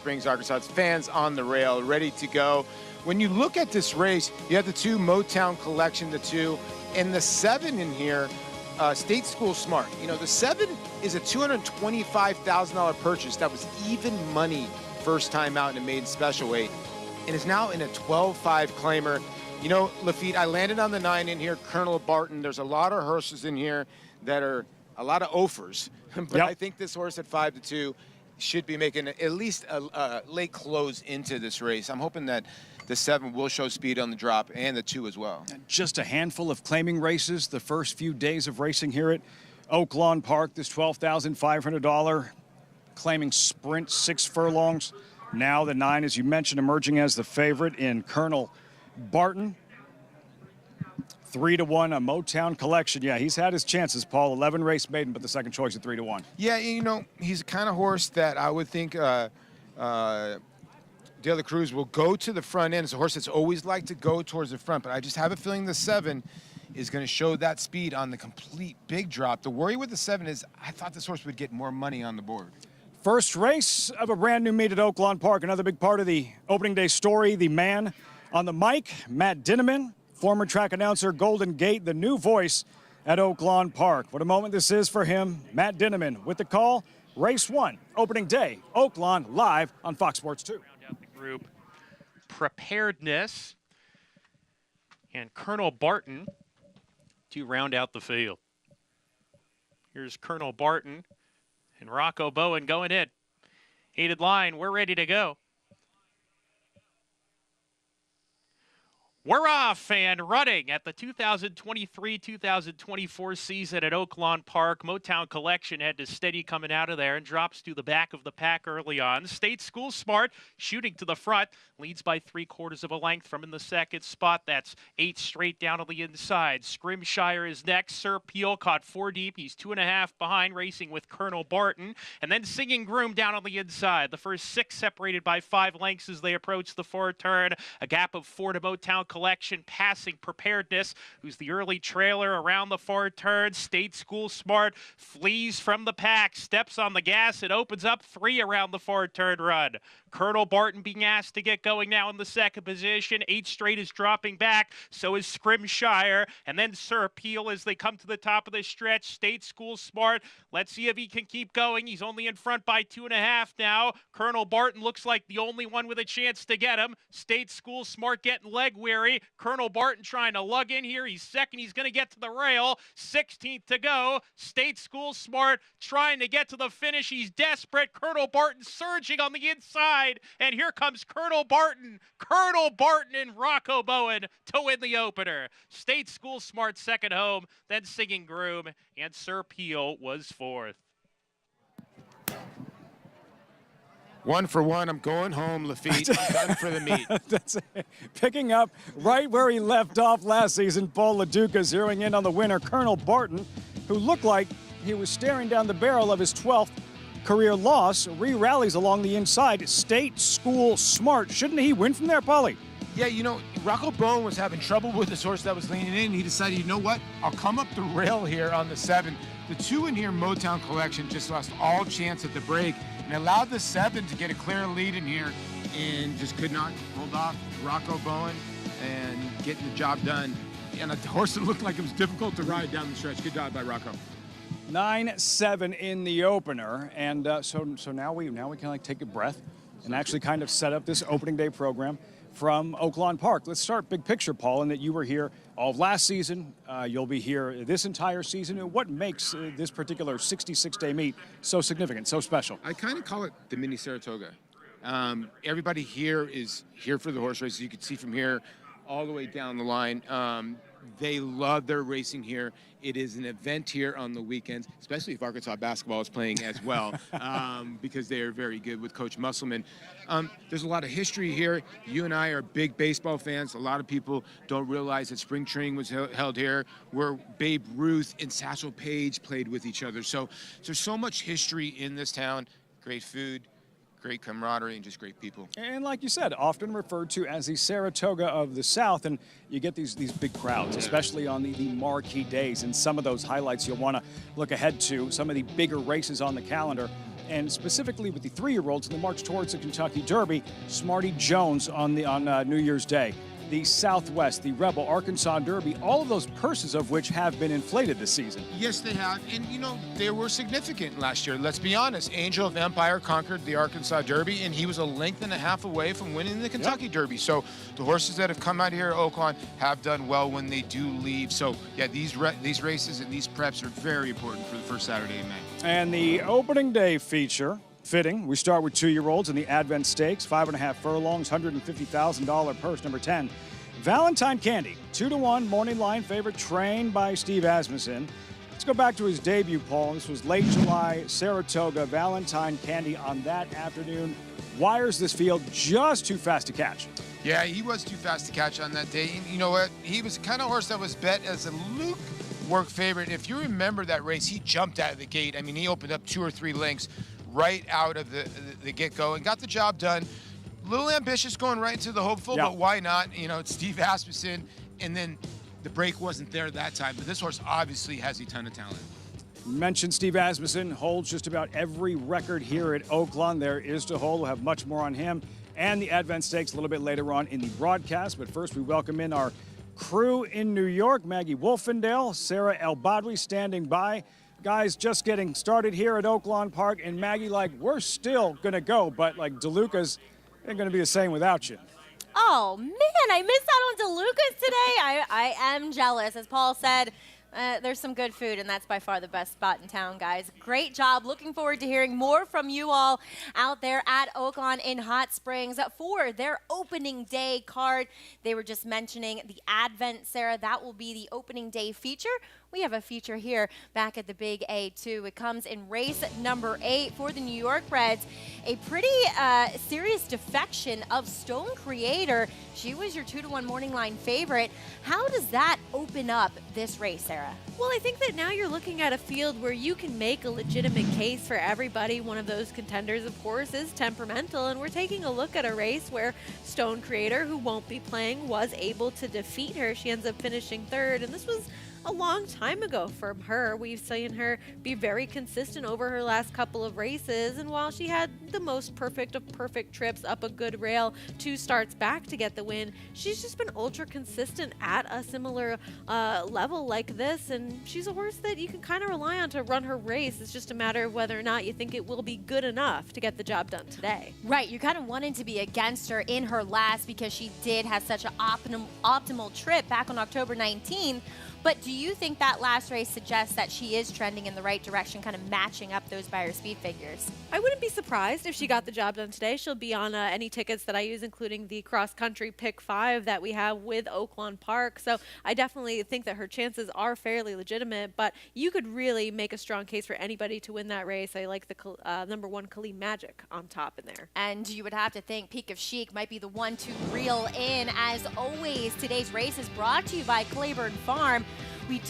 Springs, Arkansas. It's fans on the rail, ready to go. When you look at this race, you have the 2 Motown Collection, the 2, and the 7 in here, State School Smart. You know, the 7 is a $225,000 purchase. That was even money first time out in a maiden special weight, and is now in a 12.5 claimer. You know, Lafitte, I landed on the 9 in here, Colonel Barton. There's a lot of horses in here that are a lot of offers, but Yep. I think this horse at 5-2 should be making at least a late close into this race. I'm hoping that the 7 will show speed on the drop, and the 2 as well. Just a handful of claiming races the first few days of racing here at Oaklawn Park. This $12,500 claiming sprint, 6 furlongs. Now the 9, as you mentioned, emerging as the favorite in Colonel Barton. 3-1, a Motown Collection. Yeah, he's had his chances, Paul. 11 race maiden, but the second choice at 3-1. Yeah, you know, he's the kind of horse that I would think De La Cruz will go to the front end. It's a horse that's always liked to go towards the front, but I just have a feeling the 7 is going to show that speed on the complete big drop. The worry with the 7 is I thought this horse would get more money on the board. First race of a brand new meet at Oaklawn Park. Another big part of the opening day story. The man on the mic, Matt Dinneman, former track announcer, Golden Gate, the new voice at Oaklawn Park. What a moment this is for him. Matt Dinneman with the call. Race 1, opening day, Oaklawn, live on Fox Sports 2. Round out the group. Preparedness and Colonel Barton to round out the field. Here's Colonel Barton and Rocco Bowen going in. Heated line, we're ready to go. We're off and running at the 2023-2024 season at Oaklawn Park. Motown Collection had to steady coming out of there and drops to the back of the pack early on. State School Smart shooting to the front, leads by 3/4 of a length from in the second spot. That's 8 straight down on the inside. Scrimshire is next. Sir Peel caught 4 deep. He's 2.5 behind, racing with Colonel Barton. And then Singing Groom down on the inside. The first 6 separated by 5 lengths as they approach the 4 turn. A gap of 4 to Motown Collection, passing Preparedness, who's the early trailer around the 4 turn. State School Smart flees from the pack, steps on the gas, and opens up 3 around the 4 turn run. Colonel Barton being asked to get going now in the second position. 8 straight is dropping back, so is Scrimshire, and then Sir Peel as they come to the top of the stretch. State School Smart, let's see if he can keep going. He's only in front by 2.5 now. Colonel Barton looks like the only one with a chance to get him. State School Smart getting leg weary. Colonel Barton trying to lug in here. He's second. He's going to get to the rail. 16th to go. State School Smart trying to get to the finish. He's desperate. Colonel Barton surging on the inside. And here comes Colonel Barton. Colonel Barton and Rocco Bowen to win the opener. State School Smart second home. Then Singing Groom. And Sir Peel was 4th. 1 for 1. I'm going home, Lafitte. I'm done for the meet. That's it. Picking up right where he left off last season, Paul LaDuca zeroing in on the winner, Colonel Barton, who looked like he was staring down the barrel of his 12th career loss. Re-rallies along the inside. State School Smart. Shouldn't he win from there, Paulie? Yeah, you know, Rocco Bowen was having trouble with this horse that was leaning in. He decided, you know what? I'll come up the rail here on the 7. The 2 in here, Motown Collection, just lost all chance at the break and allowed the 7 to get a clear lead in here and just could not hold off Rocco Bowen and getting the job done. And a horse that looked like it was difficult to ride down the stretch. Good job by Rocco. 9-7 in the opener, and so now we can like take a breath and actually kind of set up this opening day program from Oaklawn Park. Let's start big picture, Paul, and that you were here all of last season. You'll be here this entire season. And what makes this particular 66-day meet so significant, so special? I kind of call it the mini Saratoga. Everybody here is here for the horse races. You can see from here all the way down the line. They love their racing here. It is an event here on the weekends, especially if Arkansas basketball is playing as well, because they are very good with Coach Musselman. There's a lot of history here. You and I are big baseball fans. A lot of people don't realize that spring training was held here, where Babe Ruth and Satchel Paige played with each other. So there's so much history in this town. Great food, great camaraderie and just great people. And like you said, often referred to as the Saratoga of the South, and you get these big crowds, especially on the marquee days. And some of those highlights you'll want to look ahead to, some of the bigger races on the calendar, and specifically with the 3-year-olds in the march towards the Kentucky Derby, Smarty Jones on New Year's Day. The Southwest, the Rebel, Arkansas Derby, all of those purses of which have been inflated this season. Yes, they have. And, they were significant last year. Let's be honest. Angel of Empire conquered the Arkansas Derby, and he was a length and a half away from winning the Kentucky Derby. So the horses that have come out here at Oaklawn have done well when they do leave. So, yeah, these races and these preps are very important for the first Saturday in May. And the opening day feature, fitting. We start with 2-year-olds in the Advent Stakes, 5.5 furlongs, $150,000 purse, number 10. Valentine Candy, 2-1 morning line favorite, trained by Steve Asmussen. Let's go back to his debut, Paul. This was late July, Saratoga. Valentine Candy on that afternoon wires this field just too fast to catch. Yeah, he was too fast to catch on that day. And you know what? He was the kind of horse that was bet as a Luke work favorite. If you remember that race, he jumped out of the gate. I mean, he opened up 2 or 3 lengths right out of the get-go and got the job done. A little ambitious going right into the hopeful, but why not? It's Steve Asmussen, and then the break wasn't there that time. But this horse obviously has a ton of talent. Mentioned Steve Asmussen, holds just about every record here at Oaklawn. There is to hold. We'll have much more on him and the Advent Stakes a little bit later on in the broadcast. But first, we welcome in our crew in New York. Maggie Wolfendale, Sarah El Badwi standing by. Guys, just getting started here at Oaklawn Park, and Maggie, we're still going to go, but, DeLuca's ain't going to be the same without you. Oh, man, I missed out on DeLuca's today. I am jealous. As Paul said, there's some good food, and that's by far the best spot in town, guys. Great job. Looking forward to hearing more from you all out there at Oaklawn in Hot Springs for their opening day card. They were just mentioning the Advent, Sarah. That will be the opening day feature. We have a feature here back at the Big A2. It comes in race number 8 for the New York Reds. A pretty serious defection of Stone Creator. She was your 2-1 morning line favorite. How does that open up this race, Sarah? Well, I think that now you're looking at a field where you can make a legitimate case for everybody. One of those contenders, of course, is Temperamental, and we're taking a look at a race where Stone Creator, who won't be playing, was able to defeat her. She ends up finishing 3rd, and this was a long time ago from her. We've seen her be very consistent over her last couple of races, and while she had the most perfect of perfect trips up a good rail 2 starts back to get the win, she's just been ultra consistent at a similar level like this, and she's a horse that you can kind of rely on to run her race. It's just a matter of whether or not you think it will be good enough to get the job done today. Right, you kind of wanted to be against her in her last because she did have such an optimal trip back on October 19th. But do you think that last race suggests that she is trending in the right direction, kind of matching up those buyer speed figures? I wouldn't be surprised if she got the job done today. She'll be on any tickets that I use, including the cross-country pick 5 that we have with Oaklawn Park. So I definitely think that her chances are fairly legitimate, but you could really make a strong case for anybody to win that race. I like the number 1 Khalid Magic on top in there. And you would have to think Peak of Chic might be the one to reel in. As always, today's race is brought to you by Claiborne Farm. We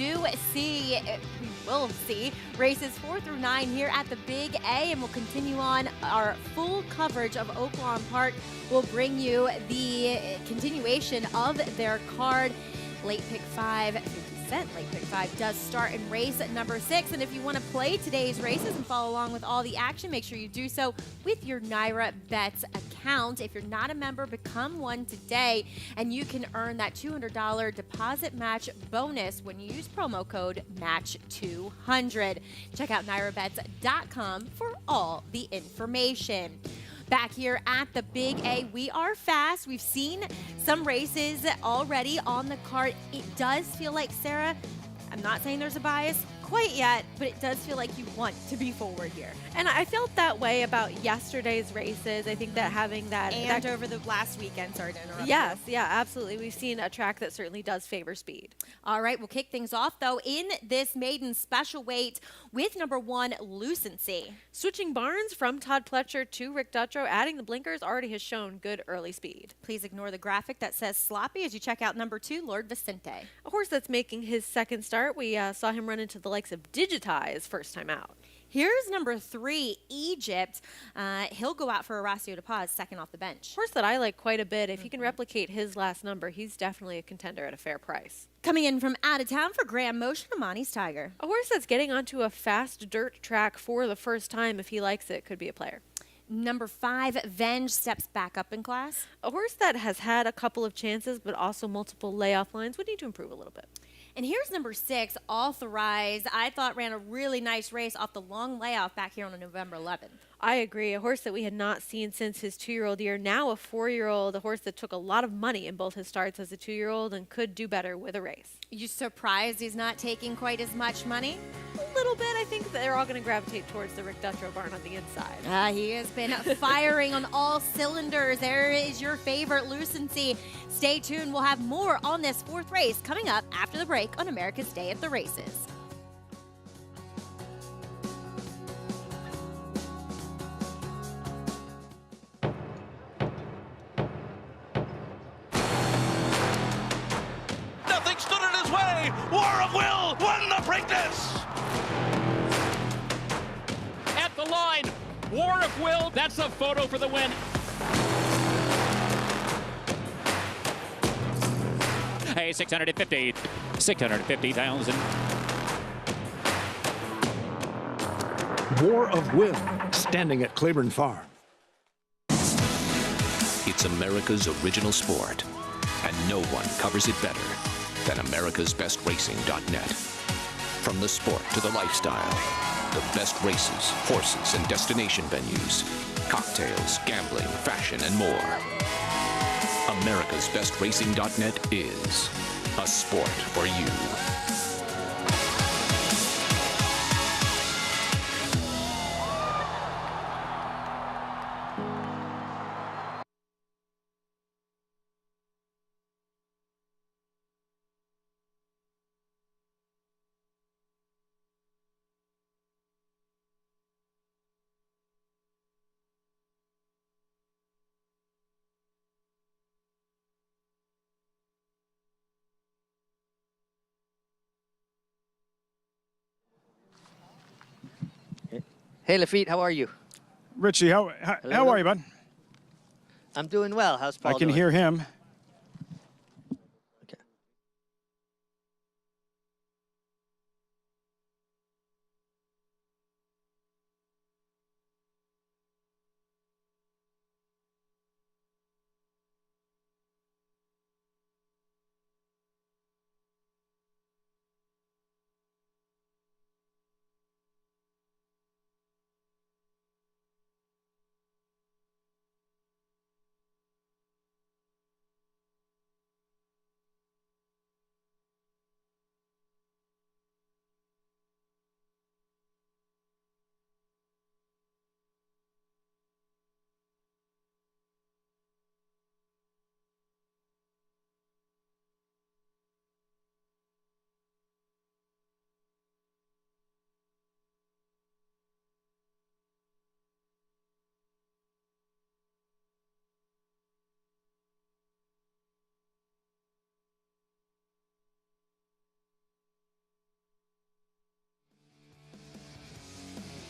will see races 4 through 9 here at the Big A, and we'll continue on our full coverage of Oaklawn Park. We'll bring you the continuation of their card. Late pick 5, 50 cent late pick 5 does start in race number 6. And if you want to play today's races and follow along with all the action, make sure you do so with your Naira Bets account. If you're not a member, become one today, and you can earn that $200 deposit match bonus when you use promo code MATCH200. Check out NairaBets.com for all the information. Back here at the Big A, we are fast. We've seen some races already on the card. It does feel like, Sarah, I'm not saying there's a bias quite yet, but it does feel like you want to be forward here. And I felt that way about yesterday's races. I think that having that... And over the last weekend, sorry to interrupt. Yes, yeah, absolutely. We've seen a track that certainly does favor speed. All right, we'll kick things off, though, in this maiden special weight with number 1, Lucency. Switching barns from Todd Pletcher to Rick Dutrow, adding the blinkers already has shown good early speed. Please ignore the graphic that says sloppy as you check out number 2, Lord Vicente. A horse that's making his second start. We saw him run into the likes of Digitize first time out. Here's number 3, Egypt. He'll go out for Horacio De Paz, second off the bench. Horse that I like quite a bit. If he can replicate his last number, he's definitely a contender at a fair price. Coming in from out of town for Grand Motion, Amani's Tiger. A horse that's getting onto a fast dirt track for the first time, if he likes it, could be a player. Number 5, Venge steps back up in class. A horse that has had a couple of chances, but also multiple layoff lines, would need to improve a little bit. And here's number 6, Authorize. I thought ran a really nice race off the long layoff back here on November 11th. I agree. A horse that we had not seen since his 2-year-old year, now a 4-year-old, a horse that took a lot of money in both his starts as a 2-year-old and could do better with a race. You surprised he's not taking quite as much money? A little bit. I think they're all going to gravitate towards the Rick Dutrow barn on the inside. He has been firing on all cylinders. There is your favorite, Lucency. Stay tuned. We'll have more on this 4th race coming up after the break on America's Day at the Races. Nothing stood in his way. War of Will won the Preakness. At the line, War of Will, that's a photo for the win. Hey, 650,000. War of Will, standing at Claiborne Farm. It's America's original sport, and no one covers it better than americasbestracing.net. From the sport to the lifestyle, the best races, horses, and destination venues, cocktails, gambling, fashion, and more. americasbestracing.net is a sport for you. Hey, Lafitte, how are you? Richie, how are you, bud? I'm doing well. How's Paul I can doing? hear him. Okay.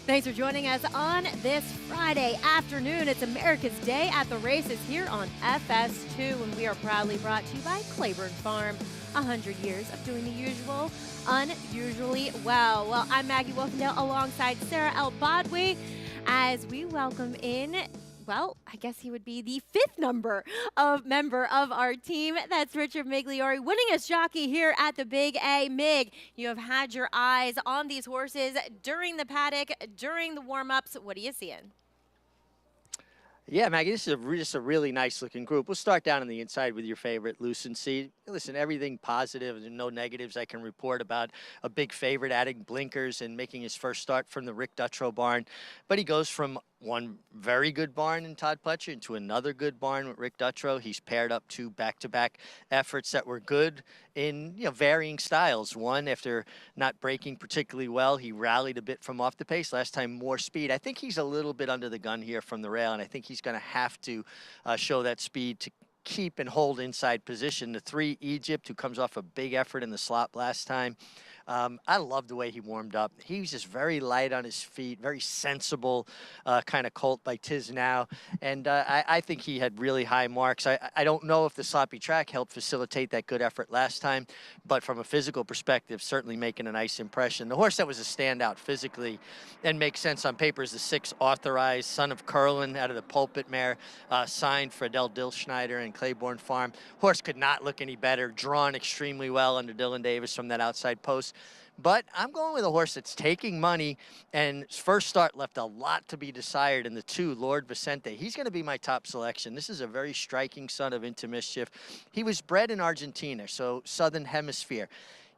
Thanks for joining us on this Friday afternoon. It's America's Day at the Races here on FS2, and we are proudly brought to you by Claiborne Farm. 100 years of doing the usual unusually well. Well, I'm Maggie Wolfendale alongside Sarah L. Bodway as we welcome in, well, I guess he would be the 5th member of our team. That's Richard Migliori, winningest jockey here at the Big A. Mig, you have had your eyes on these horses during the paddock, during the warm-ups. What are you seeing? Yeah, Maggie, this is just a really nice-looking group. We'll start down on the inside with your favorite, Lucency. Listen, everything positive and no negatives I can report about a big favorite adding blinkers and making his first start from the Rick Dutrow barn. But he goes from one very good barn in Todd Pletcher into another good barn with Rick Dutrow. He's paired up 2 back-to-back efforts that were good in varying styles. One, after not breaking particularly well, he rallied a bit from off the pace. Last time, more speed. I think he's a little bit under the gun here from the rail, and I think he's going to have to show that speed to keep and hold inside position. The 3, Egypt, who comes off a big effort in the slot last time. I love the way he warmed up. He was just very light on his feet, very sensible kind of colt by Tiznow. And I think he had really high marks. I don't know if the sloppy track helped facilitate that good effort last time, but from a physical perspective, certainly making a nice impression. The horse that was a standout physically and makes sense on paper is the 6 Authorized, son of Curlin out of the Pulpit mare, signed for Adele Dilschneider and Claiborne Farm. Horse could not look any better, drawn extremely well under Dylan Davis from that outside post. But I'm going with a horse that's taking money, and his first start left a lot to be desired in the 2, Lord Vicente. He's going to be my top selection. This is a very striking son of Into Mischief. He was bred in Argentina, so Southern Hemisphere.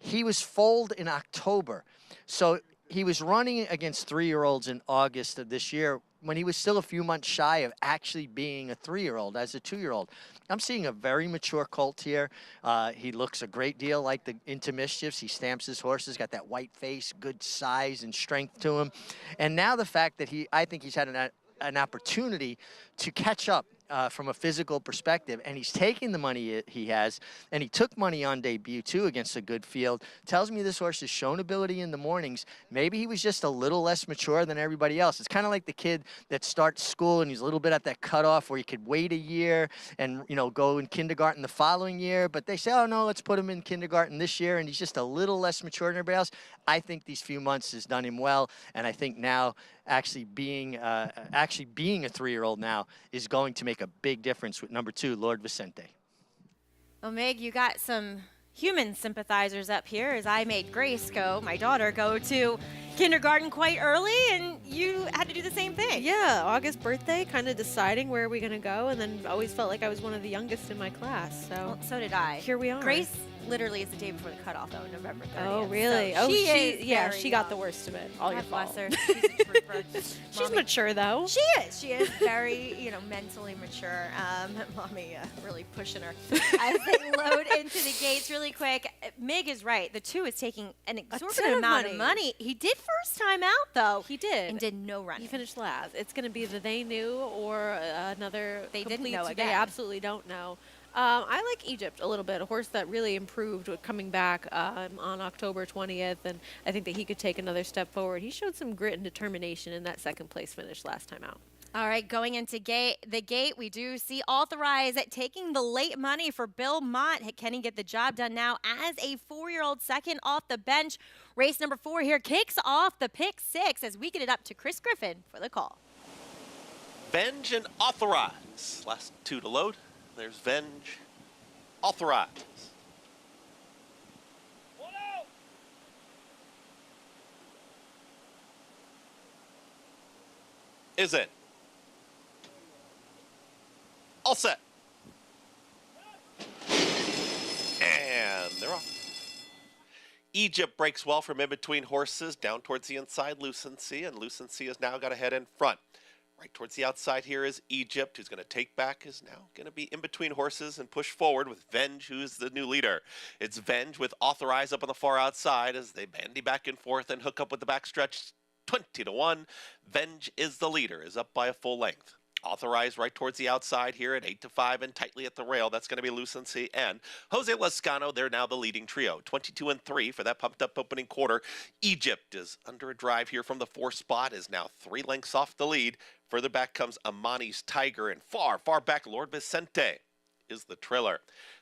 He was foaled in October, so he was running against 3-year-olds in August of this year when he was still a few months shy of actually being a 3-year-old as a 2-year-old. I'm seeing a very mature colt here. He looks a great deal like the Into Mischiefs. He stamps his horses, got that white face, good size and strength to him. And now the fact that I think he's had an opportunity to catch up from a physical perspective, and he's taking the money he has, and he took money on debut too against a good field. Tells me this horse has shown ability in the mornings. Maybe he was just a little less mature than everybody else. It's kind of like the kid that starts school and he's a little bit at that cutoff where he could wait a year and go in kindergarten the following year, but they say, oh no, let's put him in kindergarten this year, and he's just a little less mature than everybody else. I think these few months has done him well, and I think now actually being a 3-year-old now is going to make a big difference with number 2, Lord Vicente. Well, Meg, you got some human sympathizers up here as I made Grace my daughter, go to kindergarten quite early, and you had to do the same thing. Yeah, August birthday, kind of deciding where are we going to go, and then always felt like I was one of the youngest in my class. So Well, so did I. Here we are. Grace literally is the day before the cutoff, though, November 30th. Oh, really? So She got the worst of it. All your God bless fault. her. She's a trooper. She's Mommy- mature, though. She is. She is very, mentally mature. Mommy really pushing her as they load into the gates really quick. Mig is right. The 2 is taking an exorbitant amount of money. He did first time out, though. He did. And did no running. He finished last. It's going to be the They Knew or another They didn't complete know They again. absolutely don't know. I like Egypt a little bit, a horse that really improved with coming back on October 20th, and I think that he could take another step forward. He showed some grit and determination in that second place finish last time out. All right, going into the gate, we do see Authorized taking the late money for Bill Mott. Can he get the job done now as a 4-year-old second off the bench? Race number 4 here kicks off the pick 6 as we get it up to Chris Griffin for the call. Venge and Authorize. Last 2 to load. There's Venge, Authorize. Is it? All set. And they're off. Egypt breaks well from in between horses down towards the inside, Lucency, and Lucency has now got to head in front. Right towards the outside here is Egypt, who's going to take back, is now going to be in between horses and push forward with Venge, who's the new leader. It's Venge with Authorize up on the far outside as they bandy back and forth and hook up with the backstretch 20-1. Venge is the leader, is up by a full length. Authorized right towards the outside here at 8-5 and tightly at the rail. That's going to be Lucency and Jose Lescano. They're now the leading trio. 22-3 for that pumped up opening quarter. Egypt is under a drive here from the 4 spot, is now 3 lengths off the lead. Further back comes Amani's Tiger, and far, far back Lord Vicente is the trailer.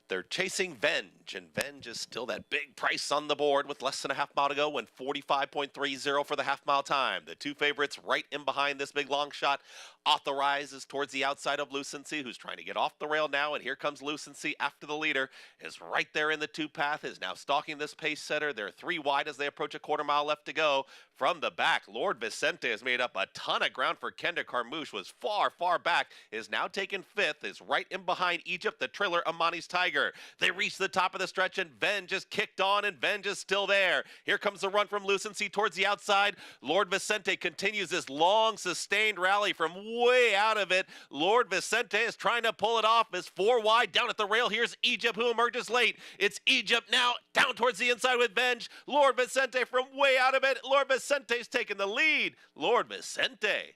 They're chasing Venge, and Venge is still that big price on the board with less than a half mile to go, went 45.30 for the half mile time. The 2 favorites right in behind this big long shot. Authorizes towards the outside of Lucency, who's trying to get off the rail now, and here comes Lucency after the leader, is right there in the 2 path, is now stalking this pace setter. They're 3 wide as they approach a quarter mile left to go. From the back, Lord Vicente has made up a ton of ground for Kenda Carmouche, was far, far back, is now taken 5th, is right in behind Egypt, the trailer Amani's Tiger. They reach the top of the stretch, and Venge is kicked on, and Venge is still there. Here comes the run from Lucency towards the outside. Lord Vicente continues this long, sustained rally from way out of it. Lord Vicente is trying to pull it off, is 4 wide down at the rail. Here's Egypt, who emerges late. It's Egypt now down towards the inside with Venge. Lord Vicente from way out of it. Lord Vicente's taking the lead. Lord Vicente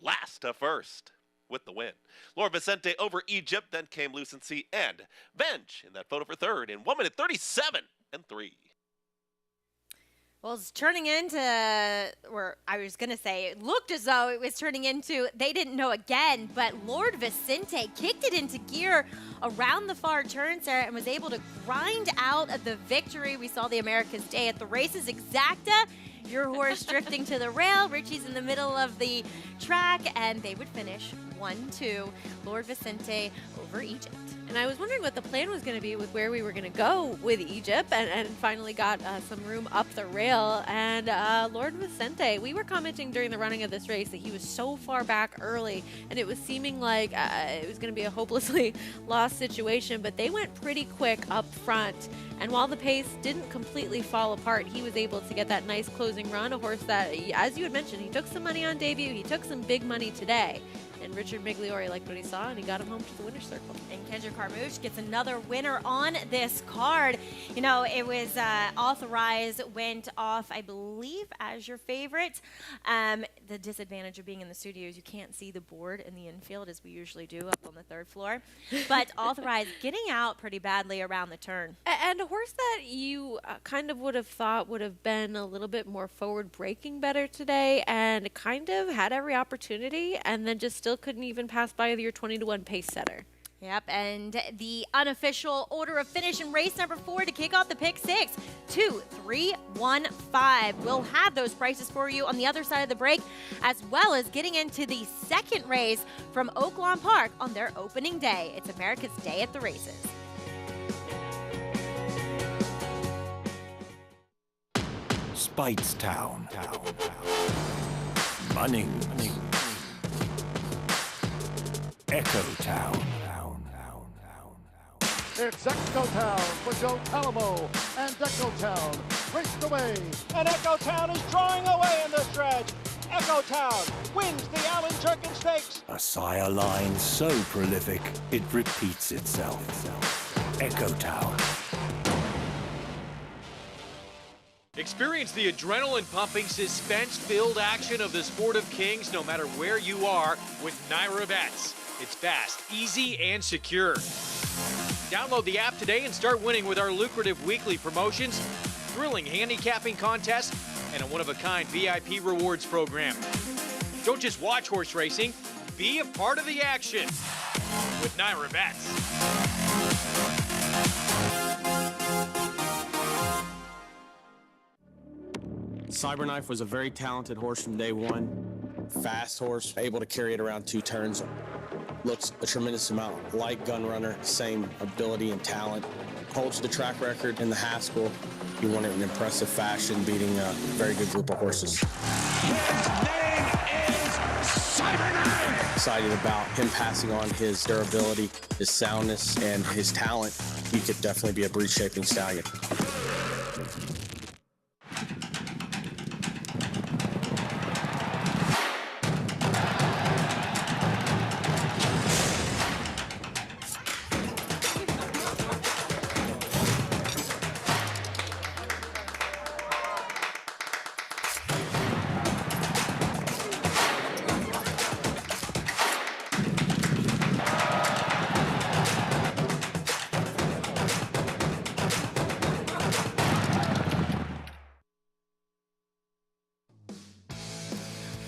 last to first with the win. Lord Vicente over Egypt, then came Lucency and Venge in that photo for third in 1 minute 37-3. Well, it's turning into, or I was going to say, it looked as though it was turning into, they didn't know again, but Lord Vicente kicked it into gear around the far turns there and was able to grind out the victory. We saw the America's Day at the races. Exacta, your horse drifting to the rail. Richie's in the middle of the track, and they would finish 1-2. Lord Vicente over Egypt. And I was wondering what the plan was going to be with where we were going to go with Egypt, and finally got some room up the rail. And Lord Vicente, we were commenting during the running of this race that he was so far back early, and it was seeming like it was going to be a hopelessly lost situation, but they went pretty quick up front. And while the pace didn't completely fall apart, he was able to get that nice closing run, a horse that, as you had mentioned, he took some money on debut, he took some big money today. And Richard Migliore liked what he saw, and he got him home to the winner's circle. And Kendra Carmouche gets another winner on this card. You know, it was Authorized went off, I believe, as your favorite. The disadvantage of being in the studio is you can't see the board in the infield as we usually do up on the third floor. But Authorized getting out pretty badly around the turn. And a horse that you kind of would have thought would have been a little bit more forward braking better today, and kind of had every opportunity, and then just still couldn't even pass by your 20-1 pace setter. Yep, and the unofficial order of finish in race number 4 to kick off the pick 6, 2, 3, 1, 5. We'll have those prices for you on the other side of the break, as well as getting into the second race from Oaklawn Park on their opening day. It's America's Day at the Races. Speightstown. Munning. Echo Town. It's Echo Town for Joe Talamo, and Echo Town raced away. And Echo Town is drawing away in the stretch. Echo Town wins the Allen Jerkin Stakes. A sire line so prolific, it repeats itself. Echo Town. Experience the adrenaline-pumping, suspense-filled action of the Sport of Kings no matter where you are with Naira Bets. It's fast, easy, and secure. Download the app today and start winning with our lucrative weekly promotions, thrilling handicapping contests, and a one-of-a-kind VIP rewards program. Don't just watch horse racing, be a part of the action with Naira Bets. Cyberknife was a very talented horse from day one. Fast horse, able to carry it around 2 turns. Looks a tremendous amount like Gunrunner, same ability and talent. Holds the track record in the Haskell. He won it in impressive fashion, beating a very good group of horses. His name is Cyberknife! Excited about him passing on his durability, his soundness, and his talent. He could definitely be a breed-shaping stallion.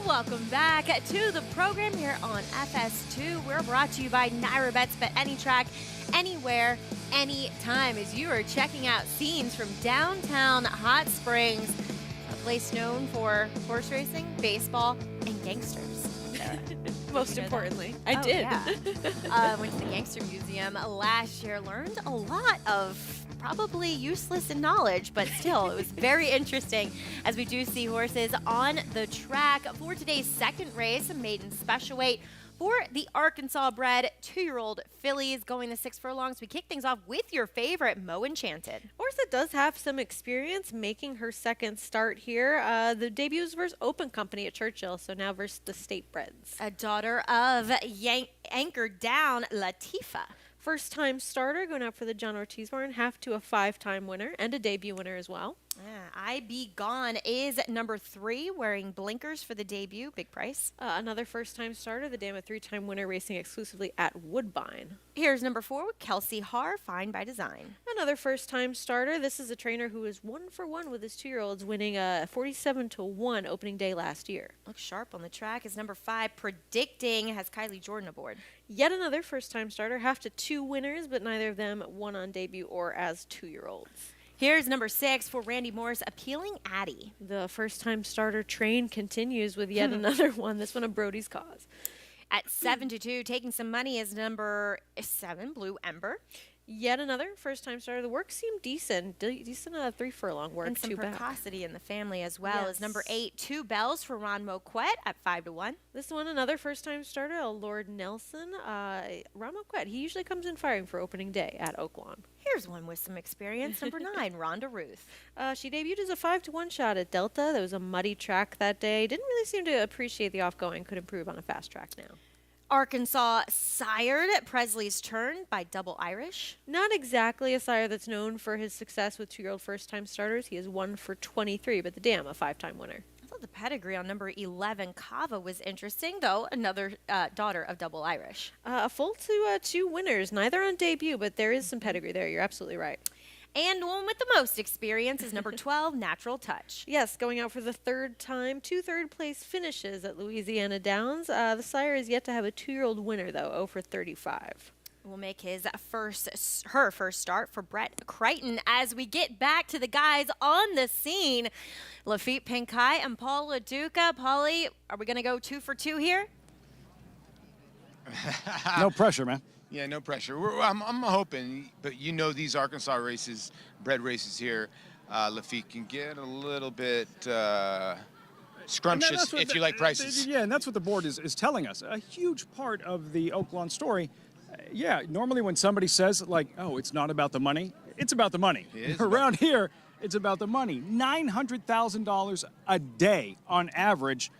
Welcome back to the program here on FS2. We're brought to you by Naira Bets. Bet any track, anywhere, anytime, as you are checking out scenes from downtown Hot Springs, a place known for horse racing, baseball, and gangsters. Most importantly, I did. Yeah. Went to the Gangster Museum last year, learned a lot of probably useless in knowledge, but still, it was very interesting as we do see horses on the track. For today's second race, a maiden special weight for the Arkansas-bred 2-year-old fillies going the 6 furlongs. We kick things off with your favorite, Mo Enchanted. Horse that does have some experience making her second start here. The debuts versus Open Company at Churchill, so now versus the State Breds. A daughter of Anchored Down, Latifa. First-time starter going out for the John Ortiz barn, half to a 5-time winner and a debut winner as well. I Be Gone is number 3, wearing blinkers for the debut. Big price. Another first-time starter, the dam, a 3-time winner racing exclusively at Woodbine. Here's number 4 with Kelsey Haar, Fine by Design. Another first-time starter. This is a trainer who is 1 for 1 with his 2-year-olds, winning 47-1 opening day last year. Looks sharp on the track. Is number 5, Predicting, has Kylie Jordan aboard. Yet another first-time starter, half to 2 winners, but neither of them won on debut or as 2-year-olds. Here's number 6 for Randy Morris, Appealing Addie. The first-time starter train continues with yet another one, this one a Brody's Cause. At 7-2, taking some money is number 7, Blue Ember. Yet another first-time starter. The work seemed decent. Decent 3 furlong work. And some too bad. precocity in the family as well. Yes. Is number 8, Two Bells for Ron Moquette at 5-1. This one, another first-time starter, Lord Nelson. Ron Moquette, he usually comes in firing for opening day at Oaklawn. Here's one with some experience. Number 9, Rhonda Ruth. She debuted as a 5-1 shot at Delta. There was a muddy track that day. Didn't really seem to appreciate the off-going. Could improve on a fast track now. Arkansas sired Presley's Turn by Double Irish. Not exactly a sire that's known for his success with 2-year-old first-time starters. He is 1 for 23, but the dam, a 5-time winner. I thought the pedigree on number 11, Kava, was interesting, though. Another daughter of Double Irish. A full to 2 winners, neither on debut, but there is some pedigree there. You're absolutely right. And the one with the most experience is number 12, Natural Touch. Yes, going out for the 3rd time. 2 third-place finishes at Louisiana Downs. The sire is yet to have a 2-year-old winner, though, 0 for 35. Will make her first start for Brett Crichton as we get back to the guys on the scene. Lafitte Pinkai and Paul LaDuca. Paulie, are we going to go 2 for 2 here? No pressure, man. Yeah, no pressure. I'm hoping, but you know these Arkansas races, bred races here, Lafitte can get a little bit scrumptious if you like prices. Yeah, and that's what the board is telling us. A huge part of the Oaklawn story. Yeah, normally when somebody says, like, oh, it's not about the money, it's about the money. Around here, it's about the money. $900,000 a day on average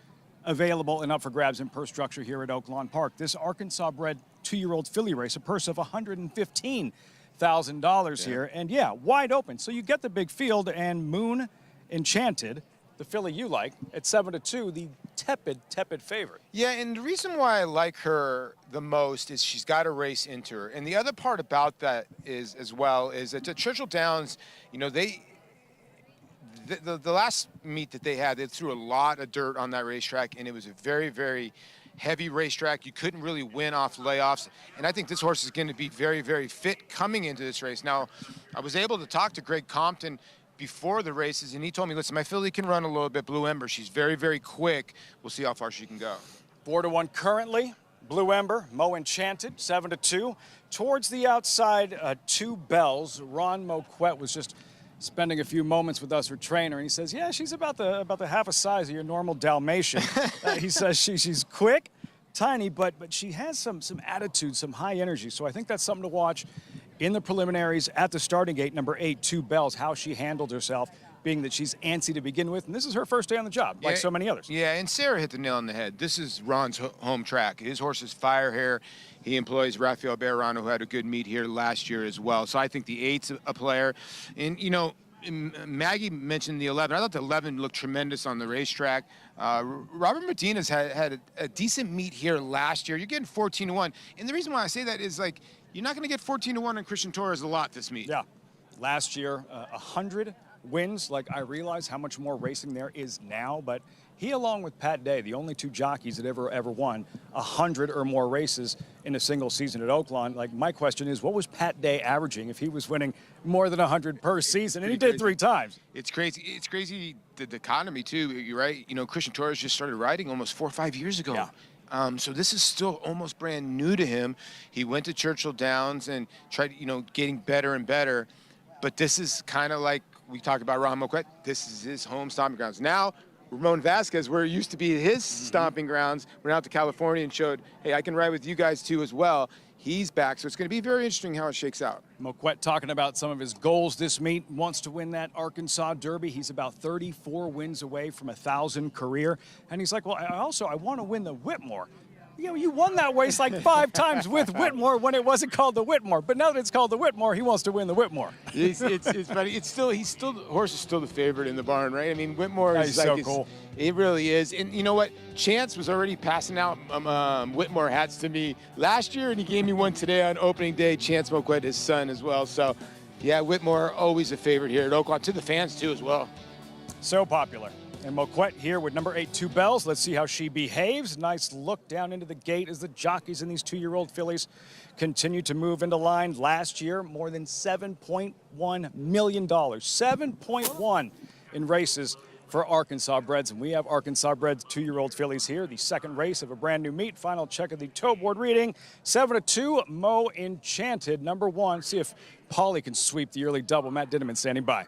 available and up for grabs in purse structure here at Oaklawn Park. This Arkansas-bred 2-year-old filly race, a purse of $115,000 here, and yeah, wide open. So you get the big field, and Moon Enchanted, the filly you like, at 7-2, the tepid favorite. Yeah, and the reason why I like her the most is she's got a race into her. And the other part about that is, as well, is that at Churchill Downs, you know, the last meet that they had, they threw a lot of dirt on that racetrack, and it was a very, very heavy racetrack. You couldn't really win off layoffs, and I think this horse is going to be very, very fit coming into this race. Now, I was able to talk to Greg Compton before the races, and he told me, listen, my filly can run a little bit, Blue Ember. She's very, very quick. We'll see how far she can go. 4-1 currently. Blue Ember, Mo Enchanted, 7-2. Towards the outside, Two Bells. Ron Moquette was just spending a few moments with us, her trainer, and he says, yeah, she's about the half a size of your normal Dalmatian. He says she's quick, tiny, but she has some attitude, some high energy. So I think that's something to watch in the preliminaries at the starting gate. Number 8, Two Bells, how she handled herself, being that she's antsy to begin with, and this is her first day on the job, like so many others. Yeah, and Sarah hit the nail on the head. This is Ron's home track. His horse is Firehair. He employs Rafael Bejarano, who had a good meet here last year as well. So I think the 8's a player. And, you know, Maggie mentioned the 11. I thought the 11 looked tremendous on the racetrack. Robert Martinez had a decent meet here last year. You're getting 14-1. And the reason why I say that is, like, you're not going to get 14-1 on Christian Torres a lot this meet. Yeah. Last year, 100 wins. Like, I realize how much more racing there is now, but he, along with Pat Day, the only 2 jockeys that ever won 100 or more races in a single season at Oaklawn. Like, my question is, what was Pat Day averaging if he was winning more than 100 per season? And he did 3 times. It's crazy. It's crazy, the dichotomy, too. You're right. You know, Christian Torres just started riding almost 4 or 5 years ago. Yeah. So this is still almost brand new to him. He went to Churchill Downs and tried, you know, getting better and better. But this is kind of like we talked about Ron Moquette. This is his home stomping grounds. Now, Ramon Vasquez, where it used to be his stomping grounds, went out to California and showed, hey, I can ride with you guys too as well. He's back, so it's going to be very interesting how it shakes out. Moquette talking about some of his goals this meet, wants to win that Arkansas Derby. He's about 34 wins away from a 1,000 career. And he's like, well, I want to win the Whitmore. You know, you won that race like 5 times with Whitmore when it wasn't called the Whitmore. But now that it's called the Whitmore, he wants to win the Whitmore. It's funny. The horse is still the favorite in the barn, right? I mean, Whitmore is so cool. It really is. And you know what? Chance was already passing out Whitmore hats to me last year, and he gave me one today on opening day. Chance Moquett, his son, as well. So, yeah, Whitmore always a favorite here at Oaklawn, to the fans too as well. So popular. And Moquett here with number 8, 2 Bells. Let's see how she behaves. Nice look down into the gate as the jockeys in these 2-year-old fillies continue to move into line. Last year, more than $7.1 million. 7.1 in races for Arkansas Breds. And we have Arkansas Breds 2-year-old fillies here. The second race of a brand new meet. Final check of the toe board reading. 7-2, Mo Enchanted, number 1. See if Paulie can sweep the early double. Matt Dinneman standing by.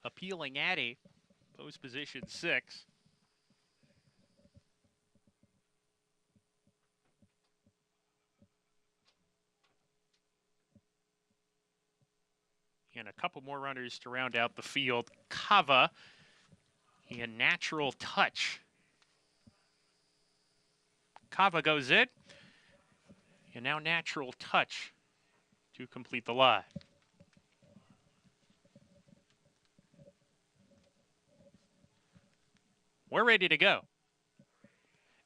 Appealing Addy, post position 6. And a couple more runners to round out the field. Kava and Natural Touch. Kava goes in. And now Natural Touch to complete the line. We're ready to go.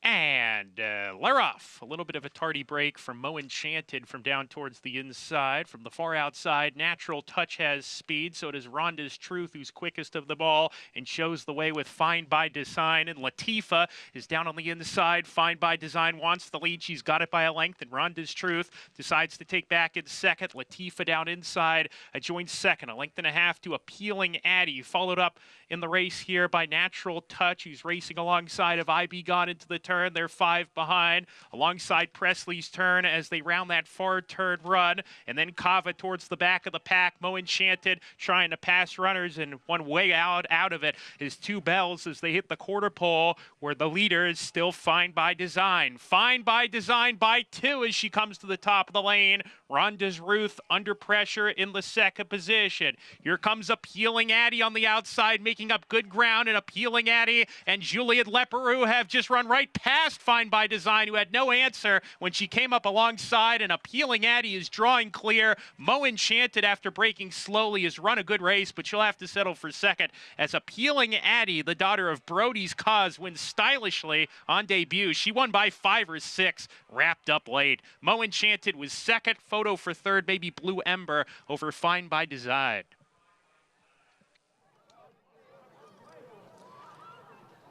And they're off. A little bit of a tardy break from Mo Enchanted from down towards the inside. From the far outside, Natural Touch has speed. So does Rhonda's Truth, who's quickest of the ball and shows the way with Fine by Design. And Latifa is down on the inside. Fine by Design wants the lead. She's got it by a length. And Rhonda's Truth decides to take back in second. Latifa down inside joins second. 1.5 lengths to Appealing Addy. Followed up in the race here by Natural Touch, who's racing alongside of IB Gone into the turn. They're 5 behind, alongside Presley's Turn as they round that far turn run. And then Kava towards the back of the pack. Mo Enchanted trying to pass runners, and one way out of it is 2 Bells as they hit the quarter pole, where the leader is still Fine by Design. Fine by Design by 2 as she comes to the top of the lane. Rhonda's Ruth under pressure in the second position. Here comes Appealing Addy on the outside, making up good ground, and Appealing Addy and Juliet Leperoux have just run right past Fine by Design, who had no answer when she came up alongside, and Appealing Addy is drawing clear. Mo Enchanted, after breaking slowly, has run a good race, but she'll have to settle for second as Appealing Addy, the daughter of Brody's Cause, wins stylishly on debut. She won by 5 or 6, wrapped up late. Mo Enchanted was second. Photo for third, maybe Blue Ember over Fine by Design.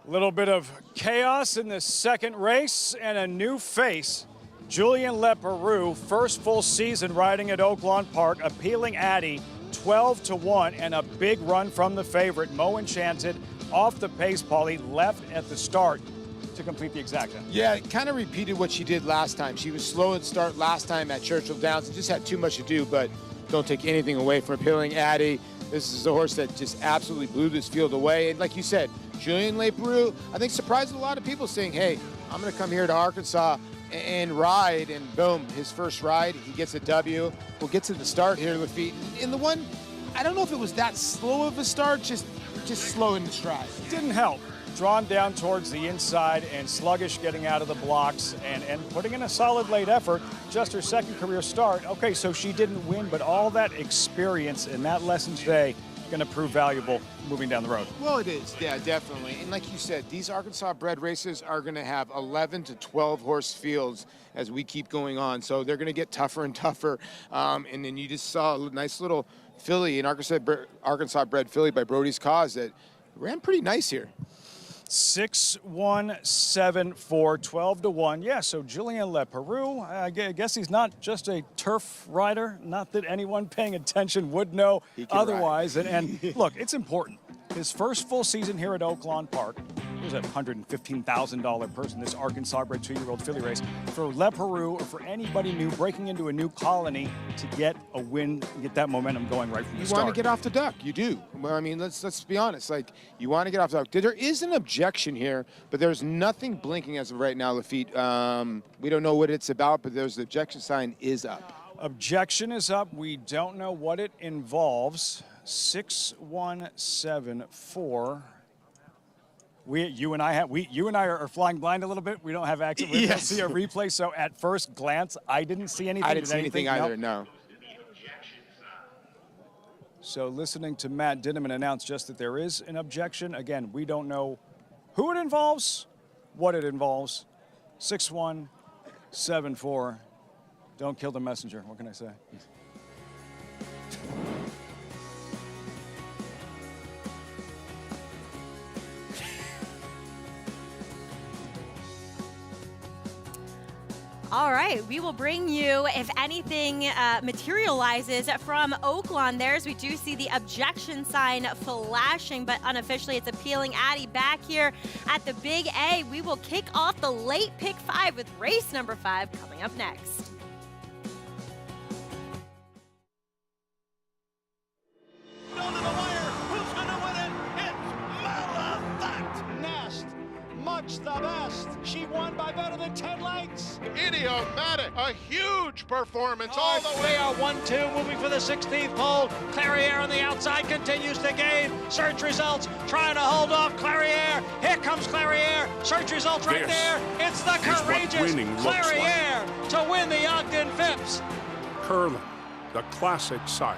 Little bit of chaos in the second race and a new face. Julian Leperoux, first full season riding at Oaklawn Park. Appealing Addy, 12-1, and a big run from the favorite. Mo Enchanted off the pace, Paulie, left at the start to complete the exacta. Yeah, kind of repeated what she did last time. She was slow at start last time at Churchill Downs and just had too much to do, but don't take anything away from Appealing Addy. This is a horse that just absolutely blew this field away. And like you said, Julian Leperoux, I think, surprised a lot of people, saying, hey, I'm going to come here to Arkansas and ride, and boom, his first ride, he gets a W. We'll get to the start here, Lafitte. In the one, I don't know if it was that slow of a start, just slow in the stride. Didn't help. Drawn down towards the inside and sluggish getting out of the blocks and putting in a solid late effort. Just her second career start. Okay, so she didn't win, but all that experience and that lesson today going to prove valuable moving down the road. Well, it is, yeah, definitely. And like you said, these Arkansas bred races are going to have 11 to 12 horse fields as we keep going on. So they're going to get tougher and tougher. And then you just saw a nice little filly, an Arkansas bred filly by Brody's Cause that ran pretty nice here. 6-1-7-4, 12-1. Yeah, so Julian Leperoux, I guess he's not just a turf rider. Not that anyone paying attention would know otherwise. And look, it's important. His first full season here at Oaklawn Park. It was a $115,000 person, this Arkansas bred 2-year-old filly race. For Leperoux, or for anybody new breaking into a new colony, to get a win, get that momentum going right from the start. You want to get off the duck, you do. Well, I mean, let's be honest. Like, you want to get off the duck. There is an objection here, but there's nothing blinking as of right now, Lafitte. We don't know what it's about, but there's the objection sign is up. Objection is up. We don't know what it involves. 6174. You and I are flying blind a little bit. We don't have access. We don't see a replay. So at first glance, I didn't see anything. I didn't see anything either. Nope. No. So listening to Matt Dinneman announce just that there is an objection. Again, we don't know who it involves, what it involves. 6174. Don't kill the messenger. What can I say? All right, we will bring you if anything materializes from Oaklawn there, as we do see the objection sign flashing, but unofficially it's appealing. Addie back here at the Big A. We will kick off the late pick 5 with race number 5 coming up next. Down to the wire. Who's going to win it? It's Malefact. Nest, much the best. She won by better than 10 lengths. Idiomatic, a huge performance all the way. They are 1-2, moving for the 16th pole. Clairiere on the outside continues to gain. Search results trying to hold off Clairiere. Here comes Clairiere. Search results right there. It's the courageous Clairiere to win the Ogden Phipps. Curlin, the classic sire.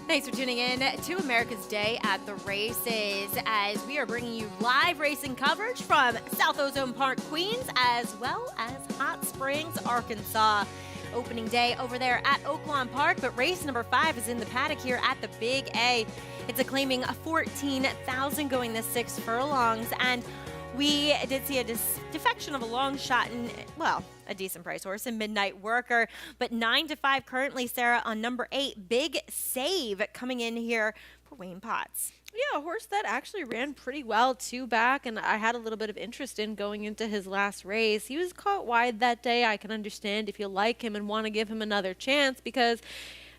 Thanks for tuning in to America's Day at the Races, as we are bringing you live racing coverage from South Ozone Park, Queens, as well as Hot Springs, Arkansas. Opening day over there at Oaklawn Park, but race number 5 is in the paddock here at the Big A. It's a claiming 14,000 going the 6 furlongs, and we did see a defection of a long shot and, well, a decent price horse in Midnight Worker, but 9-5 currently, Sarah, on number 8, Big Save, coming in here for Wayne Potts. Yeah, a horse that actually ran pretty well, 2 back, and I had a little bit of interest in going into his last race. He was caught wide that day. I can understand if you like him and want to give him another chance, because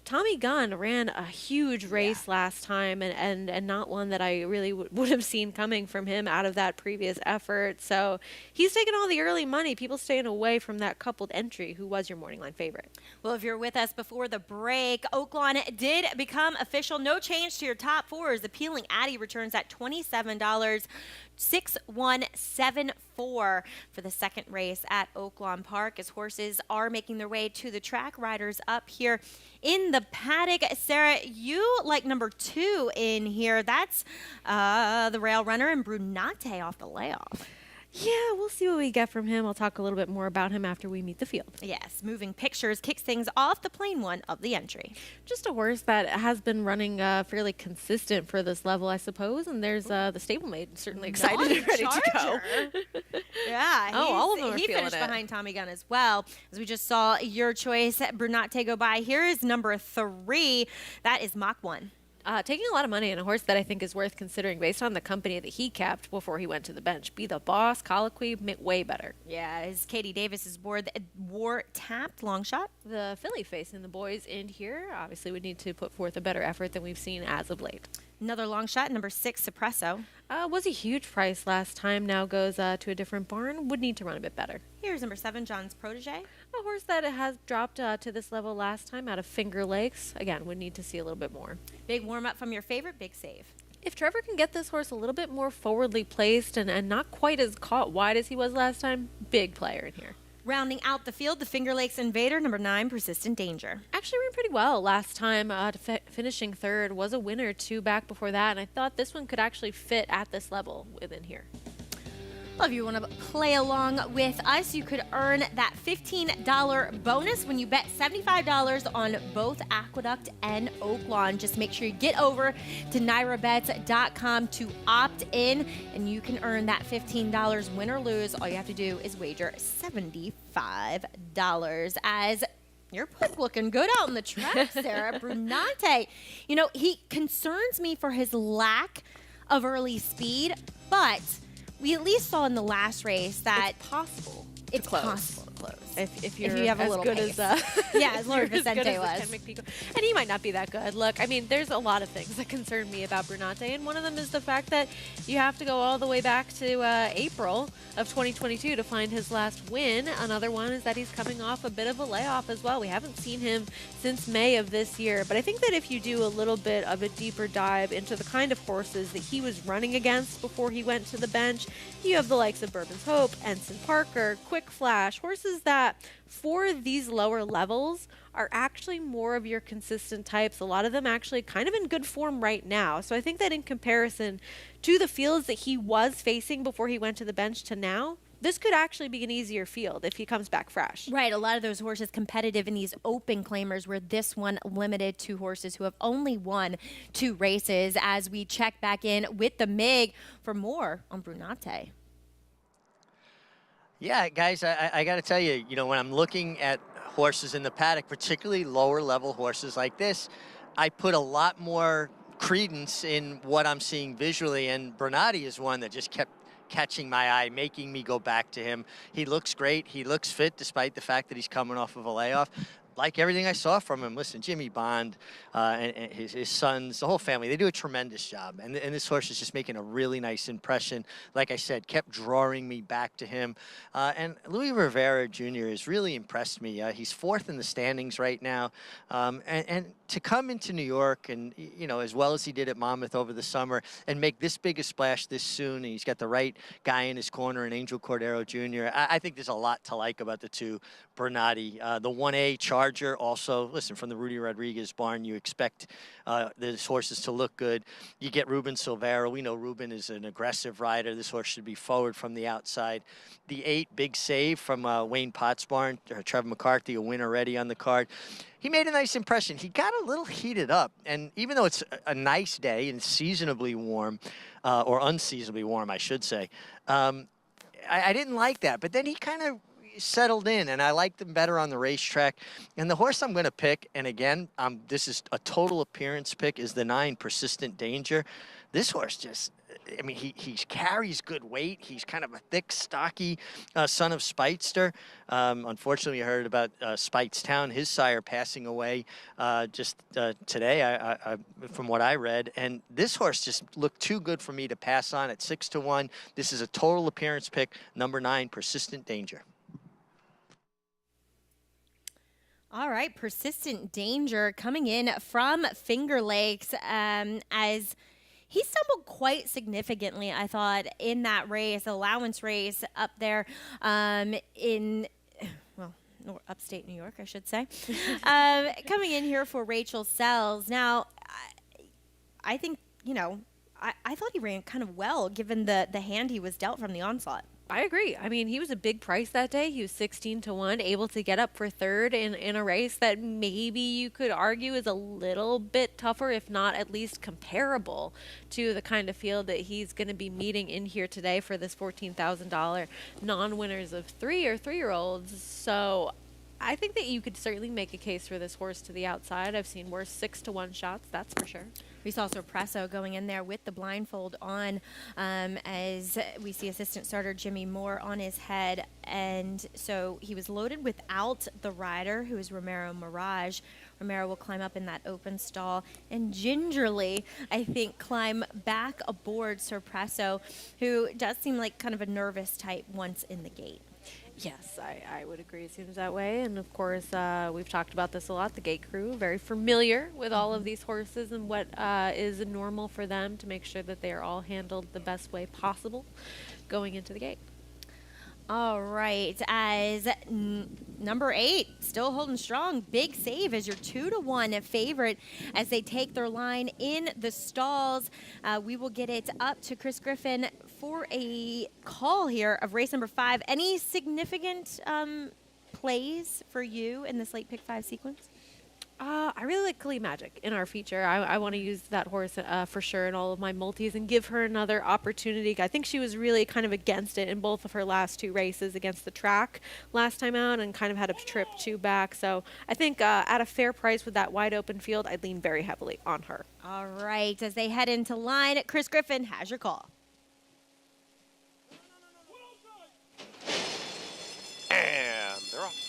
Tommy Gunn ran a huge race last time, and not one that I really would have seen coming from him out of that previous effort. So he's taking all the early money. People staying away from that coupled entry. Who was your morning line favorite? Well, if you're with us before the break, Oaklawn did become official. No change to your top 4s. Appealing Addie returns at $27. 6174 for the second race at Oaklawn Park as horses are making their way to the track. Riders up here in the paddock. Sarah, you like number 2 in here. That's the Rail Runner and Brunate off the layoff. Yeah, we'll see what we get from him. I'll talk a little bit more about him after we meet the field. Yes, Moving Pictures kicks things off the plain one of the entry. Just a horse that has been running fairly consistent for this level, I suppose. And there's the stablemate certainly excited and ready to go. Yeah, all of them are he feeling finished it. behind Tommy Gunn as well. As we just saw your choice, Brunate, go by. Here is number 3. That is Mach 1. Taking a lot of money on a horse that I think is worth considering based on the company that he kept before he went to the bench. Be the Boss, Colloquy, way better. Yeah, as Katie Davis is aboard, the War Tapped long shot. The filly facing the boys in here obviously would need to put forth a better effort than we've seen as of late. Another long shot, number 6, Suppresso. Was a huge price last time, now goes to a different barn. Would need to run a bit better. Here's number 7, John's Protege. A horse that has dropped to this level last time out of Finger Lakes. Again, would need to see a little bit more. Big warm-up from your favorite, Big Save. If Trevor can get this horse a little bit more forwardly placed and not quite as caught wide as he was last time, big player in here. Rounding out the field, the Finger Lakes Invader, number 9, Persistent Danger. Actually ran pretty well last time, finishing 3rd. Was a winner 2 back before that, and I thought this one could actually fit at this level within here. Well, if you want to play along with us, you could earn that $15 bonus when you bet $75 on both Aqueduct and Oaklawn. Just make sure you get over to NYRABets.com to opt in, and you can earn that $15 win or lose. All you have to do is wager $75. As your pick looking good out in the track, Sarah. Brunate, you know, he concerns me for his lack of early speed, but we at least saw in the last race that it's possible. It's possible to close. If you have a as little good pace. as yeah, as Lord Vicente was. Ken McPeak. And he might not be that good. Look, I mean, there's a lot of things that concern me about Brunate, and one of them is the fact that you have to go all the way back to April of 2022 to find his last win. Another one is that he's coming off a bit of a layoff as well. We haven't seen him since May of this year, but I think that if you do a little bit of a deeper dive into the kind of horses that he was running against before he went to the bench, you have the likes of Bourbon's Hope, Ensign Parker, Quick Flash, horses that for these lower levels are actually more of your consistent types. A lot of them actually kind of in good form right now. So I think that in comparison to the fields that he was facing before he went to the bench to now, this could actually be an easier field if he comes back fresh. Right, a lot of those horses competitive in these open claimers, where this one limited to horses who have only won 2 races. As we check back in with the MIG for more on Brunate. Yeah, guys, I got to tell you, when I'm looking at horses in the paddock, particularly lower level horses like this, I put a lot more credence in what I'm seeing visually, and Brunate is one that just kept catching my eye, making me go back to him. He looks great. He looks fit despite the fact that he's coming off of a layoff. Like everything I saw from him. Listen, Jimmy Bond and his sons, the whole family, they do a tremendous job. And this horse is just making a really nice impression. Like I said, kept drawing me back to him. And Louis Rivera Jr. has really impressed me. He's 4th in the standings right now. And to come into New York and, as well as he did at Monmouth over the summer and make this big a splash this soon, and he's got the right guy in his corner, and Angel Cordero Jr. I think there's a lot to like about the two. Brunate, the 1A Charger, also, listen, from the Rudy Rodriguez barn, you expect these horses to look good. You get Ruben Silvera. We know Ruben is an aggressive rider. This horse should be forward from the outside. The 8 Big Save from Wayne Potts' barn, Trevor McCarthy, a winner already on the card. He made a nice impression. He got a little heated up, and even though it's a nice day and seasonably warm, or unseasonably warm, I should say, I didn't like that. But then he kind of settled in, and I liked him better on the racetrack. And the horse I'm going to pick, and again, this is a total appearance pick, is the 9 Persistent Danger. This horse just, I mean, he carries good weight. He's kind of a thick, stocky son of Speightster. Unfortunately, we heard about Speightstown, his sire, passing away just today, from what I read. And this horse just looked too good for me to pass on at 6-1. This is a total appearance pick, number 9, Persistent Danger. All right, Persistent Danger coming in from Finger Lakes as he stumbled quite significantly, I thought, in that race, allowance race up there in, well, upstate New York, I should say. Coming in here for Rachel Sells. Now, I think, you know, I thought he ran kind of well given the hand he was dealt from the onslaught. I agree. I mean, he was a big price that day. He was 16-1, able to get up for third in a race that maybe you could argue is a little bit tougher, if not at least comparable to the kind of field that he's going to be meeting in here today for this $14,000 non-winners of 3 or 3-year-olds. So I think that you could certainly make a case for this horse to the outside. I've seen worse 6-1 shots, that's for sure. We saw Sorpreso going in there with the blindfold on as we see assistant starter Jimmy Moore on his head. And so he was loaded without the rider, who is Romero Mirage. Romero will climb up in that open stall and gingerly, I think, climb back aboard Sorpreso, who does seem like kind of a nervous type once in the gate. Yes, I would agree. It seems that way. And, of course, we've talked about this a lot. The gate crew, very familiar with all of these horses and what is normal for them to make sure that they are all handled the best way possible going into the gate. All right, as number 8, still holding strong. Big Save as your 2-1 favorite as they take their line in the stalls. We will get it up to Chris Griffin for a call here of race number 5. Any significant plays for you in this late pick 5 sequence? I really like Kali Magic in our feature. I want to use that horse for sure in all of my multis and give her another opportunity. I think she was really kind of against it in both of her last 2 races against the track last time out and kind of had a trip 2 back. So I think at a fair price with that wide open field, I'd lean very heavily on her. All right, as they head into line, Chris Griffin has your call. And they're off.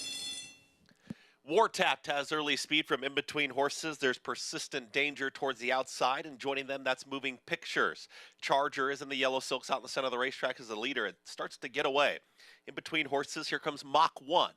War Tapped has early speed from in between horses. There's Persistent Danger towards the outside, and joining them, that's Moving Pictures. Charger is in the yellow silks out in the center of the racetrack as the leader. It starts to get away. In between horses, here comes Mach 1.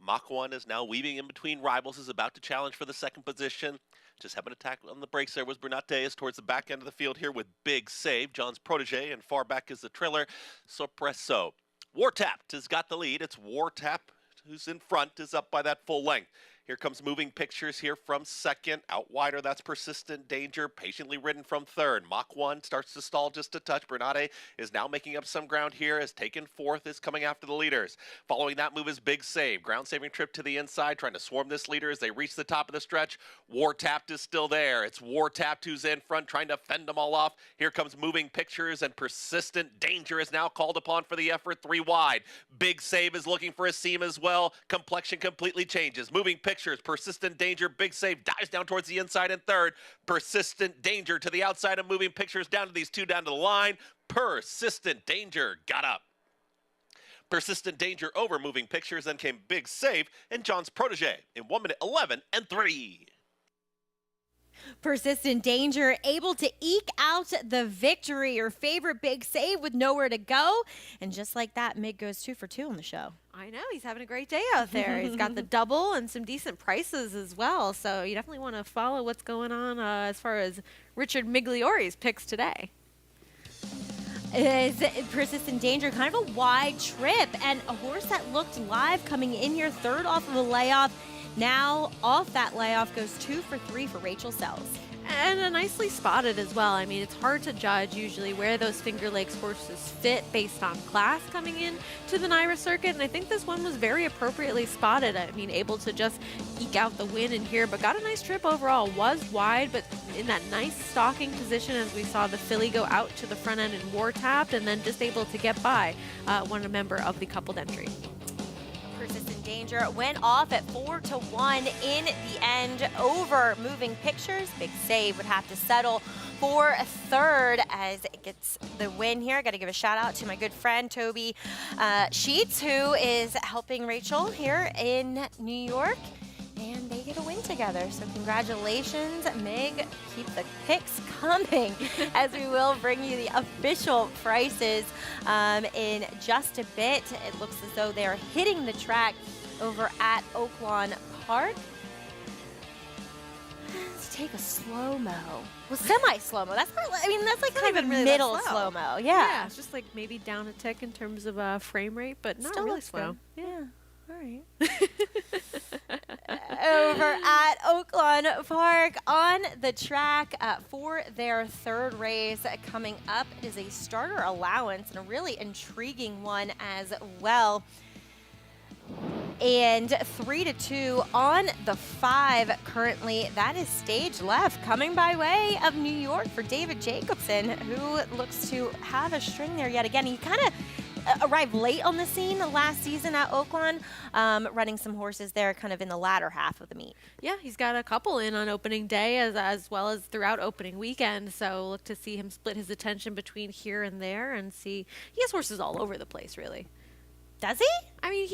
Mach 1 is now weaving in between rivals, is about to challenge for the second position. Just having an attack on the brakes there was Bernates towards the back end of the field here with Big Save, John's protege, and far back is the trailer, Sorpreso. War Tapped has got the lead. It's War Tapped who's in front, is up by that full length. Here comes Moving Pictures here from second. Out wider, that's Persistent Danger, patiently ridden from third. Mach 1 starts to stall just a touch. Bernade is now making up some ground here, has taken fourth, is coming after the leaders. Following that move is Big Save. Ground-saving trip to the inside, trying to swarm this leader as they reach the top of the stretch. War Tapped is still there. It's War Tapped who's in front, trying to fend them all off. Here comes Moving Pictures, and Persistent Danger is now called upon for the effort, 3 wide. Big Save is looking for a seam as well. Complexion completely changes. Moving Pictures, Persistent Danger, Big Save dives down towards the inside in third. Persistent Danger to the outside of Moving Pictures, down to these 2 down to the line. Persistent Danger got up. Persistent Danger over Moving Pictures, then came Big Save and John's protege in 1 minute 11 and 3. Persistent Danger able to eke out the victory. Your favorite Big Save with nowhere to go. And just like that, Mig goes 2 for 2 on the show. I know, he's having a great day out there. He's got the double and some decent prices as well. So you definitely want to follow what's going on as far as Richard Migliori's picks today. Is Persistent Danger, kind of a wide trip, and a horse that looked live coming in here third off of a layoff. Now off that layoff goes 2 for 3 for Rachel Sells. And a nicely spotted as well. I mean, it's hard to judge usually where those Finger Lakes horses fit based on class coming in to the NYRA circuit. And I think this one was very appropriately spotted. I mean, able to just eke out the win in here, but got a nice trip overall. Was wide, but in that nice stalking position as we saw the filly go out to the front end and War Tapped, and then just able to get by one member of the coupled entry. Persistent Danger went off at 4-1 in the end over Moving Pictures. Big Save would have to settle for a third as it gets the win here. Got to give a shout out to my good friend Toby Sheets, who is helping Rachel here in New York. And they get a win together. So congratulations, Mig. Keep the picks coming as we will bring you the official prices in just a bit. It looks as though they're hitting the track over at Oaklawn Park. Let's take a slow-mo. Well, semi-slow-mo. That's not, I mean, that's like kind of a even really that middle slow. slow-mo. Yeah. It's just like maybe down a tick in terms of frame rate, but not Still really looks slow. good. Yeah. All right. Over at Oaklawn Park on the track for their third race coming up. It is a starter allowance and a really intriguing one as well. And 3-2 on the 5 currently. That is stage left coming by way of New York for David Jacobson, who looks to have a string there yet again. He kind of arrived late on the scene last season at Oaklawn, running some horses there kind of in the latter half of the meet. Yeah, he's got a couple in on opening day as well as throughout opening weekend. So look to see him split his attention between here and there and see. He has horses all over the place, really. Does he? I mean,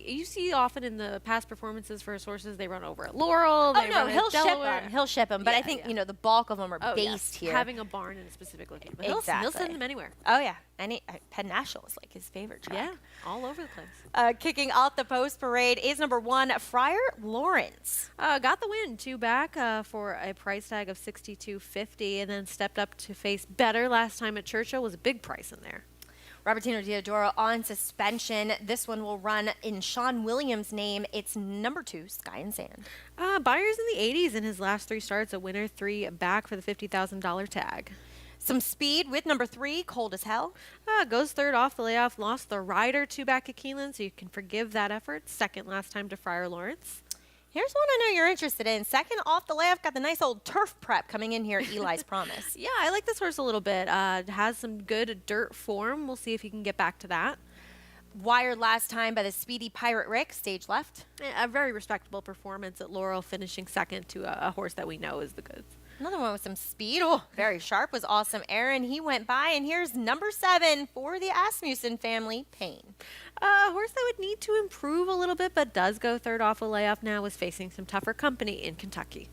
you see often in the past performances for his horses, they run over at Laurel. They no, run he'll at Delaware. ship them. He'll ship them. But Yeah, I think, yeah. you know, the bulk of them are Oh, based yes. here. Having a barn in a specific location. But Exactly. he'll send them anywhere. Oh, yeah. Penn National is like his favorite track. Yeah, all over the place. Kicking off the post parade is number 1, Friar Lawrence. Got the win, 2 back for a price tag of $62.50, and then stepped up to face better last time at Churchill. Was a big price in there. Robertino Diodoro on suspension. This one will run in Sean Williams' name. It's number 2, Sky and Sand. Byers in the 80s in his last 3 starts, a winner, 3 back for the $50,000 tag. Some speed with number 3, Cold as Hell. Goes third off the layoff, lost the rider 2 back at Keeneland, so you can forgive that effort. Second last time to Friar Lawrence. Here's one I know you're interested in. Second off the layoff, got the nice old turf prep coming in here, Eli's Promise. Yeah, I like this horse a little bit. Has some good dirt form. We'll see if he can get back to that. Wired last time by the speedy Pirate Rick, stage left. A very respectable performance at Laurel, finishing second to a horse that we know is the goods. Another one with some speed. Oh, very sharp was Awesome Aaron. He went by, and here's number 7 for the Asmussen family, Pain. A horse that would need to improve a little bit, but does go third off a layoff now, is facing some tougher company in Kentucky.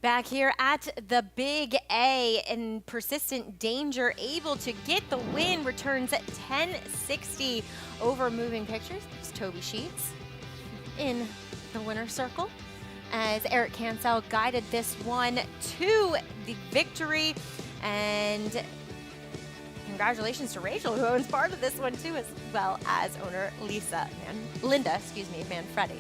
Back here at the Big A, in Persistent Danger, able to get the win, returns at 1060 over Moving Pictures. There's Toby Sheets in the winner's circle, as Eric Cancel guided this one to the victory. And congratulations to Rachel, who owns part of this one too, as well as owner Linda Manfredi.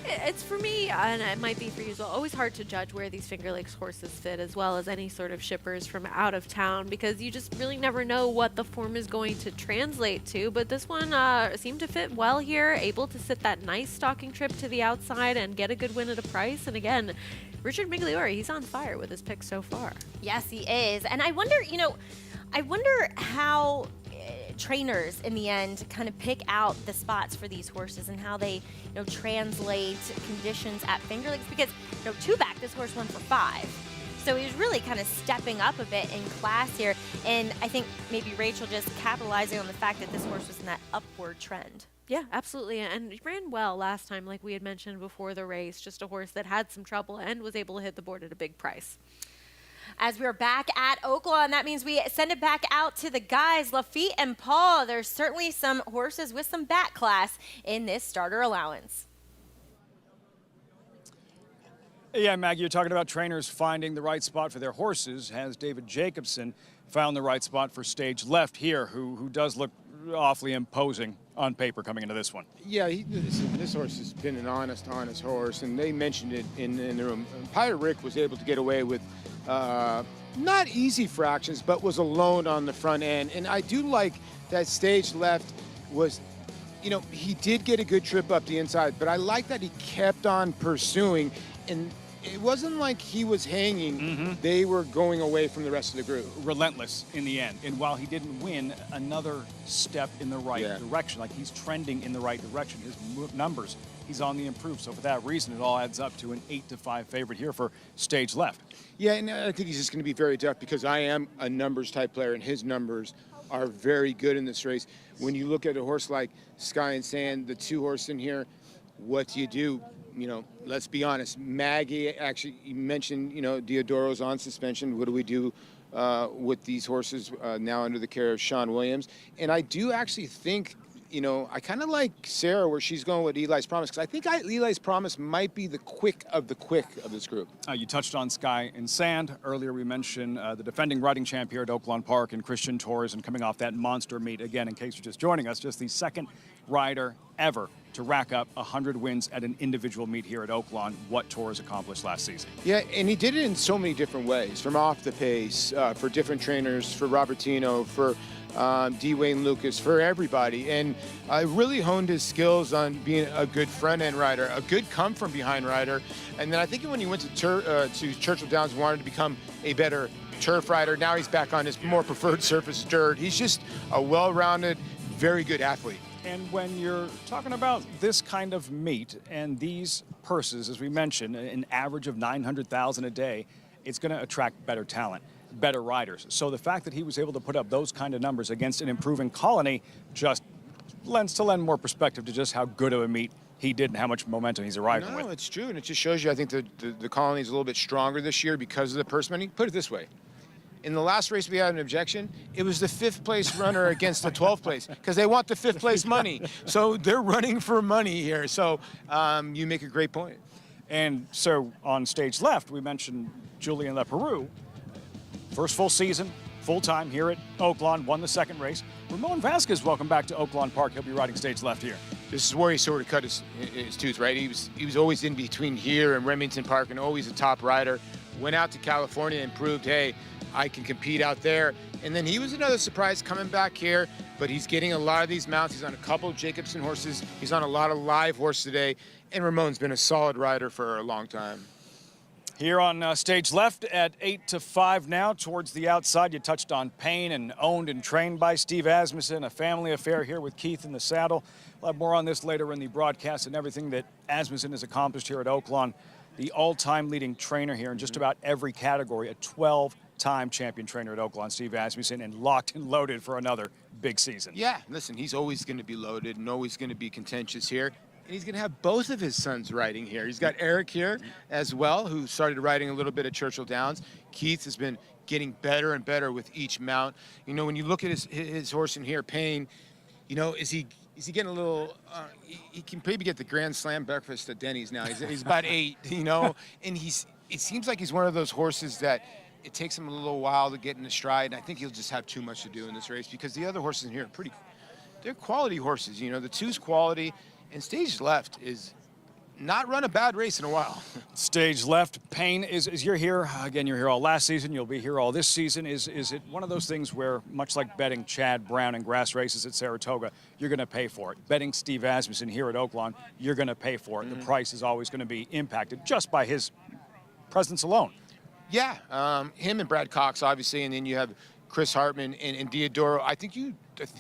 It's for me, and it might be for you as well, always hard to judge where these Finger Lakes horses fit, as well as any sort of shippers from out of town, because you just really never know what the form is going to translate to. But this one seemed to fit well here, able to sit that nice stalking trip to the outside and get a good win at a price. And again, Richard Migliore, he's on fire with his picks so far. Yes, he is. And I wonder, how trainers in the end kind of pick out the spots for these horses and how they, translate conditions at Finger Lakes, because, 2 back, this horse won for 5. So he was really kind of stepping up a bit in class here. And I think maybe Rachel just capitalizing on the fact that this horse was in that upward trend. Yeah, absolutely. And he ran well last time, like we had mentioned before the race. Just a horse that had some trouble and was able to hit the board at a big price. As we're back at Oaklawn, that means we send it back out to the guys, Lafitte and Paul. There's certainly some horses with some back class in this starter allowance. Yeah, Maggie, you're talking about trainers finding the right spot for their horses. Has David Jacobson found the right spot for stage left here, who does look awfully imposing on paper coming into this one? Yeah, this horse has been an honest horse, and they mentioned it in the room. Pirate Rick was able to get away with not easy fractions, but was alone on the front end. And I do like that stage left was, he did get a good trip up the inside, but I like that he kept on pursuing, and it wasn't like he was hanging. Mm-hmm. They were going away from the rest of the group. Relentless in the end. And while he didn't win, another step in the right direction. Like, he's trending in the right direction. His numbers, he's on the improve. So for that reason, it all adds up to an 8-5 favorite here for stage left. Yeah, and I think he's just going to be very tough, because I am a numbers type player, and his numbers are very good in this race. When you look at a horse like Sky and Sand, the 2 horse in here, what do you do? Let's be honest. Maggie actually mentioned, Diodoro's on suspension. What do we do with these horses now under the care of Sean Williams? And I do actually think you know, I kind of like Sarah where she's going with Eli's Promise, because I think Eli's Promise might be the quick of this group. You touched on Sky and Sand. Earlier we mentioned the defending riding champ here at Oaklawn Park and Christian Torres, and coming off that monster meet. Again, in case you're just joining us, just the second rider ever to rack up 100 wins at an individual meet here at Oaklawn, what Torres accomplished last season. Yeah, and he did it in so many different ways, from off the pace, for different trainers, for Robertino, for D. Wayne Lucas, for everybody. And really honed his skills on being a good front-end rider, a good come-from-behind rider. And then I think when he went to Churchill Downs, wanted to become a better turf rider. Now he's back on his more preferred surface, dirt. He's just a well-rounded, very good athlete. And when you're talking about this kind of meet and these purses, as we mentioned, an average of $900,000 a day, it's going to attract better talent, better riders. So the fact that he was able to put up those kind of numbers against an improving Colony just lend more perspective to just how good of a meet he did and how much momentum he's arriving with. No, it's true, and it just shows you, I think the Colony is a little bit stronger this year because of the purse money. Put it this way. In the last race we had an objection, it was the 5th place runner against the 12th place, because they want the 5th place money. So they're running for money here. So you make a great point. And so on stage left, we mentioned Julien Leparoux. First full season, full-time here at Oaklawn, won the second race. Ramon Vasquez, welcome back to Oaklawn Park. He'll be riding stage left here. This is where he sort of cut his tooth, right? He was always in between here and Remington Park and always a top rider. Went out to California and proved, hey, I can compete out there. And then he was another surprise coming back here, but he's getting a lot of these mounts. He's on a couple of Jacobson horses. He's on a lot of live horses today. And Ramon's been a solid rider for a long time. Here on stage left at 8-5 now, towards the outside. You touched on Payne, and owned and trained by Steve Asmussen, a family affair here with Keith in the saddle. We'll have more on this later in the broadcast and everything that Asmussen has accomplished here at Oaklawn. The all-time leading trainer here in just about every category, a 12-time champion trainer at Oaklawn, Steve Asmussen, and locked and loaded for another big season. Yeah, listen, he's always going to be loaded and always going to be contentious here. And he's going to have both of his sons riding here. He's got Eric here as well, who started riding a little bit at Churchill Downs. Keith has been getting better and better with each mount. You know, when you look at his horse in here, Payne, you know, is he getting a little, he can maybe get the Grand Slam breakfast at Denny's now. He's about 8, you know, and it seems like he's one of those horses that it takes him a little while to get in the stride. And I think he'll just have too much to do in this race, because the other horses in here are they're quality horses. You know, the 2's quality, and stage left is not run a bad race in a while. Stage left, Payne, is you're here, again, you're here all last season, you'll be here all this season. Is it one of those things where, much like betting Chad Brown in grass races at Saratoga, you're going to pay for it? Betting Steve Asmussen here at Oaklawn, you're going to pay for it. The price is always going to be impacted just by his presence alone. Yeah, him and Brad Cox, obviously, and then you have Chris Hartman and Diodoro. I think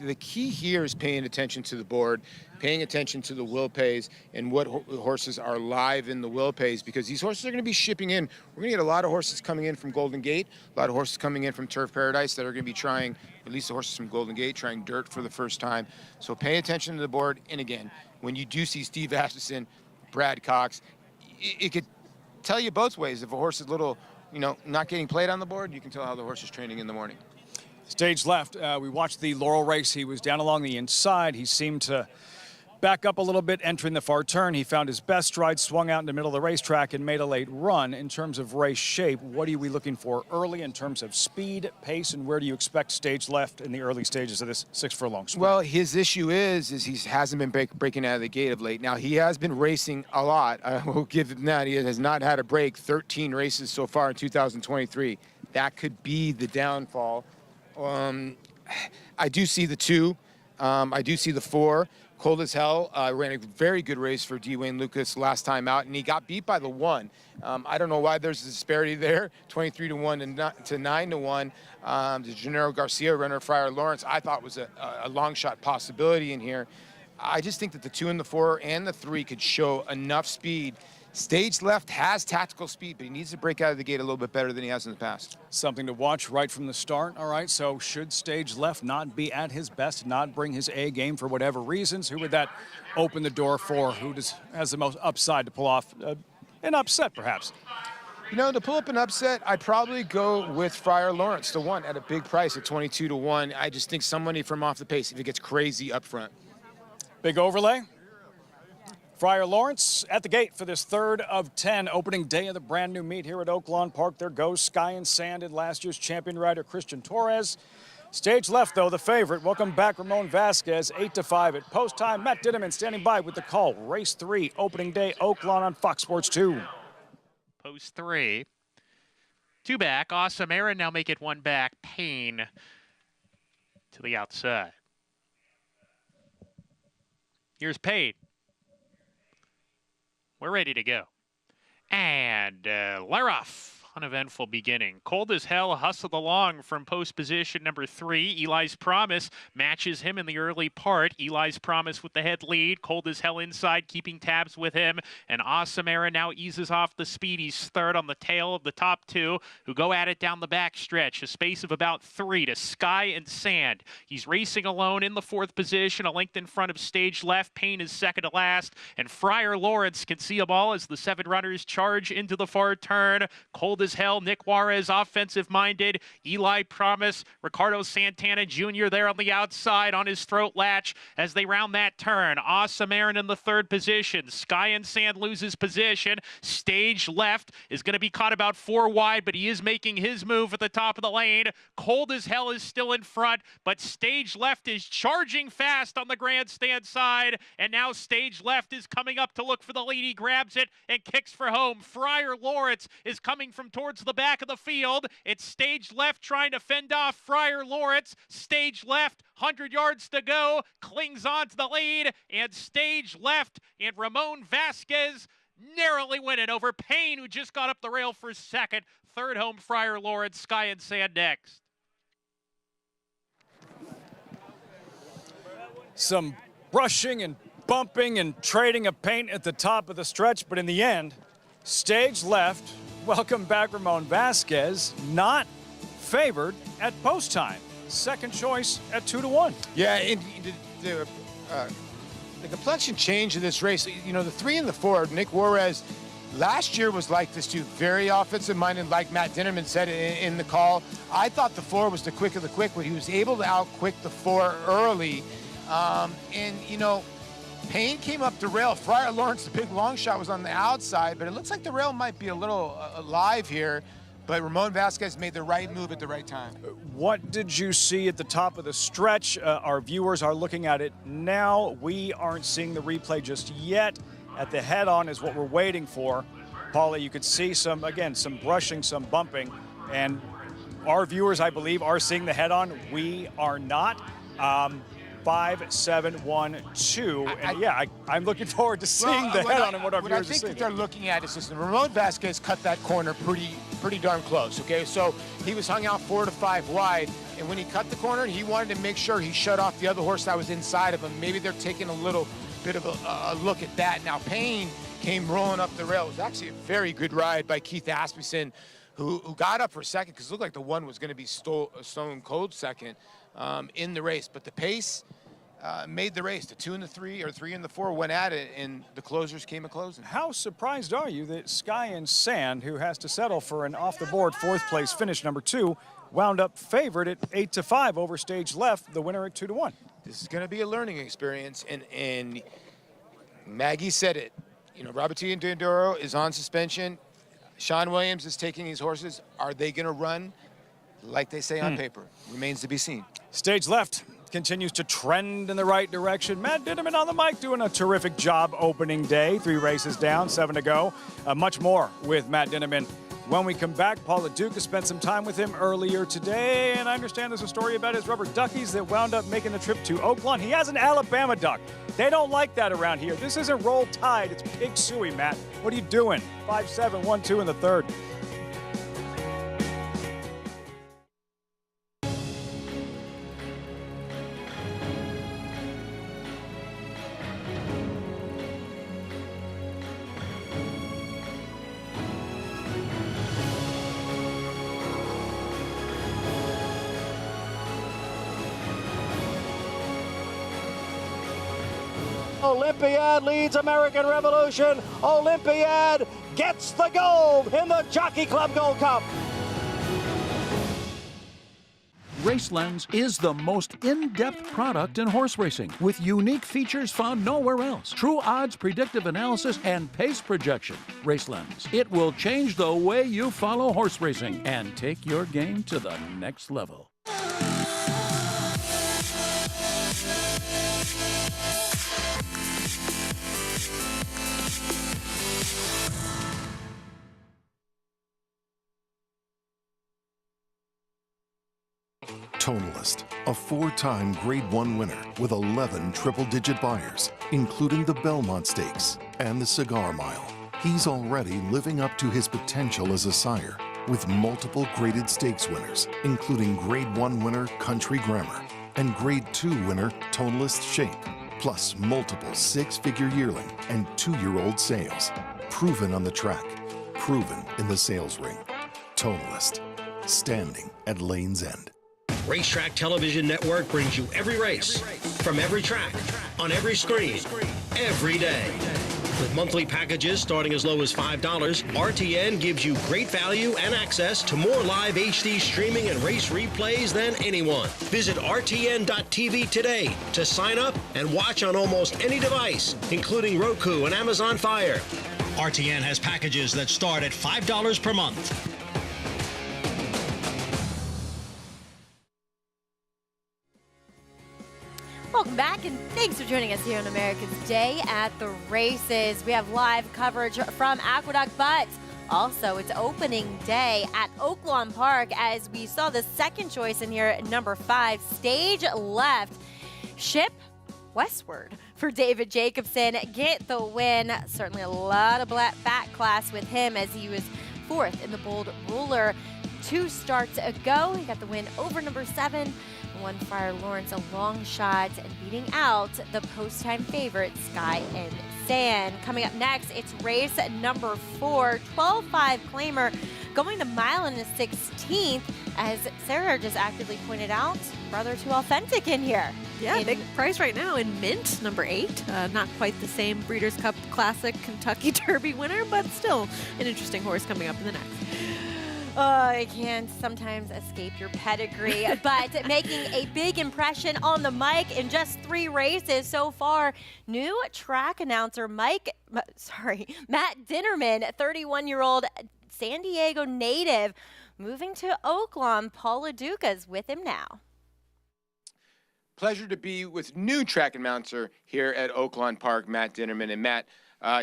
the key here is paying attention to the board, paying attention to the will pays and what horses are live in the will pays, because these horses are going to be shipping in. We're going to get a lot of horses coming in from Golden Gate, a lot of horses coming in from Turf Paradise that are going to be trying, at least the horses from Golden Gate, trying dirt for the first time. So pay attention to the board. And again, when you do see Steve Asmussen, Brad Cox, it could tell you both ways. If a horse is a little, you know, not getting played on the board, you can tell how the horse is training in the morning. Stage left, we watched the Laurel race. He was down along the inside. He seemed to back up a little bit entering the far turn. He found his best stride, swung out in the middle of the racetrack, and made a late run. In terms of race shape, what are we looking for early in terms of speed, pace, and where do you expect stage left in the early stages of this 6 furlong sprint? Well, his issue is he hasn't been breaking out of the gate of late. Now, he has been racing a lot. I will give him that. He has not had a break, 13 races so far in 2023. That could be the downfall. I do see the 2. I do see the 4. Cold as Hell ran a very good race for D. Wayne Lucas last time out, and he got beat by the 1. I don't know why there's a disparity there, 23-1 to 9-1. The Gennaro Garcia runner, Friar Lawrence, I thought was a long shot possibility in here. I just think that the 2 and the 4 and the 3 could show enough speed. Stage left has tactical speed, but he needs to break out of the gate a little bit better than he has in the past. Something to watch right from the start. All right, so should stage left not be at his best, not bring his A game for whatever reasons, who would that open the door for? Who has the most upside to pull off an upset, perhaps? You know, to pull up an upset, I'd probably go with Friar Lawrence, the 1, at a big price at 22-1. I just think somebody from off the pace, if it gets crazy up front. Big overlay. Friar Lawrence at the gate for this 3rd of 10 opening day of the brand new meet here at Oaklawn Park. There goes Sky and Sand and last year's champion rider Christian Torres. Stage left, though, the favorite. Welcome back, Ramon Vasquez, 8-5 at post time. Matt Dinneman standing by with the call. Race 3, opening day, Oaklawn on Fox Sports 2. Post 3. 2 back. Awesome Aaron now make it 1 back. Payne to the outside. Here's Payne. We're ready to go. And Leroff. Uneventful beginning. Cold as Hell hustled along from post position number 3. Eli's Promise matches him in the early part. Eli's Promise with the head lead. Cold as Hell inside, keeping tabs with him. And Awesome Era now eases off the speed. He's 3rd on the tail of the top 2, who go at it down the back stretch. A space of about 3 to Sky and Sand. He's racing alone in the 4th position, a length in front of Stage Left. Payne is 2nd to last. And Friar Lawrence can see them all as the 7 runners charge into the far turn. Cold as Hell, Nick Juarez, offensive-minded. Eli Promise, Ricardo Santana Jr. there on the outside on his throat latch as they round that turn. Awesome Aaron in the 3rd position. Sky and Sand loses position. Stage Left is going to be caught about 4 wide, but he is making his move at the top of the lane. Cold as Hell is still in front, but Stage Left is charging fast on the grandstand side, and now Stage Left is coming up to look for the lead. He grabs it and kicks for home. Friar Lawrence is coming from towards the back of the field. It's Stage Left trying to fend off Friar Lawrence. Stage Left, 100 yards to go, clings on to the lead, and Stage Left and Ramon Vasquez narrowly win it over Payne, who just got up the rail for 2nd. 3rd home, Friar Lawrence. Sky and Sand next. Some brushing and bumping and trading of paint at the top of the stretch, but in the end, Stage Left, welcome back Ramon Vasquez, not favored at post time. 2nd choice at 2-1. Yeah, and the complexion change of this race, you know, the 3 and the 4, Nick Juarez last year was like this too, very offensive-minded, like Matt Dinnerman said in the call. I thought the 4 was the quick of the quick, but he was able to out-quick the 4 early. And, you know, Payne came up the rail. Friar Lawrence, the big long shot, was on the outside, but it looks like the rail might be a little alive here. But Ramon Vasquez made the right move at the right time. What did you see at the top of the stretch? Our viewers are looking at it now. We aren't seeing the replay just yet. At the head-on is what we're waiting for. Paulie, you could see some brushing, some bumping. And our viewers, I believe, are seeing the head-on. We are not. 5, 7, 1, 2. And I'm looking forward to seeing the head-on and what our viewers are seeing. What I think that they're looking at is this. Ramon Vasquez cut that corner pretty darn close, okay? So he was hung out 4 to 5 wide, and when he cut the corner, he wanted to make sure he shut off the other horse that was inside of him. Maybe they're taking a little bit of a look at that. Now, Payne came rolling up the rail. It was actually a very good ride by Keith Asmussen, who got up for 2nd, because it looked like the 1 was going to be stone cold 2nd in the race. But the pace made the race. The 2 and the 3, or 3 and the 4 went at it, and the closers came a closing. How surprised are you that Sky and Sand, who has to settle for an off-the-board 4th place finish, number 2, wound up favored at 8-5 over Stage Left, the winner at 2-1? This is going to be a learning experience, and Maggie said it. You know, Roberto D'Andoro is on suspension. Sean Williams is taking these horses. Are they going to run like they say on paper? Remains to be seen. Stage Left continues to trend in the right direction. Matt Dinneman on the mic doing a terrific job opening day. 3 races down, 7 to go. Much more with Matt Dinneman when we come back. Paula Duke has spent some time with him earlier today, and I understand there's a story about his rubber duckies that wound up making the trip to Oaklawn. He has an Alabama duck. They don't like that around here. This isn't Roll Tide, it's Pig Suey, Matt. What are you doing? 5-7, 1-2 in the 3rd. Olympiad leads American Revolution. Olympiad gets the gold in the Jockey Club Gold Cup. RaceLens is the most in-depth product in horse racing with unique features found nowhere else. True odds, predictive analysis, and pace projection. RaceLens. It will change the way you follow horse racing and take your game to the next level. Tonalist, a 4-time Grade 1 winner with 11 triple-digit buyers, including the Belmont Stakes and the Cigar Mile. He's already living up to his potential as a sire with multiple graded stakes winners, including Grade 1 winner Country Grammar and Grade 2 winner Tonalist Shape, plus multiple 6-figure yearling and 2-year-old sales. Proven on the track, proven in the sales ring. Tonalist, standing at Lane's End. Racetrack Television Network brings you every race, from every track, on every screen, every day. With monthly packages starting as low as $5, RTN gives you great value and access to more live HD streaming and race replays than anyone. Visit RTN.tv today to sign up and watch on almost any device, including Roku and Amazon Fire. RTN has packages that start at $5 per month. Welcome back, and thanks for joining us here on America's Day at the Races. We have live coverage from Aqueduct, but also it's opening day at Oaklawn Park as we saw the second choice in here, number 5, Stage Left. Ship Westward for David Jacobson. Get the win. Certainly a lot of back class with him as he was 4th in the Bold Ruler 2 starts ago. He got the win over number 7. One Friar Lawrence a long shot and beating out the post-time favorite Sky and Sand. Coming up next, it's race number 4, 12-5 claimer, going the mile in the 16th. As Sarah just actively pointed out, rather too authentic in here. Yeah, big price right now in Mint, number 8. Not quite the same Breeders' Cup Classic Kentucky Derby winner, but still an interesting horse coming up in the next. I can't sometimes escape your pedigree, but making a big impression on the mic in just 3 races so far. New track announcer Matt Dinnerman, 31-year-old San Diego native, moving to Oaklawn. Paul LaDuca's with him now. Pleasure to be with new track announcer here at Oaklawn Park, Matt Dinnerman. And Matt,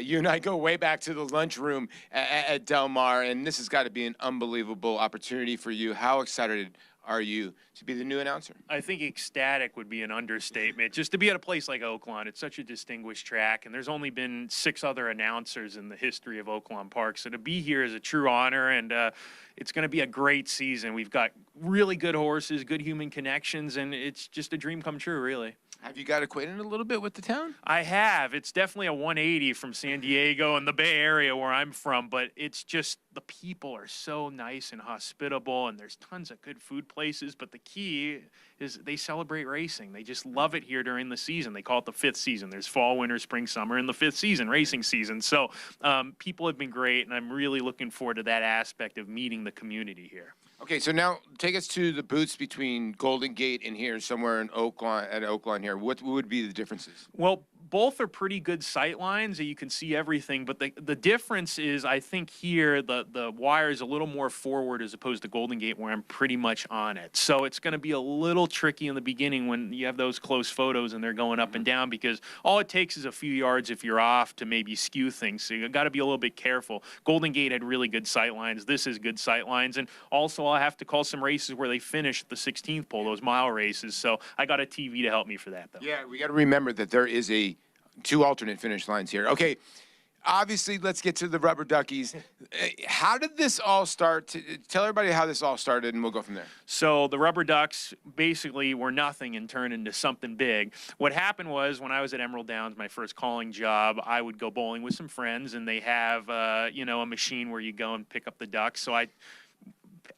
you and I go way back to the lunchroom at Del Mar, and this has got to be an unbelievable opportunity for you. How excited are you to be the new announcer? I think ecstatic would be an understatement. Just to be at a place like Oaklawn, it's such a distinguished track, and there's only been 6 other announcers in the history of Oaklawn Park. So to be here is a true honor, and it's going to be a great season. We've got really good horses, good human connections, and it's just a dream come true, really. Have you got acquainted a little bit with the town? I have. It's definitely a 180 from San Diego and the Bay Area where I'm from, but it's just the people are so nice and hospitable, and there's tons of good food places, but the key is they celebrate racing. They just love it here during the season. They call it the 5th season. There's fall, winter, spring, summer, and the 5th season, racing season. So people have been great, and I'm really looking forward to that aspect of meeting the community here. Okay, so now take us to the booths between Golden Gate and here, somewhere in Oaklawn, at Oaklawn here. What would be the differences? Well, both are pretty good sight lines that you can see everything, but the difference is I think here the wire is a little more forward as opposed to Golden Gate where I'm pretty much on it. So it's going to be a little tricky in the beginning when you have those close photos and they're going up and down, because all it takes is a few yards if you're off to maybe skew things. So you got to be a little bit careful. Golden Gate had really good sight lines. This is good sight lines, and also I'll have to call some races where they finish the 16th pole, those mile races. So I got a TV to help me for that, though. Yeah, we got to remember that there is 2 alternate finish lines here. Okay, obviously, let's get to the Rubber Duckies. How did this all start? Tell everybody how this all started, and we'll go from there. So the Rubber Ducks basically were nothing and turned into something big. What happened was when I was at Emerald Downs, my first calling job, I would go bowling with some friends, and they have, a machine where you go and pick up the ducks. So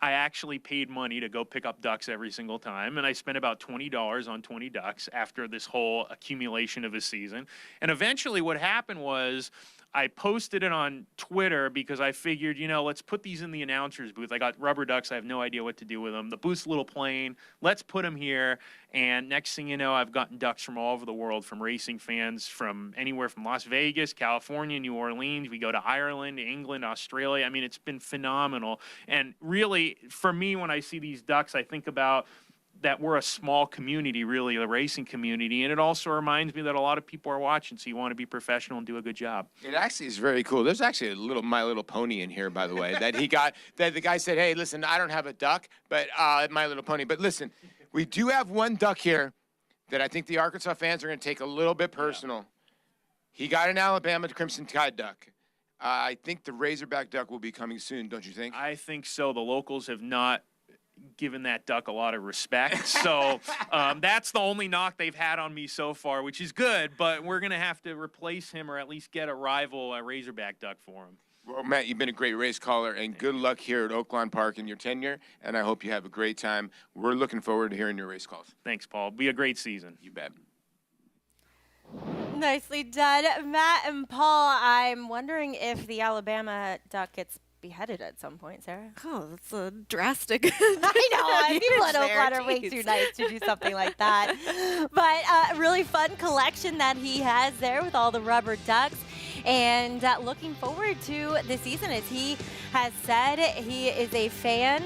I actually paid money to go pick up ducks every single time, and I spent about $20 on 20 ducks after this whole accumulation of a season. And eventually what happened was I posted it on Twitter because I figured, let's put these in the announcer's booth. I got rubber ducks. I have no idea what to do with them. The booth's a little plain. Let's put them here. And next thing you know, I've gotten ducks from all over the world, from racing fans from anywhere from Las Vegas, California, New Orleans. We go to Ireland, England, Australia. I mean, it's been phenomenal. And really, for me, when I see these ducks, I think about that we're a small community, really, a racing community. And it also reminds me that a lot of people are watching, so you want to be professional and do a good job. It actually is very cool. There's actually a little My Little Pony in here, by the way, that he got, that the guy said, hey, listen, I don't have a duck, but My Little Pony. But listen, we do have one duck here that I think the Arkansas fans are going to take a little bit personal. He got an Alabama Crimson Tide duck. I think the Razorback duck will be coming soon, don't you think? I think so. The locals have not given that duck a lot of respect. So that's the only knock they've had on me so far, which is good, but we're going to have to replace him or at least get a rival Razorback duck for him. Well, Matt, you've been a great race caller, and good luck here at Oaklawn Park in your tenure, and I hope you have a great time. We're looking forward to hearing your race calls. Thanks, Paul. Be a great season. You bet. Nicely done, Matt and Paul. I'm wondering if the Alabama duck gets beheaded at some point, Sarah. Oh, that's a drastic. I know. People at Oaklawn are way too nice to do something like that. But a really fun collection that he has there with all the rubber ducks. And looking forward to the season, as he has said, he is a fan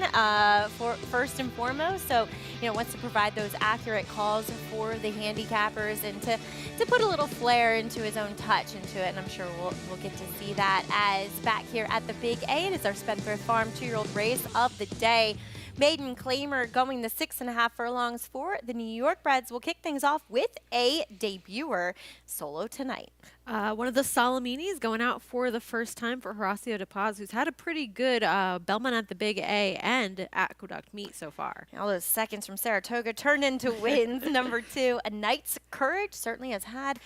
for first and foremost. So, wants to provide those accurate calls for the handicappers and to put a little flair into his own touch into it. And I'm sure we'll get to see that as back here at the Big A. It is our Spendthrift Farm 2-year-old race of the day. Maiden Claimer going the 6.5 furlongs for the New York Breds. We'll kick things off with a debuter, Solo Tonight. One of the Solominis going out for the first time for Horacio De Paz, who's had a pretty good Belmont at the Big A and Aqueduct meet so far. All those seconds from Saratoga turned into wins. Number 2, A Knight's Courage certainly has had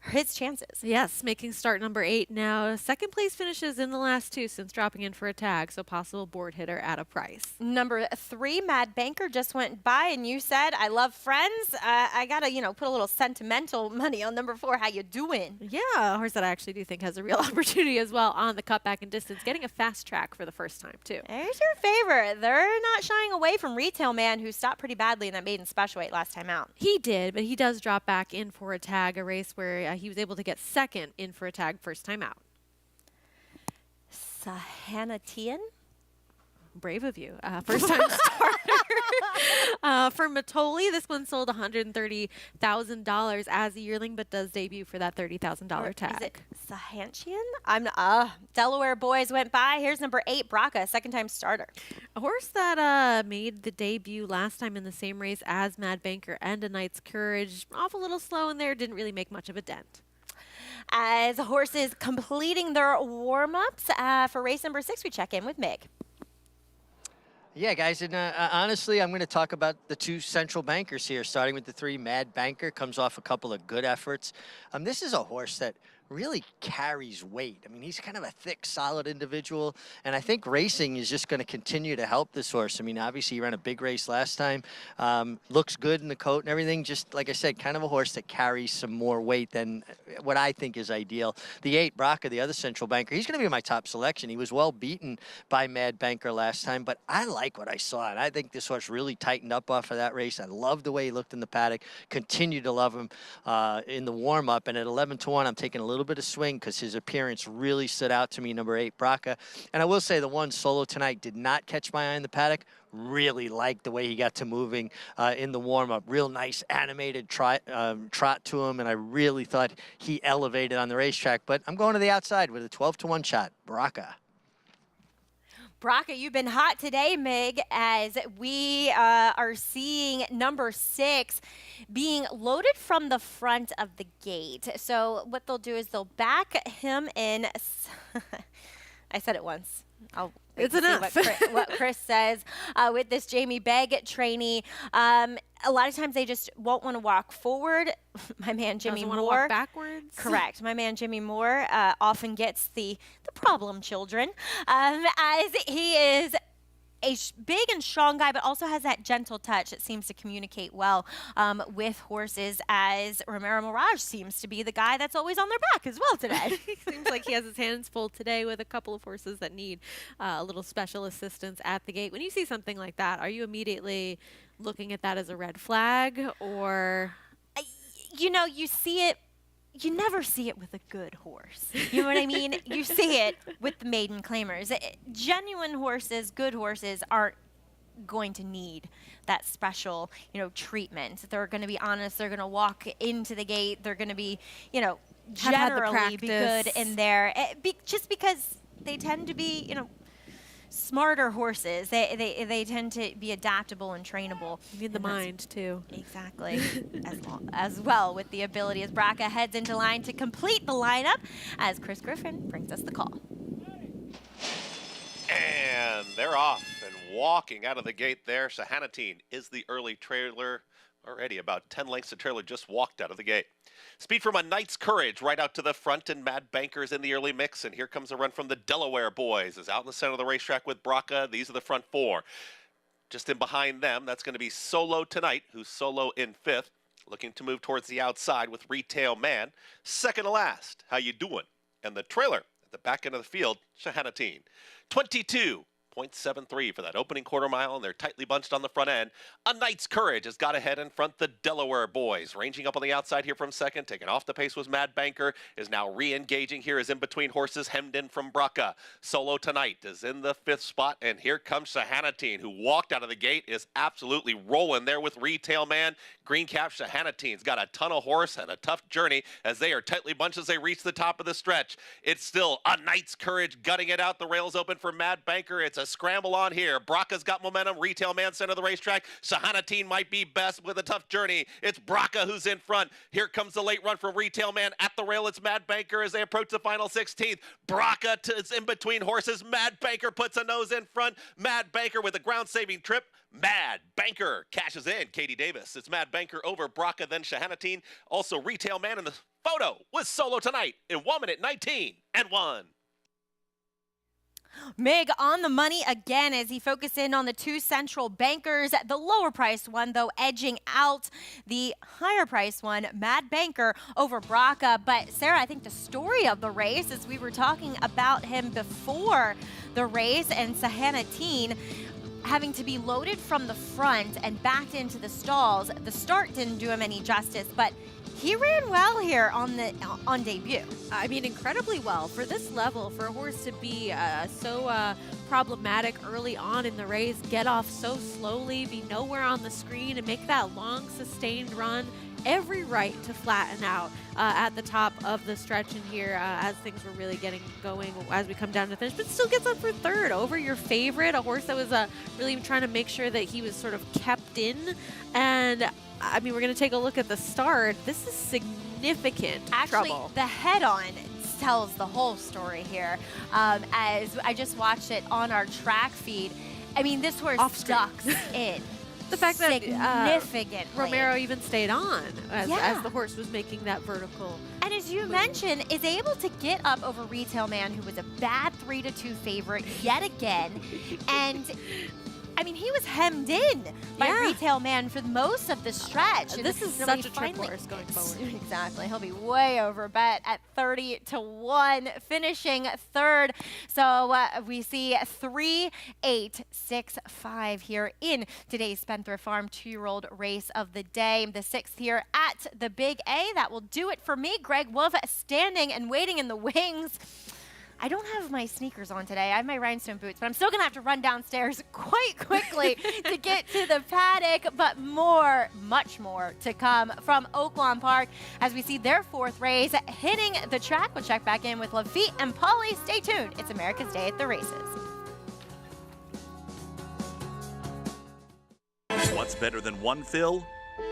his chances. Yes, making start number 8 now. Second place finishes in the last 2 since dropping in for a tag, so possible board hitter at a price. Number 3, Mad Banker just went by, and you said, I love Friends. I got to, put a little sentimental money on number 4. How you doing? Yeah, a horse that I actually do think has a real opportunity as well on the cutback and distance, getting a fast track for the first time, too. There's your favorite. They're not shying away from Retail Man, who stopped pretty badly in that maiden special weight last time out. He did, but he does drop back in for a tag, a race where he was able to get second in for a tag first time out. Sahanatian? Brave of you. First time starter. For Matoli, this one sold $130,000 as a yearling, but does debut for that $30,000 tag. Is it Sahantian? Delaware boys went by. Here's number 8, Braca, second time starter. A horse that made the debut last time in the same race as Mad Banker and A Knight's Courage. Off a little slow in there, didn't really make much of a dent. As horses completing their warm-ups for race number 6, we check in with Mig. Yeah, guys, and honestly, I'm going to talk about the 2 central bankers here, starting with the 3. Mad Banker comes off a couple of good efforts. This is a horse that really carries weight. I mean, he's kind of a thick, solid individual, and I think racing is just going to continue to help this horse. I mean, obviously, he ran a big race last time. Looks good in the coat and everything. Just, like I said, kind of a horse that carries some more weight than what I think is ideal. The 8, Braca, the other central banker, he's going to be my top selection. He was well beaten by Mad Banker last time, but I like what I saw, and I think this horse really tightened up off of that race. I love the way he looked in the paddock. Continue to love him in the warm-up, and at 11-1, I'm taking a little bit of swing because his appearance really stood out to me, number 8, Braca. And I will say the 1, Solo Tonight, did not catch my eye in the paddock. Really liked the way he got to moving in the warm-up. Real nice animated trot to him, and I really thought he elevated on the racetrack. But I'm going to the outside with a 12-1 shot, Braca. Braca, you've been hot today, Mig, as we are seeing number 6 being loaded from the front of the gate. So what they'll do is they'll back him in. I said it once. I'll It's enough. What Chris says with this Jamie Begg trainee. A lot of times they just won't want to walk forward. My man Jimmy Moore. Walk backwards. Correct. My man Jimmy Moore often gets the problem children as he is a big and strong guy, but also has that gentle touch that seems to communicate well with horses, as Romero Mirage seems to be the guy that's always on their back as well today. Seems like he has his hands full today with a couple of horses that need a little special assistance at the gate. When you see something like that, are you immediately looking at that as a red flag, or? You know, you see it. You never see it with a good horse. You know what I mean? You see it with the maiden claimers. Genuine horses, good horses, aren't going to need that special, treatment. They're going to be honest. They're going to walk into the gate. They're going to be, generally be good in there. Just because they tend to be, smarter horses. They tend to be adaptable and trainable. You need the mind too. Exactly. as well with the ability, as Braca heads into line to complete the lineup, as Chris Griffin brings us the call. And they're off and walking out of the gate there. Sahanatine is the early trailer. Already about 10 lengths of trailer just walked out of the gate. Speed from A Knight's Courage right out to the front, and Mad Banker's in the early mix. And here comes a run from the Delaware boys. Is out in the center of the racetrack with Braca. These are the front four. Just in behind them, that's going to be Solo Tonight, who's solo in fifth. Looking to move towards the outside with Retail Man. Second to last, How You Doing? And the trailer at the back end of the field, Sahanatine. 22.73 for that opening quarter mile, and they're tightly bunched on the front end. A Knight's Courage has got ahead in front, the Delaware boys. Ranging up on the outside here from second, taking off the pace was Mad Banker, is now re-engaging here as in between horses, hemmed in from Braca. Solo Tonight is in the fifth spot, and here comes Sahanatine, who walked out of the gate, is absolutely rolling there with Retail Man. Green Cap Sahanatine's got a ton of horse and a tough journey as they are tightly bunched as they reach the top of the stretch. It's still A Knight's Courage gutting it out. The rails open for Mad Banker. It's a scramble on here. Braca's got momentum. Retail Man center of the racetrack. Sahanatine might be best with a tough journey. It's Braca who's in front. Here comes the late run from Retail Man. At the rail, it's Mad Banker as they approach the final 16th. Braca is in between horses. Mad Banker puts a nose in front. Mad Banker with a ground-saving trip. Mad Banker cashes in. Katie Davis. It's Mad Banker over Braca, then Sahanatine. Also Retail Man in the photo with Solo Tonight in 1 minute 19.1. Mig on the money again as he focused in on the two central bankers. The lower priced one, though, edging out the higher priced one, Mad Banker over Braca. But Sarah, I think the story of the race, as we were talking about him before the race, and Sahanatine having to be loaded from the front and backed into the stalls. The start didn't do him any justice, but he ran well here on debut. I mean, incredibly well. For this level, for a horse to be so problematic early on in the race, get off so slowly, be nowhere on the screen, and make that long, sustained run, every right to flatten out at the top of the stretch in here as things were really getting going as we come down to the finish, but still gets up for third over your favorite, a horse that was really trying to make sure that he was sort of kept in. And I mean, we're going to take a look at the start. This is significant trouble. The head-on tells the whole story here. As I just watched it on our track feed, I mean, this horse ducks in. The fact that Romero significantly. even stayed on as the horse was making that vertical. And as you mentioned, is able to get up over Retail Man, who was a bad 3-2 favorite yet again. And I mean, he was hemmed in by Retail Man for most of the stretch. This is such a trick horse going forward. Exactly. He'll be way over bet at 30-1, finishing third. So we see 3-8-6-5 here in today's Spendthrift Farm 2-year-old race of the day. The sixth here at the Big A. That will do it for me. Greg Wolf standing and waiting in the wings. I don't have my sneakers on today. I have my rhinestone boots, but I'm still going to have to run downstairs quite quickly to get to the paddock. But more, much more to come from Oaklawn Park as we see their fourth race hitting the track. We'll check back in with Lafitte and Polly. Stay tuned. It's America's Day at the Races. What's better than one fill?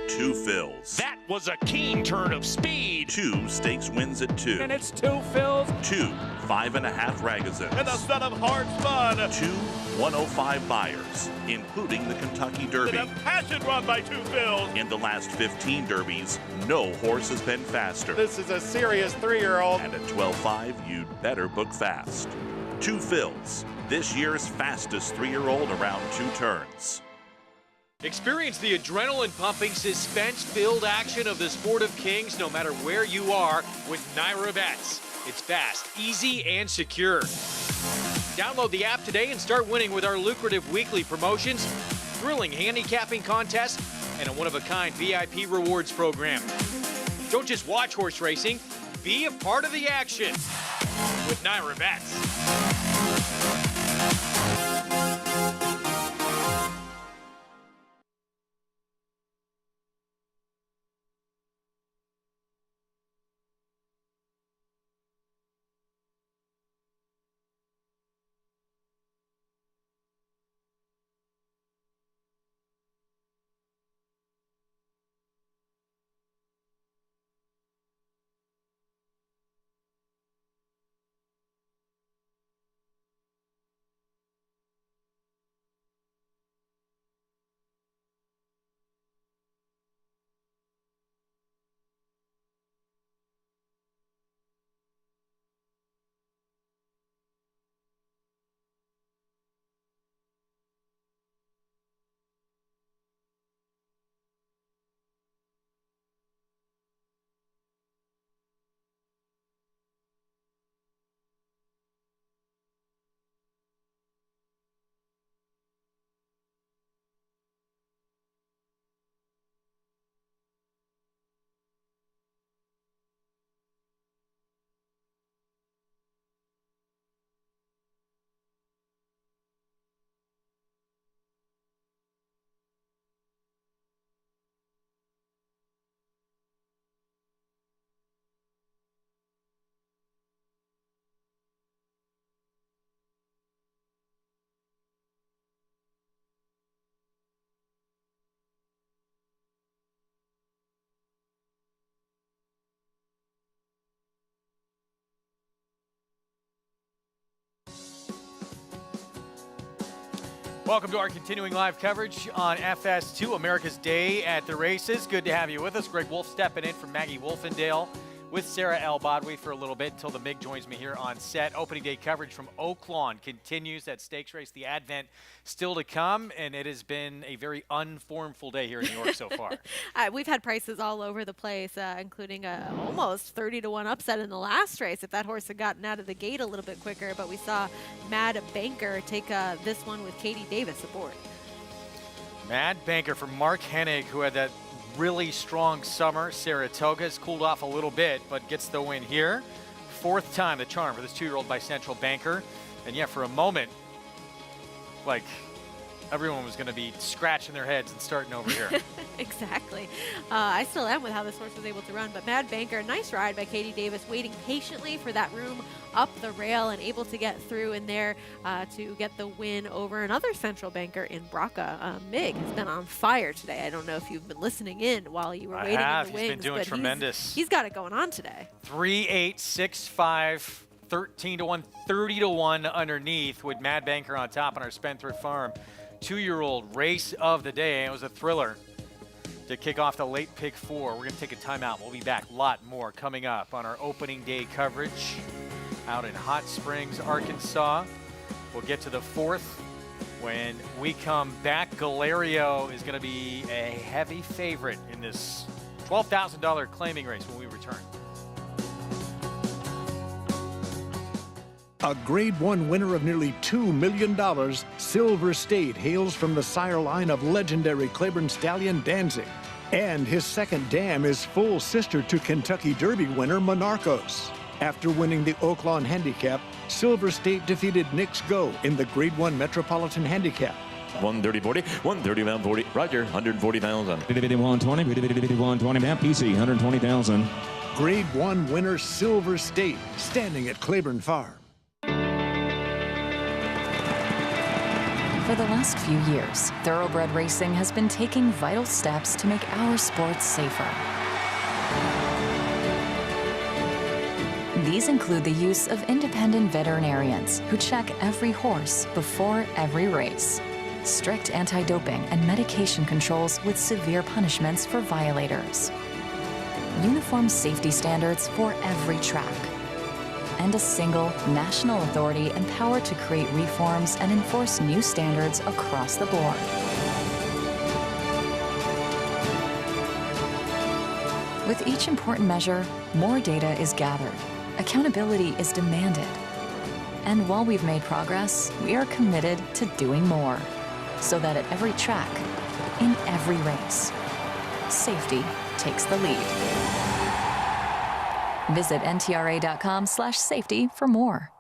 Two fills. That was a keen turn of speed. 2 stakes wins at 2. And it's 2 fills. 2 5.5 Ragozins. And the son of hard fun. 2 105 buyers, including the Kentucky Derby. And a passion run by 2 fills. In the last 15 derbies, no horse has been faster. This is a serious 3-year-old. And at 12.5, you'd better book fast. 2 fills. this year's fastest 3-year-old around 2 turns. Experience the adrenaline-pumping, suspense-filled action of the Sport of Kings no matter where you are with NYRA Bets. It's fast, easy, and secure. Download the app today and start winning with our lucrative weekly promotions, thrilling handicapping contests, and a one-of-a-kind VIP rewards program. Don't just watch horse racing, be a part of the action with NYRA Bets. Welcome to our continuing live coverage on FS2, America's Day at the Races. Good to have you with us. Greg Wolf stepping in from Maggie Wolfendale with Sarah L. Bodway for a little bit until the MIG joins me here on set. Opening day coverage from Oaklawn continues. That stakes race, the Advent, still to come, and it has been a very unformful day here in New York so far. We've had prices all over the place, including a almost 30-to-1 upset in the last race if that horse had gotten out of the gate a little bit quicker. But we saw Mad Banker take this one with Katie Davis aboard. Mad Banker from Mark Hennig, who had that really strong summer. Saratoga's cooled off a little bit, but gets the win here. 4th time the charm for this 2-year-old by Central Banker. And yeah, for a moment, like everyone was going to be scratching their heads and starting over here. Exactly. I still am with how this horse was able to run. But Mad Banker, nice ride by Katie Davis, waiting patiently for that room up the rail and able to get through in there to get the win over another Central Banker in Braca. MIG has been on fire today. I don't know if you've been listening in while you were waiting in the wings. He's been doing tremendous. He's got it going on today. 3-8, 6-5, 13-1, 30-1 underneath with Mad Banker on top on our Spendthrift Farm 2-year-old race of the day. It was a thriller to kick off the late pick 4. We're going to take a timeout. We'll be back. A lot more coming up on our opening day coverage out in Hot Springs, Arkansas. We'll get to the 4th. When we come back, Galerio is going to be a heavy favorite in this $12,000 claiming race when we return. A Grade 1 winner of nearly $2 million, Silver State hails from the sire line of legendary Claiborne stallion Danzig. And his second dam is full sister to Kentucky Derby winner Monarchos. After winning the Oaklawn Handicap, Silver State defeated Knicks Go in the Grade 1 Metropolitan Handicap. 130-40, 130-40, Roger, 140,000. 120, map PC, 120,000. Grade 1 winner Silver State, standing at Claiborne Farm. For the last few years, Thoroughbred Racing has been taking vital steps to make our sports safer. These include the use of independent veterinarians who check every horse before every race, strict anti-doping and medication controls with severe punishments for violators, uniform safety standards for every track, and a single national authority empowered to create reforms and enforce new standards across the board. With each important measure, more data is gathered. Accountability is demanded. And while we've made progress, we are committed to doing more, so that at every track, in every race, safety takes the lead. Visit ntra.com/safety for more.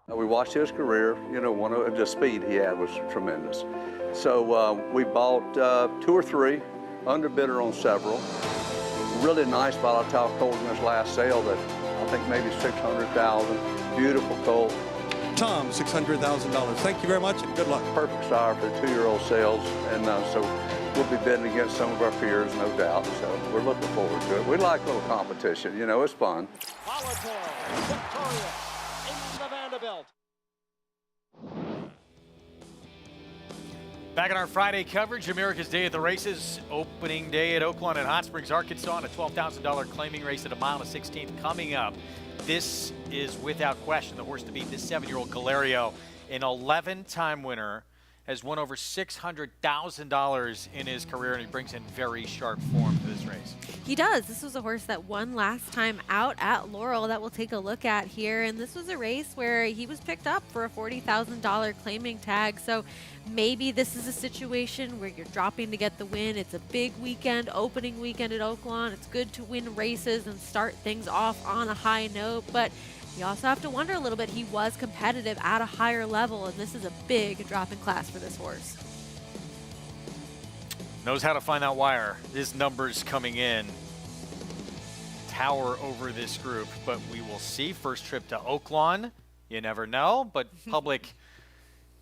We watched his career. You know, the speed he had was tremendous. So we bought 2 or 3, underbidder on several. Really nice volatile colt in this last sale that I think maybe $600,000. Beautiful colt. Tom, $600,000. Thank you very much and good luck. Perfect sire for 2-year-old sales, and so we'll be bidding against some of our peers, no doubt. So we're looking forward to it. We like a little competition. You know, it's fun. Volatile, Victoria, in the Vanderbilt. Back in our Friday coverage, America's Day at the Races, opening day at Oaklawn in Hot Springs, Arkansas, and a $12,000 claiming race at a mile and 16th coming up. This is without question the horse to beat. This 7-year-old Galerio, an 11-time winner, has won over $600,000 in his career, and he brings in very sharp form to this race. He does. This was a horse that won last time out at Laurel that we'll take a look at here. And this was a race where he was picked up for a $40,000 claiming tag. So maybe this is a situation where you're dropping to get the win. It's a big weekend, opening weekend at Oaklawn. It's good to win races and start things off on a high note. But you also have to wonder a little bit. He was competitive at a higher level, and this is a big drop in class for this horse. Knows how to find that wire. His numbers coming in tower over this group, but we will see. First trip to Oaklawn. You never know, but public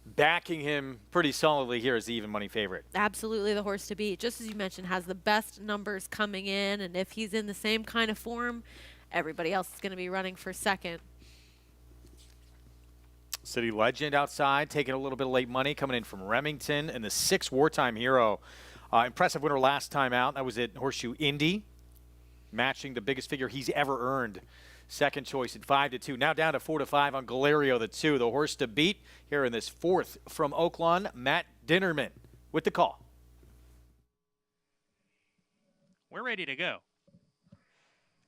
backing him pretty solidly here as the even money favorite. Absolutely the horse to beat. Just as you mentioned, has the best numbers coming in, and if he's in the same kind of form, everybody else is going to be running for second. City Legend outside, taking a little bit of late money, coming in from Remington, and the 6 Wartime Hero. Impressive winner last time out. That was at Horseshoe Indy, matching the biggest figure he's ever earned. Second choice at 5-2. Now down to 4-5 on Galerio, the 2. The horse to beat here in this 4th from Oaklawn. Matt Dinnerman with the call. We're ready to go.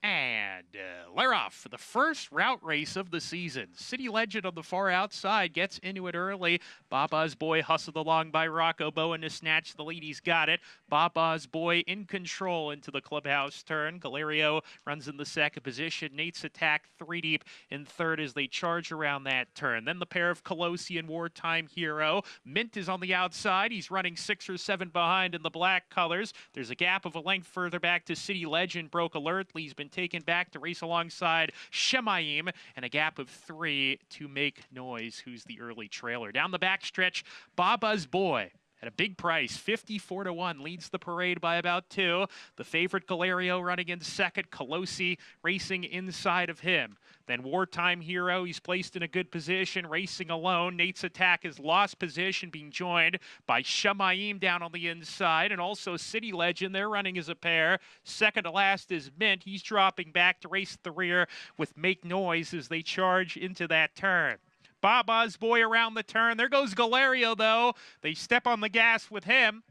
And they're off for the first route race of the season. City Legend on the far outside gets into it early. Baba's Boy hustled along by Rocco Bowen to snatch the lead. He's got it. Baba's Boy in control into the clubhouse turn. Galerio runs in the second position. Nate's Attack 3 deep in third as they charge around that turn. Then the pair of Colosi and Wartime Hero. Mint is on the outside. He's running 6 or 7 behind in the black colors. There's a gap of a length further back to City Legend. Broke Alert. Lee's been taken back to race alongside Shemaim, and a gap of 3 to Make Noise, who's the early trailer. Down the backstretch, Baba's Boy at a big price, 54-1, leads the parade by about 2. The favorite Galerio running in second, Colosi racing inside of him. Then Wartime Hero, he's placed in a good position, racing alone. Nate's Attack has lost position, being joined by Shemaim down on the inside, and also City Legend, they're running as a pair. Second to last is Mint, he's dropping back to race at the rear with Make Noise as they charge into that turn. Baba's Boy around the turn. There goes Galerio, though. They step on the gas with him.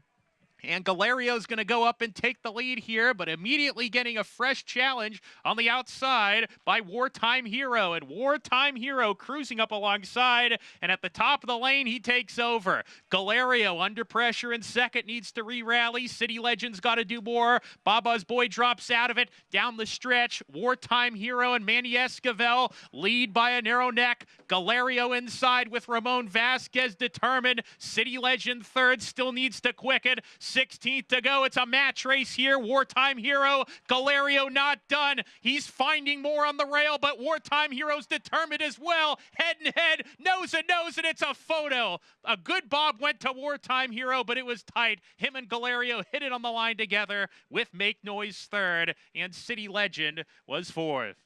And Galerio's going to go up and take the lead here, but immediately getting a fresh challenge on the outside by Wartime Hero. And Wartime Hero cruising up alongside, and at the top of the lane, he takes over. Galerio under pressure in second, needs to re-rally. City Legend's got to do more. Baba's Boy drops out of it. Down the stretch, Wartime Hero and Manny Esquivel lead by a narrow neck. Galerio inside with Ramon Vasquez determined. City Legend third, still needs to quicken. 16th to go. It's a match race here. Wartime Hero, Galerio not done. He's finding more on the rail, but Wartime Hero's determined as well. Head and head, nose and nose, and it's a photo. A good bob went to Wartime Hero, but it was tight. Him and Galerio hit it on the line together with Make Noise third, and City Legend was fourth.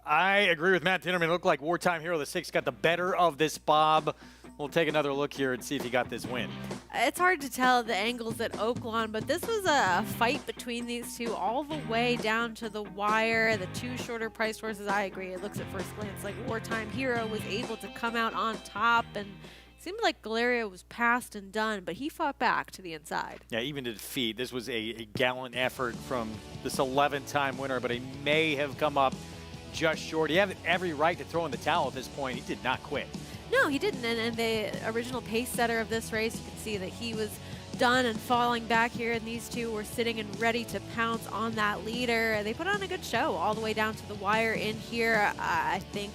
I agree with Matt Dinnerman. It looked like Wartime Hero, the 6, got the better of this bob. We'll take another look here and see if he got this win. It's hard to tell the angles at Oaklawn, but this was a fight between these two all the way down to the wire. The two shorter priced horses, I agree. It looks at first glance like Wartime Hero was able to come out on top, and it seemed like Galeria was passed and done, but he fought back to the inside. Yeah, even to defeat. This was a gallant effort from this 11-time winner, but he may have come up just short. He had every right to throw in the towel at this point. He did not quit. No, he didn't, and the original pace setter of this race, you can see that he was done and falling back here, and these two were sitting and ready to pounce on that leader. They put on a good show all the way down to the wire in here. I think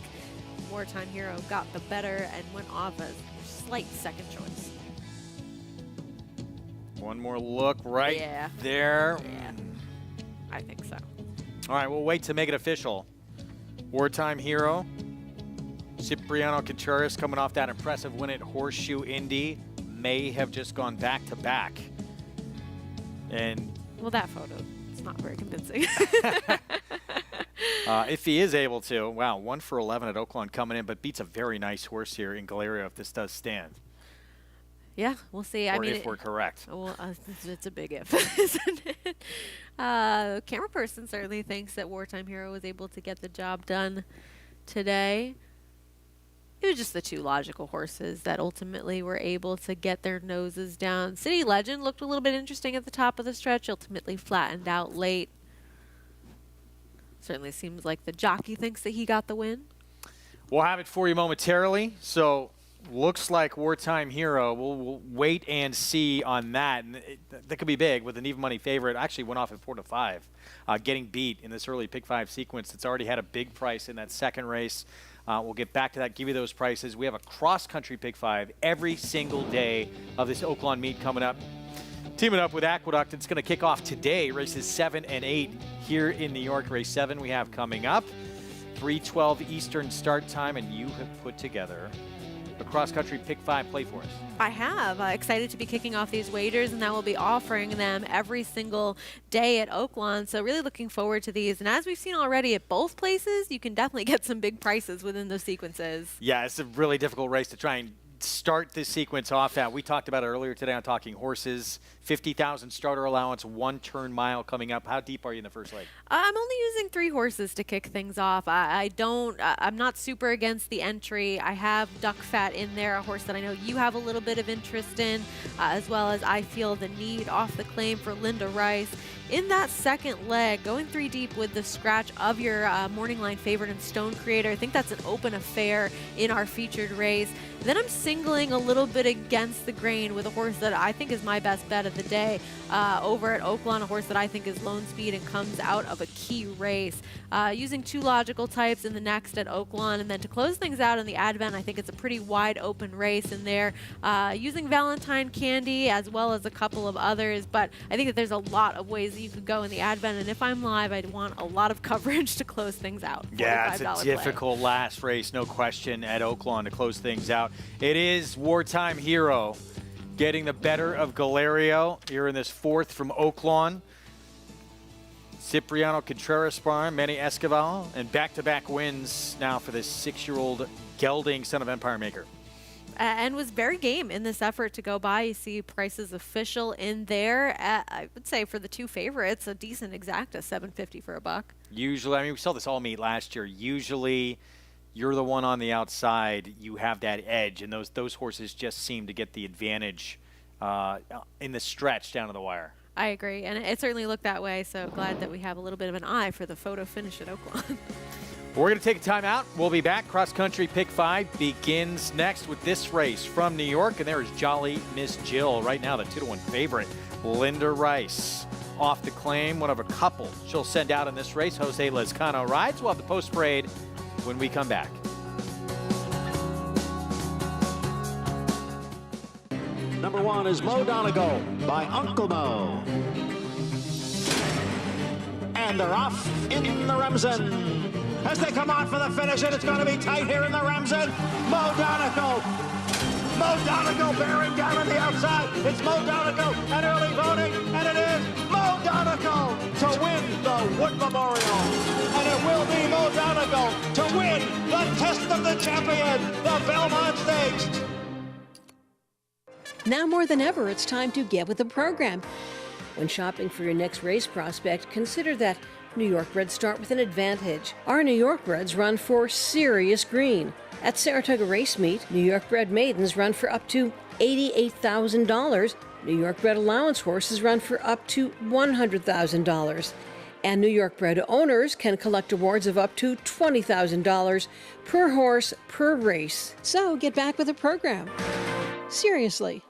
Wartime Hero got the better and went off a slight second choice. One more look right there. Yeah, I think so. All right, we'll wait to make it official. Wartime Hero, Cipriano Contreras coming off that impressive win at Horseshoe Indy, may have just gone back-to-back. And well, that photo, it's not very convincing. if he is able to, wow, 1 for 11 at Oaklawn coming in, but beats a very nice horse here in Galeria if this does stand. Yeah, we'll see. Or I mean, if we're correct. Well, it's a big if, isn't it? Camera person certainly thinks that Wartime Hero was able to get the job done today. It was just the two logical horses that ultimately were able to get their noses down. City Legend looked a little bit interesting at the top of the stretch, ultimately flattened out late. Certainly seems like the jockey thinks that he got the win. We'll have it for you momentarily. So looks like Wartime Hero. We'll wait and see on that. And that could be big with an even money favorite. Actually went off at 4-5, getting beat in this early pick 5 sequence. It's already had a big price in that second race. We'll get back to that, give you those prices. We have a cross-country pick 5 every single day of this Oaklawn meet coming up. Teaming up with Aqueduct, it's going to kick off today, races 7 and 8 here in New York. Race 7 we have coming up, 3:12 Eastern start time, and you have put together a cross-country pick 5 play for us. I have. Excited to be kicking off these wagers, and that will be offering them every single day at Oaklawn. So really looking forward to these. And as we've seen already at both places, you can definitely get some big prices within those sequences. Yeah, it's a really difficult race to try and start this sequence off at. We talked about it earlier today on Talking Horses. 50,000 starter allowance, 1 turn mile coming up. How deep are you in the first leg? I'm only using 3 horses to kick things off. I'm not super against the entry. I have Duck Fat in there, a horse that I know you have a little bit of interest in, as well as I feel the need off the claim for Linda Rice. In that second leg, going 3 deep with the scratch of your morning line favorite and Stone Creator, I think that's an open affair in our featured race. Then I'm singling a little bit against the grain with a horse that I think is my best bet of the day over at Oaklawn, a horse that I think is Lone Speed and comes out of a key race. Using 2 logical types in the next at Oaklawn, and then to close things out in the Advent, I think it's a pretty wide open race in there. Using Valentine Candy as well as a couple of others, but I think that there's a lot of ways that you could go in the Advent, and if I'm live, I'd want a lot of coverage to close things out. Yeah, it's a difficult last race, no question, at Oaklawn to close things out. It is Wartime Hero getting the better of Galerio here in this 4th from Oaklawn. Cipriano Contreras farm, Manny Escobar, and back-to-back wins now for this 6-year-old gelding son of Empire Maker. And was very game in this effort to go by. You see prices official in there. I would say for the 2 favorites, a decent exacta, $7.50 for a buck. Usually, I mean, we saw this all meet last year. Usually, you're the one on the outside. You have that edge, and those horses just seem to get the advantage in the stretch down to the wire. I agree, and it certainly looked that way, so glad that we have a little bit of an eye for the photo finish at Oaklawn. We're going to take a timeout. We'll be back. Cross Country Pick 5 begins next with this race from New York, and there is Jolly Miss Jill. Right now, the 2-1 favorite, Linda Rice. Off the claim, one of a couple she'll send out in this race. Jose Lezcano rides. We'll have the post-parade when we come back. Number 1 is Mo Donegal by Uncle Mo. And they're off in the Remsen. As they come on for the finish, and it's going to be tight here in the Remsen. Mo Donegal bearing down on the outside. It's Mo Donegal and early voting, and it is Mo Donegal to win the Wood Memorial. And it will be Mo Donegal to win the Test of the Champion, the Belmont Stakes. Now more than ever, it's time to get with the program. When shopping for your next race prospect, consider that New York breds start with an advantage. Our New York breds run for serious green. At Saratoga Race Meet, New York bred maidens run for up to $88,000. New York bred allowance horses run for up to $100,000. And New York bred owners can collect awards of up to $20,000 per horse per race. So get back with the program. Seriously.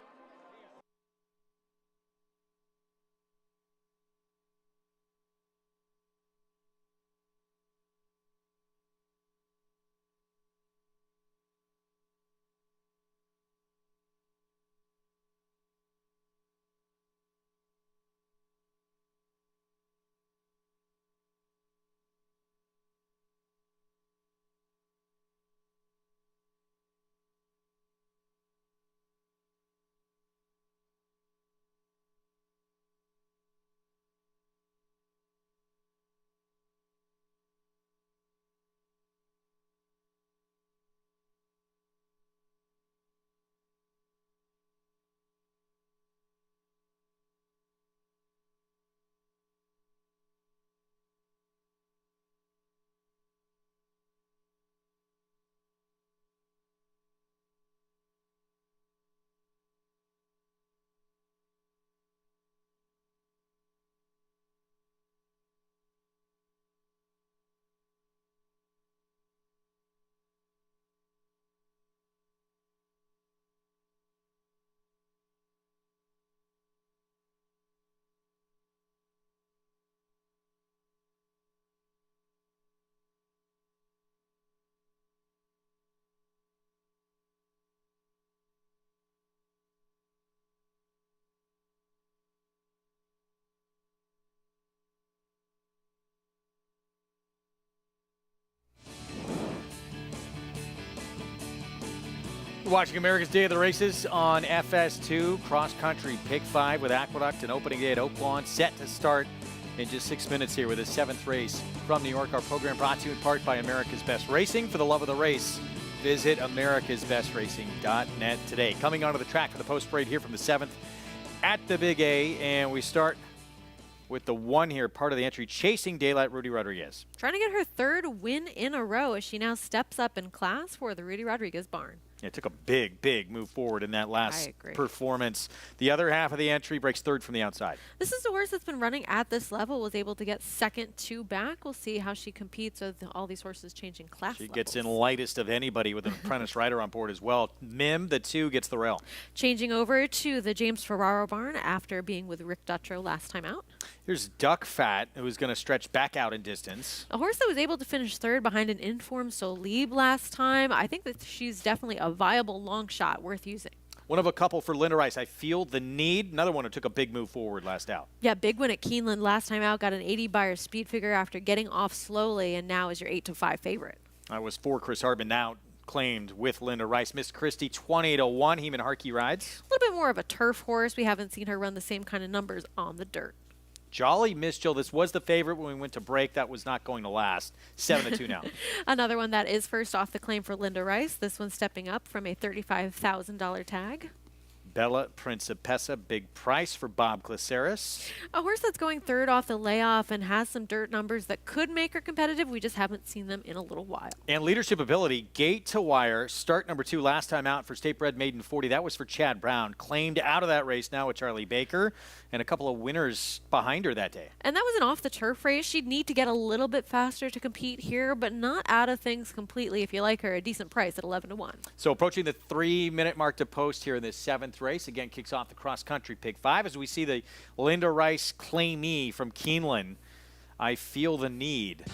Watching America's Day of the Races on FS2, Cross Country Pick 5 with Aqueduct and opening day at Oaklawn, set to start in just 6 minutes here with the 7th race from New York. Our program brought to you in part by America's Best Racing. For the love of the race, visit americasbestracing.net today. Coming onto the track for the post parade here from the 7th at the Big A, and we start with the 1 here, part of the entry, Chasing Daylight, Rudy Rodriguez. Trying to get her 3rd win in a row as she now steps up in class for the Rudy Rodriguez barn. It took a big move forward in that last performance. The other half of the entry breaks 3rd from the outside. This is the horse that's been running at this level, was able to get 2nd, 2 back. We'll see how she competes with all these horses changing class She levels. gets in lightest of anybody with an apprentice rider on board as well. Mim, the 2, gets the rail. Changing over to the James Ferraro barn after being with Rick Dutrow last time out. Here's Duck Fat, who's going to stretch back out in distance. A horse that was able to finish 3rd behind an informed Solib last time. I think that she's definitely a viable long shot worth using. One of a couple for Linda Rice. I Feel the Need. Another one who took a big move forward last out. Yeah, big win at Keeneland last time out. Got an 80 Beyer speed figure after getting off slowly, and now is your 8-5 favorite. That was for Chris Hardman, now claimed with Linda Rice. Miss Christie, 20-1. Heeman Harkey rides. A little bit more of a turf horse. We haven't seen her run the same kind of numbers on the dirt. Jolly Miss Jill, this was the favorite when we went to break. That was not going to last. 7-2 now. Another one that is first off the claim for Linda Rice. This one stepping up from a $35,000 tag. Bella Principessa, big price for Bob Glaceris. A horse that's going 3rd off the layoff and has some dirt numbers that could make her competitive. We just haven't seen them in a little while. And leadership ability, Gate to Wire, start number 2 last time out for State Bred Maiden 40. That was for Chad Brown. Claimed out of that race now with Charlie Baker and a couple of winners behind her that day. And that was an off-the-turf race. She'd need to get a little bit faster to compete here, but not out of things completely if you like her. A decent price at 11-1. So approaching the 3-minute mark to post here in this 7th race. Again, kicks off the cross-country Pick 5 as we see the Linda Rice claimee from Keeneland. I Feel the Need.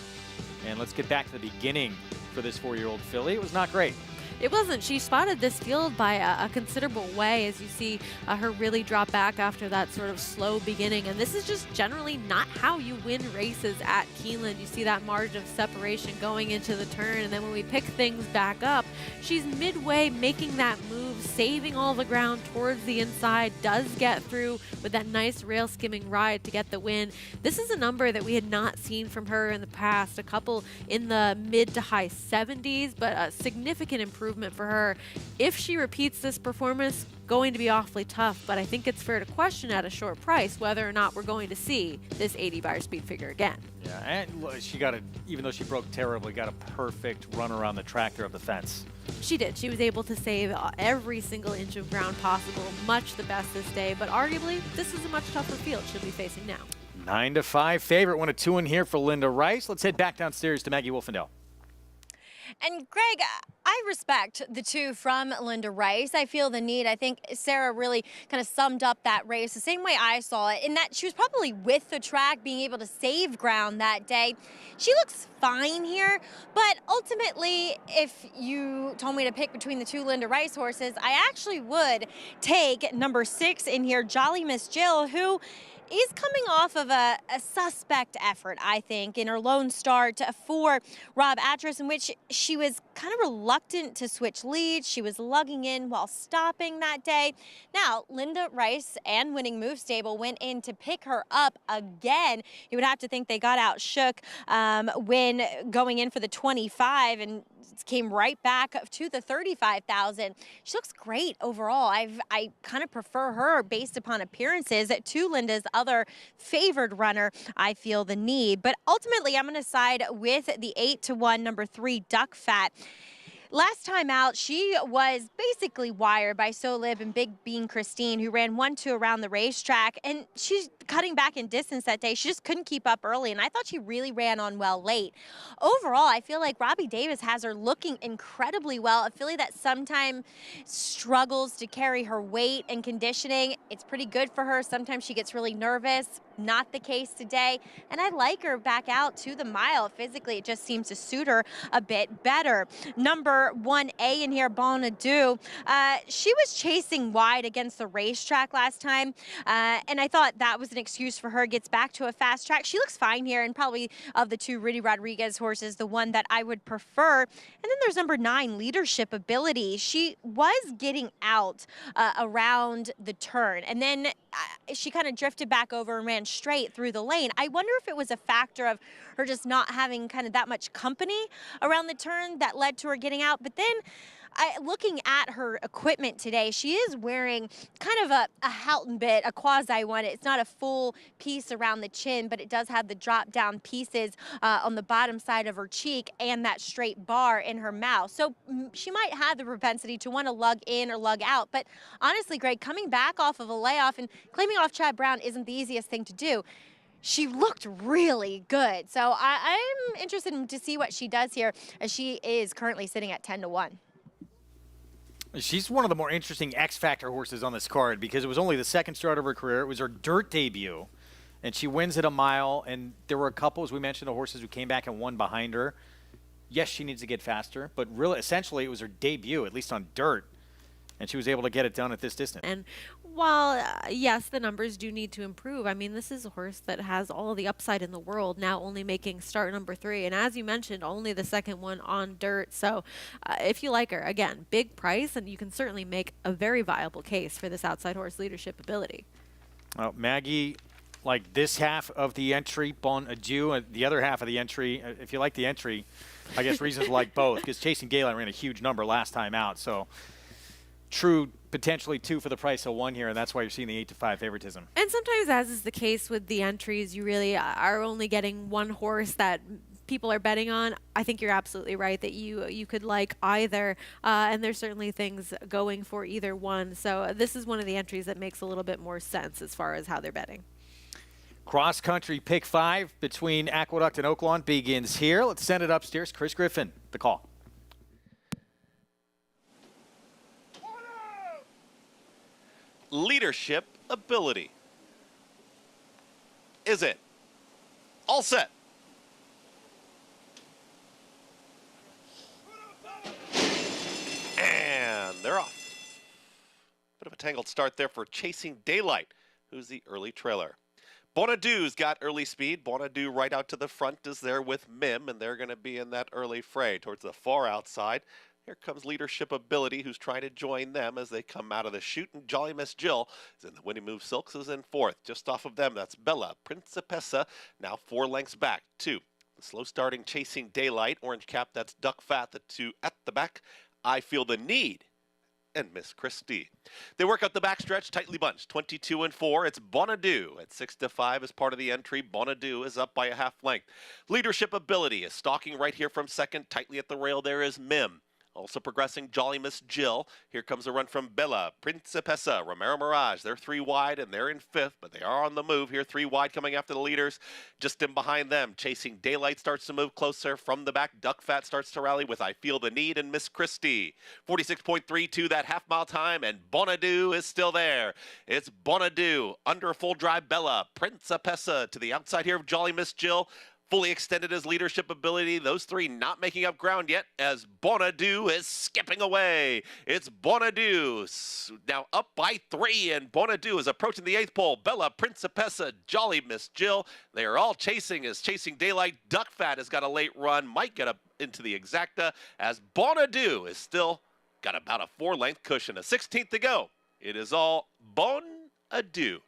And let's get back to the beginning for this 4-year-old filly. It was not great. It wasn't. She spotted this field by a considerable way, as you see her really drop back after that sort of slow beginning. And this is just generally not how you win races at Keeneland. You see that margin of separation going into the turn, and then when we pick things back up, she's midway making that move, saving all the ground towards the inside, does get through with that nice rail skimming ride to get the win. This is a number that we had not seen from her in the past, a couple in the mid to high 70s, but a significant improvement improvement for her. If she repeats this performance, going to be awfully tough, but I think it's fair to question at a short price whether or not we're going to see this 80 Beyer speed figure again. Yeah, and she got a, even though she broke terribly, got a perfect run around the tractor of the fence. She did. She was able to save every single inch of ground possible, much the best this day, but arguably this is a much tougher field she'll be facing now. 9-5 favorite, 1-2 in here for Linda Rice. Let's head back downstairs to Maggie Wolfendale. And Greg, I respect the two from Linda Rice. I feel the need. I think Sarah really kind of summed up that race the same way I saw it, in that she was probably with the track, being able to save ground that day. She looks fine here, but ultimately, if you told me to pick between the two Linda Rice horses, I actually would take number 6 in here, Jolly Miss Jill, who is coming off of a suspect effort, I think, in her lone start for Rob Atras, in which she was kind of reluctant to switch leads. She was lugging in while stopping that day. Now, Linda Rice and Winning Move Stable went in to pick her up again. You would have to think they got out shook when going in for the 25 and came right back to the 35,000. She looks great overall. I kind of prefer her based upon appearances to Linda's other favored runner. I feel the need, but ultimately I'm going to side with the 8-1 number 3 Duck Fat. Last time out, she was basically wired by Solib and Big Bean Christine, who ran 1-2 around the racetrack, and she's cutting back in distance that day. She just couldn't keep up early, and I thought she really ran on well late. Overall, I feel like Robbie Davis has her looking incredibly well. A filly that sometimes struggles to carry her weight and conditioning. It's pretty good for her. Sometimes she gets really nervous. Not the case today, and I like her back out to the mile. Physically, it just seems to suit her a bit better. Number 1A in here, Bonadou. She was chasing wide against the racetrack last time, and I thought that was an excuse for her. Gets back to a fast track. She looks fine here, and probably of the two Rudy Rodriguez horses, the one that I would prefer. And then there's number 9, Leadership Ability. She was getting out around the turn, and then she kind of drifted back over and ran straight through the lane. I wonder if it was a factor of her just not having kind of that much company around the turn that led to her getting out. But then looking at her equipment today, she is wearing kind of a Houghton bit, a quasi one. It's not a full piece around the chin, but it does have the drop down pieces on the bottom side of her cheek and that straight bar in her mouth. So she might have the propensity to want to lug in or lug out. But honestly, Greg, coming back off of a layoff and claiming off Chad Brown isn't the easiest thing to do. She looked really good. So I'm interested to see what she does here, as she is currently sitting at 10-1. She's one of the more interesting X-Factor horses on this card because it was only the second start of her career. It was her dirt debut, and she wins at a mile. And there were a couple, as we mentioned, of horses who came back and won behind her. Yes, she needs to get faster, but really, essentially, it was her debut, at least on dirt, and she was able to get it done at this distance. And while, yes, the numbers do need to improve, I mean, this is a horse that has all the upside in the world, now only making start number 3. And as you mentioned, only the second one on dirt. So if you like her, again, big price, and you can certainly make a very viable case for this outside horse Leadership Ability. Maggie, like this half of the entry, Bonadou, the other half of the entry, if you like the entry, I guess reasons like both, because Chasing Gaylight ran a huge number last time out. So true, potentially 2 for the price of 1 here, and that's why you're seeing the 8-5 favoritism. And sometimes, as is the case with the entries, you really are only getting one horse that people are betting on. I think you're absolutely right that you could like either, and there's certainly things going for either one. So this is one of the entries that makes a little bit more sense as far as how they're betting. Cross country pick 5 between Aqueduct and Oaklawn begins here. Let's send it upstairs. Chris Griffin, the call. Leadership Ability. Is it all set? And they're off. Bit of a tangled start there for Chasing Daylight, who's the early trailer. Bonadou's got early speed. Bonadou right out to the front is there with Mim, and they're going to be in that early fray towards the far outside. Here comes Leadership Ability, who's trying to join them as they come out of the chute. And Jolly Miss Jill is in the Winning Move Silks, is in 4th. Just off of them, that's Bella Principessa, now 4 lengths back. 2. The slow starting Chasing Daylight. Orange Cap, that's Duck Fat, the 2 at the back. I Feel the Need and Miss Christie. They work up the backstretch, tightly bunched, 22-4. It's Bonadou at 6-5 as part of the entry. Bonadou is up by a half length. Leadership Ability is stalking right here from second. Tightly at the rail there is Mim. Also progressing, Jolly Miss Jill. Here comes a run from Bella, Principessa, Romero Mirage. They're 3 wide and they're in 5th, but they are on the move here. 3 wide coming after the leaders. Just in behind them, Chasing Daylight starts to move closer. From the back, Duck Fat starts to rally with I Feel the Need and Miss Christie. 46.32 that half-mile time, and Bonadou is still there. It's Bonadou under full drive, Bella, Principessa to the outside here of Jolly Miss Jill. Fully extended his leadership ability. Those 3 not making up ground yet as Bonadou is skipping away. It's Bonadou now up by 3, and Bonadou is approaching the 8th pole. Bella, Principessa, Jolly Miss Jill. They are all chasing as Chasing Daylight. Duck Fat has got a late run. Might get up into the exacta as Bonadou is still got about a 4-length cushion. A 16th to go. It is all Bonadou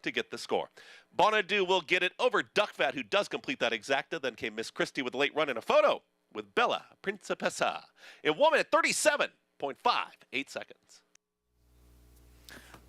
to get the score. Bonadou will get it over Duck Fat, who does complete that exacta. Then came Miss Christie with a late run in a photo with Bella Principessa in 1 minute 37.58 seconds.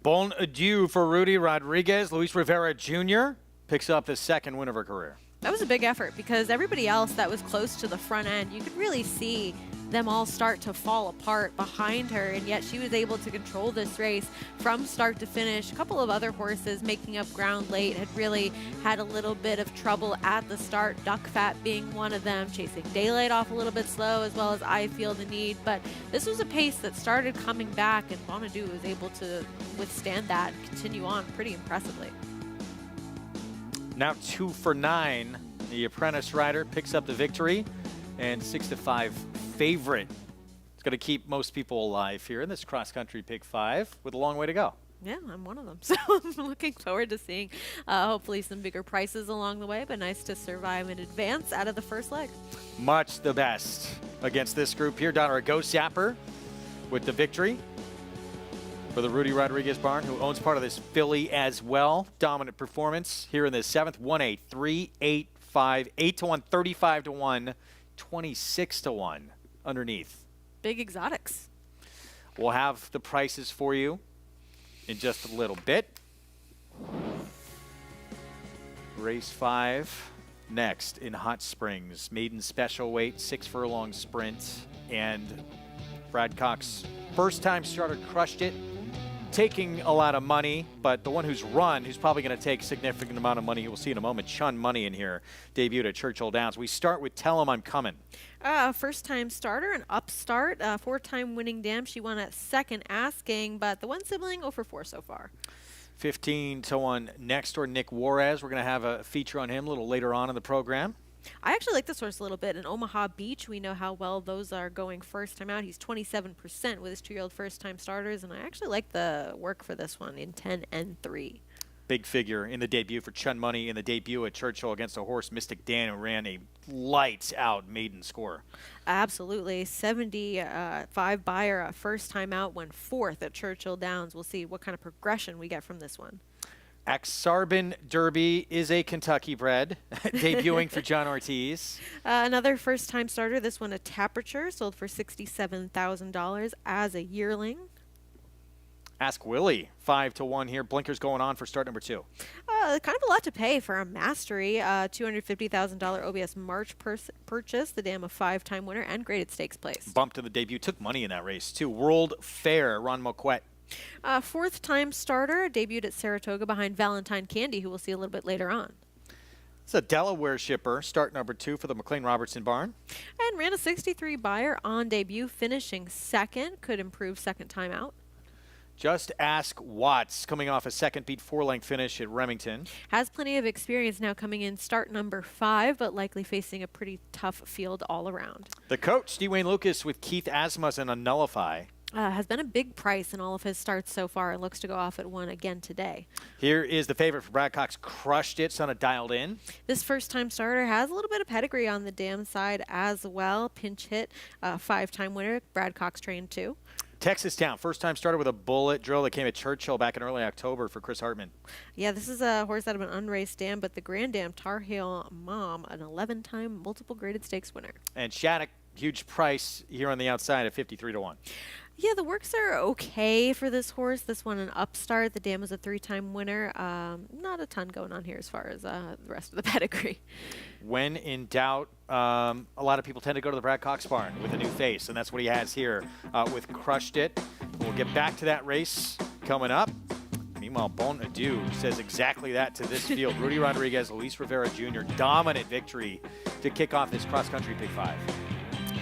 Bonadou for Rudy Rodriguez. Luis Rivera Jr. picks up the 2nd win of her career. That was a big effort because everybody else that was close to the front end, you could really see them all start to fall apart behind her, and yet she was able to control this race from start to finish. A couple of other horses making up ground late had really had a little bit of trouble at the start, Duck Fat being one of them, Chasing Daylight off a little bit slow, as well as I Feel the Need. But this was a pace that started coming back, and Bonadou was able to withstand that and continue on pretty impressively. Now 2 for 9. The Apprentice rider picks up the victory, and 6-5 favorite. It's going to keep most people alive here in this cross-country Pick 5 with a long way to go. Yeah, I'm one of them. So I'm looking forward to seeing hopefully some bigger prices along the way, but nice to survive in advance out of the first leg. Much the best against this group here. Donna Gosapper with the victory for the Rudy Rodriguez barn, who owns part of this filly as well. Dominant performance here in the 7th. 1-8, 3-8, 5, 8-1, 35-1, 26-1 underneath. Big exotics. We'll have the prices for you in just a little bit. Race 5 next in Hot Springs. Maiden special weight, 6 furlong sprint. And Brad Cox, first time starter, crushed it. Taking a lot of money, but the one who's run, who's probably going to take a significant amount of money, you will see in a moment, Chun Money in here, debuted at Churchill Downs. We start with Tell 'em I'm Coming. First-time starter, an upstart, 4-time winning dam. She won at second asking, but the one sibling 0 for 4 so far. 15-1 next door, Nick Juarez. We're going to have a feature on him a little later on in the program. I actually like this horse a little bit. In Omaha Beach, we know how well those are going first time out. He's 27% with his 2-year-old first-time starters, and I actually like the work for this one in 10 and 3. Big figure in the debut for Chun Money in the debut at Churchill against a horse, Mystic Dan, who ran a lights-out maiden score. Absolutely. 75 buyer, first time out, went 4th at Churchill Downs. We'll see what kind of progression we get from this one. Aksarben Derby is a Kentucky bred, debuting for John Ortiz. Another first-time starter. This one a Taperture, sold for $67,000 as a yearling. Ask Willie, 5-1 here. Blinkers going on for start number 2. Kind of a lot to pay for a Mastery, $250,000 OBS March purchase, the dam a 5-time winner and graded stakes place. Bumped in the debut, took money in that race too. World Fair, Ron Moquette. 4th-time starter, debuted at Saratoga behind Valentine Candy, who we'll see a little bit later on. It's a Delaware shipper, start number 2 for the McLean Robertson barn. And ran a 63 buyer on debut, finishing second. Could improve second time out. Just Ask Watts, coming off a second beat 4-length finish at Remington. Has plenty of experience now, coming in start number 5, but likely facing a pretty tough field all around. The coach, Dwayne Lucas, with Keith Asmussen on Nullify. Has been a big price in all of his starts so far and looks to go off at 1 again today. Here is the favorite for Brad Cox, Crushed It, son of Dialed In. This first-time starter has a little bit of pedigree on the dam side as well. Pinch hit, 5-time winner. Brad Cox trained too. Texas Town, first-time starter with a bullet drill that came at Churchill back in early October for Chris Hartman. Yeah, this is a horse out of an unraced dam, but the Grand Dam, Tar Heel Mom, an 11-time multiple graded stakes winner. And Shattuck huge price here on the outside at 53 to 1. Yeah, the works are okay for this horse. This one, an upstart. The dam was a 3-time winner. Not a ton going on here as far as the rest of the pedigree. When in doubt, a lot of people tend to go to the Brad Cox barn with a new face, and that's what he has here with Crushed It. We'll get back to that race coming up. Meanwhile, Bon Adieu says exactly that to this field. Rudy Rodriguez, Luis Rivera Jr., dominant victory to kick off this cross-country Big Five.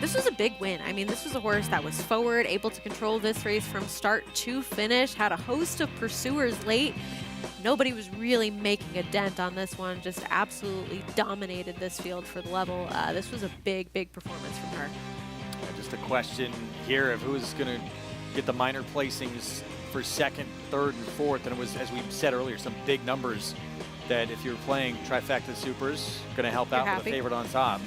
This was a big win. I mean, this was a horse that was forward, able to control this race from start to finish, had a host of pursuers late. Nobody was really making a dent on this one, just absolutely dominated this field for the level. This was a big, big performance from her. Just a question here of who's going to get the minor placings for second, third, and fourth. And it was, as we said earlier, some big numbers that if you're playing Trifecta Supers, going to help out with a favorite on top.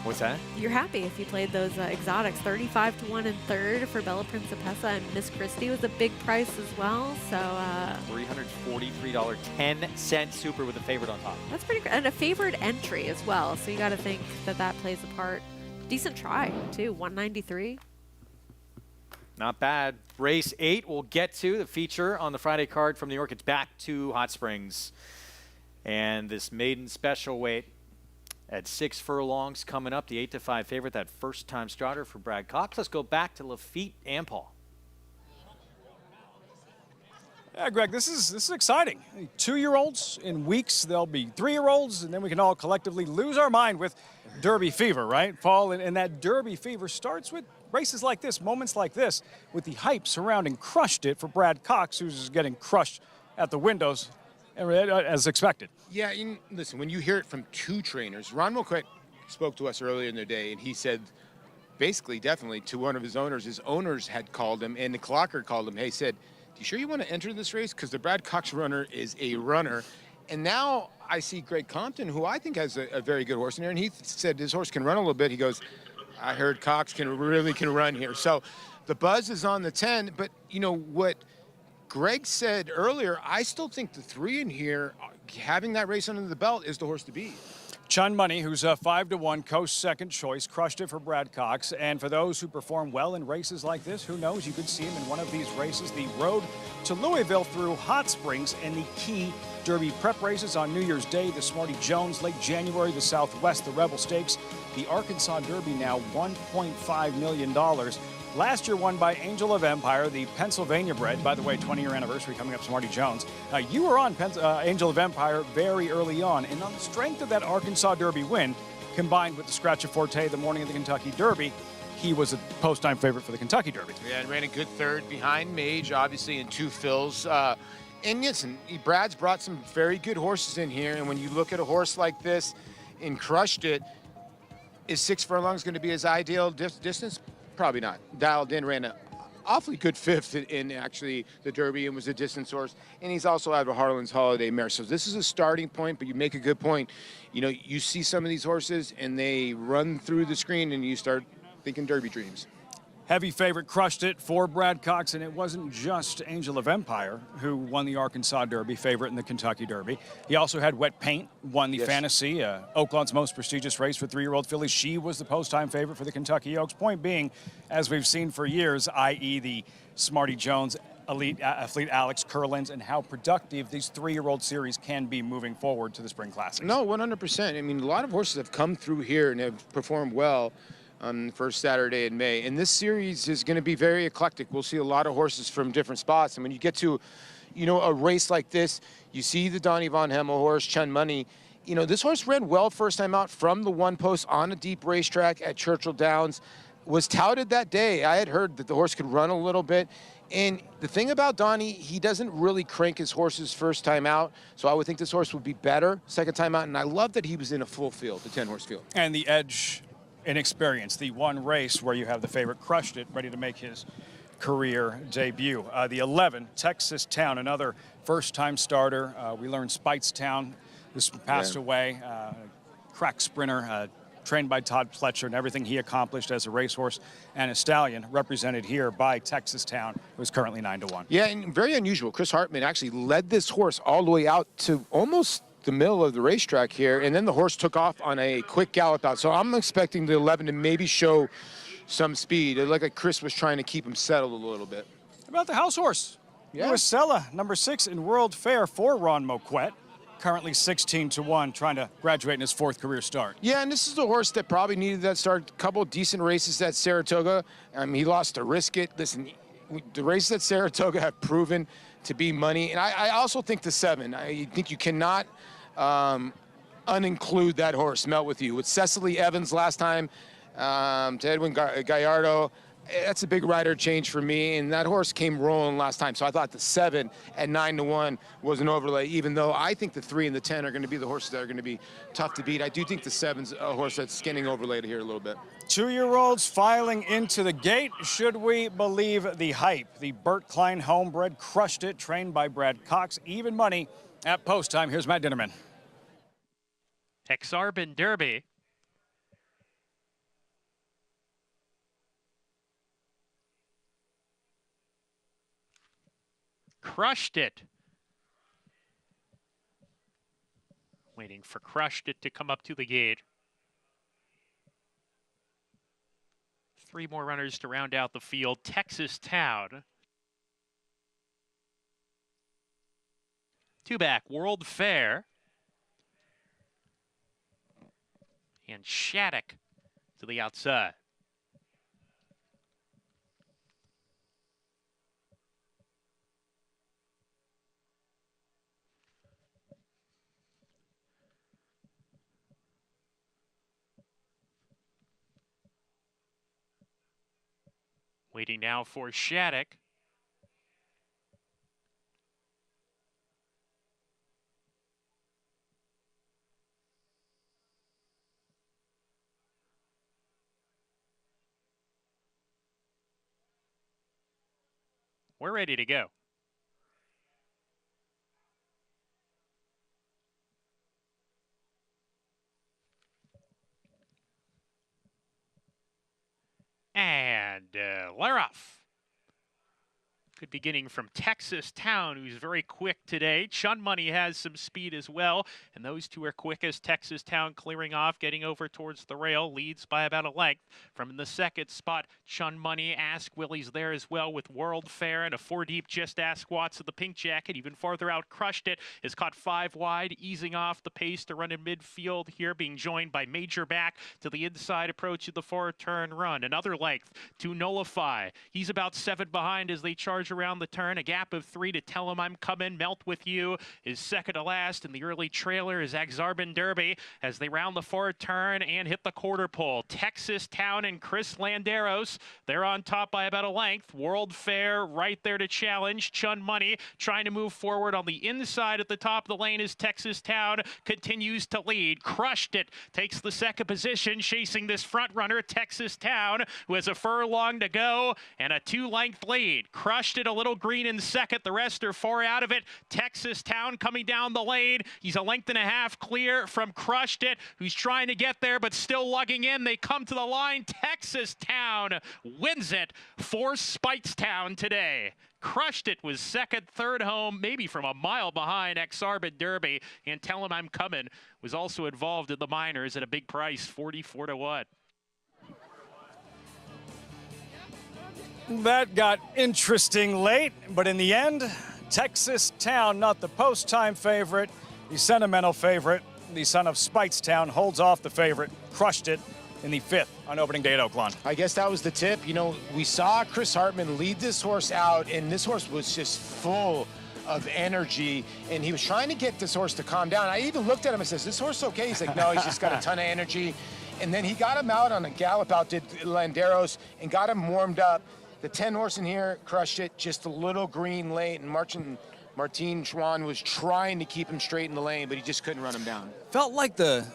What's that? You're happy if you played those exotics. 35 to 1 in third for Bella Principessa, and Miss Christie was a big price as well. So $343, 10-cent super with a favorite on top. That's pretty good, and a favored entry as well. So you got to think that that plays a part. Decent try too, 193. Not bad. Race 8 we'll get to, the feature on the Friday card from New York. It's back to Hot Springs. And this maiden special weight at 6 furlongs coming up, the 8-5 favorite, that first-time starter for Brad Cox. Let's go back to Lafitte and Paul. Yeah, Greg, this is exciting. 2-year-olds in weeks, there'll be 3-year-olds, and then we can all collectively lose our mind with Derby fever, right, Paul? And that Derby fever starts with races like this, moments like this, with the hype surrounding Crushed It for Brad Cox, who's getting crushed at the windows as expected. Yeah, listen, when you hear it from two trainers, Ron Mulquet spoke to us earlier in the day, and he said basically, definitely, to one of his owners had called him, and the clocker called him, hey, said, you sure you want to enter this race? Because the Brad Cox runner is a runner. And now I see Greg Compton, who I think has a very good horse in here, and he said his horse can run a little bit. He goes, I heard Cox can run here. So the buzz is on the 10, but you know what Greg said earlier, I still think the 3 in here, having that race under the belt is the horse to beat. Chun Money, who's a 5-1 Coast second choice, Crushed It for Brad Cox. And for those who perform well in races like this, who knows, you could see him in one of these races. The road to Louisville through Hot Springs and the key Derby prep races on New Year's Day, the Smarty Jones, late January, the Southwest, the Rebel Stakes, the Arkansas Derby now $1.5 million. Last year won by Angel of Empire, the Pennsylvania bred. By the way, 20-year anniversary coming up, Smarty Jones. You were on Angel of Empire very early on, and on the strength of that Arkansas Derby win, combined with the scratch of Forte the morning of the Kentucky Derby, he was a post-time favorite for the Kentucky Derby. Yeah, and ran a good third behind Mage, obviously, in 2 fills. And listen, Brad's brought some very good horses in here, and when you look at a horse like this and Crushed It, is 6 furlongs going to be his ideal distance? Probably not. Dialed in, ran an awfully good 5th in actually the Derby and was a distance horse. And he's also out of a Harlan's Holiday mare. So this is a starting point, but you make a good point. You know, you see some of these horses and they run through the screen and you start thinking Derby dreams. Heavy favorite Crushed It for Brad Cox, and it wasn't just Angel of Empire who won the Arkansas Derby, favorite in the Kentucky Derby. He also had Wet Paint, won the Fantasy, Oaklawn's most prestigious race for 3-year-old fillies. She was the post-time favorite for the Kentucky Oaks. Point being, as we've seen for years, i.e. the Smarty Jones, Elite Athlete Alex Curlins, and how productive these 3-year-old series can be moving forward to the Spring Classics. No, 100%. I mean, a lot of horses have come through here and have performed well on the first Saturday in May. And this series is going to be very eclectic. We'll see a lot of horses from different spots. And when you get to, you know, a race like this, you see the Donnie Von Hemmel horse, Chun Money. You know, this horse ran well first time out from the 1 post on a deep racetrack at Churchill Downs. Was touted that day. I had heard that the horse could run a little bit. And the thing about Donnie, he doesn't really crank his horses first time out. So I would think this horse would be better second time out. And I love that he was in a full field, the 10-horse field. And the edge in experience, the one race where you have the favorite Crushed It ready to make his career debut. The 11, Texas Town, another first-time starter. We learned Speightstown just passed away. Crack sprinter, trained by Todd Pletcher, and everything he accomplished as a racehorse and a stallion, represented here by Texas Town, who's currently 9-1. Yeah, and very unusual. Chris Hartman actually led this horse all the way out to almost the middle of the racetrack here, and then the horse took off on a quick gallop out. So I'm expecting the 11 to maybe show some speed. It looked like Chris was trying to keep him settled a little bit. How about the house horse? Luisella, number 6 in World Fair for Ron Moquette. Currently 16-1, trying to graduate in his 4th career start. Yeah, and this is a horse that probably needed that start. A couple decent races at Saratoga. He lost to Risk It. Listen, the races at Saratoga have proven to be money. And I also think the 7. I think you cannot uninclude that horse, Melt With You. With Cecily Evans last time to Edwin Gallardo, that's a big rider change for me, and that horse came rolling last time. So I thought the 7 at 9-1 was an overlay, even though I think the 3 and the 10 are going to be the horses that are going to be tough to beat. I do think the 7's a horse that's getting overlaid here a little bit. 2-year-olds filing into the gate. Should we believe the hype? The Bert Klein homebred Crushed It, trained by Brad Cox. Even money at post time. Here's Matt Dinnerman. Exarban Derby. Crushed It. Waiting for Crushed It to come up to the gate. 3 more runners to round out the field. Texas Town. 2 back, World Fair. And Shattuck to the outside. Waiting now for Shattuck. We're ready to go. And they're off. Good beginning from Texas Town, who's very quick today. Chun Money has some speed as well, and those 2 are quickest. Texas Town clearing off, getting over towards the rail, leads by about a length. From in the 2nd spot, Chun Money. Ask Willie's there as well with World Fair, and a 4 deep Just Ask Watts of the pink jacket. Even farther out, Crushed It is caught 5 wide, easing off the pace to run in midfield here, being joined by Major Back to the inside approach of the 4-turn run. Another length to Nullify. He's about 7 behind as they charge around the turn. A gap of 3 to Tell Him I'm Coming. Melt With You is second to last, and the early trailer is Exarban Derby as they round the 4th turn and hit the quarter pole. Texas Town and Chris Landeros, they're on top by about a length. World Fair right there to challenge. Chun Money trying to move forward on the inside at the top of the lane as Texas Town continues to lead. Crushed It takes the 2nd position, chasing this front runner, Texas Town, who has a furlong to go and a 2-length lead. Crushed It a little green in 2nd. The rest are 4 out of it. Texas Town coming down the lane. He's a length and a half clear from Crushed It, who's trying to get there but still lugging in. They come to the line. Texas Town wins it for Speightstown today. Crushed It was 2nd, 3rd home, maybe from a mile behind Exarban Derby. And Tell Him I'm Coming was also involved in the minors at a big price, 44-1. That got interesting late, but in the end, Texas Town, not the post-time favorite, the sentimental favorite, the son of Speightstown, holds off the favorite, Crushed It in the 5th on opening day at Oaklawn. I guess that was the tip. You know, we saw Chris Hartman lead this horse out, and this horse was just full of energy, and he was trying to get this horse to calm down. I even looked at him and says, "This horse okay?" He's like, "No, he's just got a ton of energy." And then he got him out on a gallop out, did Landeros, and got him warmed up. The 10 horse in here Crushed It, just a little green late, and Martin Schwann was trying to keep him straight in the lane, but he just couldn't run him down. Felt like the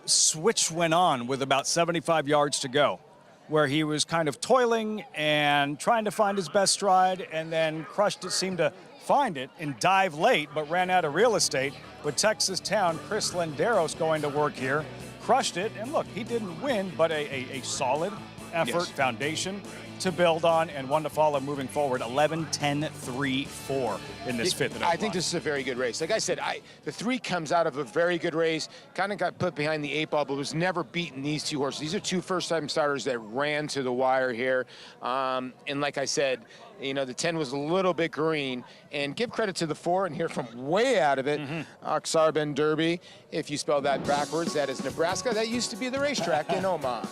switch went on with about 75 yards to go, where he was kind of toiling and trying to find his best stride, and then Crushed It seemed to find it and dive late, but ran out of real estate. With Texas Town, Chris Landeros going to work here. Crushed It, and look, he didn't win, but a solid effort, foundation. to build on and one to follow moving forward. 11, 10, 3, 4 in this fifth. I think this is a very good race. Like I said, the 3 comes out of a very good race, kind of got put behind the 8 ball, but was never beaten these 2 horses. These are 2 first-time starters that ran to the wire here. And like I said, you know, the 10 was a little bit green. And give credit to the 4 and hear from way out of it, Aksarben Derby. If you spell that backwards, that is Nebraska. That used to be the racetrack in Omaha.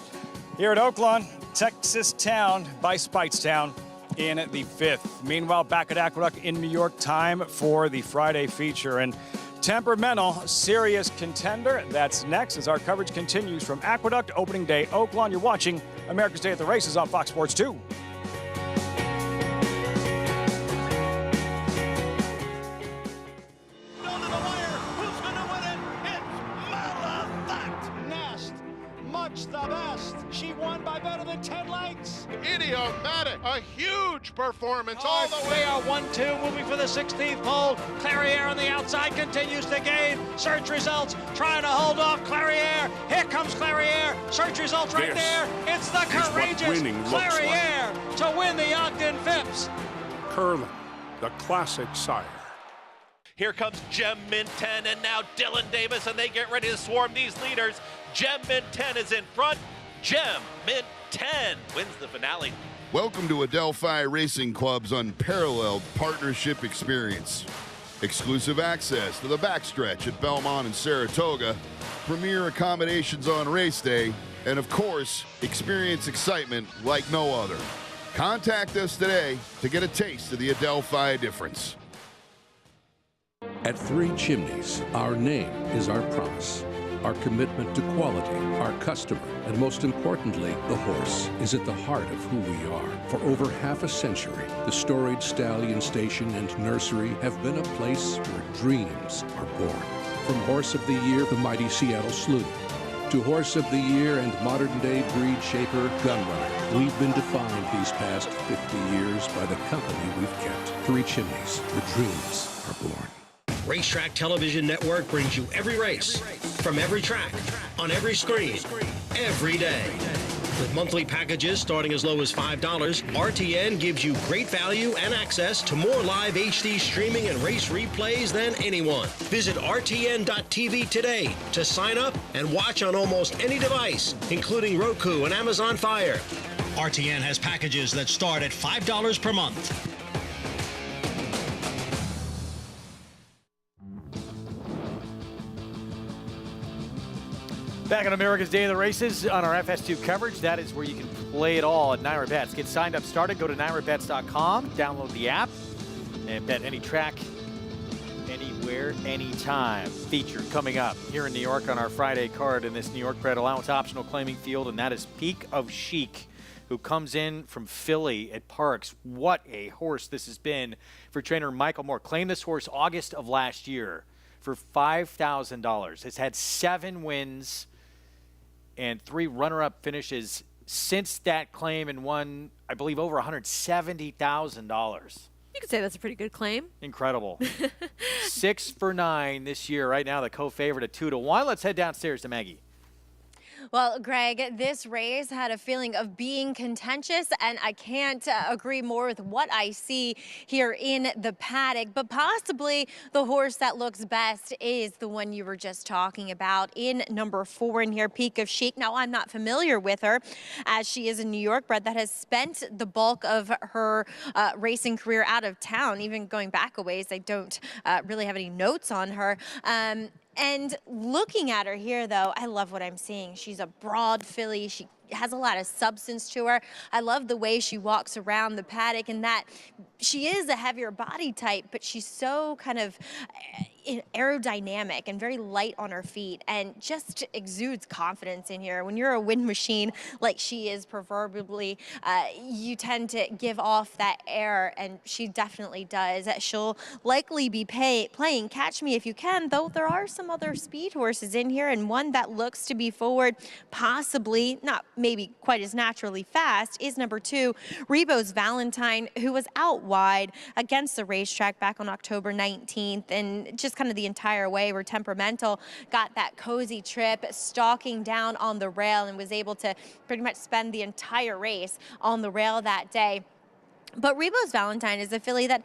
Here at Oaklawn, Texas Town by Speightstown in the 5th. Meanwhile, back at Aqueduct in New York, time for the Friday feature. And Temperamental, serious contender. That's next as our coverage continues from Aqueduct opening day Oaklawn. You're watching America's Day at the Races on Fox Sports 2. The best. She won by better than 10 lengths. Idiomatic. A huge performance all the way. They are 1-2, moving for the 16th pole. Clariere on the outside continues to gain. Search Results trying to hold off Clariere. Here comes Clariere. Search Results right there. It's the courageous Clariere to win the Ogden Phipps. Curlin, the classic sire. Here comes Gem Mint 10 and now Dylan Davis, and they get ready to swarm these leaders. Gem Mint 10 is in front. Gem Mint 10 wins the finale. Welcome to Adelphi Racing Club's unparalleled partnership experience. Exclusive access to the backstretch at Belmont and Saratoga, premier accommodations on race day, and of course, experience excitement like no other. Contact us today to get a taste of the Adelphi difference. At Three Chimneys, our name is our promise. Our commitment to quality, our customer, and most importantly, the horse is at the heart of who we are. For over half a century, the storied Stallion Station and Nursery have been a place where dreams are born. From Horse of the Year, the mighty Seattle Slew, to Horse of the Year and modern-day breed shaper Gunrunner, we've been defined these past 50 years by the company we've kept. Three Chimneys, the dreams are born. Racetrack Television Network brings you every race, from every track, on every screen, every day. With monthly packages starting as low as $5, RTN gives you great value and access to more live HD streaming and race replays than anyone. Visit RTN.tv today to sign up and watch on almost any device, including Roku and Amazon Fire. RTN has packages that start at $5 per month. Back on America's Day of the Races on our FS2 coverage. That is where you can play it all at NYRA Bets. Get signed up, started. Go to NYRABets.com, download the app, and bet any track, anywhere, anytime. Feature coming up here in New York on our Friday card in this New York bred allowance optional claiming field, and that is Peak of Chic, who comes in from Philly at Parks. What a horse this has been for trainer Michael Moore. Claimed this horse August of last year for $5,000. Has had 7 wins and 3 runner-up finishes since that claim, and won, I believe, over $170,000. You could say that's a pretty good claim. Incredible. 6 for 9 this year. Right now, the co-favorite at 2-1. Let's head downstairs to Maggie. Well, Greg, this race had a feeling of being contentious, and I can't agree more with what I see here in the paddock. But possibly the horse that looks best is the one you were just talking about in number 4 in here, Peak of Chic. Now, I'm not familiar with her, as she is a New York bred that has spent the bulk of her racing career out of town. Even going back a ways, I don't really have any notes on her. And looking at her here, though, I love what I'm seeing. She's a broad filly. She has a lot of substance to her. I love the way she walks around the paddock, and that she is a heavier body type, but she's so kind of aerodynamic and very light on her feet, and just exudes confidence in here. When you're a wind machine like she is proverbially, you tend to give off that air, and she definitely does. She'll likely be playing Catch Me If You Can, though there are some other speed horses in here, and one that looks to be forward, possibly not maybe quite as naturally fast, is number 2, Rebo's Valentine, who was out wide against the racetrack back on October 19th, and just kind of the entire way, where Temperamental got that cozy trip, stalking down on the rail, and was able to pretty much spend the entire race on the rail that day. But Rebos Valentine is a filly that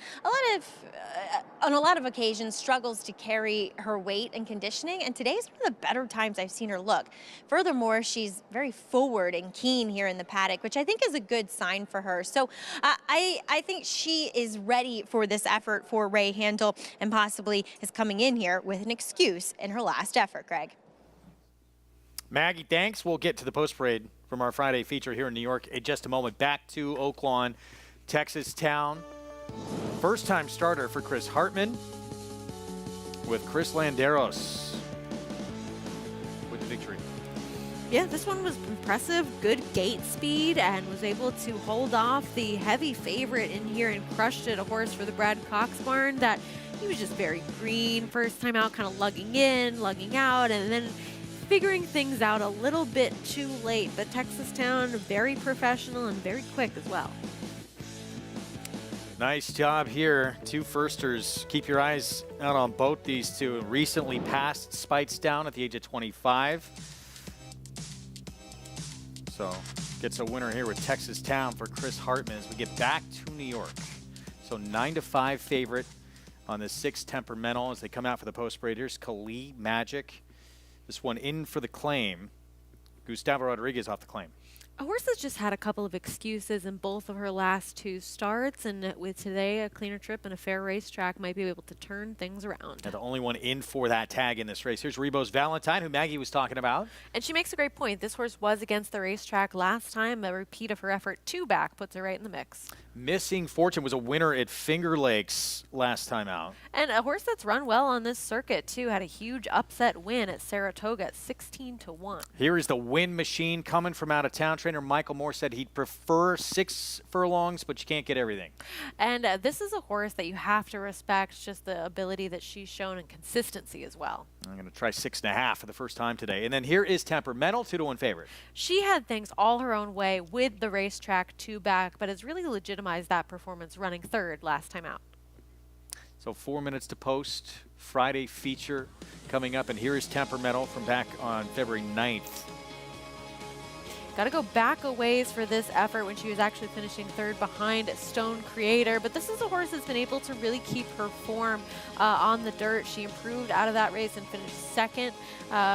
on a lot of occasions struggles to carry her weight and conditioning, and today's one of the better times I've seen her look. Furthermore, she's very forward and keen here in the paddock, which I think is a good sign for her. So I think she is ready for this effort for Ray Handel, and possibly is coming in here with an excuse in her last effort, Greg. Maggie, thanks. We'll get to the post parade from our Friday feature here in New York in just a moment. Back to Oaklawn, Texas Town. First-time starter for Chris Hartman with Chris Landeros with the victory. Yeah, this one was impressive, good gate speed, and was able to hold off the heavy favorite in here and crushed it, a horse for the Brad Cox barn that he was just very green. First time out, kind of lugging in, lugging out, and then figuring things out a little bit too late. But Texas Town, very professional and very quick as well. Nice job here. Two firsters. Keep your eyes out on both these two. Recently passed Speightstown at the age of 25. So gets a winner here with Texas Town for Chris Hartman as we get back to New York. So 9-5 favorite on the 6 Temperamental as they come out for the post parade. Here's Kali Magic. This one in for the claim. Gustavo Rodriguez off the claim. A horse that's just had a couple of excuses in both of her last 2 starts, and with today a cleaner trip and a fair racetrack might be able to turn things around. And the only one in for that tag in this race. Here's Rebos Valentine, who Maggie was talking about. And she makes a great point. This horse was against the racetrack last time. A repeat of her effort 2 back puts her right in the mix. Missing Fortune was a winner at Finger Lakes last time out. And a horse that's run well on this circuit, too, had a huge upset win at Saratoga at 16-1. Here is the Win Machine coming from out of town. Trainer Michael Moore said he'd prefer 6 furlongs, but you can't get everything. And this is a horse that you have to respect, just the ability that she's shown and consistency as well. I'm going to try 6.5 for the first time today. And then here is Temperamental, 2-1 favorite. She had things all her own way with the racetrack 2 back, but has really legitimized that performance running 3rd last time out. So 4 minutes to post. Friday feature coming up. And here is Temperamental from back on February 9th. Got to go back a ways for this effort when she was actually finishing 3rd behind Stone Creator. But this is a horse that's been able to really keep her form on the dirt. She improved out of that race and finished 2nd,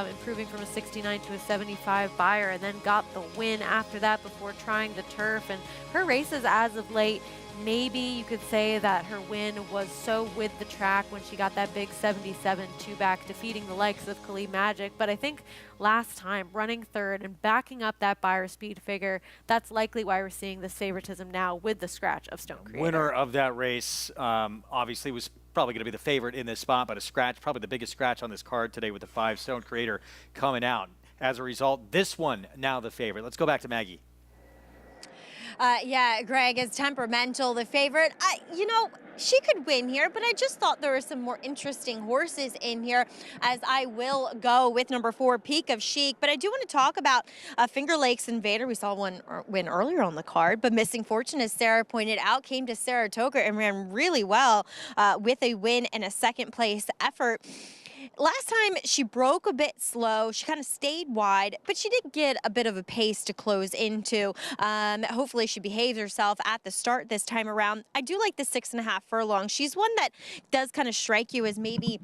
improving from a 69 to a 75 buyer, and then got the win after that before trying the turf. And her races as of late, maybe you could say that her win was so with the track when she got that big 77 2-back, defeating the likes of Kali Magic. But I think last time, running 3rd and backing up that buyer speed figure, that's likely why we're seeing this favoritism now with the scratch of Stone Creator. Winner of that race obviously was probably going to be the favorite in this spot, but a scratch, probably the biggest scratch on this card today with the 5 Stone Creator coming out. As a result, this one now the favorite. Let's go back to Maggie. Yeah, Greg, is Temperamental the favorite? You know, she could win here, but I just thought there were some more interesting horses in here, as I will go with number 4, Peak of Chic. But I do want to talk about Finger Lakes Invader. We saw one win earlier on the card, but Missing Fortune, as Sarah pointed out, came to Saratoga and ran really well with a win and a 2nd place effort. Last time she broke a bit slow. She kind of stayed wide, but she did get a bit of a pace to close into. Hopefully she behaves herself at the start this time around. I do like the 6.5 furlong. She's one that does kind of strike you as maybe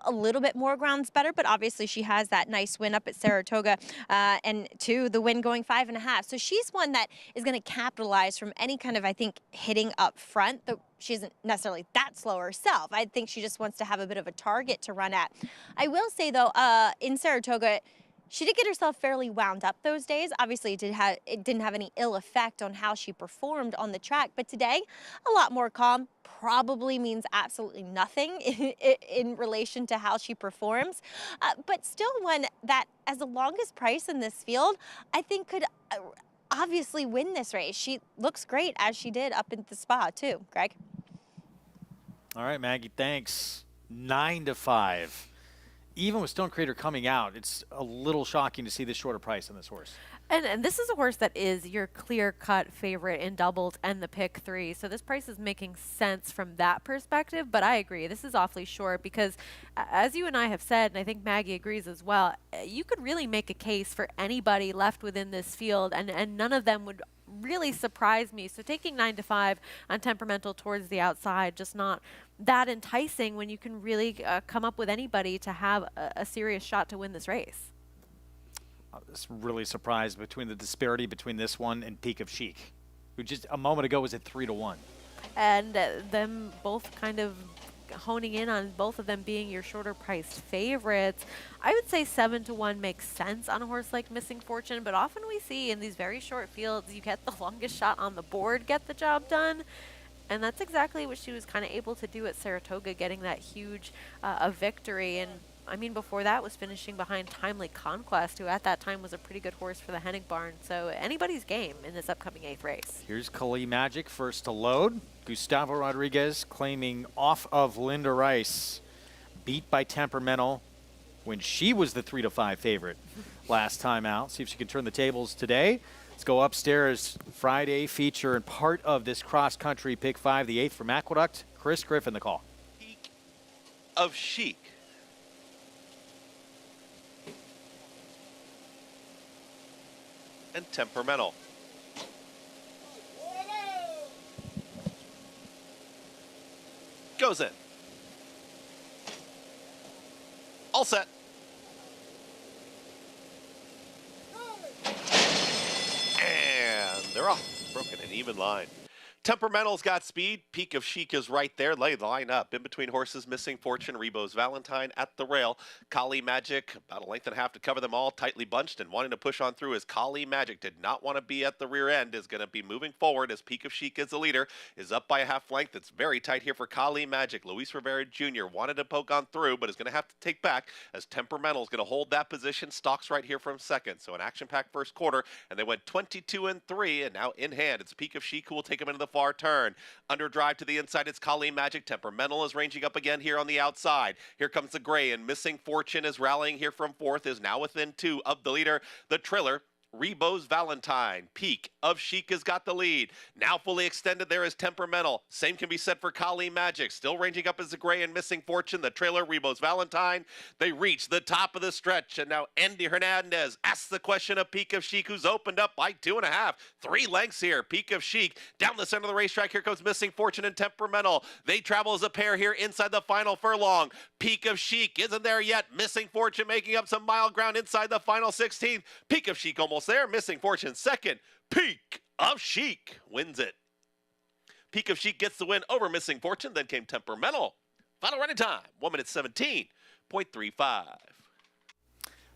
a little bit more grounds better, but obviously she has that nice win up at Saratoga, and 2, the win going 5.5. So she's one that is going to capitalize from any kind of, I think, hitting up front. She isn't necessarily that slow herself. I think she just wants to have a bit of a target to run at. I will say, though, in Saratoga, she did get herself fairly wound up those days. Obviously, it didn't have any ill effect on how she performed on the track. But today, a lot more calm. Probably means absolutely nothing in relation to how she performs. But still one that, as the longest price in this field, I think could obviously win this race. She looks great, as she did up in the spa, too. Greg? All right, Maggie, thanks. 9-5. Even with Stone Creator coming out, it's a little shocking to see this shorter price on this horse. And this is a horse that is your clear-cut favorite in doubles and the pick 3. So this price is making sense from that perspective. But I agree, this is awfully short because, as you and I have said, and I think Maggie agrees as well, you could really make a case for anybody left within this field, and none of them would really surprise me. So taking 9 to 5 on Temperamental towards the outside, just not that enticing when you can really come up with anybody to have a serious shot to win this race. I was really surprised between the disparity between this one and Peak of Chic, who just a moment ago was at 3-1. And them both kind of honing in on both of them being your shorter priced favorites. I would say 7-1 makes sense on a horse like Missing Fortune, but often we see in these very short fields, you get the longest shot on the board, get the job done. And that's exactly what she was kind of able to do at Saratoga, getting that huge a victory. And I mean, before that was finishing behind Timely Conquest, who at that time was a pretty good horse for the Hennig Barn. So anybody's game in this upcoming 8th race. Here's Kali Magic first to load. Gustavo Rodriguez claiming off of Linda Rice. Beat by Temperamental when she was the 3-5 favorite last time out. See if she can turn the tables today. Let's go upstairs. Friday feature and part of this cross-country pick 5, the 8th from Aqueduct. Chris Griffin, the call. Peak of Chic. And Temperamental. Goes in. All set. And they're off. Broken an even line. Temperamental's got speed. Peak of Chic is right there. Lay the line up. In between horses, Missing Fortune, Rebo's Valentine at the rail. Kali Magic, about a length and a half to cover them all. Tightly bunched and wanting to push on through as Kali Magic did not want to be at the rear end. Is going to be moving forward as Peak of Chic is the leader. Is up by a half length. It's very tight here for Kali Magic. Luis Rivera Jr. wanted to poke on through, but is going to have to take back as Temperamental is going to hold that position. Stalks right here from second. So an action-packed first quarter, and they went 22-3, and now in hand, it's Peak of Chic who will take them into the far turn. Under drive to the inside, it's Kali Magic. Temperamental is ranging up again here on the outside. Here comes the gray, and Missing Fortune is rallying here from fourth, is now within 2 of the leader, the Triller. Rebo's Valentine. Peak of Chic has got the lead. Now fully extended there is Temperamental. Same can be said for Kali Magic. Still ranging up as the gray and Missing Fortune. The trailer, Rebo's Valentine. They reach the top of the stretch, and now Andy Hernandez asks the question of Peak of Chic, who's opened up by 2.5. 3 lengths here. Peak of Chic down the center of the racetrack. Here comes Missing Fortune and Temperamental. They travel as a pair here inside the final furlong. Peak of Chic isn't there yet. Missing Fortune making up some mile ground inside the final 16th. Peak of Chic almost there. Missing Fortune second. Peak of Chic wins it. Peak of Chic gets the win over Missing Fortune. Then came Temperamental. Final running time, 1:17.35.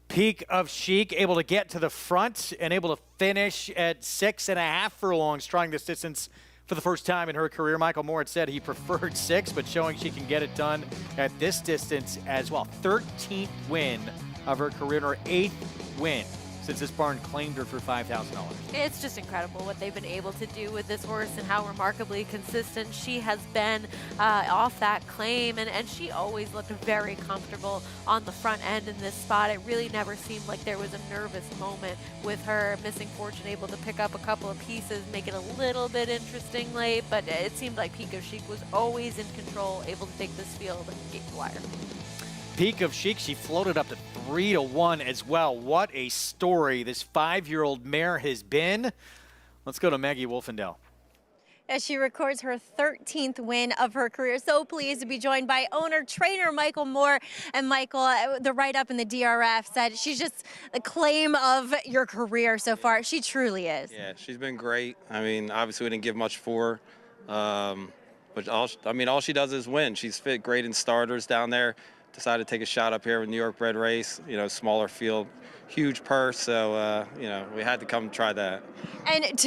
Peak of Chic able to get to the front and able to finish at 6.5 furlongs, trying this distance for the first time in her career. Michael Moore had said he preferred 6, but showing she can get it done at this distance as well. 13th win of her career, and her 8th win since this barn claimed her for $5,000. It's just incredible what they've been able to do with this horse and how remarkably consistent she has been off that claim. And she always looked very comfortable on the front end in this spot. It really never seemed like there was a nervous moment with her. Missing Fortune able to pick up a couple of pieces, make it a little bit interesting late, but it seemed like Peak of Chic was always in control, able to take this field and gate the wire. Peak of Chic, she floated up to 3-1 as well. What a story this 5-year-old mare has been. Let's go to Maggie Wolfendale. As she records her 13th win of her career. So pleased to be joined by owner, trainer Michael Moore. And Michael, the write-up in the DRF said she's just the claim of your career so far. She truly is. Yeah, she's been great. I mean, obviously we didn't give much for her. But all she does is win. She's fit great in starters down there. Decided to take a shot up here with New York bred race, smaller field, huge purse, so, we had to come try that. And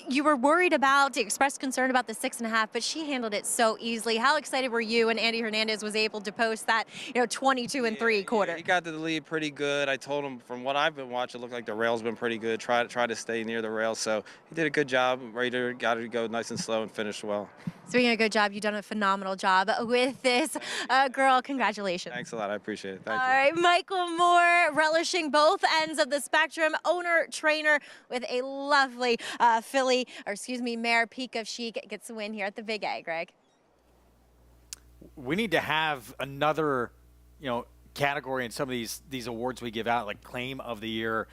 you were worried about, expressed concern about the 6.5, but she handled it so easily. How excited were you when Andy Hernandez was able to post that, 22-3 quarter? He got to the lead pretty good. I told him from what I've been watching, it looked like the rail's been pretty good. Try to stay near the rail, so he did a good job. Raider got her to go nice and slow and finish well. Speaking of a good job, you've done a phenomenal job with this girl. Congratulations. Thanks a lot. I appreciate it. Thank you. All right, Michael Moore relishing both ends of the spectrum, owner, trainer with a lovely mare. Peak of Chic gets the win here at the Big A, Greg. We need to have another, category in some of these awards we give out, like Claim of the Year.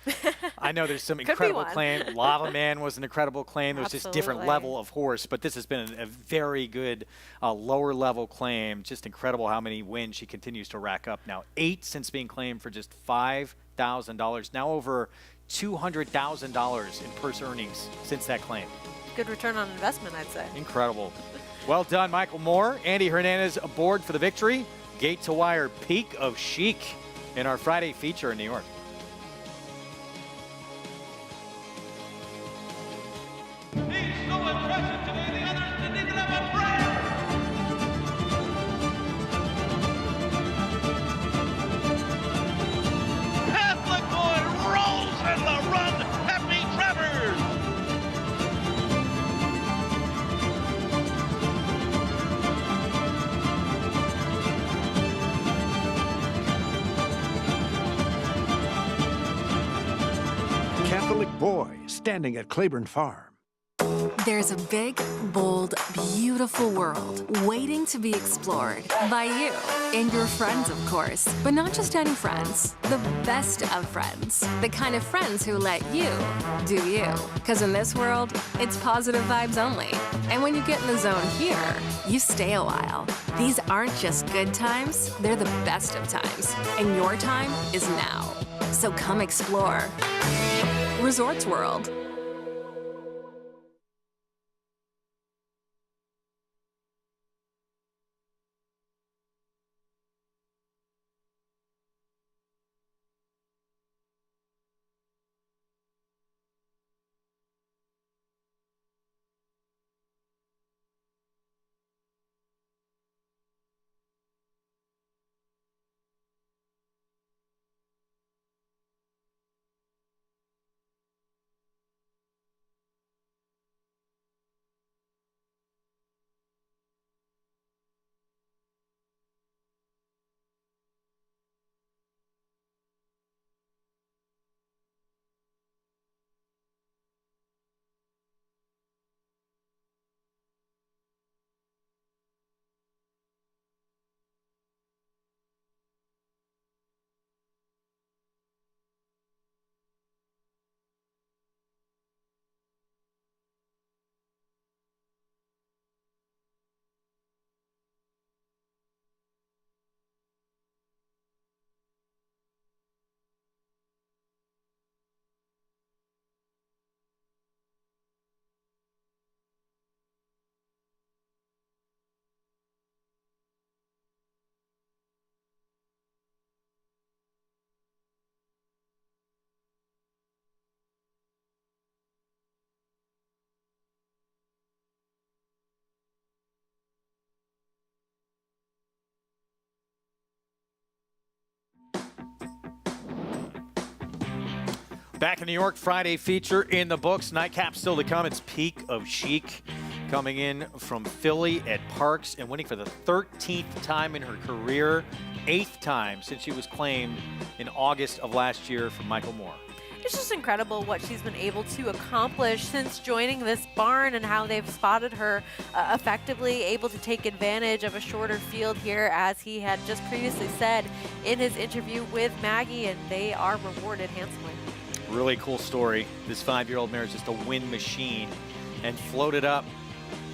I know there's some incredible claim. Lava Man was an incredible claim. There was just different level of horse, but this has been a very good lower level claim. Just incredible how many wins she continues to rack up now. 8 since being claimed for just $5,000. Now over $200,000 in purse earnings since that claim. Good return on investment, I'd say. Incredible. Well done, Michael Moore. Andy Hernandez aboard for the victory. Gate to wire, Peak of Chic in our Friday feature in New York. He's so impressive today, the others didn't even have a breath. Catholic Boy rolls in the run. Happy Travers. Catholic Boy standing at Claiborne Farm. There's a big, bold, beautiful world waiting to be explored by you and your friends, of course. But not just any friends, the best of friends. The kind of friends who let you do you. Because in this world, it's positive vibes only. And when you get in the zone here, you stay a while. These aren't just good times, they're the best of times. And your time is now. So come explore. Resorts World. Back in New York, Friday feature in the books. Nightcap still to come. It's Peak of Chic coming in from Philly at Parks and winning for the 13th time in her career, 8th time since she was claimed in August of last year from Michael Moore. It's just incredible what she's been able to accomplish since joining this barn and how they've spotted her effectively, able to take advantage of a shorter field here, as he had just previously said in his interview with Maggie, and they are rewarded handsomely. Really cool story. This 5-year-old mare is just a win machine and floated up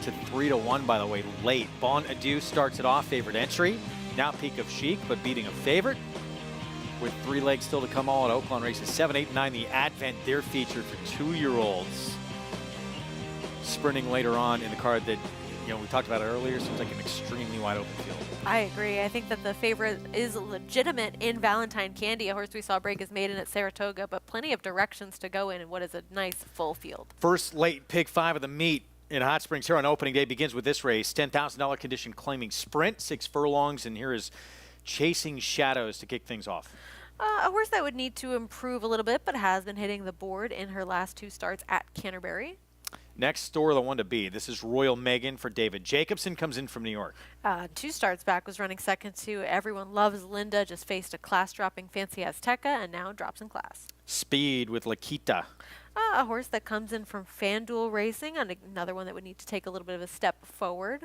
to 3-1, by the way, late. Bon Adieu starts it off, favorite entry. Now Peak of Chic, but beating a favorite. With 3 legs still to come all at Oaklawn races 7, 8, 9. The Advent Dare feature for 2-year-olds. Sprinting later on in the card that, we talked about it earlier, seems like an extremely wide open field. I agree. I think that the favorite is legitimate in Valentine Candy, a horse we saw break his maiden at Saratoga, but plenty of directions to go in what is a nice full field. First late pick 5 of the meet in Hot Springs here on opening day begins with this race. $10,000 condition claiming sprint, 6 furlongs, and here is Chasing Shadows to kick things off. A horse that would need to improve a little bit, but has been hitting the board in her last 2 starts at Canterbury. Next store, the one to be. This is Royal Megan for David Jacobson, comes in from New York. 2 starts back, was running second to Everyone Loves Linda, just faced a class-dropping Fancy Azteca, and now drops in class. Speed with Lakita. A horse that comes in from FanDuel Racing, and another one that would need to take a little bit of a step forward.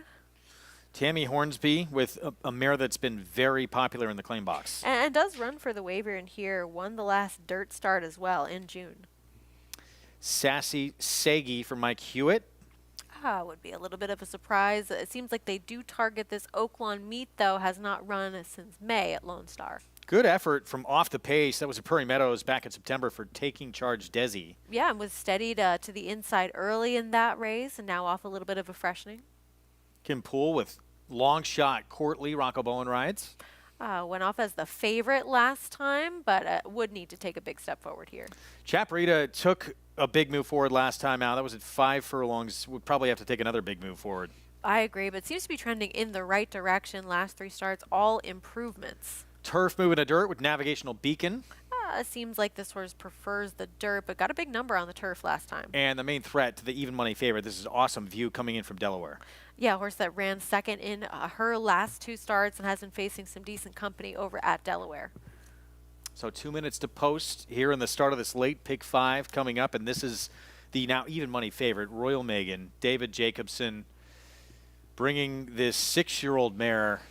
Tammy Hornsby with a mare that's been very popular in the claim box. And does run for the waiver in here. Won the last dirt start as well in June. Sassy Sagi for Mike Hewitt. Would be a little bit of a surprise. It seems like they do target this Oaklawn meet, though, has not run since May at Lone Star. Good effort from off the pace. That was at Prairie Meadows back in September for Taking Charge Desi. Yeah, and was steadied to the inside early in that race, and now off a little bit of a freshening. Kim Poole with Long Shot Courtly, Rocco Bowen rides. Went off as the favorite last time, but would need to take a big step forward here. Chaparita took a big move forward last time out. That was at 5 furlongs. Would probably have to take another big move forward. I agree, but seems to be trending in the right direction. Last 3 starts, all improvements. Turf moving to dirt with Navigational Beacon. Seems like this horse prefers the dirt, but got a big number on the turf last time. And the main threat to the even money favorite, this is Awesome View coming in from Delaware. Yeah, a horse that ran second in her last 2 starts and has been facing some decent company over at Delaware. So 2 minutes to post here in the start of this late pick 5 coming up, and this is the now even money favorite, Royal Megan, David Jacobson, bringing this 6-year-old mare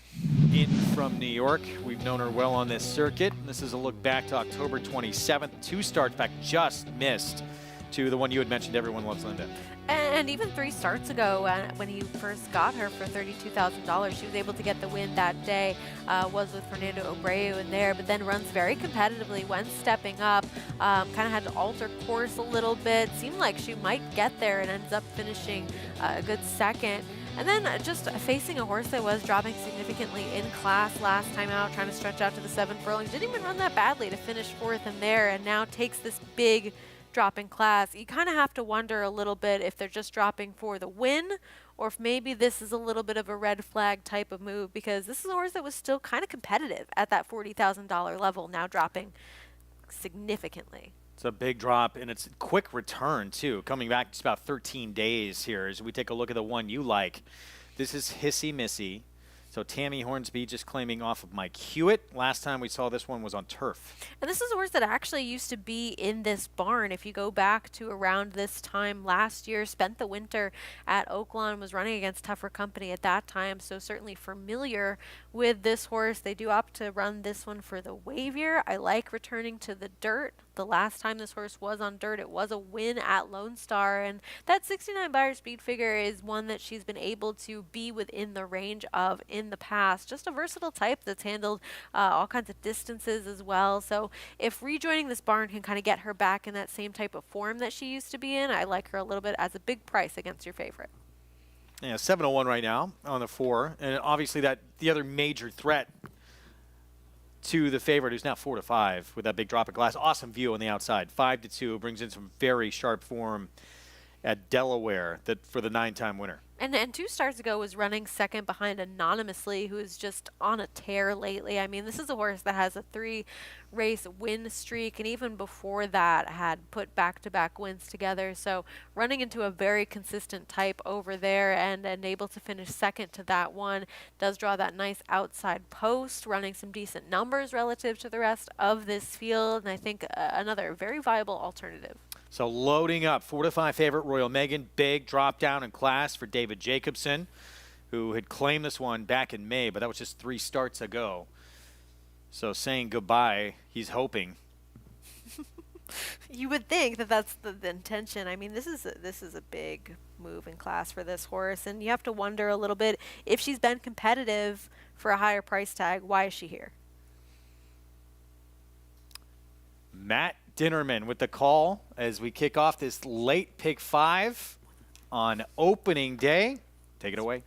in from New York. We've known her well on this circuit. This is a look back to October 27th. 2 starts back, just missed to the one you had mentioned, Everyone Loves Linda. And even 3 starts ago, when he first got her for $32,000, she was able to get the win that day, was with Fernando Abreu in there, but then runs very competitively when stepping up, kind of had to alter course a little bit, seemed like she might get there and ends up finishing a good second. And then just facing a horse that was dropping significantly in class last time out, trying to stretch out to the 7 furlongs, didn't even run that badly to finish 4th in there, and now takes this big drop in class. You kind of have to wonder a little bit if they're just dropping for the win, or if maybe this is a little bit of a red flag type of move, because this is a horse that was still kind of competitive at that $40,000 level, now dropping significantly. It's a big drop, and it's a quick return, too, coming back just about 13 days here as we take a look at the one you like. This is Hissy Missy. So Tammy Hornsby just claiming off of Mike Hewitt. Last time we saw this one was on turf. And this is a horse that actually used to be in this barn. If you go back to around this time last year, spent the winter at Oaklawn, was running against tougher company at that time, so certainly familiar with this horse. They do opt to run this one for the waiver. I like returning to the dirt. The last time this horse was on dirt, it was a win at Lone Star, and that 69 Beyer speed figure is one that she's been able to be within the range of in the past. Just a versatile type that's handled all kinds of distances as well. So if rejoining this barn can kind of get her back in that same type of form that she used to be in, I like her a little bit as a big price against your favorite. Yeah, 701 right now on the 4, and obviously that the other major threat to the favorite, who's now 4-5 with that big drop of glass. Awesome View on the outside, 5-2, brings in some very sharp form at Delaware for the 9-time winner. And 2 starts ago was running second behind Anonymously, who is just on a tear lately. I mean, this is a horse that has a 3-race win streak, and even before that had put back-to-back wins together. So running into a very consistent type over there, and able to finish second to that one. Does draw that nice outside post, running some decent numbers relative to the rest of this field, and I think another very viable alternative. So loading up, 4-5 favorite Royal Megan, big drop down in class for David Jacobson, who had claimed this one back in May, but that was just 3 starts ago. So saying goodbye, he's hoping. You would think that that's the intention. I mean, this is a big move in class for this horse, and you have to wonder a little bit if she's been competitive for a higher price tag. Why is she here? Matt Dinnerman with the call as we kick off this late pick 5 on opening day. Take it away.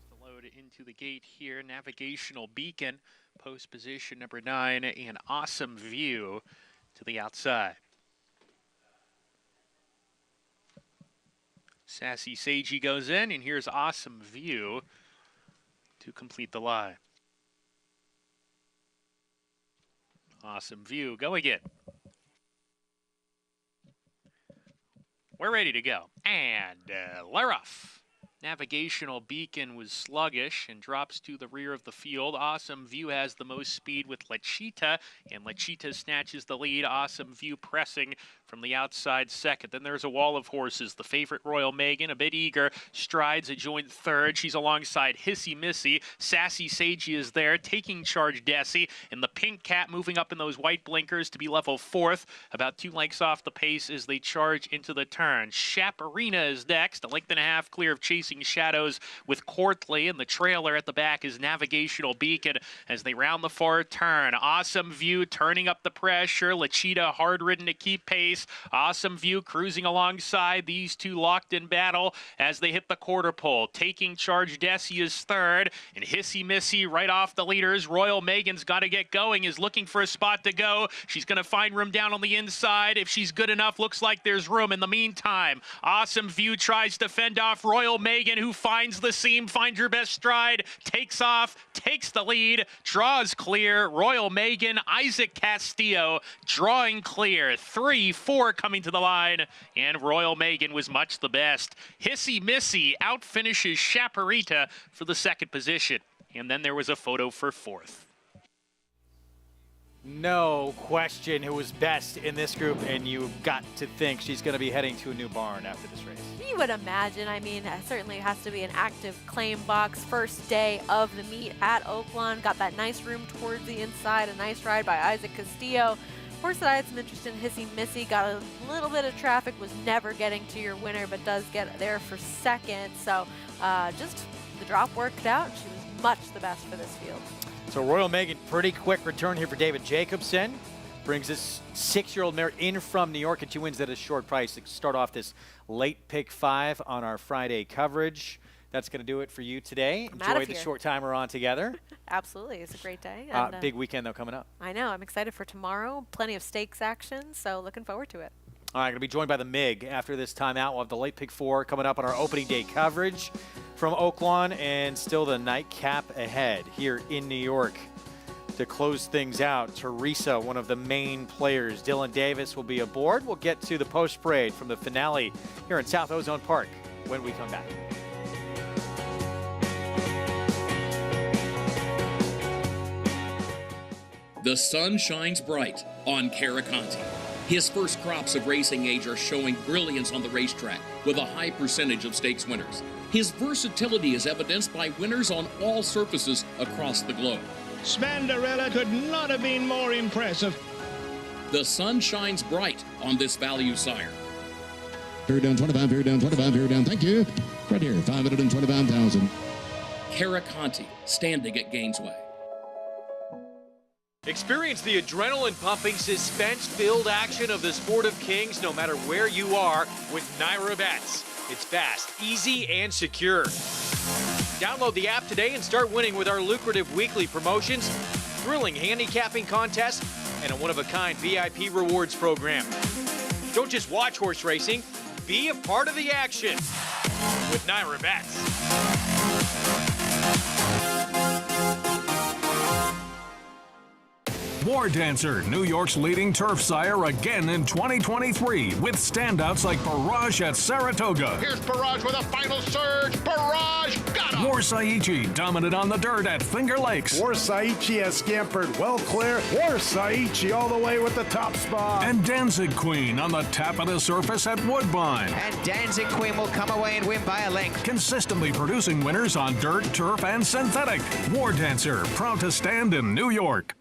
The load into the gate here. Navigational Beacon, post position number 9, and Awesome View to the outside. Sassy Sagi goes in, and here's Awesome View to complete the line. Awesome View going in. We're ready to go. And Leroff. Navigational Beacon was sluggish and drops to the rear of the field. Awesome View has the most speed with Lechita, and Lechita snatches the lead. Awesome View pressing from the outside second. Then there's a wall of horses. The favorite Royal Megan, a bit eager, strides a joint third. She's alongside Hissy Missy. Sassy Sagey is there, taking charge Desi, and the Pink Cat moving up in those white blinkers to be level fourth, about 2 lengths off the pace as they charge into the turn. Chaparina is next, a length and a half clear of Chasing Shadows with Courtly, and the trailer at the back is Navigational Beacon as they round the far turn. Awesome View turning up the pressure. Lechita hard ridden to keep pace. Awesome View cruising alongside. These two locked in battle as they hit the quarter pole. Taking charge Desi is third, and Hissy Missy right off the leaders. Royal Megan's got to get going, is looking for a spot to go. She's going to find room down on the inside. If she's good enough, looks like there's room. In the meantime, Awesome View tries to fend off Royal Megan, who finds the seam, finds her best stride, takes off, takes the lead, draws clear. Royal Megan, Isaac Castillo drawing clear. 3-4 coming to the line, and Royal Megan was much the best. Hissy Missy outfinishes Chaparita for the second position, and then there was a photo for fourth. No question who was best in this group, and you've got to think she's going to be heading to a new barn after this race. You would imagine. I mean, certainly has to be an active claim box. First day of the meet at Oaklawn. Got that nice room towards the inside. A nice ride by Isaac Castillo. Horse that I had some interest in, Hissy Missy, got a little bit of traffic, was never getting to your winner, but does get there for second. So just the drop worked out. She was much the best for this field. So Royal Megan, pretty quick return here for David Jacobson. Brings this 6-year-old mare in from New York, and she wins at a short price to start off this late pick 5 on our Friday coverage. That's going to do it for you today. Enjoy the short time we're on together. Absolutely. It's a great day. And, big weekend, though, coming up. I know. I'm excited for tomorrow. Plenty of stakes action, so looking forward to it. All right, going to be joined by the MIG after this timeout. We'll have the late pick 4 coming up on our opening day coverage from Oaklawn, and still the nightcap ahead here in New York. To close things out, Teresa, one of the main players. Dylan Davis will be aboard. We'll get to the post parade from the finale here in South Ozone Park when we come back. The sun shines bright on Caraconte. His first crops of racing age are showing brilliance on the racetrack with a high percentage of stakes winners. His versatility is evidenced by winners on all surfaces across the globe. Spandarella could not have been more impressive. The sun shines bright on this value sire. Fair down 25, fair down 25, fair down. Thank you. Right here, 525,000. Caraconte, standing at Gainesway. Experience the adrenaline-pumping, suspense-filled action of the Sport of Kings no matter where you are with Naira Bets. It's fast, easy, and secure. Download the app today and start winning with our lucrative weekly promotions, thrilling handicapping contests, and a one-of-a-kind VIP rewards program. Don't just watch horse racing, be a part of the action with Naira Bets. War Dancer, New York's leading turf sire again in 2023 with standouts like Barrage at Saratoga. Here's Barrage with a final surge. Barrage got him. Warsaichi dominant on the dirt at Finger Lakes. Warsaichi has scampered well clear. Warsaichi all the way with the top spot. And Danzig Queen on the tap of the surface at Woodbine. And Danzig Queen will come away and win by a length. Consistently producing winners on dirt, turf, and synthetic. War Dancer, proud to stand in New York.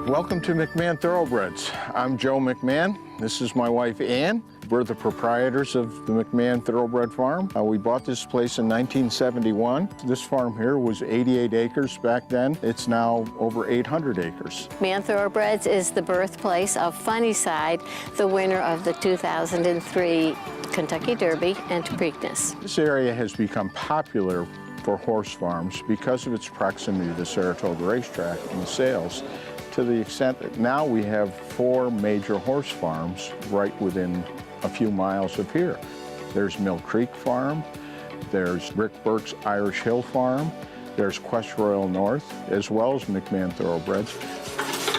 Welcome to McMahon Thoroughbreds. I'm Joe McMahon. This is my wife, Ann. We're the proprietors of the McMahon Thoroughbred Farm. We bought this place in 1971. This farm here was 88 acres back then. It's now over 800 acres. McMahon Thoroughbreds is the birthplace of Funnyside, the winner of the 2003 Kentucky Derby and Preakness. This area has become popular for horse farms because of its proximity to the Saratoga racetrack and the sales, to the extent that now we have 4 major horse farms right within a few miles of here. There's Mill Creek Farm, there's Rick Burke's Irish Hill Farm, there's Quest Royal North, as well as McMahon Thoroughbreds.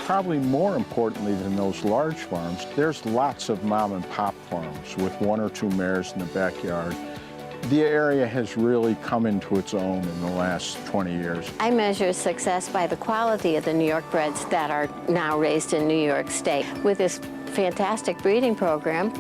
Probably more importantly than those large farms, there's lots of mom and pop farms with 1 or 2 mares in the backyard. The area has really come into its own in the last 20 years. I measure success by the quality of the New York breds that are now raised in New York State. With this fantastic breeding program,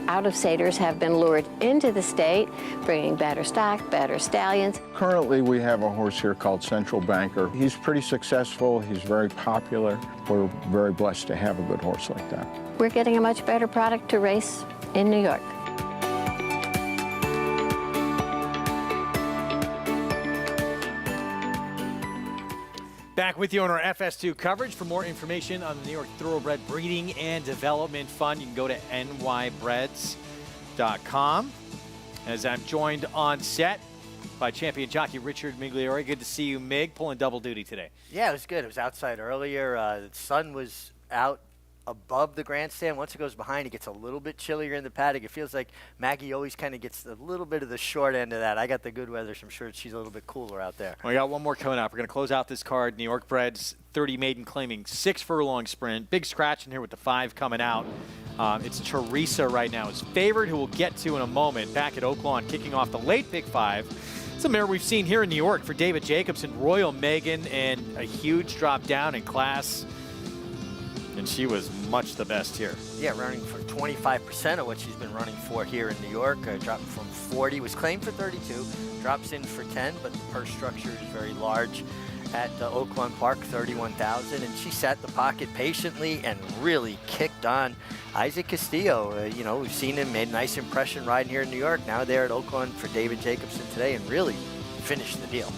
out-of-staters have been lured into the state, bringing better stock, better stallions. Currently, we have a horse here called Central Banker. He's pretty successful. He's very popular. We're very blessed to have a good horse like that. We're getting a much better product to race in New York. Back with you on our FS2 coverage. For more information on the New York Thoroughbred Breeding and Development Fund, you can go to nybreds.com. As I'm joined on set by champion jockey Richard Migliore. Good to see you, Mig, pulling double duty today. Yeah, it was good. It was outside earlier. The sun was out above the grandstand. Once it goes behind, it gets a little bit chillier in the paddock. It feels like Maggie always kind of gets a little bit of the short end of that. I got the good weather, so I'm sure she's a little bit cooler out there. We got one more coming up. We're going to close out this card. New York Breds, 30 maiden claiming 6 furlong sprint. Big scratch in here with the 5 coming out. It's Teresa right now. Is favored, who we'll get to in a moment. Back at Oaklawn, kicking off the late Big 5. It's a mare we've seen here in New York for David Jacobson, Royal Megan, and a huge drop down in class. And she was much the best here. Yeah, running for 25% of what she's been running for here in New York. Dropping from 40, was claimed for 32, drops in for 10, but the purse structure is very large at Oaklawn Park, 31,000, and she sat the pocket patiently and really kicked on Isaac Castillo. You know, we've seen him, made a nice impression riding here in New York. Now there at Oaklawn for David Jacobson today and really finished the deal.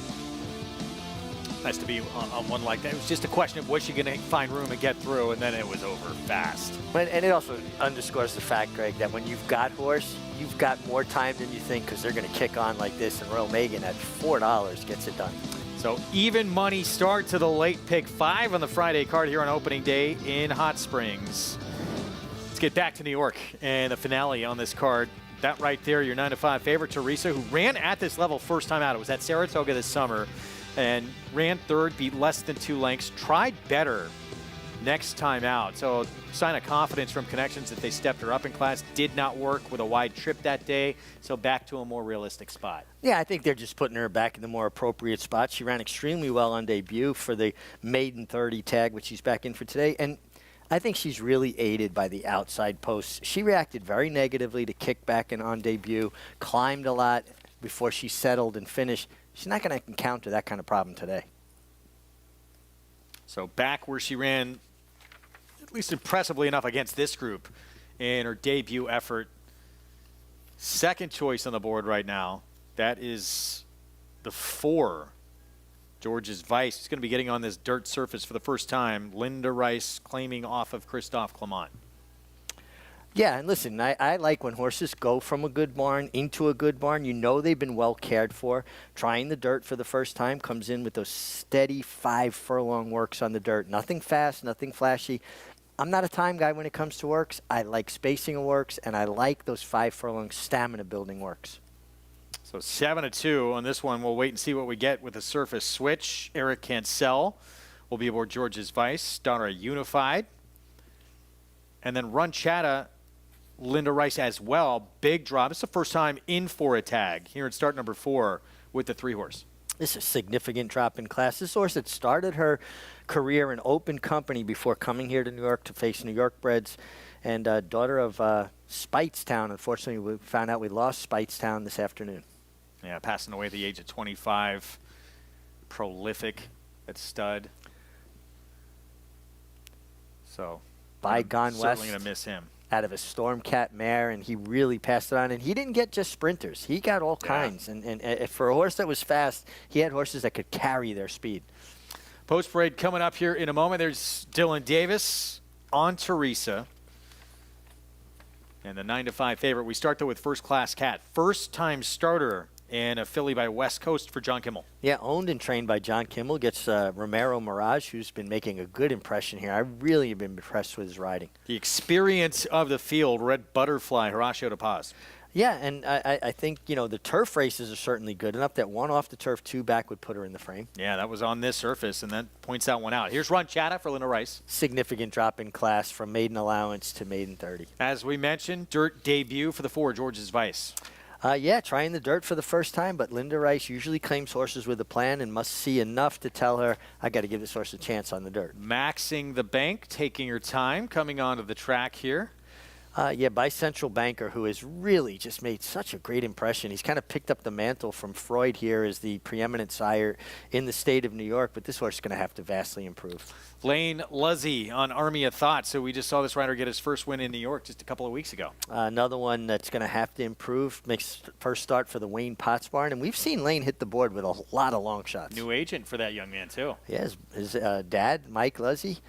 Nice to be on one like that. It was just a question of was she going to find room and get through, and then it was over fast. And it also underscores the fact, Greg, that when you've got horse, you've got more time than you think because they're going to kick on like this, and Royal Megan at $4 gets it done. So even money start to the late pick 5 on the Friday card here on opening day in Hot Springs. Let's get back to New York and the finale on this card. That right there, your 9-5 favorite, Teresa, who ran at this level first time out. It was at Saratoga this summer. And ran third, beat less than 2 lengths, tried better next time out. So sign of confidence from Connections that they stepped her up in class. Did not work with a wide trip that day, so back to a more realistic spot. Yeah, I think they're just putting her back in the more appropriate spot. She ran extremely well on debut for the maiden 30 tag, which she's back in for today. And I think she's really aided by the outside posts. She reacted very negatively to kickback and on debut, climbed a lot before she settled and finished. She's not going to encounter that kind of problem today. So back where she ran, at least impressively enough, against this group in her debut effort. Second choice on the board right now. That is the 4. George's Vice is going to be getting on this dirt surface for the first time. Linda Rice claiming off of Christophe Clement. Yeah, and listen, I like when horses go from a good barn into a good barn. You know they've been well cared for. Trying the dirt for the first time, comes in with those steady 5 furlong works on the dirt. Nothing fast, nothing flashy. I'm not a time guy when it comes to works. I like spacing of works, and I like those 5 furlong stamina building works. So 7-2 on this one. We'll wait and see what we get with the surface switch. Eric Cancel will be aboard George's Vice. Donner Unified. And then Run Chatta, Linda Rice as well. Big drop. It's the first time in for a tag here in start number 4 with the 3-horse. This is a significant drop in class. This horse had started her career in open company before coming here to New York to face New York breds. And daughter of Speightstown. Unfortunately, we found out we lost Speightstown this afternoon. Yeah, passing away at the age of 25. Prolific at stud. So Bygone certainly West. going to miss him. out of a Stormcat mare, and he really passed it on. And he didn't get just sprinters. He got all kinds. And for a horse that was fast, he had horses that could carry their speed. Post parade coming up here in a moment. There's Dylan Davis on Teresa. And the 9-5 favorite. We start, though, with First Class Cat. First-time starter and a filly by West Coast for John Kimmel. Yeah, owned and trained by John Kimmel. Gets Romero Mirage, who's been making a good impression here. I really have been impressed with his riding. The experience of the field, Red Butterfly, Horacio De Paz. Yeah, and I think, the turf races are certainly good enough. That one off the turf, 2 back would put her in the frame. Yeah, that was on this surface, and that points that one out. Here's Ron Chata for Linda Rice. Significant drop in class from maiden allowance to maiden 30. As we mentioned, dirt debut for the 4, George's Vice. Yeah, trying the dirt for the first time, but Linda Rice usually claims horses with a plan and must see enough to tell her, I got to give this horse a chance on the dirt. Maxing the bank, taking her time, coming onto the track here. Yeah, by Central Banker, who has really just made such a great impression. He's kind of picked up the mantle from Freud here as the preeminent sire in the state of New York, but this horse is going to have to vastly improve. Lane Luzzy on Army of Thought. So we just saw this rider get his first win in New York just a couple of weeks ago. Another one that's going to have to improve. Makes first start for the Wayne Potts barn, and we've seen Lane hit the board with a lot of long shots. New agent for that young man, too. Yeah, his dad, Mike Luzzy,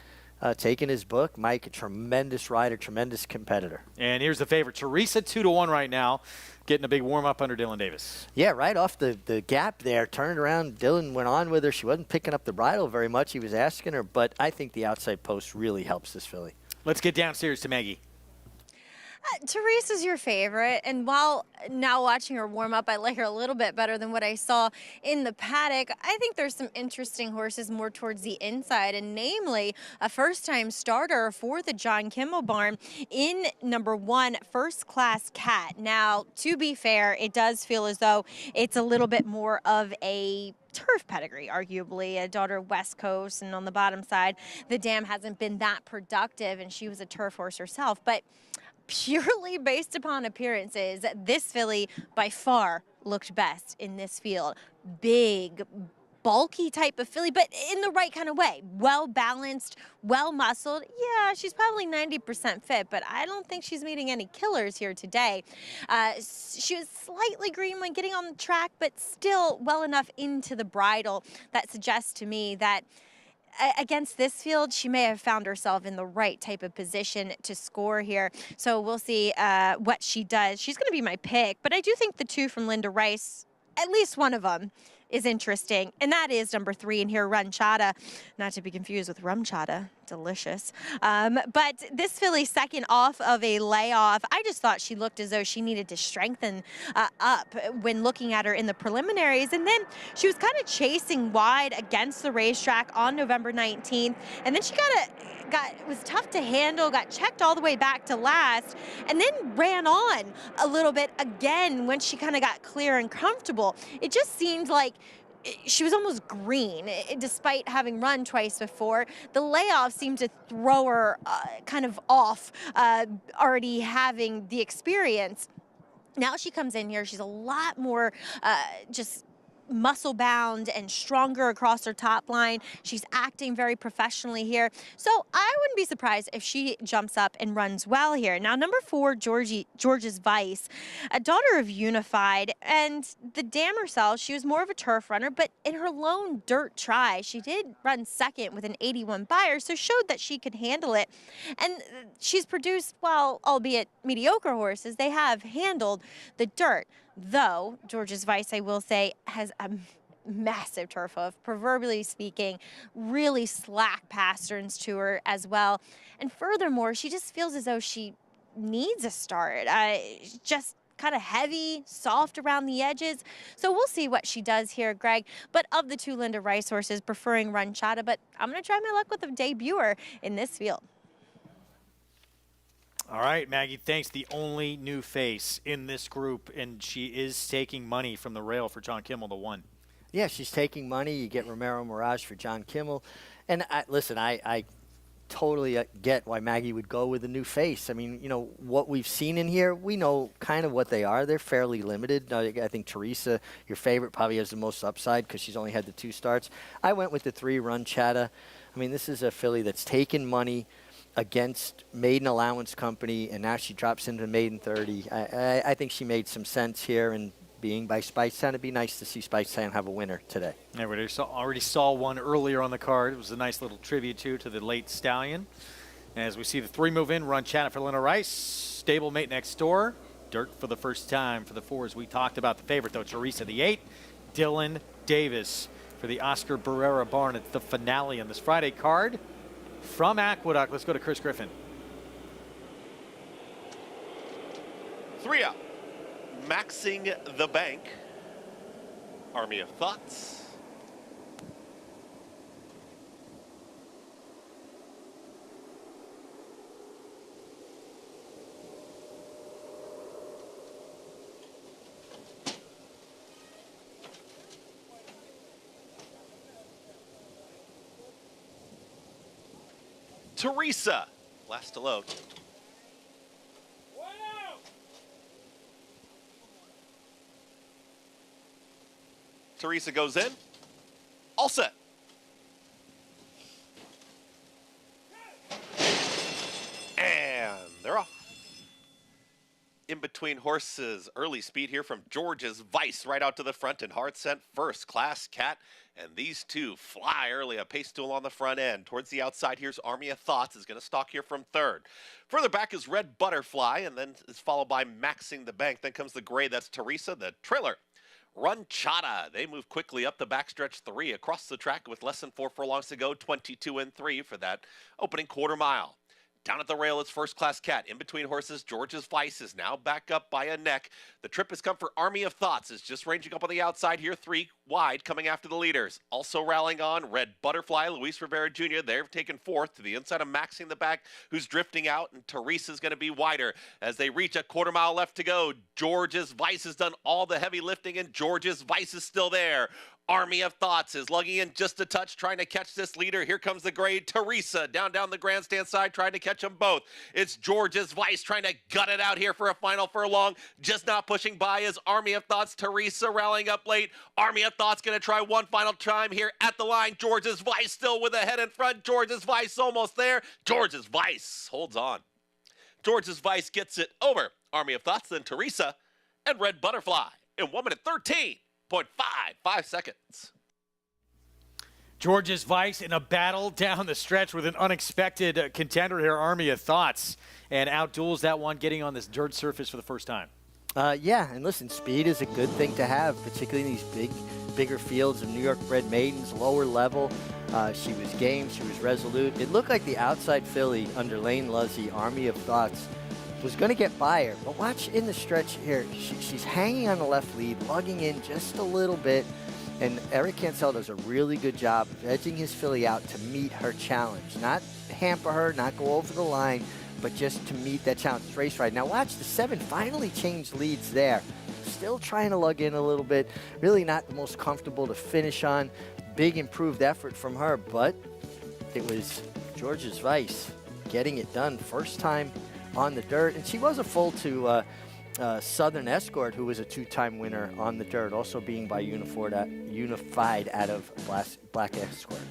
taking his book. Mike, a tremendous rider, tremendous competitor. And here's the favorite. Teresa, 2-1 right now, getting a big warm-up under Dylan Davis. Yeah, right off the gap there, turned around. Dylan went on with her. She wasn't picking up the bridle very much. He was asking her, but I think the outside post really helps this filly. Let's get downstairs to Maggie. Teresa's your favorite, and while now watching her warm up, I like her a little bit better than what I saw in the paddock. I think there's some interesting horses more towards the inside, and namely a first-time starter for the John Kimmel barn in number 1, First Class Cat. Now, to be fair, it does feel as though it's a little bit more of a turf pedigree, arguably, a daughter of West Coast, and on the bottom side, the dam hasn't been that productive, and she was a turf horse herself, but purely based upon appearances, this filly by far looked best in this field. Big, bulky type of filly, but in the right kind of way. Well-balanced, well-muscled. Yeah, she's probably 90% fit, but I don't think she's meeting any killers here today. She was slightly green when getting on the track, but still well enough into the bridle that suggests to me that against this field, she may have found herself in the right type of position to score here. So we'll see what she does. She's going to be my pick, but I do think the 2 from Linda Rice, at least one of them, is interesting, and that is number 3 in here, Rum Chata. Not to be confused with Rum Chata. Delicious. But this filly, second off of a layoff, I just thought she looked as though she needed to strengthen up when looking at her in the preliminaries, and then she was kind of chasing wide against the racetrack on November 19th, and then she was tough to handle, got checked all the way back to last, and then ran on a little bit again when she kind of got clear and comfortable. It just seemed like she was almost green, despite having run twice before. The layoff seemed to throw her kind of off, already having the experience. Now she comes in here, she's a lot more just muscle bound and stronger across her top line. She's acting very professionally here. So I wouldn't be surprised if she jumps up and runs well here. Now, number 4, George's Vice, a daughter of Unified, and the dam herself, she was more of a turf runner, but in her lone dirt try, she did run second with an 81 Beyer, so showed that she could handle it. And she's produced, well, albeit mediocre horses, they have handled the dirt. Though, George's Vice, I will say, has a massive turf hoof, proverbially speaking, really slack pasterns to her as well. And furthermore, she just feels as though she needs a start. Just kind of heavy, soft around the edges. So we'll see what she does here, Greg. But of the 2 Linda Rice horses, preferring Rum Chata, but I'm going to try my luck with a debuter in this field. All right, Maggie, thanks. The only new face in this group, and she is taking money from the rail for John Kimmel, the 1. Yeah, she's taking money. You get Romero Mirage for John Kimmel. And listen, I totally get why Maggie would go with a new face. I mean, what we've seen in here, we know kind of what they are. They're fairly limited. I think Teresa, your favorite, probably has the most upside because she's only had the 2 starts. I went with the 3, Rum Chata. I mean, this is a filly that's taken money. against Maiden Allowance Company, and now she drops into Maiden 30. I think she made some sense here, and being by Spicetown, it'd be nice to see Spicetown have a winner today. Yeah, we already saw one earlier on the card. It was a nice little tribute to the late Stallion. As we see the 3 move in, run Channel for Linda Rice. Stablemate next door. Dirt for the first time for the 4s. We talked about the favorite, though, Teresa, the 8. Dylan Davis for the Oscar Barrera barn at the finale on this Friday card. From Aqueduct, let's go to Chris Griffin. 3 up. Maxing the Bank. Army of Thoughts. Teresa, last to load. Teresa goes in. All set. And they're off. In between horses, early speed here from George's Vice right out to the front, and Hard Scent First Class Cat. And these two fly early, a pace tool on the front end. Towards the outside, here's Army of Thoughts, is going to stalk here from 3rd. Further back is Red Butterfly, and then is followed by Maxing the Bank. Then comes the gray, that's Teresa, the trailer. Run Chata. They move quickly up the backstretch 3 across the track with less than 4 furlongs to go, 22 and 3 for that opening quarter mile. Down at the rail, it's First Class Cat. In between horses, George's Vice is now back up by a neck. The trip has come for Army of Thoughts. Is just ranging up on the outside here, 3 wide, coming after the leaders. Also rallying on, Red Butterfly, Luis Rivera Jr. They're taken 4th to the inside of Maxing the Back, who's drifting out, and Teresa's going to be wider. As they reach a quarter mile left to go, George's Vice has done all the heavy lifting, and George's Vice is still there. Army of Thoughts is lugging in just a touch, trying to catch this leader. Here comes the gray Teresa down the grandstand side, trying to catch them both. It's George's Vice trying to gut it out here for a final furlong. Just not pushing by is Army of Thoughts. Teresa rallying up late. Army of Thoughts going to try one final time here at the line. George's Vice still with a head in front. George's Vice almost there. George's Vice holds on. George's Vice gets it over Army of Thoughts, then Teresa, and Red Butterfly in 1 minute 13.55 seconds. George's Vice in a battle down the stretch with an unexpected contender here, Army of Thoughts, and outduels that one, getting on this dirt surface for the first time. Yeah, and listen, speed is a good thing to have, particularly in these bigger fields of New York bred maidens, lower level. She was game, she was resolute. It looked like the outside filly under Lane Luzzy, Army of Thoughts, was going to get by her. But watch in the stretch here, she's hanging on the left lead, lugging in just a little bit. And Eric Cancel does a really good job of edging his filly out to meet her challenge. Not hamper her, not go over the line, but just to meet that challenge. Race ride. Now watch, the 7 finally changed leads there. Still trying to lug in a little bit. Really not the most comfortable to finish on. Big improved effort from her, but it was George's Vice getting it done. First time on the dirt. And she was a full to Southern Escort, who was a 2-time winner on the dirt, also being by Unified out of Black Escort.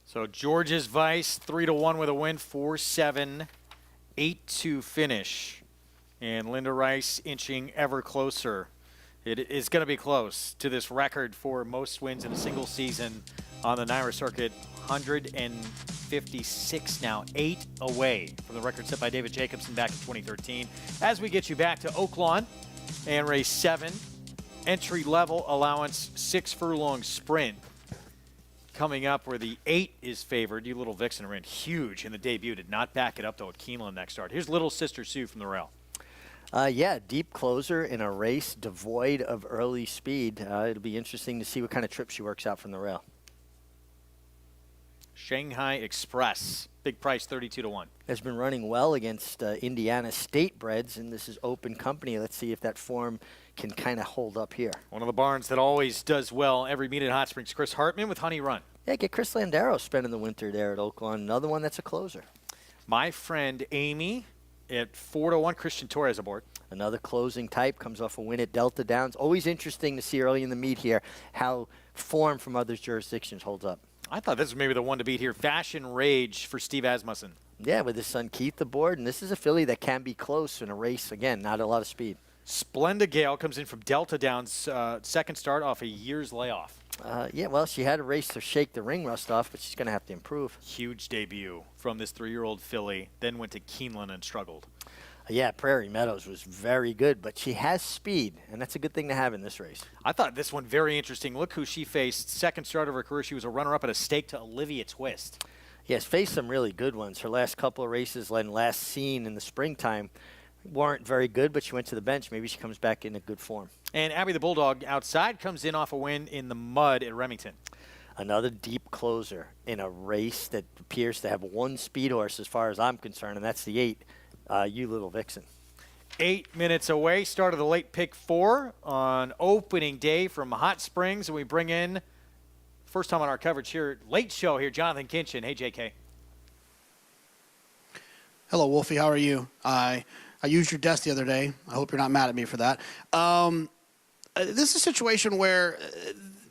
So George's Vice, 3-1 with a win, 4-7, 8-2 finish. And Linda Rice inching ever closer. It is going to be close to this record for most wins in a single season on the NYRA circuit. 156 now, 8 away from the record set by David Jacobson back in 2013. As we get you back to Oaklawn and race 7, entry level allowance 6 furlong sprint. Coming up where the 8 is favored. You Little Vixen ran huge in the debut. Did not back it up, though, at Keeneland next start. Here's Little Sister Sue from the rail. Yeah, deep closer in a race devoid of early speed. It'll be interesting to see what kind of trip she works out from the rail. Shanghai Express, big price, 32-1. Has been running well against Indiana State breds, and this is open company. Let's see if that form can kind of hold up here. One of the barns that always does well every meet at Hot Springs. Chris Hartman with Honey Run. Yeah, get Chris Landero spending the winter there at Oaklawn. Another one that's a closer. My friend Amy at 4-1. Christian Torres aboard. Another closing type, comes off a win at Delta Downs. Always interesting to see early in the meet here how form from other jurisdictions holds up. I thought this was maybe the one to beat here. Fashion Rage for Steve Asmussen. Yeah, with his son Keith aboard, and this is a filly that can be close in a race. Again, not a lot of speed. Splenda Gale comes in from Delta Downs, second start off a year's layoff. Yeah, well, she had a race to shake the ring rust off, but she's going to have to improve. Huge debut from this 3-year-old filly, then went to Keeneland and struggled. Yeah, Prairie Meadows was very good, but she has speed, and that's a good thing to have in this race. I thought this one very interesting. Look who she faced. Second start of her career. She was a runner-up at a stake to Olivia Twist. Yes, faced some really good ones. Her last couple of races, last seen in the springtime, weren't very good, but she went to the bench. Maybe she comes back in a good form. And Abby the Bulldog outside comes in off a win in the mud at Remington. Another deep closer in a race that appears to have one speed horse as far as I'm concerned, and that's the 8, You Little Vixen. 8 minutes away, start of the late pick 4 on opening day from Hot Springs, and we bring in, first time on our coverage here, late show here, Jonathan Kinchin. Hey, JK. Hello, Wolfie. How are you? I used your desk the other day. I hope you're not mad at me for that. This is a situation where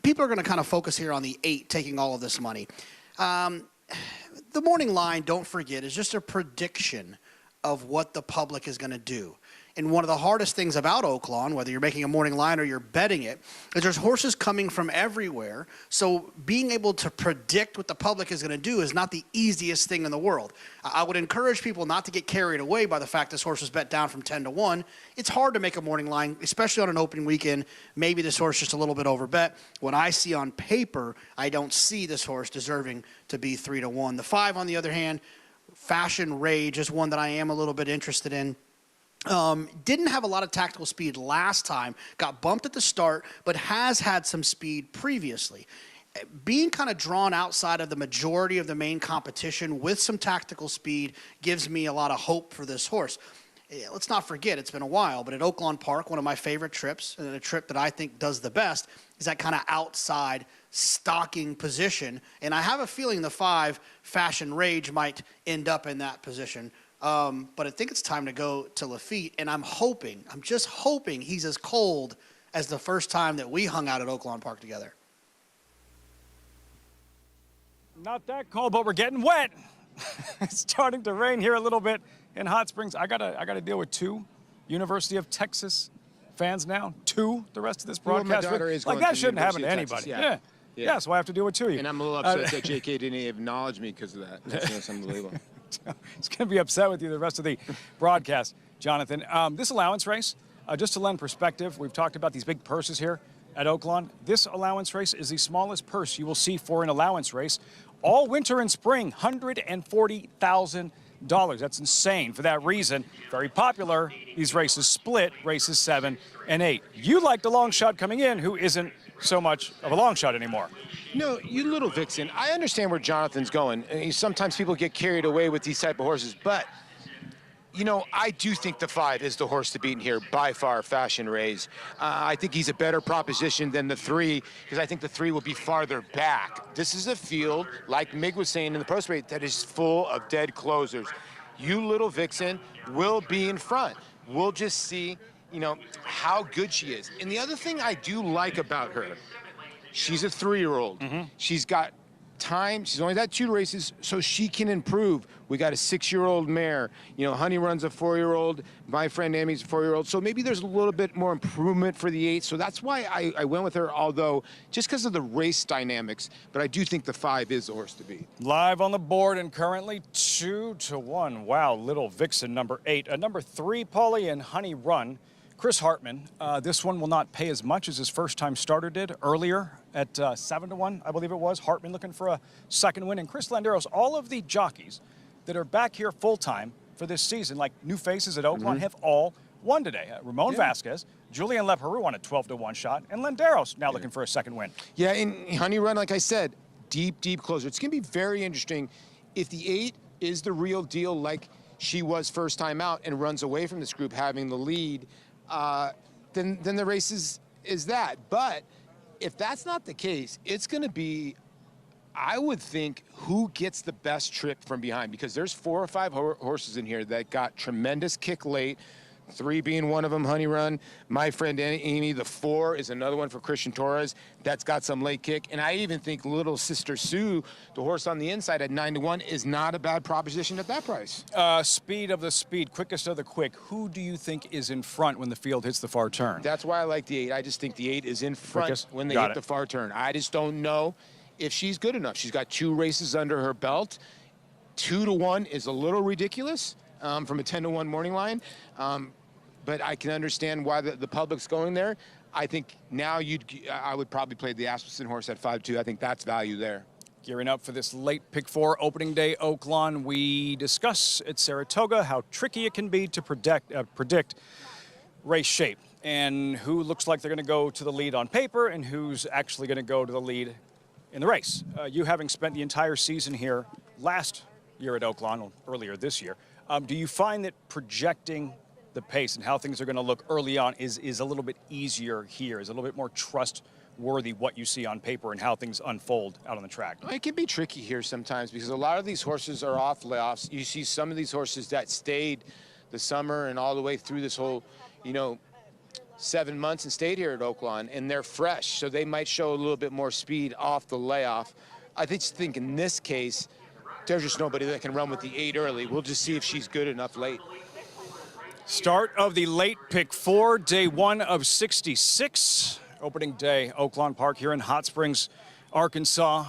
people are going to kind of focus here on the 8 taking all of this money. The morning line, don't forget, is just a prediction of what the public is going to do. And one of the hardest things about Oaklawn, whether you're making a morning line or you're betting it, is there's horses coming from everywhere. So being able to predict what the public is going to do is not the easiest thing in the world. I would encourage people not to get carried away by the fact this horse was bet down from 10 to 1. It's hard to make a morning line, especially on an opening weekend. Maybe this horse is just a little bit overbet. What I see on paper, I don't see this horse deserving to be 3 to 1. The 5, on the other hand, Fashion Rage is one that I am a little bit interested in. Didn't have a lot of tactical speed last time, got bumped at the start, but has had some speed previously. Being kind of drawn outside of the majority of the main competition with some tactical speed gives me a lot of hope for this horse. Let's not forget, it's been a while, but at Oaklawn Park, one of my favorite trips, and a trip that I think does the best, is that kind of outside stalking position. And I have a feeling the 5, Fashion Rage, might end up in that position. But I think it's time to go to Lafitte, and I'm just hoping he's as cold as the first time that we hung out at Oaklawn Park together. Not that cold, but we're getting wet. It's starting to rain here a little bit in Hot Springs. I gotta deal with 2 University of Texas fans now. 2 the rest of this broadcast. Well, my daughter is like going that to shouldn't happen to University anybody. of Texas, Yeah, so I have to deal with 2 of you. And I'm a little upset that JK didn't acknowledge me because of that. That's unbelievable. He's going to be upset with you the rest of the broadcast, Jonathan. This allowance race, just to lend perspective, we've talked about these big purses here at Oaklawn. This allowance race is the smallest purse you will see for an allowance race all winter and spring, $140,000. That's insane. For that reason, very popular. These races split, races 7 and 8. You like the long shot coming in, who isn't so much of a long shot anymore. No, You Little Vixen, I understand where Jonathan's going. Sometimes people get carried away with these type of horses, but, you know, I do think the 5 is the horse to beat in here by far, Fashion Rage. I think he's a better proposition than the 3 because I think the 3 will be farther back. This is a field, like Mig was saying in the post rate, that is full of dead closers. You Little Vixen will be in front. We'll just see, you know, how good she is. And the other thing I do like about her, she's a 3-year-old. She's got time. She's only got 2 races, so she can improve. We got a 6-year-old mare. You know, Honey Run's a 4-year-old. My friend Amy's a 4-year-old. So maybe there's a little bit more improvement for the 8. So that's why I went with her, although just because of the race dynamics. But I do think the 5 is the horse to beat. Live on the board and currently 2 to 1. Wow, Little Vixen, number 8. Number 3, Paulie and Honey Run. Chris Hartman, this one will not pay as much as his first-time starter did earlier at 7 to 1, I believe it was. Hartman looking for a second win. And Chris Landeros, all of the jockeys that are back here full-time for this season, like new faces at Oaklawn, have all won today. Ramon Vasquez, Julian Leperoux on a 12 to 1 shot, and Landeros now looking for a second win. Yeah, and Honey Run, like I said, deep closer. It's going to be very interesting if the 8 is the real deal like she was first time out and runs away from this group having the lead. Then the race is that. But if that's not the case, it's going to be, I would think, who gets the best trip from behind, because there's 4 or 5 horses in here that got tremendous kick late. 3 being one of them, Honey Run. My friend Amy, the 4 is another one for Christian Torres. That's got some late kick. And I even think Little Sister Sue, the horse on the inside at 9-1, is not a bad proposition at that price. Speed of the speed, quickest of the quick. Who do you think is in front when the field hits the far turn? That's why I like the 8. I just think the 8 is in front Quickest? when they Got hit it. the far turn. I just don't know if she's good enough. She's got 2 races under her belt. 2-1 is a little ridiculous from a 10-1 morning line. But I can understand why the public's going there. I think now I would probably play the Asmussen horse at 5-2. I think that's value there. Gearing up for this late pick 4 opening day Oaklawn, we discuss at Saratoga how tricky it can be to predict race shape and who looks like they're going to go to the lead on paper and who's actually going to go to the lead in the race. You having spent the entire season here last year at Oaklawn, or earlier this year, do you find that projecting the pace and how things are going to look early on is a little bit easier here, is a little bit more trustworthy what you see on paper and how things unfold out on the track? It can be tricky here sometimes because a lot of these horses are off layoffs. You see some of these horses that stayed the summer and all the way through this whole, 7 months and stayed here at Oaklawn, and they're fresh, so they might show a little bit more speed off the layoff. I think in this case, there's just nobody that can run with the 8 early. We'll just see if she's good enough late. Start of the late pick 4, day 1 of 66. Opening day, Oaklawn Park here in Hot Springs, Arkansas.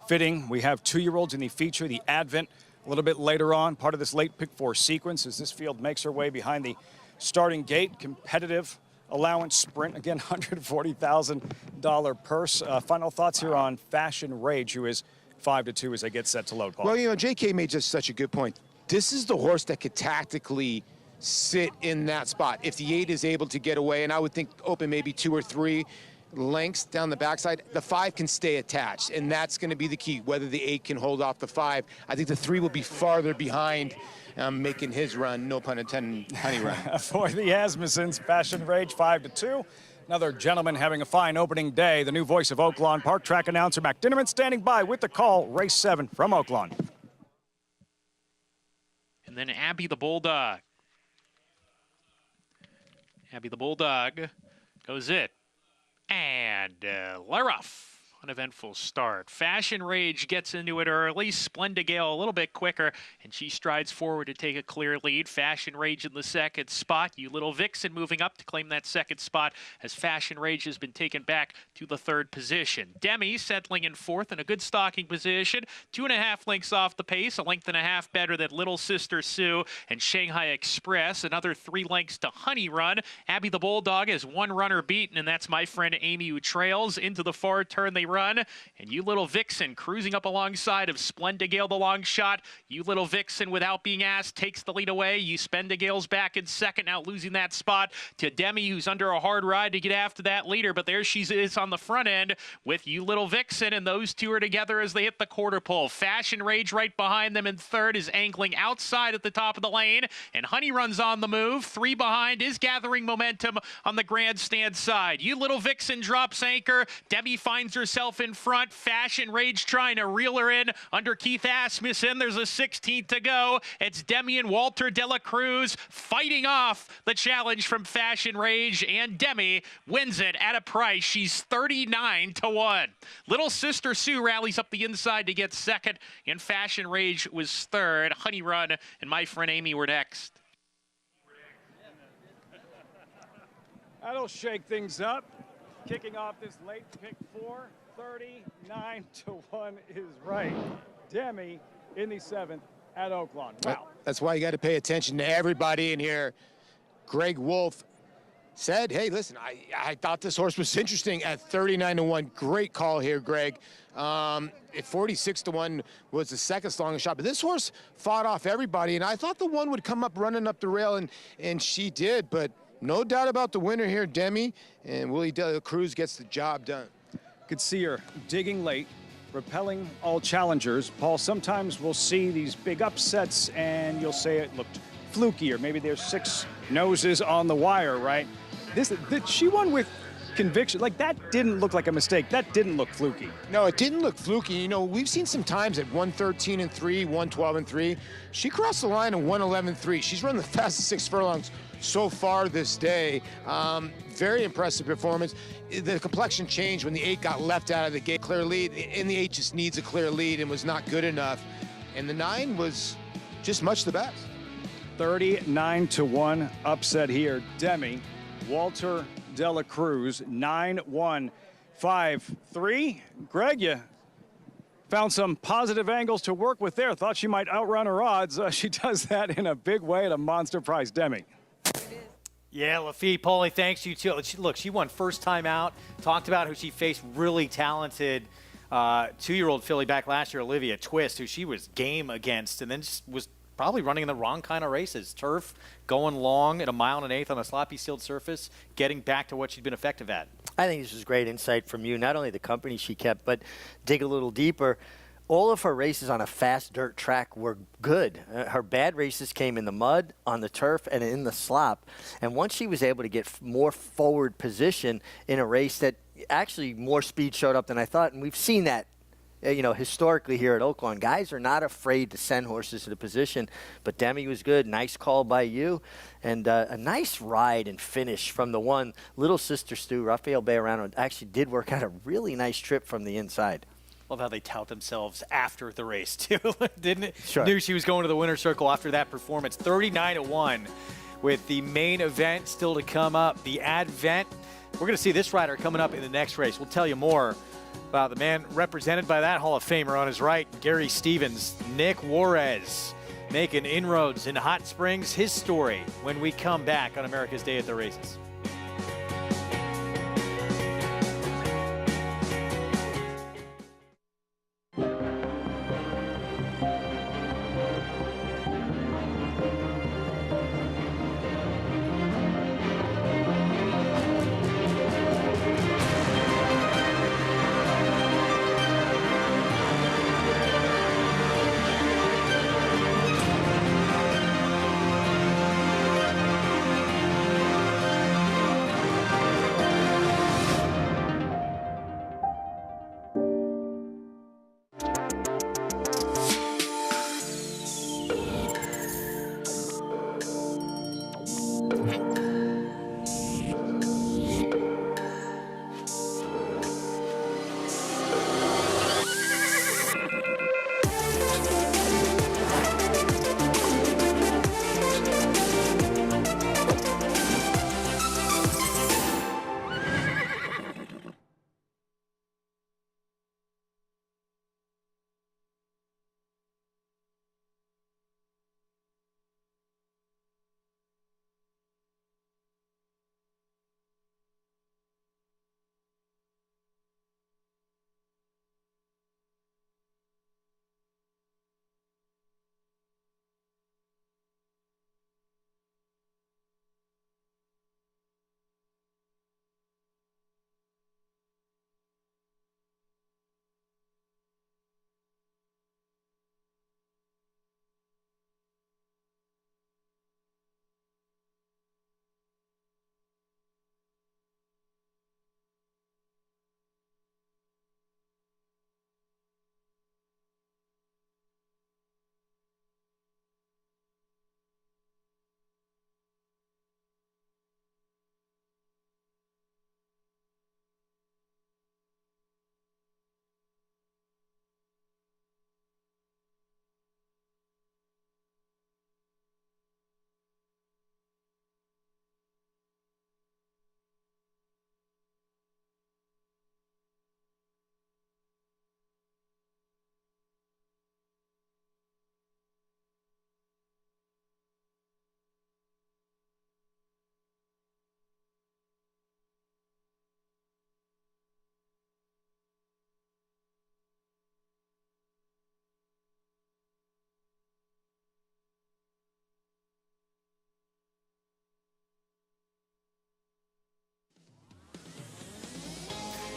Fitting, we have 2-year-olds in the feature, the Advent, a little bit later on, part of this late pick 4 sequence as this field makes her way behind the starting gate. Competitive allowance sprint, again, $140,000 purse. Final thoughts here on Fashion Rage, who is 5-2 as they get set to load, Paul. Well, JK made just such a good point. This is the horse that could tactically sit in that spot. If the 8 is able to get away, and I would think open maybe 2 or 3 lengths down the backside, the 5 can stay attached, and that's going to be the key, whether the 8 can hold off the 5. I think the 3 will be farther behind, making his run, no pun intended, Honey Run. For the Asmussens, Fashion Rage 5-2. Another gentleman having a fine opening day. The new voice of Oaklawn Park track announcer Mac Dinnerman standing by with the call. Race 7 from Oaklawn. And then Abby the Bulldog. Abby the Bulldog goes it. And Laruff. Uneventful start. Fashion Rage gets into it early. Splendigale a little bit quicker, and she strides forward to take a clear lead. Fashion Rage in the second spot. You Little Vixen moving up to claim that second spot as Fashion Rage has been taken back to the 3rd position. Demi settling in 4th in a good stalking position. 2.5 lengths off the pace, a length and a half better than Little Sister Sue and Shanghai Express. Another 3 lengths to Honey Run. Abby the Bulldog has 1 runner beaten, and that's my friend Amy, who trails into the far turn. They run, and You Little Vixen cruising up alongside of Splendigale, the long shot. You Little Vixen, without being asked, takes the lead away. You Splendigale's back in second, now losing that spot to Demi, who's under a hard ride to get after that leader, but there she is on the front end with You Little Vixen, and those two are together as they hit the quarter pole. Fashion Rage right behind them in 3rd is angling outside at the top of the lane, and Honey Run's on the move. 3 behind is gathering momentum on the grandstand side. You Little Vixen drops anchor. Demi finds herself in front. Fashion Rage trying to reel her in under Keith Asmussen. There's a 16th to go. It's Demi and Walter Dela Cruz fighting off the challenge from Fashion Rage, and Demi wins it at a price. She's 39-1. Little Sister Sue rallies up the inside to get second, and Fashion Rage was 3rd. Honey Run and my friend Amy were next. That'll shake things up. Kicking off this late pick 4, 39-1 is right. Demi in the 7th at Oaklawn. Wow. That's why you got to pay attention to everybody in here. Greg Wolf said, hey, listen, I thought this horse was interesting at 39-1. Great call here, Greg. At 46-1 was the second longest shot, but this horse fought off everybody, and I thought the one would come up running up the rail, and she did, but no doubt about the winner here, Demi, and Willie Dela Cruz gets the job done. Could see her digging late, repelling all challengers. Paul, sometimes we'll see these big upsets and you'll say it looked fluky, or maybe there's 6 noses on the wire, right? She won with conviction. Like, that didn't look like a mistake. That didn't look fluky. No, it didn't look fluky. You know, we've seen some times at 113.3, 112.3. She crossed the line at 111.3. She's run the fastest 6 furlongs so far this day. Very impressive performance. The complexion changed when the 8 got left out of the gate. Clear lead, and the 8 just needs a clear lead and was not good enough. And the 9 was just much the best. 39-1 upset here. Demi, Walter de la Cruz, 9-1, 5-3. Greg, you found some positive angles to work with there. Thought she might outrun her odds. She does that in a big way at a monster price. Demi. Yeah, Lafitte, Paulie, thanks to you too. Look, she won first time out. Talked about who she faced, really talented 2-year-old filly back last year, Olivia Twist, who she was game against, and then just was probably running in the wrong kind of races. Turf, going long at 1 1/8 on a sloppy sealed surface, getting back to what she'd been effective at. I think this was great insight from you, not only the company she kept, but dig a little deeper. All of her races on a fast dirt track were good. Her bad races came in the mud, on the turf, and in the slop. And once she was able to get more forward position in a race that actually more speed showed up than I thought, and we've seen that historically here at Oaklawn. Guys are not afraid to send horses to the position, but Demi was good. Nice call by you, and a nice ride and finish from the one. Little Sister Stu, Rafael Bejarano, actually did work out a really nice trip from the inside. Love how they tout themselves after the race, too, didn't it? Sure. Knew she was going to the winner's circle after that performance. 39-1 with the main event still to come up, the Advent. We're going to see this rider coming up in the next race. We'll tell you more about the man represented by that Hall of Famer on his right, Gary Stevens. Nick Juarez making inroads in Hot Springs. His story when we come back on America's Day at the Races.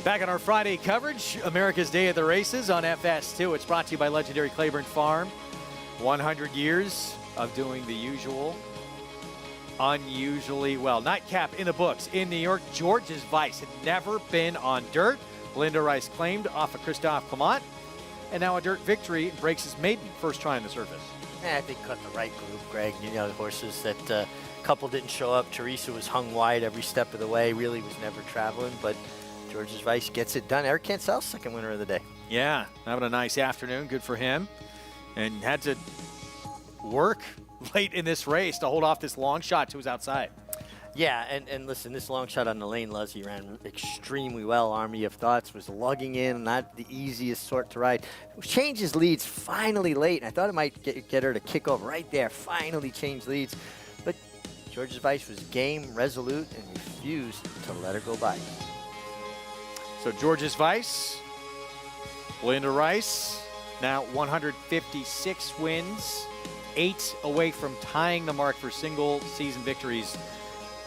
Back on our Friday coverage, America's Day at the Races on FS2. It's brought to you by legendary Claiborne Farm. 100 years of doing the usual. unusually well. Nightcap in the books in New York. George's Vice had never been on dirt. Belinda Rice claimed off of Christophe Clement. And now a dirt victory breaks his maiden first try on the surface. I think cut the right group, Greg. You know, the horses that couple didn't show up. Teresa was hung wide every step of the way, really was never traveling, but George's Vice gets it done. Eric Cancel, second winner of the day. Yeah, having a nice afternoon. Good for him. And had to work late in this race to hold off this long shot to his outside. Yeah, and listen, this long shot on the lane, Luzzy ran extremely well. Army of Thoughts was lugging in, not the easiest sort to ride. Changes leads finally late. I thought it might get her to kick over right there. Finally changed leads. But George's Vice was game, resolute, and refused to let her go by. So George's Vice, Belinda Rice, now 156 wins, 8 away from tying the mark for single season victories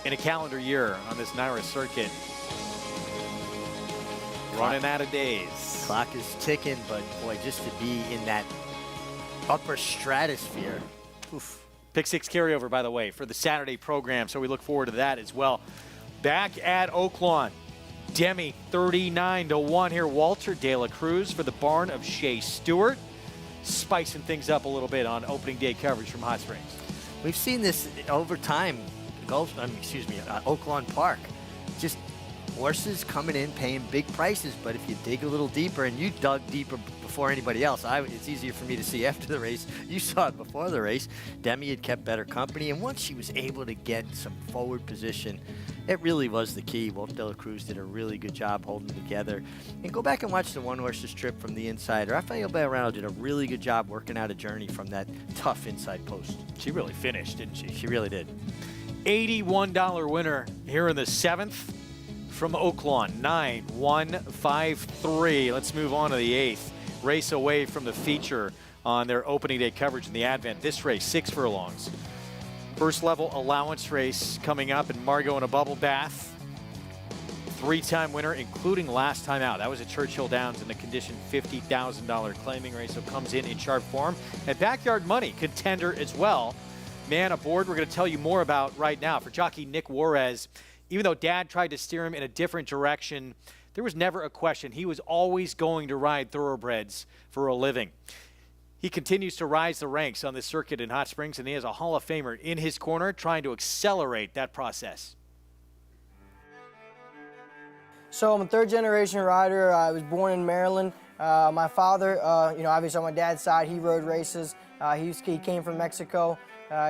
in a calendar year on this NYRA circuit. Running out of days. Clock is ticking, but boy, just to be in that upper stratosphere. Oof. Pick 6 carryover, by the way, for the Saturday program, so we look forward to that as well. Back at Oaklawn, Demi 39-1 here. Walter De La Cruz for the barn of Shea Stewart, spicing things up a little bit on opening day coverage from Hot Springs. We've seen this over time. Oaklawn Park. Just horses coming in paying big prices, but if you dig a little deeper, and you dug deeper before anybody else, it's easier for me to see after the race. You saw it before the race. Demi had kept better company, and once she was able to get some forward position, it really was the key. Walt De La Cruz did a really good job holding together. And go back and watch the one horse's trip from the inside. Rafael Bejarano did a really good job working out a journey from that tough inside post. She really finished, didn't she? She really did. $81 winner here in the 7th from Oaklawn, 9-1-5-3. Let's move on to the 8th. Race away from the feature on their opening day coverage in the Advent. This race, 6 furlongs. First level allowance race coming up in Margot in a bubble bath. 3-time winner, including last time out. That was at Churchill Downs in the condition $50,000 claiming race, so comes in sharp form. And Backyard Money, contender as well. Man aboard, we're going to tell you more about right now. For jockey Nick Juarez, even though Dad tried to steer him in a different direction, there was never a question. He was always going to ride thoroughbreds for a living. He continues to rise the ranks on this circuit in Hot Springs, and he has a Hall of Famer in his corner trying to accelerate that process. So I'm a third-generation rider. I was born in Maryland. My father, obviously on my dad's side, he rode races. He came from Mexico.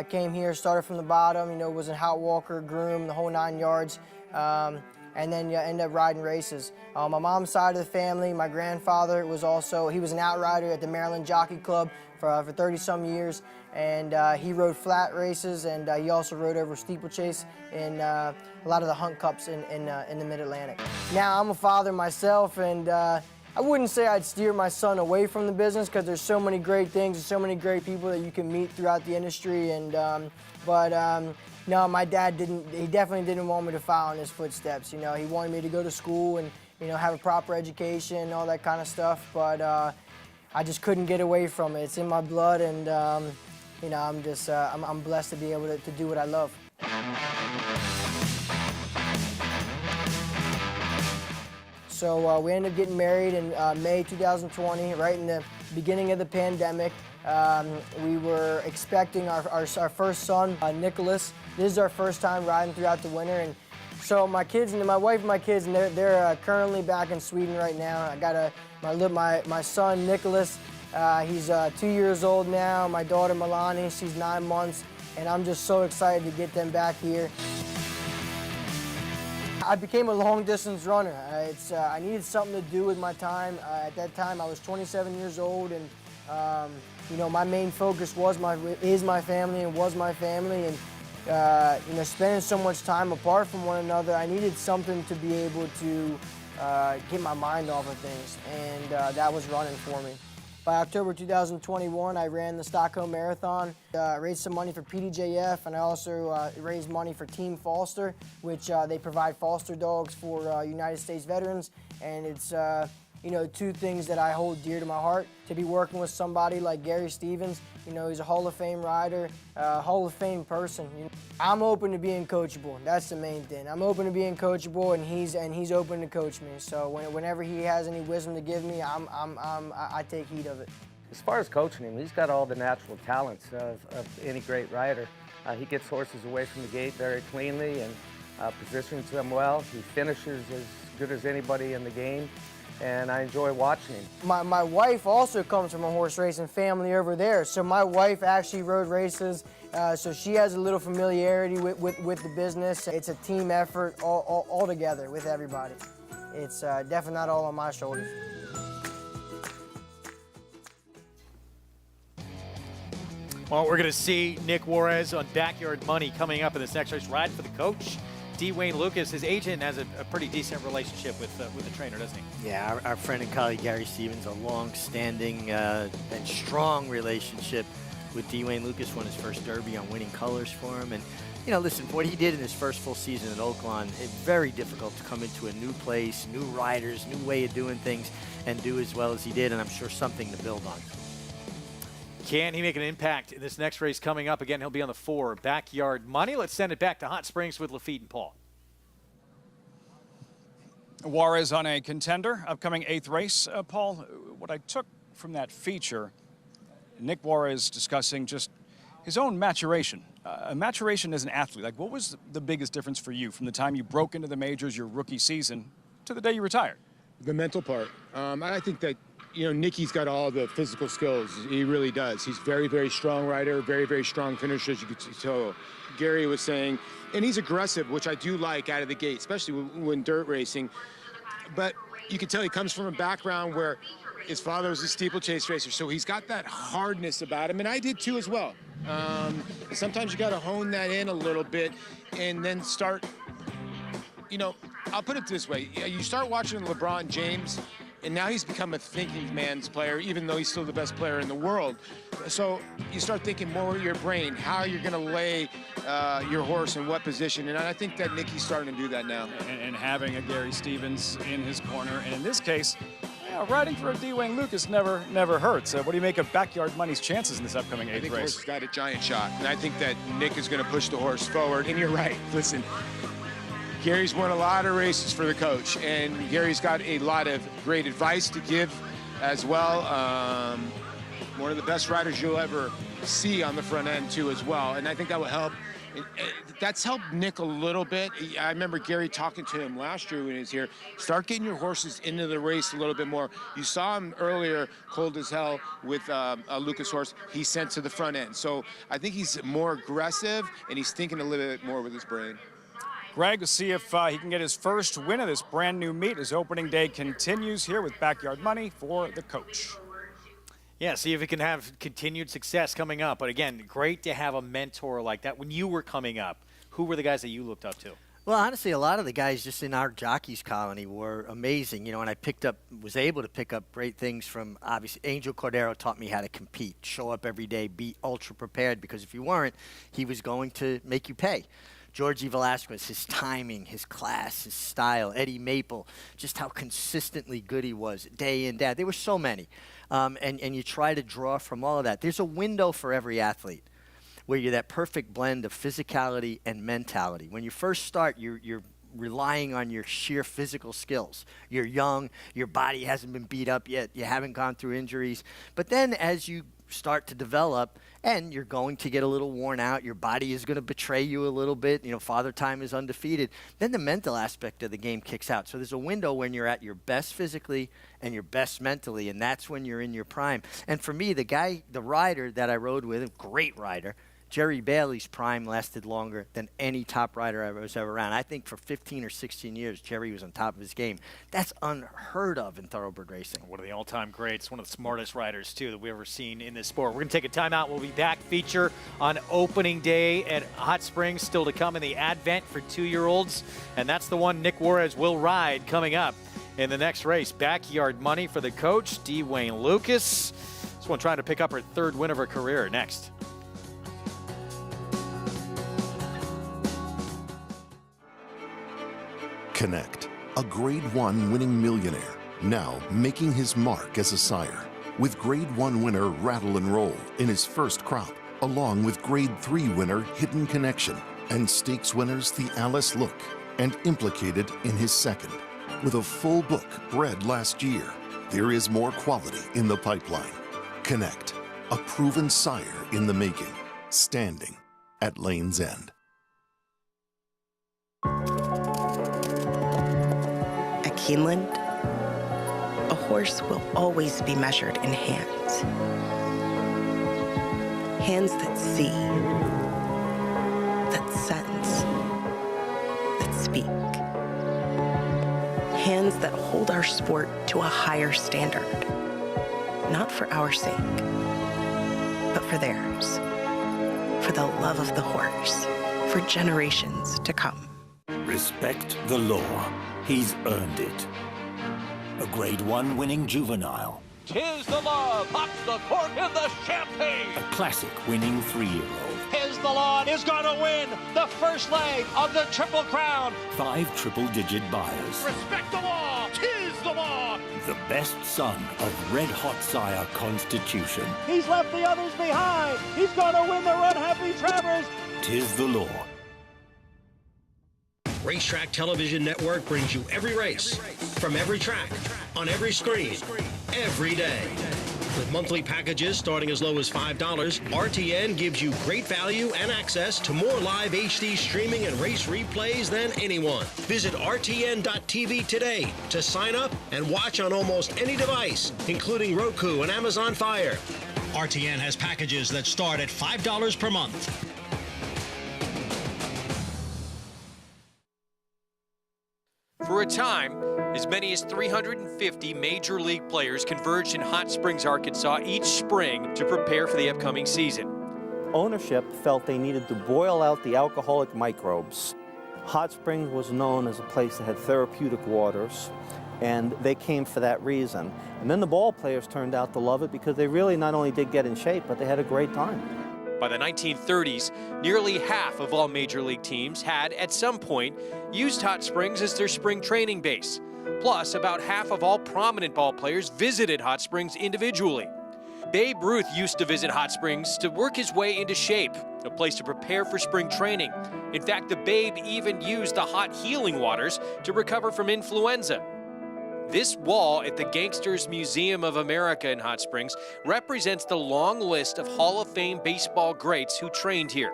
Came here, started from the bottom, was a Hout Walker, groom, the whole 9 yards, and then ended up riding races. My mom's side of the family, my grandfather he was an outrider at the Maryland Jockey Club for 30-some years, and he rode flat races, and he also rode over steeplechase in a lot of the hunt cups in the Mid-Atlantic. Now I'm a father myself, and I wouldn't say I'd steer my son away from the business because there's so many great things and so many great people that you can meet throughout the industry. And no, my dad he definitely didn't want me to follow in his footsteps. He wanted me to go to school and have a proper education and all that kind of stuff. But I just couldn't get away from it. It's in my blood, and I'm blessed to be able to do what I love. So we ended up getting married in May 2020, right in the beginning of the pandemic. We were expecting our first son, Nicholas. This is our first time riding throughout the winter. And so my kids, and my wife and my kids, and they're currently back in Sweden right now. I got my son, Nicholas. He's 2 years old now. My daughter, Milani, she's 9 months. And I'm just so excited to get them back here. I became a long-distance runner. I needed something to do with my time. At that time, I was 27 years old, and my main focus is my family and was my family. And spending so much time apart from one another, I needed something to be able to get my mind off of things, and that was running for me. By October 2021, I ran the Stockholm Marathon, raised some money for PDJF, and I also raised money for Team Foster, which they provide foster dogs for United States veterans. And it's you know, two things that I hold dear to my heart. To be working with somebody like Gary Stevens, you know, he's a Hall of Fame rider, Hall of Fame person. You know, I'm open to being coachable. That's the main thing. I'm open to being coachable, and he's open to coach me. So whenever he has any wisdom to give me, I take heed of it. As far as coaching him, he's got all the natural talents of any great rider. He gets horses away from the gate very cleanly and positions them well. He finishes as good as anybody in the game, and I enjoy watching him. My wife also comes from a horse racing family over there, so my wife actually rode races, so she has a little familiarity with the business. It's a team effort all together with everybody. It's definitely not all on my shoulders. Well, we're going to see Nick Juarez on Backyard Money coming up in this next race. Ride for the coach, D. Wayne Lukas. His agent has a pretty decent relationship with the trainer, doesn't he? Yeah, our friend and colleague Gary Stevens, a long-standing and strong relationship with D. Wayne Lukas. Won his first Derby on Winning Colors for him. And, you know, listen, what he did in his first full season at Oaklawn, it's very difficult to come into a new place, new riders, new way of doing things, and do as well as he did, and I'm sure something to build on. Can he make an impact in this next race coming up? Again, he'll be on the 4, Backyard Money. Let's send it back to Hot Springs with Lafitte and Paul. Juarez on a contender, upcoming 8th race. Paul, what I took from that feature, Nick Juarez discussing just his own maturation. Maturation as an athlete. Like, what was the biggest difference for you from the time you broke into the majors your rookie season to the day you retired? The mental part. I think that, you know, Nicky's got all the physical skills. He really does. He's very, very strong rider, very, very strong finisher, as you could tell. Gary was saying, and he's aggressive, which I do like out of the gate, especially when dirt racing. But you can tell he comes from a background where his father was a steeplechase racer, so he's got that hardness about him, and I did too as well. Sometimes you got to hone that in a little bit and then start, you know, I'll put it this way. You start watching LeBron James, and now he's become a thinking man's player, even though he's still the best player in the world. So you start thinking more with your brain, how you're going to lay your horse in what position. And I think that Nicky's starting to do that now. And having a Gary Stevens in his corner. And in this case, riding for a D. Wayne Lukas never hurts. What do you make of Backyard Money's chances in this upcoming 8th race? I think the horse has got a giant shot. And I think that Nick is going to push the horse forward. And you're right. Listen, Gary's won a lot of races for the coach, and Gary's got a lot of great advice to give as well. One of the best riders you'll ever see on the front end, too, as well. And I think that will help. That's helped Nick a little bit. I remember Gary talking to him last year when he was here. Start getting your horses into the race a little bit more. You saw him earlier, cold as hell, with a Lukas horse he sent to the front end. So I think he's more aggressive, and he's thinking a little bit more with his brain. Greg, we'll see if he can get his first win of this brand new meet as opening day continues here with Backyard Money for the coach. Yeah, see if he can have continued success coming up. But again, great to have a mentor like that. When you were coming up, who were the guys that you looked up to? Well, honestly, a lot of the guys just in our jockeys colony were amazing. You know, and I was able to pick up great things from, obviously, Angel Cordero taught me how to compete, show up every day, be ultra prepared, because if you weren't, he was going to make you pay. Georgie Velasquez, his timing, his class, his style. Eddie Maple, just how consistently good he was day in, day out. There were so many. And you try to draw from all of that. There's a window for every athlete where you're that perfect blend of physicality and mentality. When you first start, you're relying on your sheer physical skills. You're young, your body hasn't been beat up yet, you haven't gone through injuries. But then as you start to develop, and you're going to get a little worn out, your body is going to betray you a little bit, you know, Father Time is undefeated, then the mental aspect of the game kicks out. So there's a window when you're at your best physically and your best mentally, and that's when you're in your prime. And for me, the rider that I rode with, a great rider, Jerry Bailey's prime lasted longer than any top rider I was ever around. I think for 15 or 16 years, Jerry was on top of his game. That's unheard of in thoroughbred racing. One of the all-time greats, one of the smartest riders, too, that we've ever seen in this sport. We're going to take a timeout. We'll be back. Feature on opening day at Hot Springs, still to come in the Advent for 2-year-olds. And that's the one Nick Juarez will ride coming up in the next race. Backyard Money for the coach, D. Wayne Lukas. This one trying to pick up her 3rd win of her career. Next. Connect, a Grade 1 winning millionaire, now making his mark as a sire. With Grade 1 winner Rattle and Roll in his first crop, along with Grade 3 winner Hidden Connection and stakes winners The Alice Look and Implicated in his second. With a full book bred last year, there is more quality in the pipeline. Connect, a proven sire in the making, standing at Lane's End. At Keeneland, a horse will always be measured in hands. Hands that see, that sense, that speak. Hands that hold our sport to a higher standard. Not for our sake, but for theirs. For the love of the horse, for generations to come. Respect the law. He's earned it. A Grade 1 winning juvenile. 'Tis the law, pops the cork in the champagne. A classic winning 3-year-old. 'Tis the law is gonna win the first leg of the Triple Crown. 5 triple-digit buyers. Respect the law, 'tis the law. The best son of Red Hot Sire Constitution. He's left the others behind. He's gonna win the Run Happy Travers. 'Tis the law. Racetrack Television Network brings you every race, from every track, on every screen, every day. With monthly packages starting as low as $5, RTN gives you great value and access to more live HD streaming and race replays than anyone. Visit RTN.tv today to sign up and watch on almost any device, including Roku and Amazon Fire. RTN has packages that start at $5 per month. For a time, as many as 350 Major League players converged in Hot Springs, Arkansas each spring to prepare for the upcoming season. Ownership felt they needed to boil out the alcoholic microbes. Hot Springs was known as a place that had therapeutic waters, and they came for that reason. And then the ball players turned out to love it because they really not only did get in shape, but they had a great time. By the 1930s, nearly half of all Major League teams had, at some point, used Hot Springs as their spring training base. Plus, about half of all prominent ball players visited Hot Springs individually. Babe Ruth used to visit Hot Springs to work his way into shape, a place to prepare for spring training. In fact, the Babe even used the hot healing waters to recover from influenza. This wall at the Gangsters Museum of America in Hot Springs represents the long list of Hall of Fame baseball greats who trained here.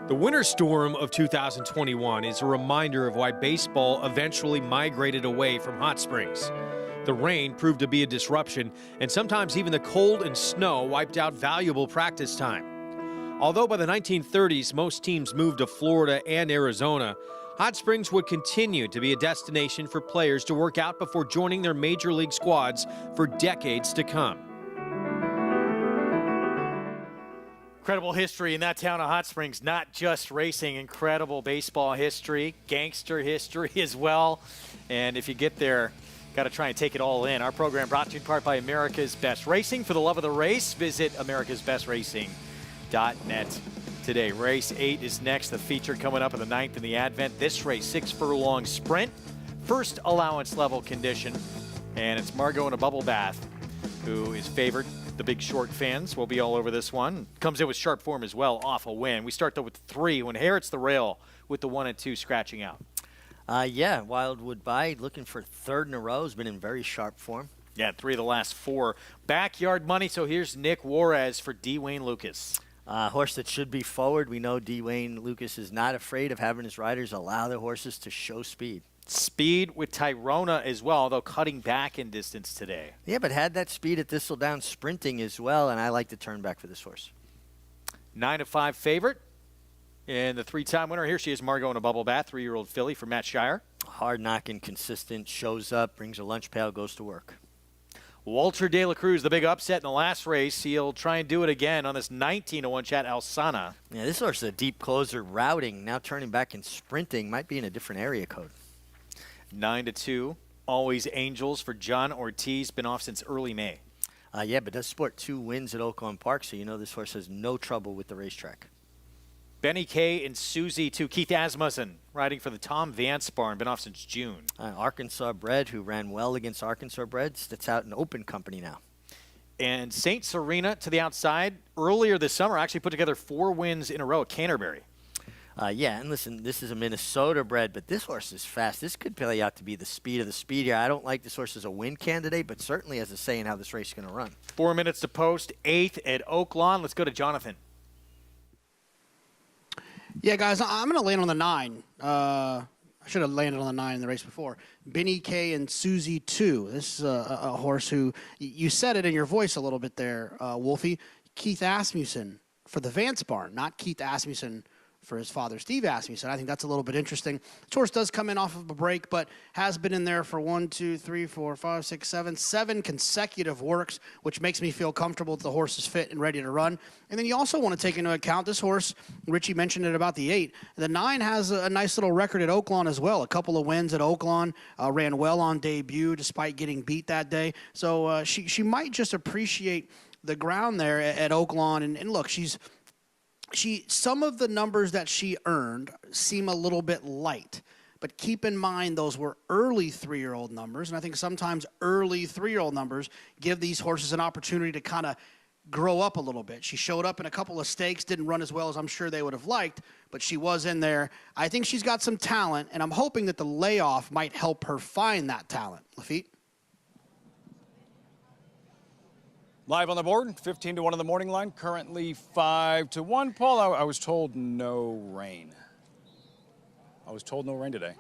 The winter storm of 2021 is a reminder of why baseball eventually migrated away from Hot Springs. The rain proved to be a disruption, and sometimes even the cold and snow wiped out valuable practice time. Although by the 1930s most teams moved to Florida and Arizona, Hot Springs would continue to be a destination for players to work out before joining their major league squads for decades to come. Incredible history in that town of Hot Springs, not just racing, incredible baseball history, gangster history as well. And if you get there, got to try and take it all in. Our program brought to you in part by America's Best Racing. For the love of the race, visit americasbestracing.net. Today. Race 8 is next, the feature coming up in the 9th in the Advent. This race, 6-furlong sprint, first allowance level condition, and it's Margot in a bubble bath who is favored. The Big Short fans will be all over this one. Comes in with sharp form as well, off a win. We start though with 3 when Harriet's the rail with the 1 and 2 scratching out. Yeah, Wildwood By looking for 3rd in a row, has been in very sharp form. Yeah, 3 of the last 4. Backyard money, so here's Nick Juarez for D. Wayne Lucas. Horse that should be forward. We know D. Wayne Lucas is not afraid of having his riders allow their horses to show speed. Speed with Tyrona as well, though cutting back in distance today. Yeah, but had that speed at Thistledown sprinting as well, and I like the turn back for this horse. 9-5 favorite. And the 3-time winner, here she is, Margot in a bubble bath, 3-year-old filly from Matt Shire. Hard knocking, consistent, shows up, brings her lunch pail, goes to work. Walter De La Cruz, the big upset in the last race. He'll try and do it again on this 19-1 Chat Alsana. Yeah, this horse is a deep closer, routing, now turning back and sprinting. Might be in a different area code. 9-2. Always Angels for John Ortiz. Been off since early May. Yeah, but does sport 2 wins at Oaklawn Park, so you know this horse has no trouble with the racetrack. Benny K and Susie 2. Keith Asmussen riding for the Tom Vance barn. Been off since June. Arkansas bred who ran well against Arkansas breds. That's out in open company now. And St. Serena to the outside. Earlier this summer, actually put together 4 wins in a row at Canterbury. Yeah, and listen, this is a Minnesota bred, but this horse is fast. This could play out to be the speed of the speed here. I don't like this horse as a win candidate, but certainly has a say in how this race is going to run. 4 minutes to post, 8th at Oaklawn. Let's go to Jonathan. Yeah, guys, I'm going to land on the 9. I should have landed on the 9 in the race before. Benny K and Susie 2. This is a horse who, you said it in your voice a little bit there, Wolfie. Keith Asmussen for the Vance barn, not Keith Asmussen for his father, Steve Asmussen. I think that's a little bit interesting. This horse does come in off of a break, but has been in there for 7 consecutive works, which makes me feel comfortable that the horse is fit and ready to run. And then you also want to take into account this horse, Richie mentioned it about the 8. The 9 has a nice little record at Oaklawn as well. A couple of wins at Oaklawn, ran well on debut despite getting beat that day. So she might just appreciate the ground there at Oaklawn. And look, some of the numbers that she earned seem a little bit light, but keep in mind those were early 3-year-old numbers, and I think sometimes early 3-year-old numbers give these horses an opportunity to kind of grow up a little bit. She showed up in a couple of stakes, didn't run as well as I'm sure they would have liked, but she was in there. I think she's got some talent, and I'm hoping that the layoff might help her find that talent. Lafitte? Live on the board, 15 to 1 on the morning line, currently 5 to 1. Paul, I was told no rain. I was told no rain today.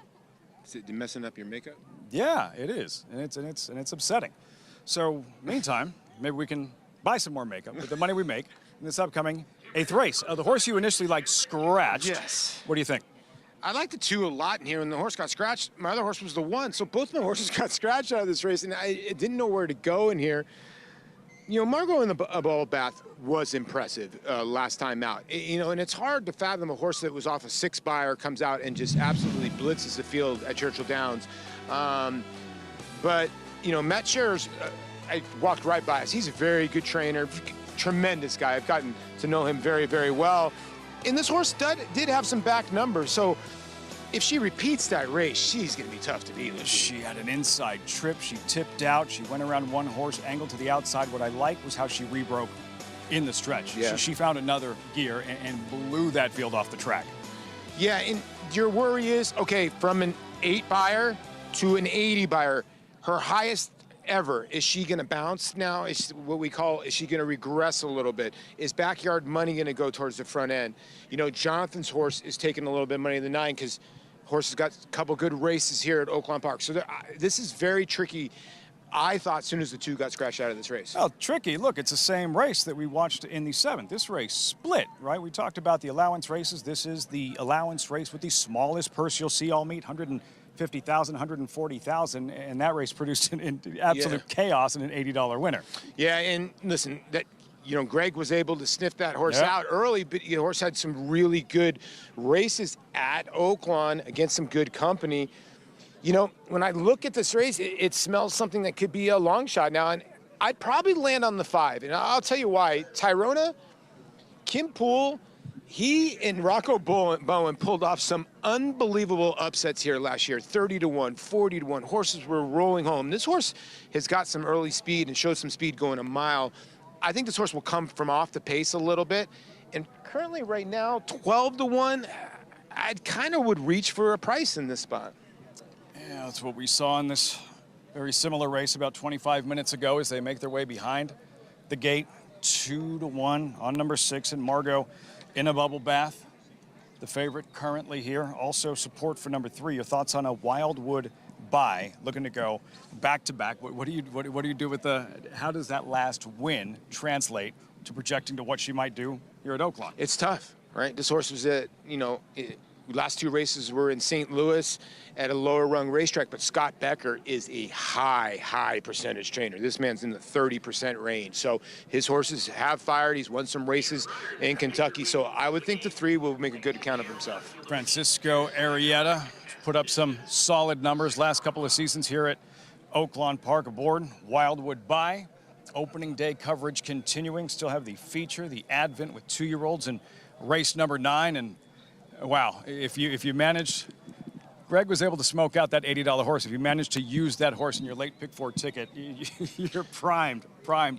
Is it messing up your makeup? Yeah, it is, and it's upsetting. So, meantime, maybe we can buy some more makeup with the money we make in this upcoming 8th race. The horse you initially liked, Scratched. Yes. What do you think? I like the 2 a lot in here, and the horse got scratched. My other horse was the 1, so both my horses got scratched out of this race, and I didn't know where to go in here. You know, Margot in the ball bath was impressive last time out. And it's hard to fathom a horse that was off a 6 buyer comes out and just absolutely blitzes the field at Churchill Downs. But, Matt Scherr's, I walked right by us. He's a very good trainer, tremendous guy. I've gotten to know him very, very well. And this horse did have some back numbers. So if she repeats that race, she's going to be tough to beat. She had an inside trip. She tipped out. She went around one horse, angled to the outside. What I liked was how she rebroke in the stretch. Yeah. She found another gear and blew that field off the track. Yeah, and your worry is, okay, from an 8 buyer to an 80 buyer, her highest ever, is she going to bounce now? Is she going to regress a little bit? Is backyard money going to go towards the front end? Jonathan's horse is taking a little bit of money in the 9 because horse has got a couple good races here at Oaklawn Park. So this is very tricky. I thought as soon as the 2 got scratched out of this race. Well, tricky. Look, it's the same race that we watched in the 7th. This race split, right? We talked about the allowance races. This is the allowance race with the smallest purse you'll see all meet, 150,000, 140,000, and that race produced in absolute chaos and an $80 winner. Yeah, and listen, Greg was able to sniff that horse out early, but the horse had some really good races at Oaklawn against some good company. When I look at this race, it smells something that could be a long shot now, and I'd probably land on the 5, and I'll tell you why. Tyrona, Kim Poole, he and Rocco Bowen pulled off some unbelievable upsets here last year, 30 to 1, 40 to 1. Horses were rolling home. This horse has got some early speed and showed some speed going a mile. I think this horse will come from off the pace a little bit. And currently right now, 12 to 1, I kind of would reach for a price in this spot. Yeah, that's what we saw in this very similar race about 25 minutes ago as they make their way behind the gate. 2 to 1 on number 6 and Margot in a bubble bath. The favorite currently here. Also support for number 3. Your thoughts on a Wildwood buy, looking to go back-to-back. What do you do with how does that last win translate to projecting to what she might do here at Oaklawn? It's tough, right? This horse was at, last 2 races were in St. Louis at a lower rung racetrack, but Scott Becker is a high percentage trainer. This man's in the 30% range. So his horses have fired. He's won some races in Kentucky. So I would think the 3 will make a good account of himself. Francisco Arrieta put up some solid numbers last couple of seasons here at Oaklawn Park aboard Wildwood buy. Opening day coverage continuing. Still have the feature, the Advent with 2-year-olds, and race number 9. And wow, if you manage, Greg was able to smoke out that $80 horse. If you manage to use that horse in your late pick 4 ticket, you're primed.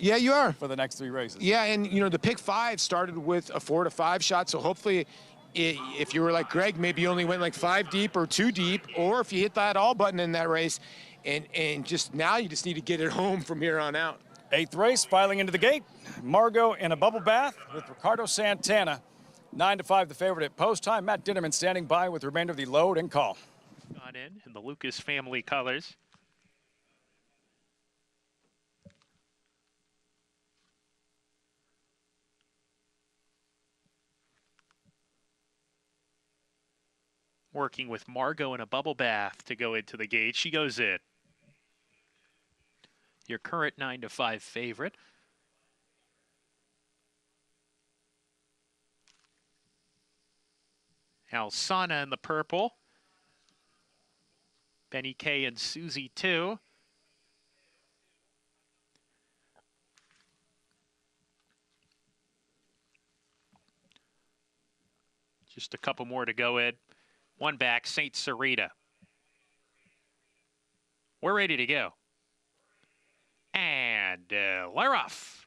Yeah, you are. For the next 3 races. Yeah, and the pick 5 started with a 4 to 5 shot, so hopefully if you were like Greg, maybe you only went like 5 deep or 2 deep, or if you hit that all button in that race, and just now you just need to get it home from here on out. 8th race, filing into the gate. Margot in a bubble bath with Ricardo Santana. 9 to 5 the favorite at post time. Matt Dinnerman standing by with the remainder of the load and call. Gone in the Lucas family colors. Working with Margot in a bubble bath to go into the gate. She goes in. Your current 9 to 5 favorite. Alsana in the purple. Benny K and Susie 2. Just a couple more to go, Ed. One back, St. Sarita. We're ready to go. And we're off.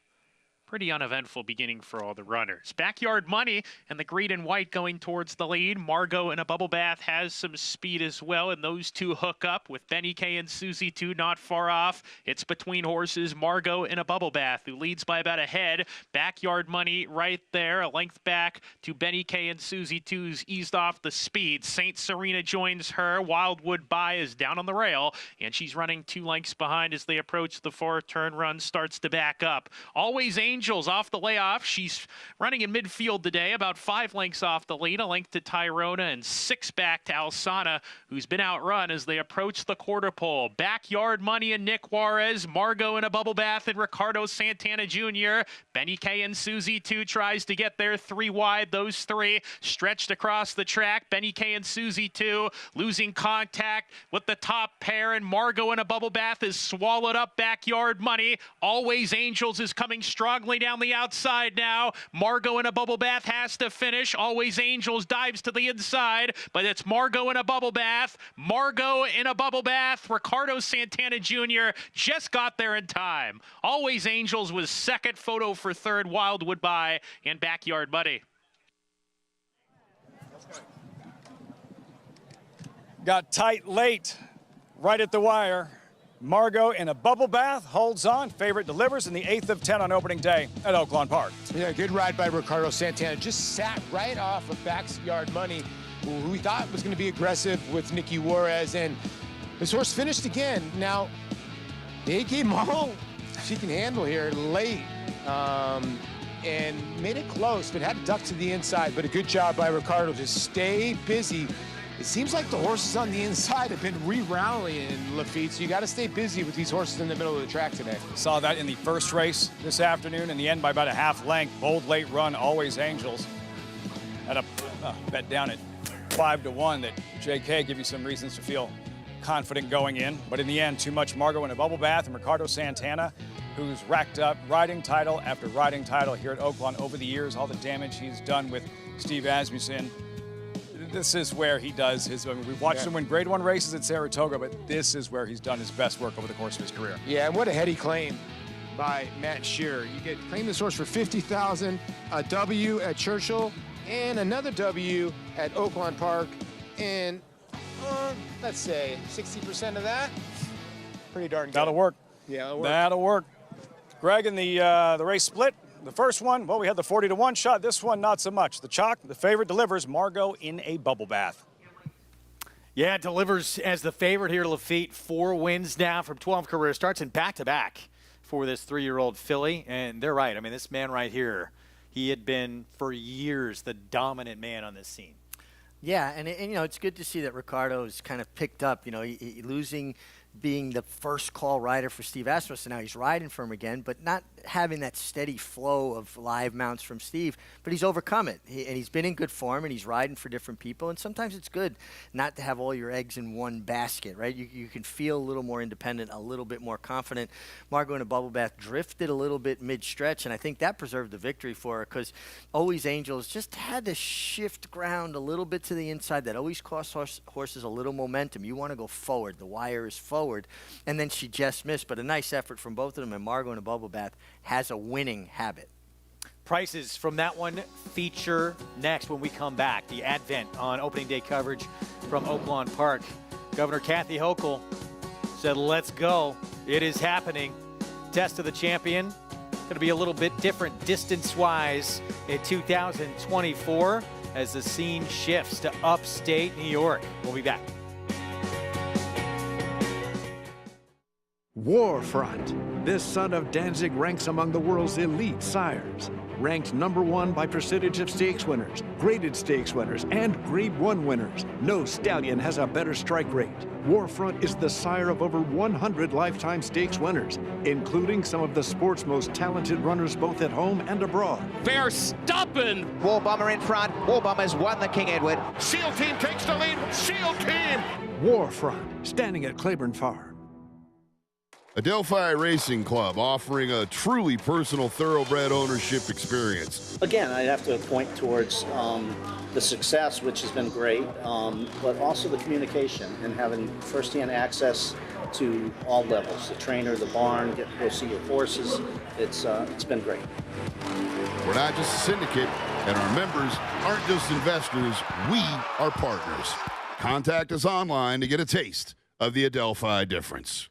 Pretty uneventful beginning for all the runners. Backyard Money and the green and white going towards the lead. Margot in a bubble bath has some speed as well, and those two hook up with Benny K and Susie 2 not far off. It's between horses. Margot in a bubble bath, who leads by about a head. Backyard Money right there, a length back to Benny K and Susie 2's eased off the speed. St. Serena joins her. Wildwood By is down on the rail, and she's running 2 lengths behind as they approach the 4-turn run. Starts to back up. Always Angels off the layoff. She's running in midfield today, about 5 lengths off the lead, a length to Tyrona and 6 back to Alsana, who's been outrun as they approach the quarter pole. Backyard Money and Nick Juarez, Margot in a bubble bath and Ricardo Santana Jr. Benny K and Susie 2 tries to get there 3 wide. Those 3 stretched across the track. Benny K and Susie 2 losing contact with the top pair, and Margot in a bubble bath is swallowed up. Backyard Money. Always Angels is coming strongly down the outside now. Margot in a bubble bath has to finish. Always Angels dives to the inside, but it's Margot in a bubble bath. Margot in a bubble bath. Ricardo Santana Jr. just got there in time. Always Angels was second. Photo for third. Wildwood By and Backyard Money. Got tight late, right at the wire. Margot in a bubble bath, holds on. Favorite delivers in the 8th of 10 on opening day at Oaklawn Park. Yeah, good ride by Ricardo Santana. Just sat right off of Backyard Money, who we thought was going to be aggressive with Nicky Juarez. And this horse finished again. Now, they gave him all she can handle here late and made it close, but had to duck to the inside. But a good job by Ricardo to stay busy. It seems like the horses on the inside have been re-rallying, Lafitte, so you got to stay busy with these horses in the middle of the track today. Saw that in the first race this afternoon. In the end, by about a half length. Bold late run, Always Angels. Had a bet down at 5-1 that JK give you some reasons to feel confident going in. But in the end, too much. Margot in a bubble bath, and Ricardo Santana, who's racked up riding title after riding title here at Oaklawn over the years. All the damage he's done with Steve Asmussen. This is where he does his, I mean, we've watched him win Grade 1 races at Saratoga, but this is where he's done his best work over the course of his career. Yeah, and what a heady claim by Matt Shearer. You get claim this horse for $50,000, a W at Churchill, and another W at Oaklawn Park, and let's say 60% of that, pretty darn good. That'll work. Yeah, that'll work. That'll work. Greg, in the race split, the first one, well, we had the 40-1 shot. This one, not so much. The chalk, the favorite delivers. Margot in a bubble bath. Yeah, it delivers as the favorite here, Lafitte. 4 wins now from 12 career starts and back-to-back for this 3-year-old filly. And they're right. I mean, this man right here, he had been for years the dominant man on this scene. Yeah, and you know, it's good to see that Ricardo's kind of picked up. You know, losing being the first call rider for Steve Asmus, and now he's riding for him again, but not having that steady flow of live mounts from Steve. But he's overcome it, and he's been in good form, and he's riding for different people. And sometimes it's good not to have all your eggs in one basket, right? You can feel a little more independent, a little bit more confident. Margot in a bubble bath drifted a little bit mid-stretch, and I think that preserved the victory for her, because Always Angels just had to shift ground a little bit to the inside. That always costs horses a little momentum. You want to go forward. The wire is forward. And then she just missed, but a nice effort from both of them, and Margot in a bubble bath has a winning habit. Prices from that one feature next when we come back. The advent on opening day coverage from Oaklawn Park. Governor Kathy Hochul said, let's go. It is happening. Test of the Champion. Going to be a little bit different distance-wise in 2024 as the scene shifts to upstate New York. We'll be back. Warfront. This son of Danzig ranks among the world's elite sires. Ranked #1 by percentage of stakes winners, graded stakes winners, and Grade 1 winners. No stallion has a better strike rate. Warfront is the sire of over 100 lifetime stakes winners, including some of the sport's most talented runners both at home and abroad. Verstappen! War Bomber in front. War Bomber's won the King Edward. SEAL Team takes the lead. SEAL Team! Warfront, standing at Claiborne Farm. Adelphi Racing Club, offering a truly personal thoroughbred ownership experience. Again, I have to point towards the success, which has been great, but also the communication and having firsthand access to all levels, the trainer, the barn, get to go see your horses. It's been great. We're not just a syndicate, and our members aren't just investors, we are partners. Contact us online to get a taste of the Adelphi difference.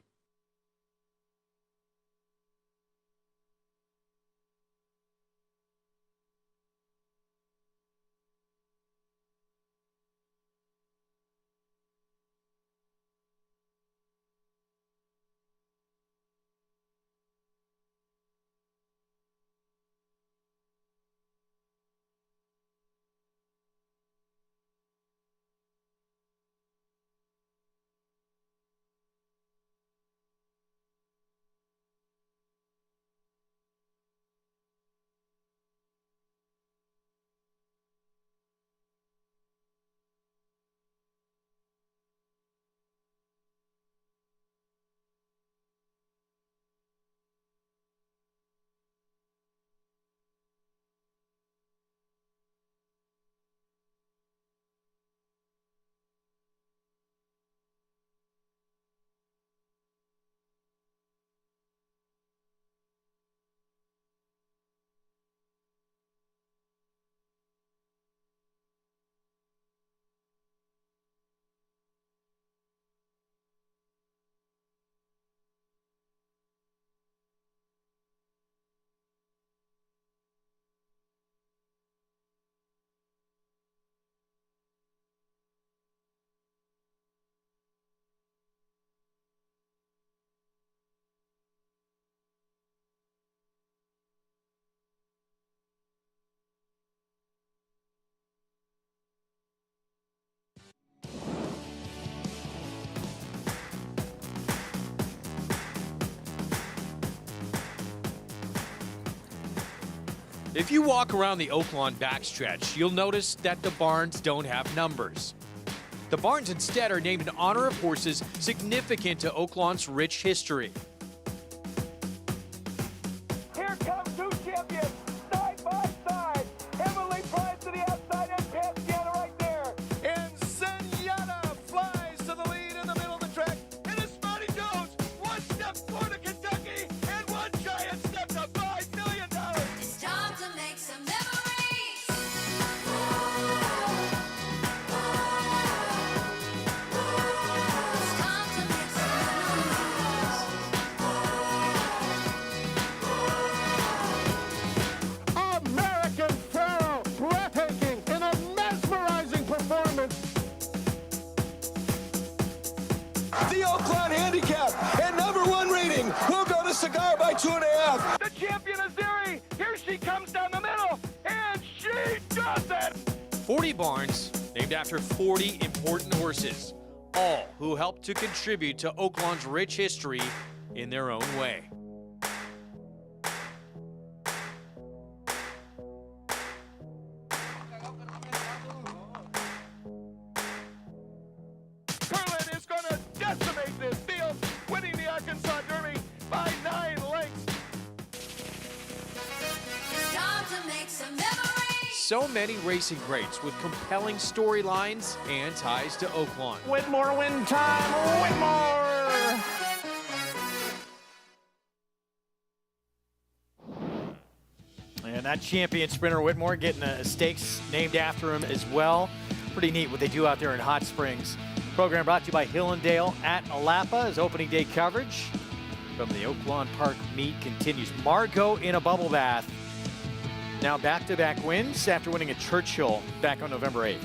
If you walk around the Oaklawn backstretch, you'll notice that the barns don't have numbers. The barns instead are named in honor of horses significant to Oaklawn's rich history. Here come two champions, side by side. Emily Price to the outside and Pansiana right there. And Zenyatta flies to the lead in the middle of the track. And it's Monty Jones, one step forward to Kentucky, and one giant step to $5 million. It's time to make some memories. It's time to make some American Pharoah, breathtaking in a mesmerizing performance. The Oaklawn Handicap and #1 rating will go to Cigar by 2.5. The champion Azeri, here she comes down the middle, and she does it! 40 barns named after 40 important horses, all who helped to contribute to Oaklawn's rich history in their own way. Curlin is going to decimate this field, winning the Arkansas Derby by 9 lengths. Time to make some memories. So many racing greats with compelling storylines and ties to Oaklawn. Whitmore win time, Whitmore! And that champion sprinter Whitmore getting a stakes named after him as well. Pretty neat what they do out there in Hot Springs. Program brought to you by Hillendale at Alapa as opening day coverage from the Oaklawn Park meet continues. Margot in a bubble bath. Now back-to-back wins after winning at Churchill back on November 8th.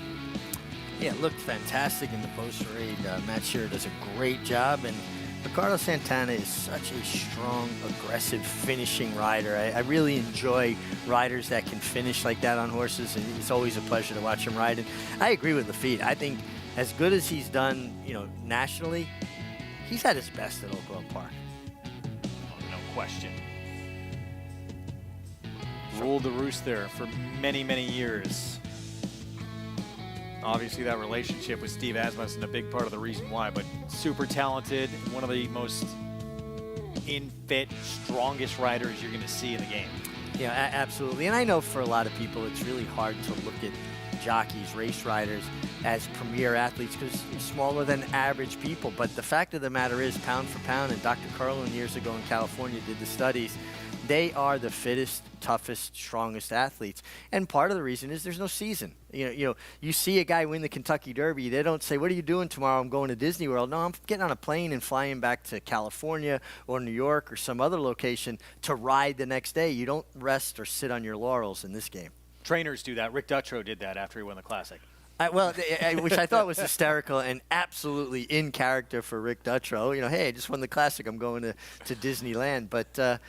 Yeah, it looked fantastic in the post-parade. Matt Shearer does a great job, and Ricardo Santana is such a strong, aggressive finishing rider. I really enjoy riders that can finish like that on horses, and it's always a pleasure to watch him ride. And I agree with Lafitte. I think as good as he's done, nationally, he's at his best at Oaklawn Park. No question. Ruled the roost there for many, many years. Obviously, that relationship with Steve Asmussen a big part of the reason why, but super talented, one of the most in-fit, strongest riders you're going to see in the game. Yeah, absolutely. And I know for a lot of people, it's really hard to look at jockeys, race riders, as premier athletes because they're smaller than average people. But the fact of the matter is, pound for pound, and Dr. Carlin years ago in California did the studies, they are the fittest, toughest, strongest athletes. And part of the reason is there's no season. You see a guy win the Kentucky Derby, they don't say, what are you doing tomorrow? I'm going to Disney World. No, I'm getting on a plane and flying back to California or New York or some other location to ride the next day. You don't rest or sit on your laurels in this game. Trainers do that. Rick Dutrow did that after he won the Classic. Which I thought was hysterical and absolutely in character for Rick Dutrow. Hey, I just won the Classic. I'm going to Disneyland. But,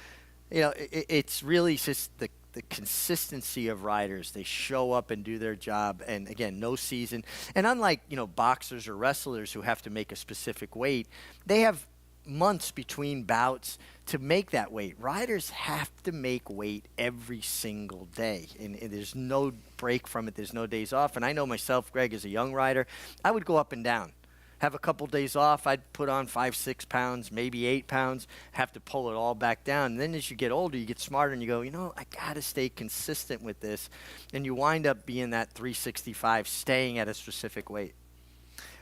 it's really just the consistency of riders. They show up and do their job. And, again, no season. And unlike, boxers or wrestlers who have to make a specific weight, they have months between bouts to make that weight. Riders have to make weight every single day, and there's no break from it. There's no days off. And I know myself, Greg, as a young rider, I would go up and down. Have a couple days off, I'd put on 5-6 pounds, maybe 8 pounds, have to pull it all back down. And then as you get older, you get smarter and you go, I got to stay consistent with this. And you wind up being that 365, staying at a specific weight.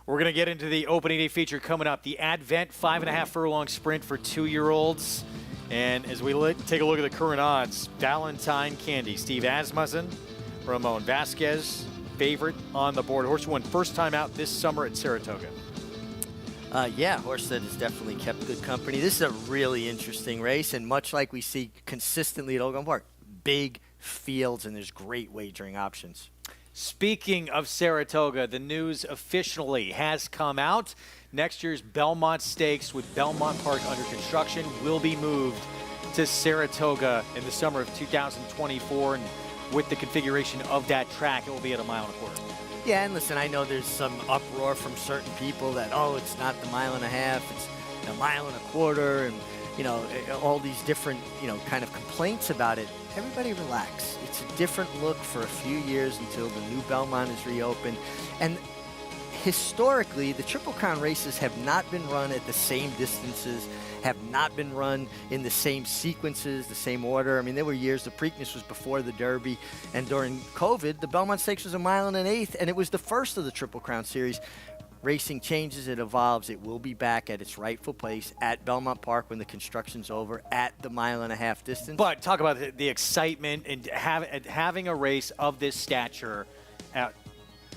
We're going to get into the opening day feature coming up, the Advent 5.5 furlong sprint for 2-year-olds. And as we take a look at the current odds, Valentine Candy, Steve Asmussen, Ramon Vasquez, favorite on the board. Horse won first time out this summer at Saratoga. Horse that has definitely kept good company. This is a really interesting race, and much like we see consistently at Oaklawn Park, big fields, and there's great wagering options. Speaking of Saratoga, the news officially has come out. Next year's Belmont Stakes with Belmont Park under construction will be moved to Saratoga in the summer of 2024. And with the configuration of that track, it will be at 1.25 miles. Yeah, and listen, I know there's some uproar from certain people that, it's not the 1.5 miles, it's 1.25 miles, and, all these different, kind of complaints about it. Everybody relax. It's a different look for a few years until the new Belmont is reopened. And historically, the Triple Crown races have not been run at the same distances, have not been run in the same sequences, the same order. I mean, there were years, the Preakness was before the Derby, and during COVID, the Belmont Stakes was 1.125 miles, and it was the first of the Triple Crown series. Racing changes, it evolves. It will be back at its rightful place at Belmont Park when the construction's over at the 1.5 mile distance. But talk about the excitement and having a race of this stature at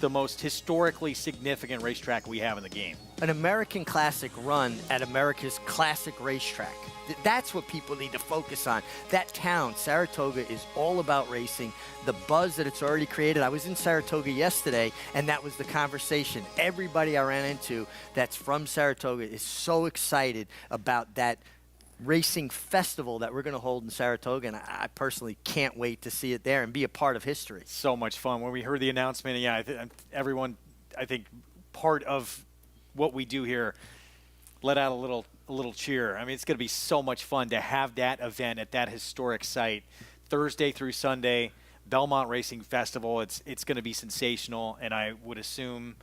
the most historically significant racetrack we have in the game. An American Classic run at America's classic racetrack. That's what people need to focus on. That town, Saratoga, is all about racing. The buzz that it's already created. I was in Saratoga yesterday, and that was the conversation. Everybody I ran into that's from Saratoga is so excited about that racing festival that we're going to hold in Saratoga, and I personally can't wait to see it there and be a part of history. So much fun. When we heard the announcement, everyone, I think, part of what we do here, let out a little cheer. I mean, it's going to be so much fun to have that event at that historic site, Thursday through Sunday, Belmont Racing Festival. It's going to be sensational, and I would assume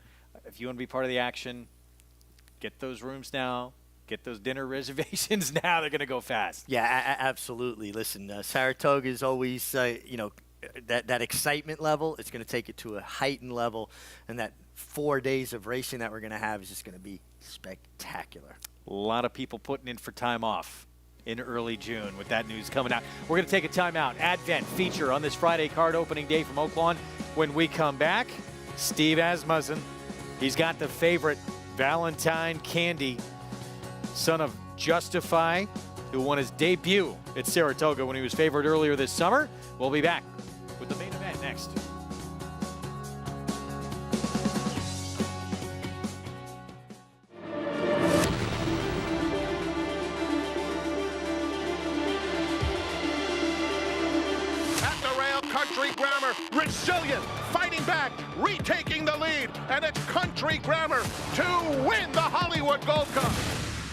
if you want to be part of the action, get those rooms now. Get those dinner reservations now. They're going to go fast. Yeah, absolutely. Listen, Saratoga is always, that excitement level. It's going to take it to a heightened level, and that 4 days of racing that we're going to have is just going to be spectacular. A lot of people putting in for time off in early June with that news coming out. We're going to take a timeout. Advent feature on this Friday card opening day from Oaklawn. When we come back, Steve Asmussen, he's got the favorite Valentine Candy, son of Justify, who won his debut at Saratoga when he was favored earlier this summer. We'll be back with the main event next. At the rail, Country Grammar, resilient, fighting back, retaking the lead, and it's Country Grammar to win the Hollywood Gold Cup.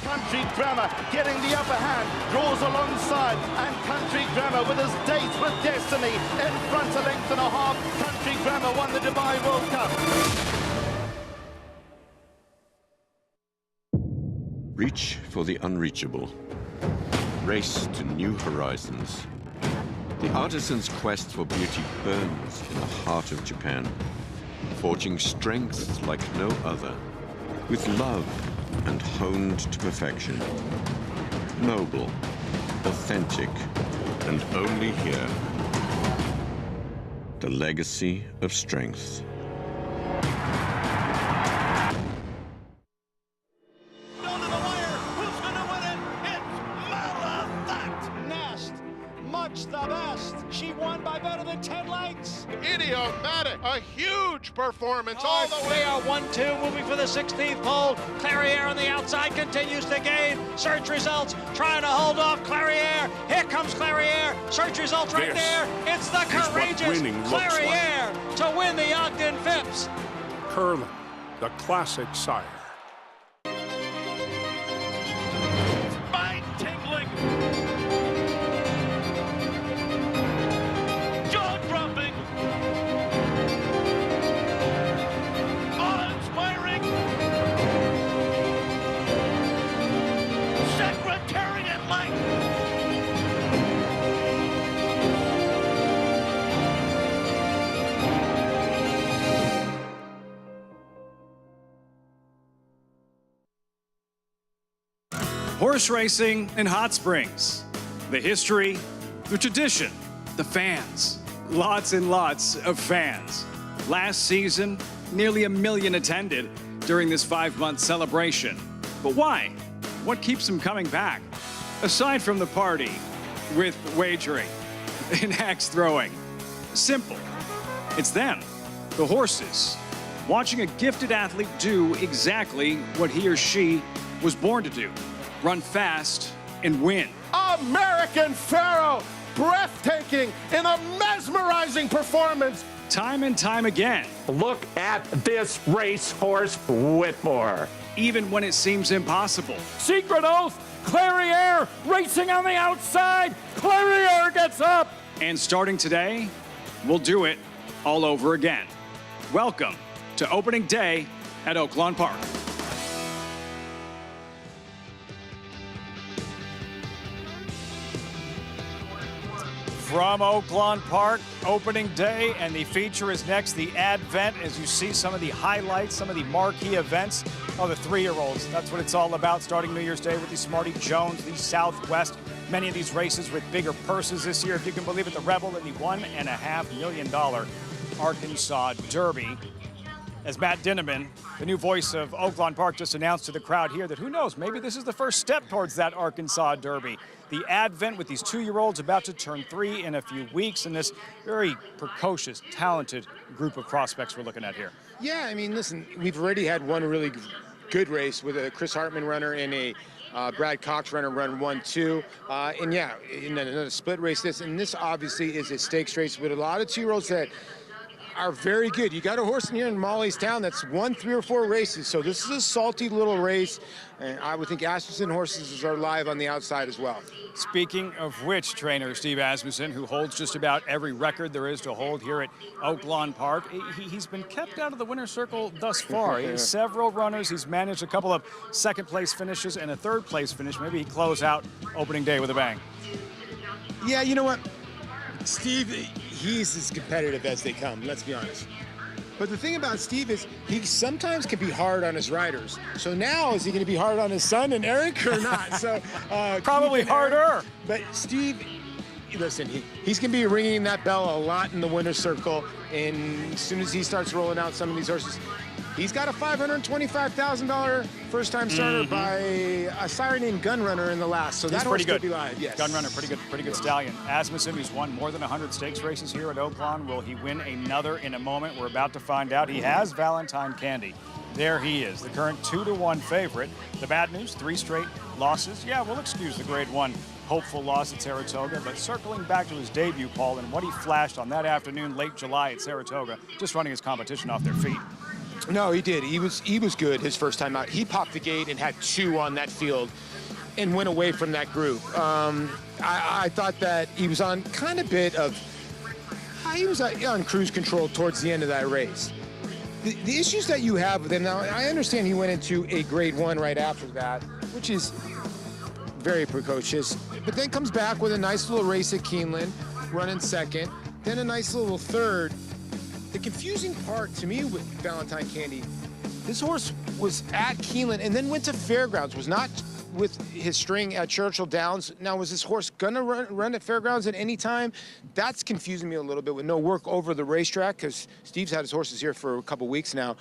Country Grammar getting the upper hand, draws alongside, and Country Grammar with his dates with destiny in front a length and a half. Country Grammar won the Dubai World Cup. Reach for the unreachable. Race to new horizons. The artisan's quest for beauty burns in the heart of Japan, forging strength like no other, with love and honed to perfection. Noble, authentic, and only here. The legacy of strength. Much the best. She won by better than 10 lengths. Idiomatic, a huge performance all the way. They are 1-2, moving for the 16th pole. Clariere on the outside continues to gain. Search results, trying to hold off Clariere. Here comes Clariere. Search results right there. It's the courageous Clariere to win the Ogden Phipps. Curlin, the classic sire. Spine-tingling. Jaw-dropping. Awe-inspiring. Secretariat-like. Horse racing in Hot Springs. The history, the tradition, the fans. Lots and lots of fans. Last season, nearly 1 million attended during this 5-month celebration. But why? What keeps them coming back? Aside from the party, with wagering and axe throwing. Simple. It's them, the horses. Watching a gifted athlete do exactly what he or she was born to do. Run fast and win. American Pharoah, breathtaking in a mesmerizing performance. Time and time again. Look at this racehorse, Whitmore. Even when it seems impossible. Secret Oath, Clariere racing on the outside. Clariere gets up. And starting today, we'll do it all over again. Welcome to opening day at Oaklawn Park. From Oaklawn Park, opening day, and the feature is next, the Advent, as you see some of the highlights, some of the marquee events of the 3-year-olds. That's what it's all about, starting New Year's Day with the Smarty Jones, the Southwest. Many of these races with bigger purses this year, if you can believe it, the Rebel and the $1.5 million Arkansas Derby. As Matt Dinneman, the new voice of Oaklawn Park, just announced to the crowd here that who knows, maybe this is the first step towards that Arkansas Derby. The Advent with these 2-year-olds about to turn 3 in a few weeks, and this very precocious, talented group of prospects we're looking at here. Yeah, I mean, listen, we've already had one really good race with a Chris Hartman runner and a Brad Cox runner run 1-2. And yeah, in another split race, and this obviously is a stakes race with a lot of 2-year-olds that are very good. You got a horse in here in Molly's Town that's won 3 or 4 races, so this is a salty little race, and I would think Asmussen horses are live on the outside as well. Speaking of which, trainer Steve Asmussen, who holds just about every record there is to hold here at Oaklawn Park, he's been kept out of the winner's circle thus far. He has several runners. He's managed a couple of second-place finishes and a third-place finish. Maybe he close out opening day with a bang. Yeah, you know what? Steve, he's as competitive as they come, let's be honest. But the thing about Steve is he sometimes can be hard on his riders. So now is he going to be hard on his son and Eric or not? So probably harder. But Steve, listen, he's going to be ringing that bell a lot in the winner's circle. And as soon as he starts rolling out some of these horses, he's got a $525,000 first-time starter by a sire named Gunrunner in the last. So he's that pretty horse good. could be live. Yes. Gunrunner, pretty good stallion. Asmussen, who's won more than 100 stakes races here at Oaklawn. Will he win another in a moment? We're about to find out. He has Valentine Candy. There he is, the current 2-1 favorite. The bad news, 3 straight losses. Yeah, we'll excuse the grade 1 hopeful loss at Saratoga, but circling back to his debut, Paul, and what he flashed on that afternoon, late July at Saratoga, just running his competition off their feet. No, he did. He was good his first time out. He popped the gate and had 2 on that field and went away from that group. I thought that he was on kind of bit of, he was on cruise control towards the end of that race. The issues that you have with him now, I understand he went into a grade 1 right after that, which is very precocious, but then comes back with a nice little race at Keeneland, running second, then a nice little third. The confusing part to me with Valentine Candy, this horse was at Keeneland and then went to Fairgrounds, was not with his string at Churchill Downs. Now, was this horse gonna run at Fairgrounds at any time? That's confusing me a little bit with no work over the racetrack, because Steve's had his horses here for a couple weeks now.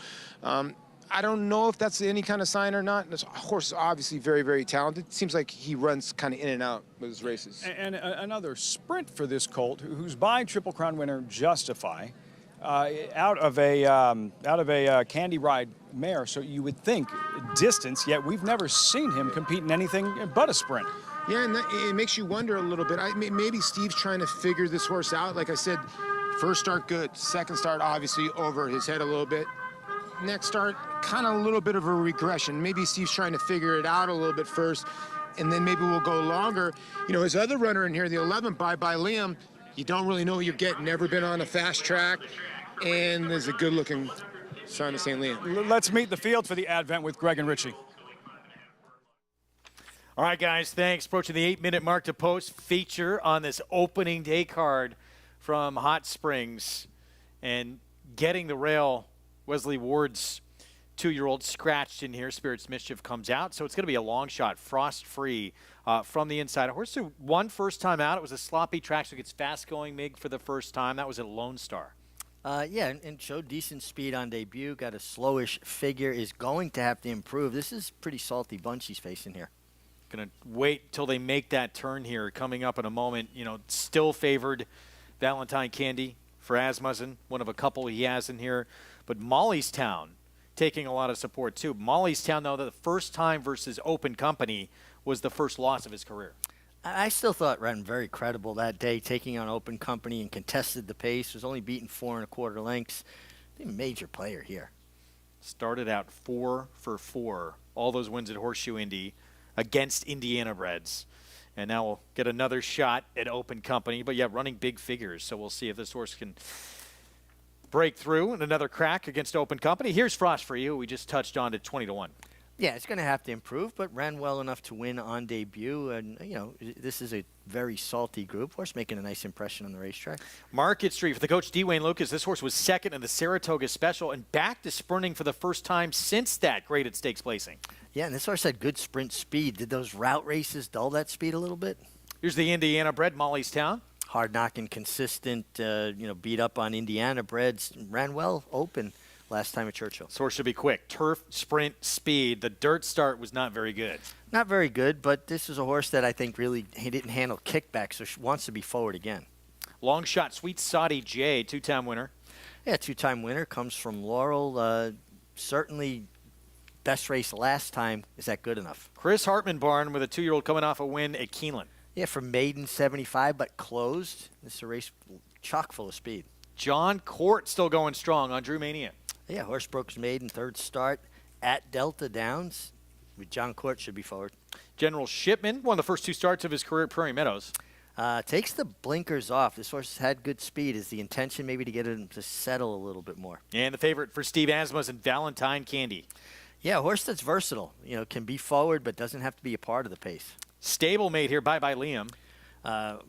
I don't know if that's any kind of sign or not. This horse is obviously very, very talented. Seems like he runs kind of in and out with his races. And another sprint for this colt, who's by Triple Crown winner Justify, out of a Candy Ride mare. So you would think distance, yet we've never seen him compete in anything but a sprint. Yeah, and it makes you wonder a little bit. Maybe Steve's trying to figure this horse out. Like I said, first start good, second start obviously over his head a little bit. Next start, kind of a little bit of a regression. Maybe Steve's trying to figure it out a little bit first, and then maybe we'll go longer. You know, his other runner in here, the 11 by Liam, you don't really know what you're getting. Never been on a fast track, and there's a good-looking son of St. Liam. Let's meet the field for the Advent with Greg and Richie. All right, guys, thanks. Approaching the 8-minute mark to post feature on this opening day card from Hot Springs, and getting the rail. Wesley Ward's 2-year-old scratched in here. Spirit's Mischief comes out. So it's going to be a long shot, frost-free from the inside. A horse who won first time out. It was a sloppy track, so it gets fast-going MIG for the first time. That was at Lone Star. Yeah, and showed decent speed on debut. Got a slowish figure. Is going to have to improve. This is pretty salty bunch he's facing here. Going to wait till they make that turn here coming up in a moment. You know, still favored Valentine Candy for Asmussen, one of a couple he has in here. But Molly's Town taking a lot of support, too. Molly's Town, though, the first time versus Open Company was the first loss of his career. I still thought ran very credible that day, taking on Open Company and contested the pace. Was only beaten 4 1/4 lengths. A major player here. Started out 4 for 4. All those wins at Horseshoe Indy against Indiana Breds. And now we'll get another shot at Open Company. But, yeah, running big figures. So we'll see if this horse can break through and another crack against Open Company. Here's Frost for you. We just touched on at 20-1. Yeah, it's going to have to improve, but ran well enough to win on debut. And, you know, this is a very salty group. Horse making a nice impression on the racetrack. Market Street for the coach, D. Wayne Lucas. This horse was second in the Saratoga Special and back to sprinting for the first time since that graded stakes placing. Yeah, and this horse had good sprint speed. Did those route races dull that speed a little bit? Here's the Indiana bred, Molly's Town. Hard knocking, consistent, beat up on Indiana breds. Ran well open last time at Churchill. This horse should be quick. Turf, sprint, speed. The dirt start was not very good. Not very good, but this is a horse that I think really he didn't handle kickback, so wants to be forward again. Long shot, Sweet Saudi J, 2-time winner. Yeah, 2-time winner, comes from Laurel. Certainly best race last time. Is that good enough? Chris Hartman barn with a 2-year-old coming off a win at Keeneland. Yeah, from maiden 75, but closed. This is a race chock full of speed. John Court still going strong on Drew Mania. Yeah, horse broke his maiden third start at Delta Downs. John Court should be forward. General Shipman won the first 2 starts of his career at Prairie Meadows. Takes the blinkers off. This horse has had good speed. Is the intention maybe to get him to settle a little bit more? And the favorite for Steve Asmussen, Valentine Candy. Yeah, a horse that's versatile. Can be forward but doesn't have to be a part of the pace. Stablemate here, Bye Bye Liam.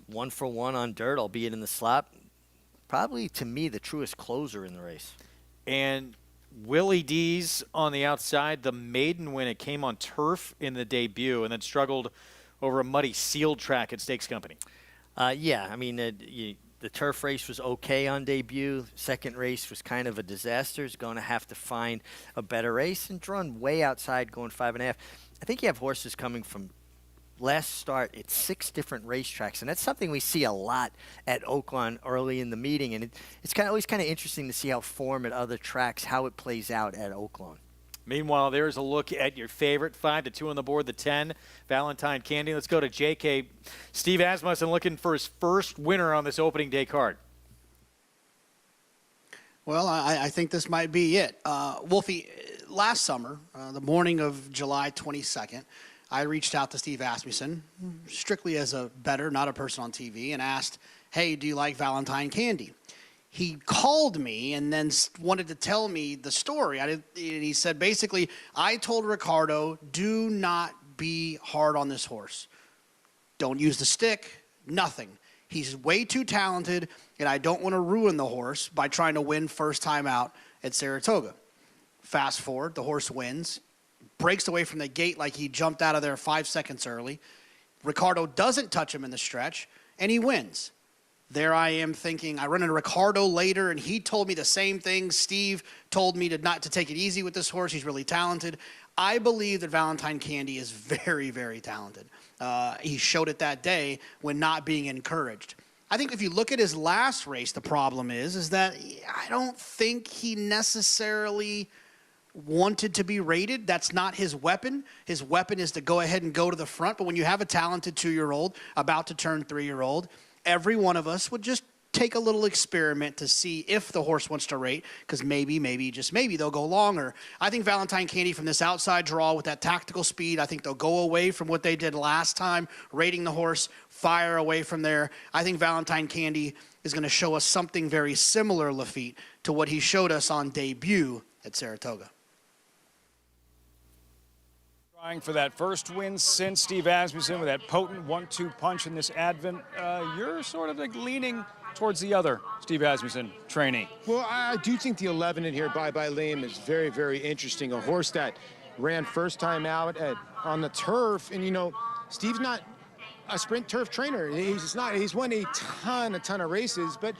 1 for 1 on dirt, albeit in the slop. Probably, to me, the truest closer in the race. And Willie D's on the outside. The maiden win, it came on turf in the debut and then struggled over a muddy sealed track at Stakes Company. Yeah, I mean, the turf race was okay on debut. Second race was kind of a disaster. He's going to have to find a better race and drawn way outside going 5.5. I think you have horses coming from last start at 6 different racetracks, and that's something we see a lot at Oaklawn early in the meeting, and it's always kind of interesting to see how form at other tracks, how it plays out at Oaklawn. Meanwhile, there's a look at your favorite 5-2 on the board, the 10, Valentine Candy. Let's go to JK. Steve Asmussen looking for his first winner on this opening day card. Well, I think this might be it. Wolfie, last summer, the morning of July 22nd, I reached out to Steve Asmussen, strictly as a bettor, not a person on TV, and asked, hey, do you like Valentine Candy? He called me and then wanted to tell me the story. He said, basically, I told Ricardo, do not be hard on this horse. Don't use the stick, nothing. He's way too talented, and I don't want to ruin the horse by trying to win first time out at Saratoga. Fast forward, the horse wins, breaks away from the gate like he jumped out of there 5 seconds early. Ricardo doesn't touch him in the stretch, and he wins. There I am thinking, I run into Ricardo later, and he told me the same thing. Steve told me not to take it easy with this horse. He's really talented. I believe that Valentine Candy is very, very talented. He showed it that day when not being encouraged. I think if you look at his last race, the problem is that I don't think he necessarily wanted to be rated. That's not his weapon. His weapon is to go ahead and go to the front. But when you have a talented 2-year-old about to turn 3-year-old, every one of us would just take a little experiment to see if the horse wants to rate, because maybe, just maybe, they'll go longer. I think Valentine Candy from this outside draw with that tactical speed, I think they'll go away from what they did last time, rating the horse, fire away from there. I think Valentine Candy is going to show us something very similar, Lafitte, to what he showed us on debut at Saratoga. Trying for that first win since Steve Asmussen with that potent 1-2 punch in this advent. You're sort of like leaning towards the other Steve Asmussen trainee. Well, I do think the 11 in here, Bye Bye Liam, is very, very interesting. A horse that ran first time out on the turf, and Steve's not a sprint turf trainer. He's not. He's won a ton of races, but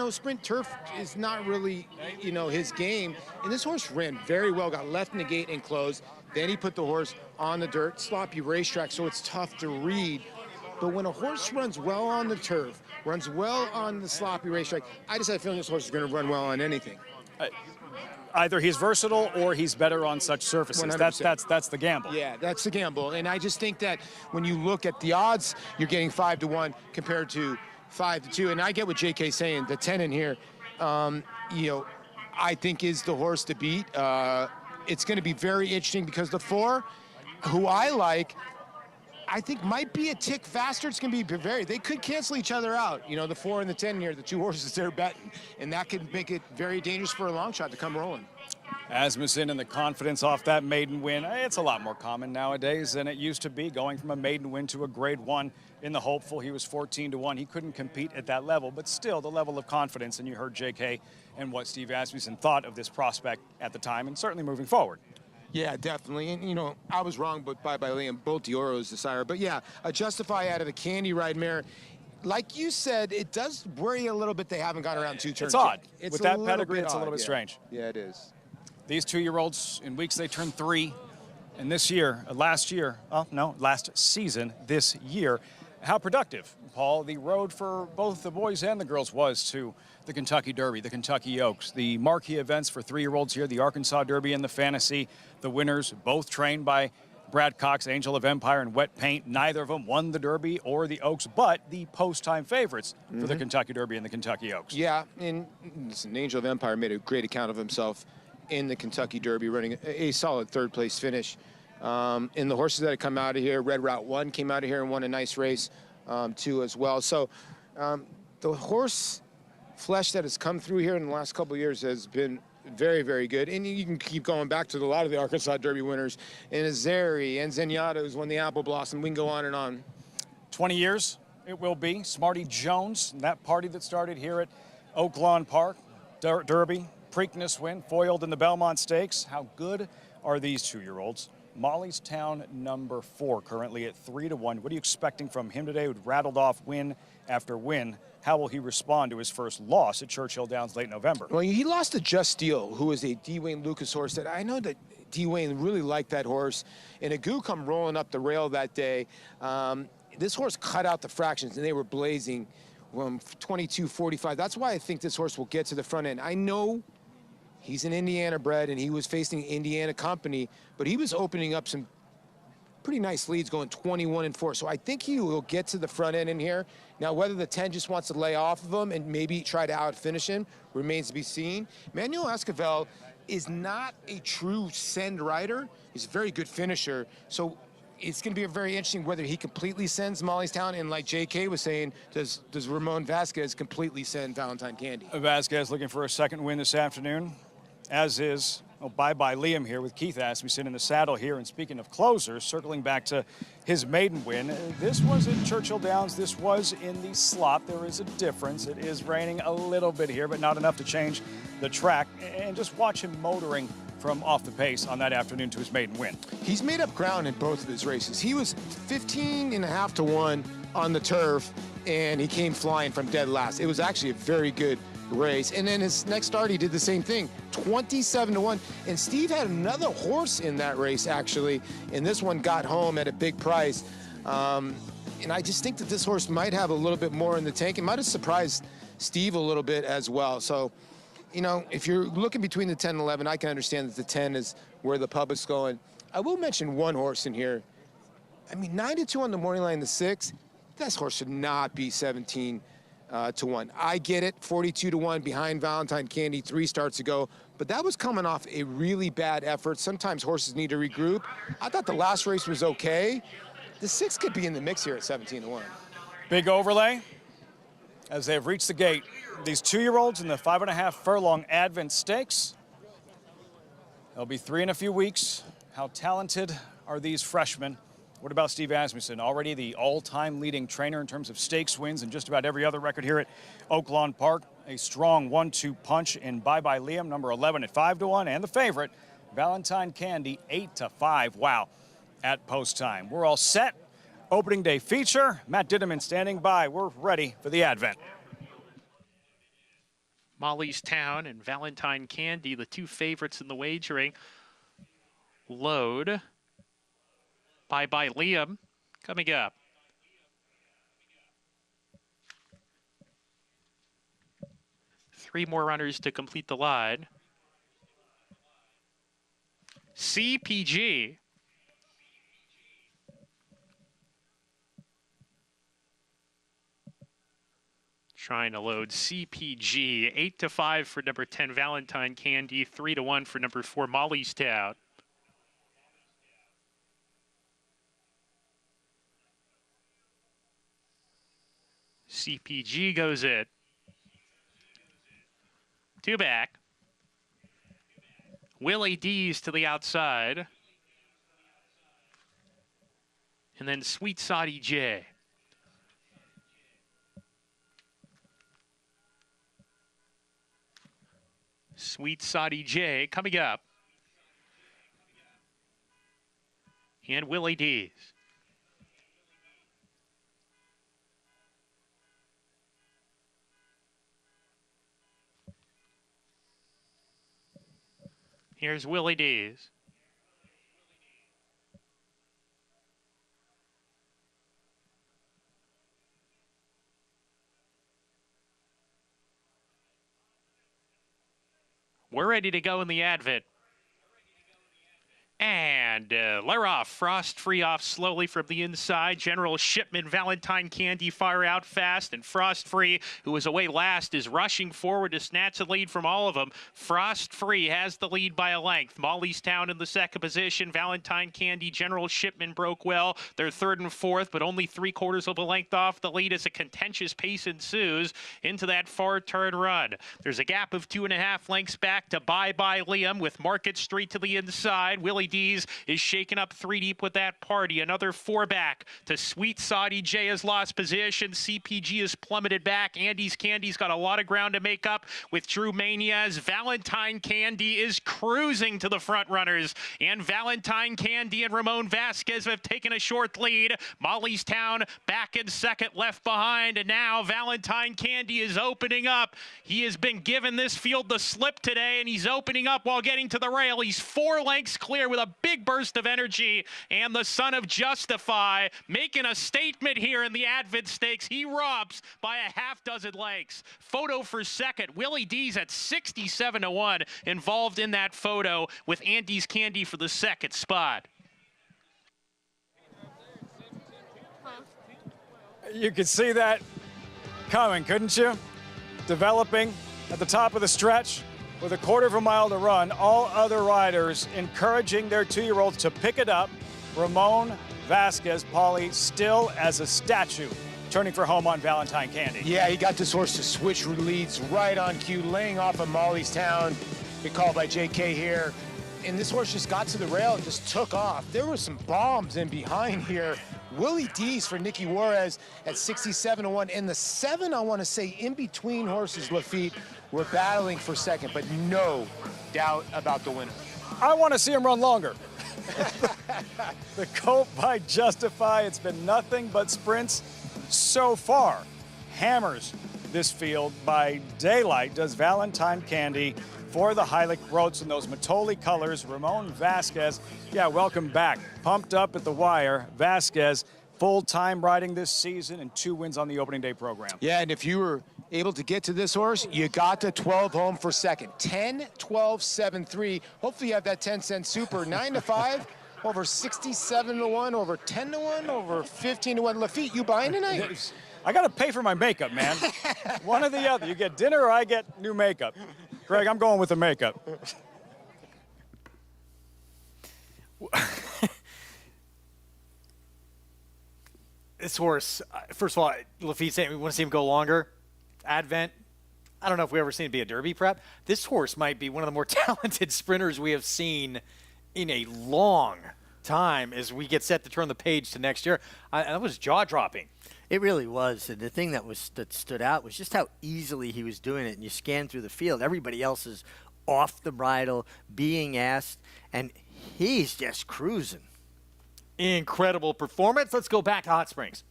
sprint turf is not really his game. And this horse ran very well, got left in the gate and closed. Then he put the horse on the dirt, sloppy racetrack, so it's tough to read. But when a horse runs well on the turf, runs well on the sloppy racetrack, I just have a feeling this horse is going to run well on anything. Either he's versatile or he's better on such surfaces. 100%. That's the gamble. Yeah, that's the gamble. And I just think that when you look at the odds, you're getting 5-1 compared to 5-2. And I get what JK's saying. The 10 in here, I think is the horse to beat. It's going to be very interesting because the 4, who I like, I think might be a tick faster. It's going to be they could cancel each other out. The 4 and the 10 here, the 2 horses they're betting. And that could make it very dangerous for a long shot to come rolling. Asmussen and the confidence off that maiden win. It's a lot more common nowadays than it used to be, going from a maiden win to a grade 1 in the hopeful. He was 14-1. He couldn't compete at that level, but still the level of confidence, and you heard JK and what Steve Asmussen thought of this prospect at the time, and certainly moving forward. Yeah, definitely. And, I was wrong, but Bye Bye Liam, Bolt d'Oro is the sire. But, yeah, a Justify out of the Candy Ride mare. Like you said, it does worry a little bit they haven't gone around 2 turns. It's odd. It's with that pedigree, it's a little bit yeah. strange. Yeah, it is. These 2-year-olds, in weeks they turn 3. And this year, last season, this year, how productive, Paul, the road for both the boys and the girls was to the Kentucky Derby, the Kentucky Oaks, the marquee events for 3-year-olds here, the Arkansas Derby and the Fantasy, the winners, both trained by Brad Cox, Angel of Empire, and Wet Paint. Neither of them won the Derby or the Oaks, but the post-time favorites for the Kentucky Derby and the Kentucky Oaks. Yeah, and listen, Angel of Empire made a great account of himself in the Kentucky Derby, running a solid third-place finish. And the horses that have come out of here, Red Route 1 came out of here and won a nice race, too, as well. So the horse flesh that has come through here in the last couple of years has been very, very good. And you can keep going back to a lot of the Arkansas Derby winners, and Azeri and Zenyatta, who's won the Apple Blossom. We can go on and on. 20 years it will be. Smarty Jones, that party that started here at Oaklawn Park, Derby, Preakness win, foiled in the Belmont Stakes. How good are these 2-year-olds? Molly's Town, number 4, currently at 3-1. What are you expecting from him today, who rattled off win after win? How will he respond to his first loss at Churchill Downs late November? Well, he lost to Just Steel, who is a D. Wayne Lucas horse that I know that D. Wayne really liked that horse. And Agu come rolling up the rail that day. This horse cut out the fractions, and they were blazing 22.45. That's why I think this horse will get to the front end. I know he's an Indiana bred, and he was facing Indiana company, but he was opening up some pretty nice leads, going 21-4. So I think he will get to the front end in here. Now, whether the 10 just wants to lay off of him and maybe try to out-finish him remains to be seen. Manuel Esquivel is not a true send rider. He's a very good finisher. So it's going to be very interesting whether he completely sends Molly's Town, and like J.K. was saying, does Ramon Vasquez completely send Valentine Candy? Vasquez looking for a second win this afternoon, as is bye-bye Liam here with Keith Asmussen in the saddle here. And speaking of closers, circling back to his maiden win, this was at Churchill Downs. This was in the slot. There is a difference. It is raining a little bit here, but not enough to change the track. And just watch him motoring from off the pace on that afternoon to his maiden win. He's made up ground in both of his races. He was 15.5 to 1 on the turf, and he came flying from dead last. It was actually a very good race. And then his next start, he did the same thing, 27 to 1. And Steve had another horse in that race, actually, and this one got home at a big price. And I just think that this horse might have a little bit more in the tank. It might have surprised Steve a little bit as well. So, you know, if you're looking between the 10 and 11, I can understand that the 10 is where the public's going. I will mention one horse in here. I mean, 9 to 2 on the morning line, the 6. This horse should not be 17 to 1. I get it, 42 to 1 behind Valentine Candy 3 starts ago, but that was coming off a really bad effort. Sometimes horses need to regroup. I thought the last race was okay. The 6 could be in the mix here at 17 to 1. Big overlay as they have reached the gate. These 2-year-olds in the 5.5 furlong Advent Stakes. They'll be 3 in a few weeks. How talented are these freshmen? What about Steve Asmussen, already the all-time leading trainer in terms of stakes wins and just about every other record here at Oaklawn Park? A strong 1-2 punch in Bye Bye Liam, number 11 at 5 to 1, and the favorite, Valentine Candy, 8 to 5. Wow, at post time. We're all set. Opening day feature. Matt Ditterman standing by. We're ready for the Advent. Molly's Town and Valentine Candy, the 2 favorites in the wagering. Load. Bye Bye Liam coming up. Three more runners to complete the line. CPG. Trying to load CPG. 8 to 5 for number 10 Valentine Candy. 3 to 1 for number 4 Molly's Town. CPG goes in. 2 back. Willie D's to the outside. And then Sweet Saudi J. Sweet Saudi J coming up. And Willie D's. Here's Willie D's. We're ready to go in the Advent. And they're off. Frost free off slowly from the inside. General Shipman, Valentine Candy fire out fast. And Frost free, who was away last, is rushing forward to snatch the lead from all of them. Frost free has the lead by a length. Mollystown in the second position. Valentine Candy, General Shipman broke well. They're third and fourth, but only 3/4 of a length off the lead as a contentious pace ensues into that far turn run. There's a gap of 2.5 lengths back to Bye Bye Liam with Market Street to the inside. Willie Dees is shaking up 3 deep with that party. Another 4 back to Sweet Saudi J has lost position. CPG has plummeted back. Andy's Candy's got a lot of ground to make up with Drew Mania's. Valentine Candy is cruising to the front runners. And Valentine Candy and Ramon Vasquez have taken a short lead. Mollystown back in second, left behind. And now Valentine Candy is opening up. He has been given this field the slip today, and he's opening up while getting to the rail. He's 4 lengths clear with a big burst of energy, and the son of Justify making a statement here in the Advent Stakes. He robs by a half-dozen lengths. Photo for second. Willie Dees at 67-1 involved in that photo with Andy's Candy for the second spot. You could see that coming, couldn't you? Developing at the top of the stretch with 1/4 of a mile to run. All other riders encouraging their 2-year-olds to pick it up. Ramon Vasquez, Paulie, still as a statue, turning for home on Valentine Candy. Yeah, he got this horse to switch leads right on cue, laying off of Mollystown. Good call by JK here. And this horse just got to the rail and just took off. There were some bombs in behind here. Willie Dees for Nicky Juarez at 67-1. And the 7, I want to say, in between horses, Lafitte, were battling for second, but no doubt about the winner. I want to see him run longer. The colt by Justify, it's been nothing but sprints so far. Hammers this field by daylight does Valentine Candy for the Heilig Roats in those Matoli colors. Ramon Vasquez, yeah, welcome back. Pumped up at the wire. Vasquez, full-time riding this season and 2 wins on the opening day program. Yeah, and if you were able to get to this horse, you got to 12 home for second. 10, 12, 7, 3. Hopefully you have that 10-cent super. 9-5, over 67-1, over 10-1, over 15-1. Lafitte, you buying tonight? I got to pay for my makeup, man. One or the other. You get dinner or I get new makeup. Greg, I'm going with the makeup. This horse, first of all, Lafitte saying we want to see him go longer. Advent, I don't know if we ever seen it be a Derby prep. This horse might be one of the more talented sprinters we have seen in a long time as we get set to turn the page to next year. That was jaw-dropping. It really was. And the thing that stood out was just how easily he was doing it. And you scan through the field, everybody else is off the bridle, being asked, and he's just cruising. Incredible performance. Let's go back to Hot Springs.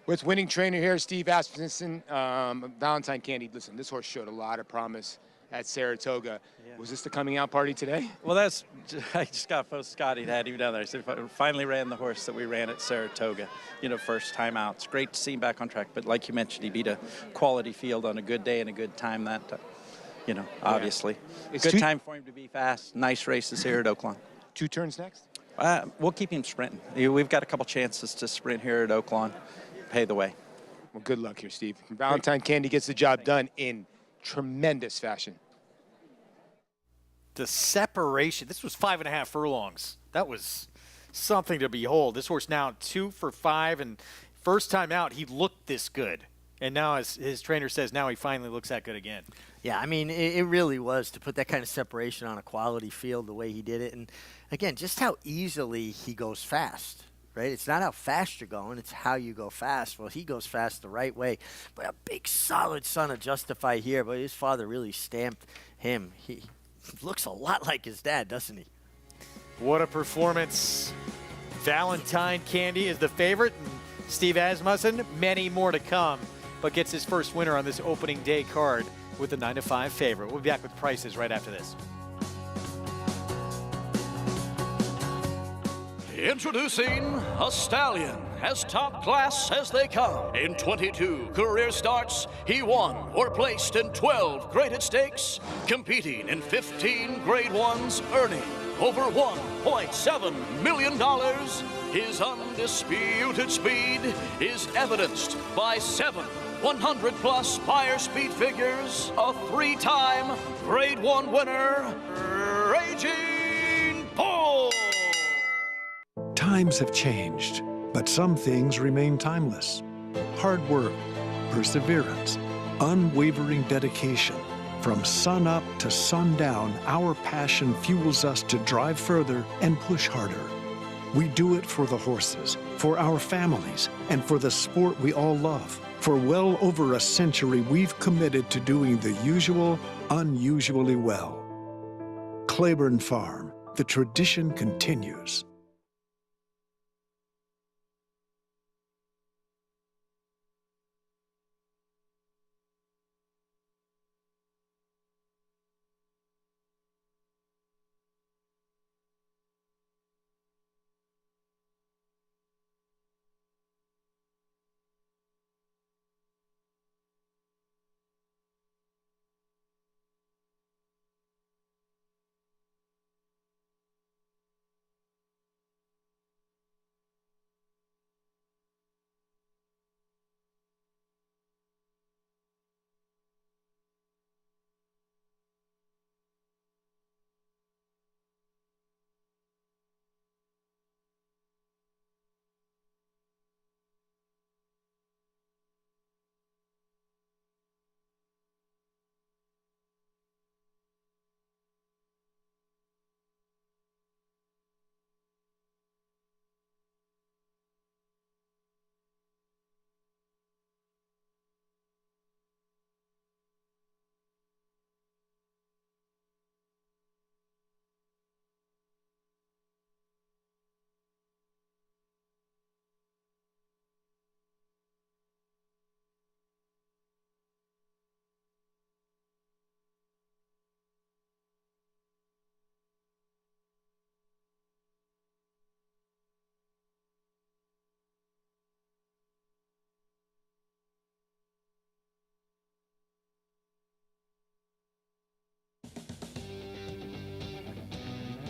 With winning trainer here, Steve Asmussen, Valentine Candy. Listen, this horse showed a lot of promise at Saratoga. Yeah. Was this the coming out party today? Well, I just got Scotty and had him down there. I said, finally ran the horse that we ran at Saratoga, first time out. It's great to see him back on track, but like you mentioned, he beat a quality field on a good day and a good time that, obviously. It's good time for him to be fast. Nice races here at Oaklawn. 2 turns next? We'll keep him sprinting. We've got a couple chances to sprint here at Oaklawn. Pay the way. Well, good luck here, Steve. Valentine Candy gets the job done in tremendous fashion. The separation, this was 5.5 furlongs. That was something to behold. This horse now 2 for 5, and first time out, he looked this good. And now, as his trainer says, now he finally looks that good again. Yeah, I mean, it really was to put that kind of separation on a quality field the way he did it. And, again, just how easily he goes fast. Right? It's not how fast you're going, it's how you go fast. Well, he goes fast the right way. But a big, solid son of Justify here, but his father really stamped him. He looks a lot like his dad, doesn't he? What a performance. Valentine Candy is the favorite, and Steve Asmussen, many more to come, but gets his first winner on this opening day card with the 9-5 favorite. We'll be back with prices right after this. Introducing a stallion as top class as they come. In 22 career starts, he won or placed in 12 graded stakes, competing in 15 Grade 1s, earning over $1.7 million. His undisputed speed is evidenced by 7 100-plus Beyer speed figures, a 3-time Grade 1 winner, Raging Bull. Times have changed, but some things remain timeless. Hard work, perseverance, unwavering dedication. From sun up to sundown, our passion fuels us to drive further and push harder. We do it for the horses, for our families, and for the sport we all love. For well over a century, we've committed to doing the usual, unusually well. Claiborne Farm, the tradition continues.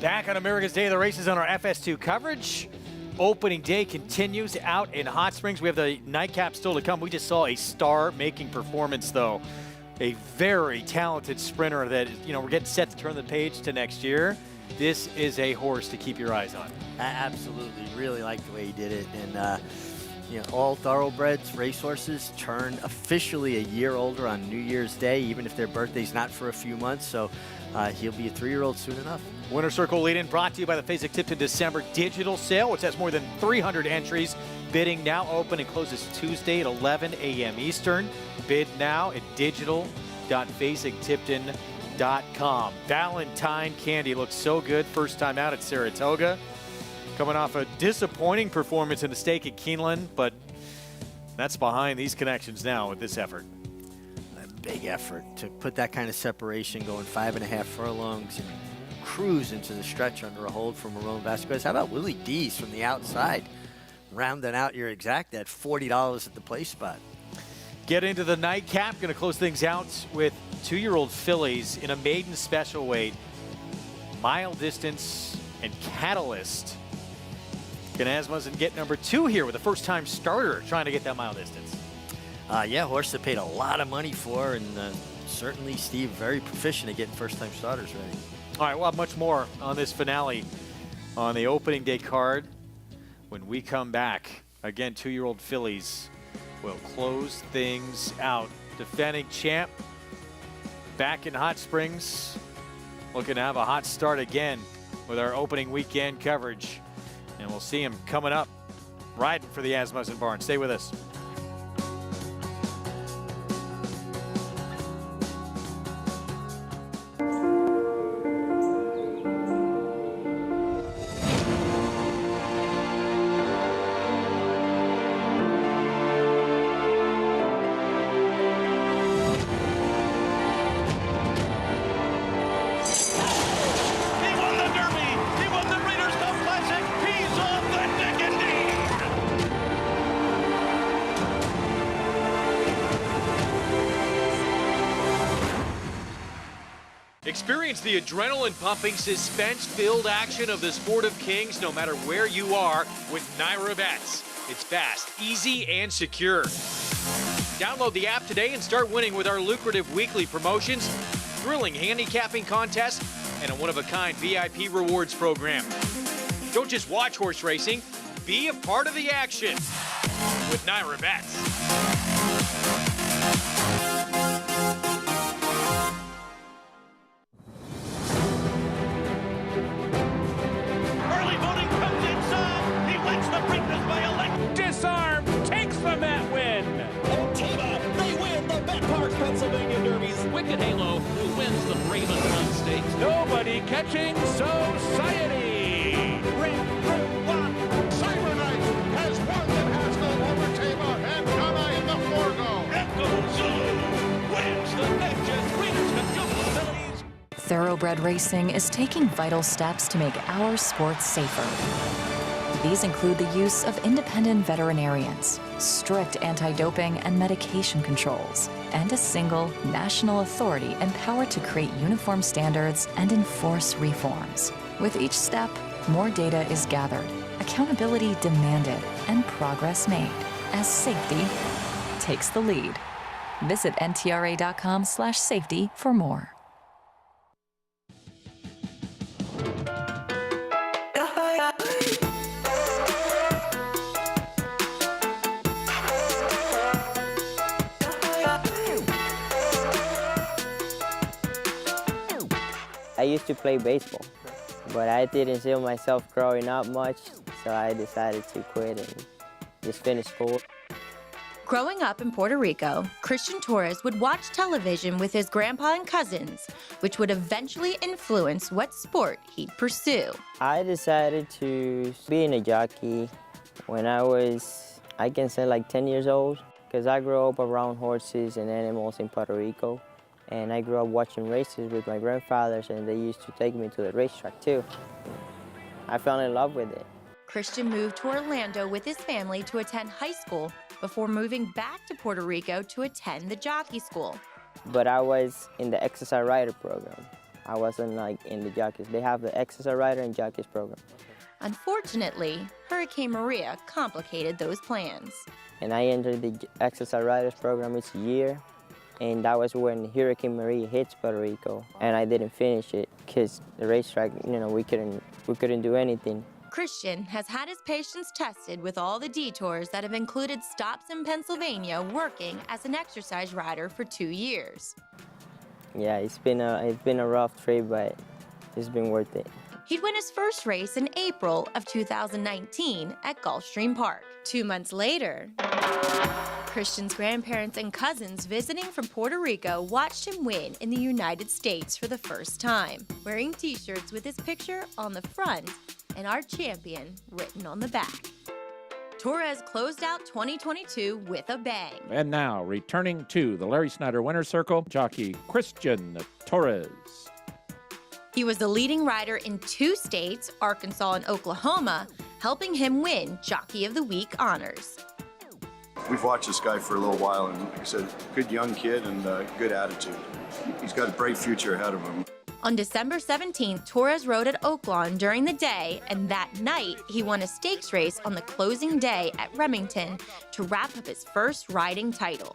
Back on America's Day of the Races on our FS2 coverage. Opening day continues out in Hot Springs. We have the nightcap still to come. We just saw a star-making performance, though. A very talented sprinter that, you know, we're getting set to turn the page to next year. This is a horse to keep your eyes on. Absolutely. Really like the way he did it. And, you know, all thoroughbreds, racehorses turn officially a year older on New Year's Day, even if their birthday's not for a few months. So he'll be a 3-year-old soon enough. Winner Circle lead-in brought to you by the Fasig-Tipton December digital sale, which has more than 300 entries. Bidding now open and closes Tuesday at 11 a.m. Eastern. Bid now at digital.fasig-tipton.com. Valentine Candy looks so good first time out at Saratoga. Coming off a disappointing performance in the stake at Keeneland, but that's behind these connections now with this effort. A big effort to put that kind of separation, going 5.5 furlongs and cruise into the stretch under a hold from Marlon Vasquez. How about Willie Dees from the outside, rounding out your exact at $40 at the place spot. Get into the nightcap. Going to close things out with 2-year-old fillies in a maiden special weight. Mile Distance and Catalyst. Can Asmussen get number 2 here with a first-time starter trying to get that mile distance? Yeah, horse that paid a lot of money for, and certainly Steve very proficient at getting first-time starters ready. All right, we'll have much more on this finale on the opening day card when we come back. Again, 2-year-old fillies will close things out. Defending champ back in Hot Springs, looking to have a hot start again with our opening weekend coverage. And we'll see him coming up, riding for the Asmussen barn. Stay with us. Experience the adrenaline-pumping, suspense-filled action of the Sport of Kings no matter where you are with Naira Bets. It's fast, easy, and secure. Download the app today and start winning with our lucrative weekly promotions, thrilling handicapping contests, and a one-of-a-kind VIP rewards program. Don't just watch horse racing, be a part of the action with Naira Bets. Early voting comes inside. He wins the Preakness by elect. Disarm takes the Met win. Otima, they win the Bet Park Pennsylvania Derbies. Wicked Halo, who wins the Raven Run Stakes. Nobody catching Society. Cyberknight has won the National over Tama and Ghana in the forego. Echo Zulu wins the Nature's Breeders' Cup Jubilee. Thoroughbred Racing is taking vital steps to make our sport safer. These include the use of independent veterinarians, strict anti-doping and medication controls, and a single national authority empowered to create uniform standards and enforce reforms. With each step, more data is gathered, accountability demanded, and progress made as safety takes the lead. Visit ntra.com/safety for more. I used to play baseball, but I didn't see myself growing up much, so I decided to quit and just finish school. Growing up in Puerto Rico, Christian Torres would watch television with his grandpa and cousins, which would eventually influence what sport he'd pursue. I decided to be a jockey when I was, I can say like 10 years old, because I grew up around horses and animals in Puerto Rico. And I grew up watching races with my grandfathers, and they used to take me to the racetrack too. I fell in love with it. Christian moved to Orlando with his family to attend high school before moving back to Puerto Rico to attend the jockey school. But I was in the exercise rider program. I wasn't like in the jockeys. They have the exercise rider and jockeys program. Unfortunately, Hurricane Maria complicated those plans. And I entered the exercise riders program each year. And that was when Hurricane Maria hits Puerto Rico, and I didn't finish it because the racetrack, we couldn't do anything. Christian has had his patience tested with all the detours that have included stops in Pennsylvania, working as an exercise rider for 2 years. Yeah, it's been a rough trip, but it's been worth it. He'd win his first race in April of 2019 at Gulfstream Park. 2 months later, Christian's grandparents and cousins visiting from Puerto Rico watched him win in the United States for the first time, wearing t-shirts with his picture on the front and "Our Champion" written on the back. Torres closed out 2022 with a bang. And now, returning to the Larry Snyder Winner's Circle, jockey Christian Torres. He was the leading rider in 2 states, Arkansas and Oklahoma, helping him win Jockey of the Week honors. We've watched this guy for a little while, and like I said, good young kid and good attitude. He's got a bright future ahead of him. On December 17th, Torres rode at Oaklawn during the day, and that night he won a stakes race on the closing day at Remington to wrap up his first riding title.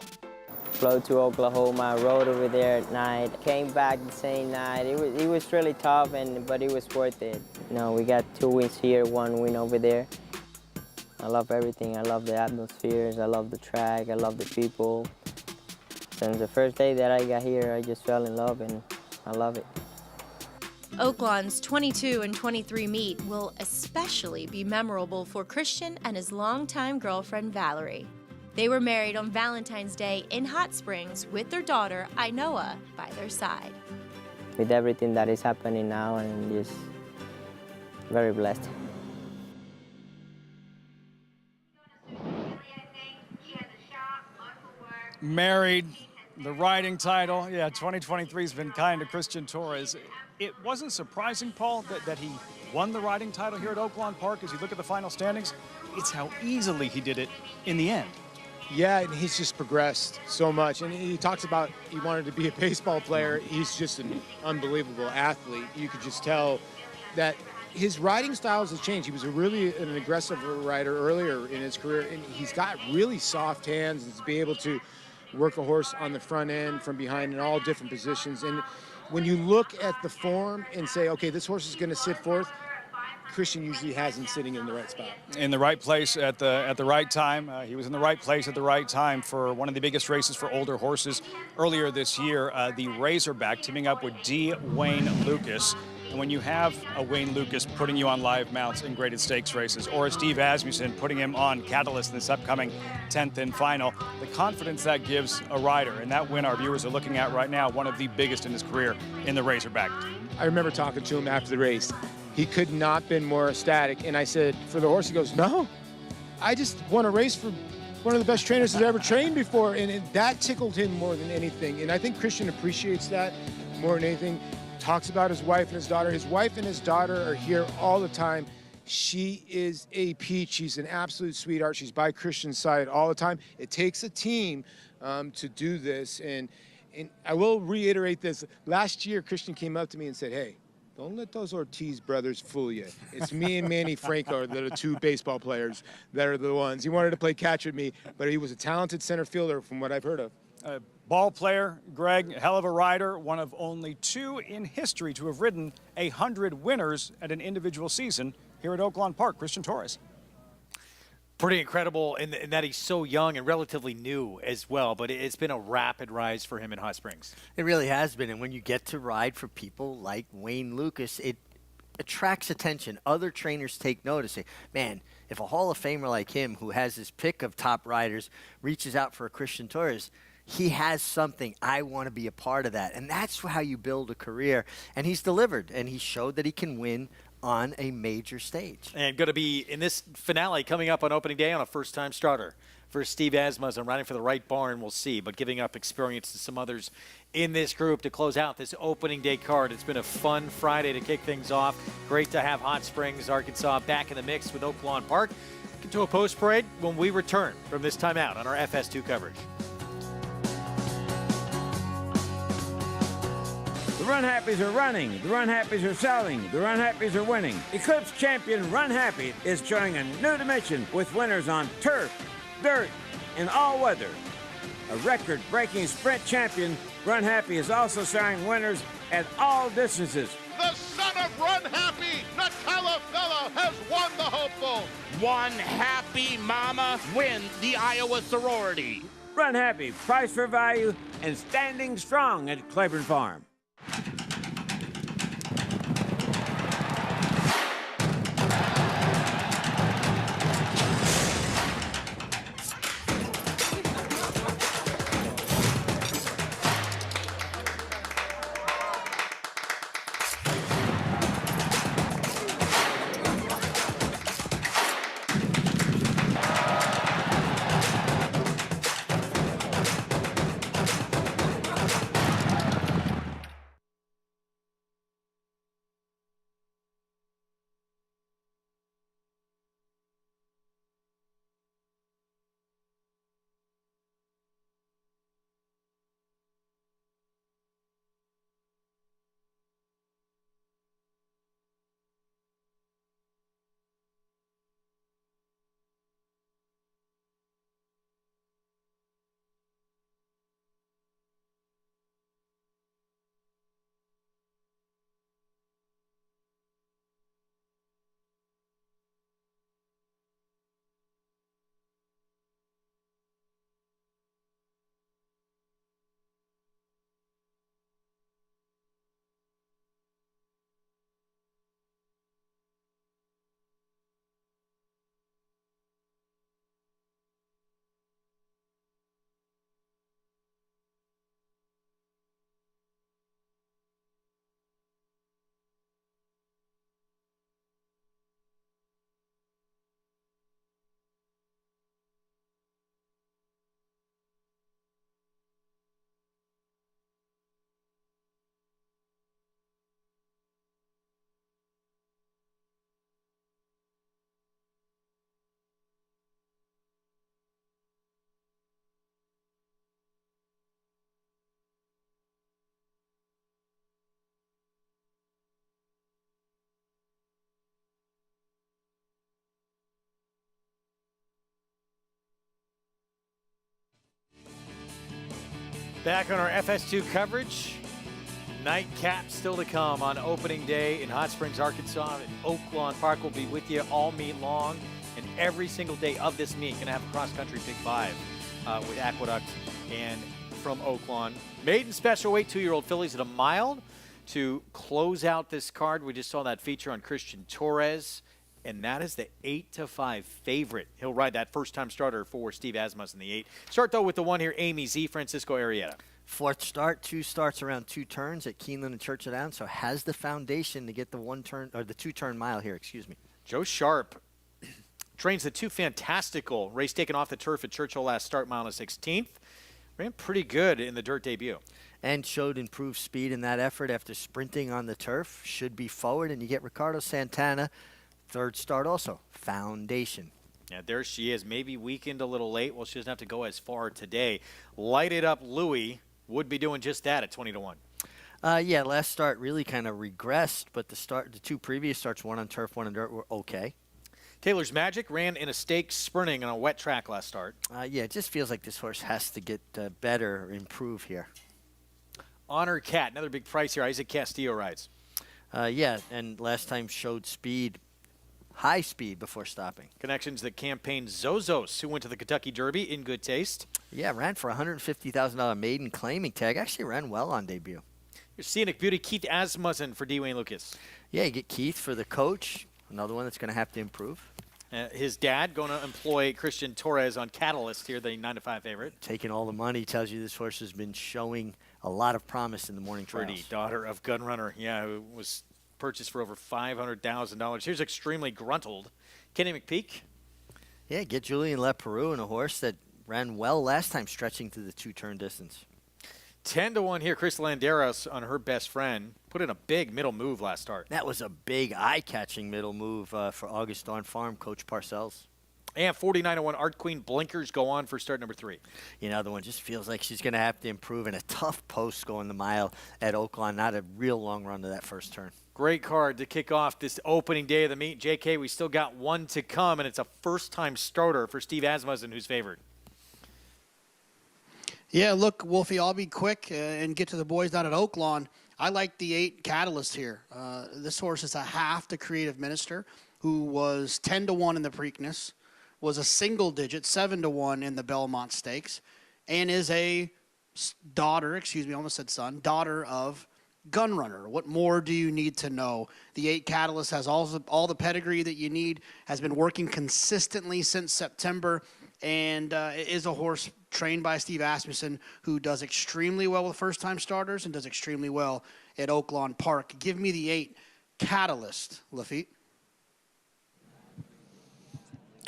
Flew to Oklahoma, rode over there at night, came back the same night. It was really tough, but it was worth it. We got 2 wins here, 1 win over there. I love everything. I love the atmospheres, I love the track, I love the people. Since the first day that I got here, I just fell in love, and I love it. Oaklawn's 22 and 23 meet will especially be memorable for Christian and his longtime girlfriend, Valerie. They were married on Valentine's Day in Hot Springs with their daughter, Ainoa, by their side. With everything that is happening now, I'm just very blessed. Married, the riding title. Yeah, 2023 has been kind to Christian Torres. It wasn't surprising, Paul, that he won the riding title here at Oaklawn Park. As you look at the final standings, it's how easily he did it in the end. Yeah, and he's just progressed so much. And he talks about he wanted to be a baseball player. He's just an unbelievable athlete. You could just tell that his riding styles has changed. He was really an aggressive rider earlier in his career, and he's got really soft hands and to be able to work a horse on the front end from behind in all different positions. And when you look at the form and say, okay, this horse is going to sit fourth, Christian usually has him sitting in the right spot. In the right place at the right time. He was in the right place at the right time for one of the biggest races for older horses earlier this year. The Razorback teaming up with D. Wayne Lucas. And when you have a Wayne Lucas putting you on live mounts in graded stakes races, or a Steve Asmussen putting him on Catalyst in this upcoming 10th and final, the confidence that gives a rider, and that win our viewers are looking at right now, one of the biggest in his career in the Razorback. I remember talking to him after the race. He could not been more ecstatic. And I said, for the horse, he goes, no, I just won a race for one of the best trainers that's ever trained before. And that tickled him more than anything. And I think Christian appreciates that more than anything. Talks about his wife and his daughter. His wife and his daughter are here all the time. She is a peach. She's an absolute sweetheart. She's by Christian's side all the time. It takes a team to do this. And I will reiterate this. Last year, Christian came up to me and said, hey, don't let those Ortiz brothers fool you. It's me and Manny Franco that are the two baseball players that are the ones. He wanted to play catch with me, but he was a talented center fielder from what I've heard of. Ball player, Greg, hell of a rider, one of only two in history to have ridden 100 winners at an individual season here at Oaklawn Park. Christian Torres. Pretty incredible in that he's so young and relatively new as well, but it's been a rapid rise for him in Hot Springs. It really has been, and when you get to ride for people like Wayne Lucas, it attracts attention. Other trainers take notice. Say, man, if a Hall of Famer like him, who has his pick of top riders, reaches out for a Christian Torres, he has something. I want to be a part of that. And that's how you build a career. And he's delivered, and he showed that he can win on a major stage. And going to be in this finale coming up on opening day on a first-time starter for Steve Asmussen, riding for the right barn, we'll see, but giving up experience to some others in this group to close out this opening day card. It's been a fun Friday to kick things off. Great to have Hot Springs, Arkansas back in the mix with Oaklawn Park. Get to a post parade when we return from this timeout on our FS2 coverage. The Run Happies are running, the Run Happies are selling, the Run Happies are winning. Eclipse champion Run Happy is showing a new dimension with winners on turf, dirt, and all weather. A record-breaking sprint champion, Run Happy is also showing winners at all distances. The son of Run Happy, Nutella Fella, has won the hopeful. One happy mama wins the Iowa sorority. Run Happy, price for value, and standing strong at Claiborne Farm. Back on our FS2 coverage. Nightcap still to come on opening day in Hot Springs, Arkansas. Oaklawn Park will be with you all meet long. And every single day of this meet, going to have a cross-country Big Five with Aqueduct and from Oaklawn. Maiden special weight 2-year-old fillies at a mile to close out this card. We just saw that feature on Christian Torres, and that is the 8-5 favorite. He'll ride that first-time starter for Steve Asmussen in the 8. Start, though, with the one here, Amy Z, Francisco Arrieta. Fourth start, 2 starts around 2 turns at Keeneland and Churchill Downs, so has the foundation to get the 2-turn mile here, excuse me. Joe Sharp trains the 2 fantastical race taken off the turf at Churchill last start, mile and 16th. Ran pretty good in the dirt debut. And showed improved speed in that effort after sprinting on the turf. Should be forward, and you get Ricardo Santana, 3rd start also, foundation. Yeah, there she is. Maybe weakened a little late. Well, she doesn't have to go as far today. Lighted Up Louie would be doing just that at 20-1. Yeah, last start really kind of regressed, but the 2 previous starts, one on turf, one on dirt, were okay. Taylor's Magic ran in a stakes sprinting on a wet track last start. Yeah, it just feels like this horse has to get better, improve here. Honor Cat, another big price here. Isaac Castillo rides. Yeah, and last time showed speed, high speed before stopping. Connections that campaigned Zozos, who went to the Kentucky Derby in good taste. Yeah, ran for a $150,000 maiden claiming tag. Actually ran well on debut. Your Scenic Beauty, Keith Asmussen for D. Wayne Lucas. Yeah, you get Keith for the coach. Another one that's going to have to improve. His dad going to employ Christian Torres on Catalyst here, the 9-5 favorite. Taking all the money tells you this horse has been showing a lot of promise in the morning trials. Pretty daughter of Gunrunner, yeah, who was purchased for over $500,000. Here's Extremely Gruntled. Kenny McPeak. Yeah, get Julian Leperoux and a horse that ran well last time, stretching to the 2-turn distance. 10-1 here. Chris Landeros on her best friend. Put in a big middle move last start. That was a big eye-catching middle move for August Dawn Farm, Coach Parcells. And 49-1 Art Queen Blinkers go on for start number 3. You know, the one just feels like she's going to have to improve in a tough post going the mile at Oaklawn. Not a real long run to that first turn. Great card to kick off this opening day of the meet. JK, we still got one to come, and it's a first-time starter for Steve Asmussen, who's favored. Yeah, look, Wolfie, I'll be quick and get to the boys down at Oaklawn. I like the 8 Catalyst here. This horse is a half to Creative Minister, who was 10-1 in the Preakness, was a single digit, 7-1 in the Belmont Stakes, and is a daughter, excuse me, I almost said son, daughter of Gunrunner. What more do you need to know? The 8 Catalyst has all the pedigree that you need, has been working consistently since September, and is a horse trained by Steve Asmussen, who does extremely well with first-time starters and does extremely well at Oaklawn Park. Give me the 8 Catalyst, Lafitte.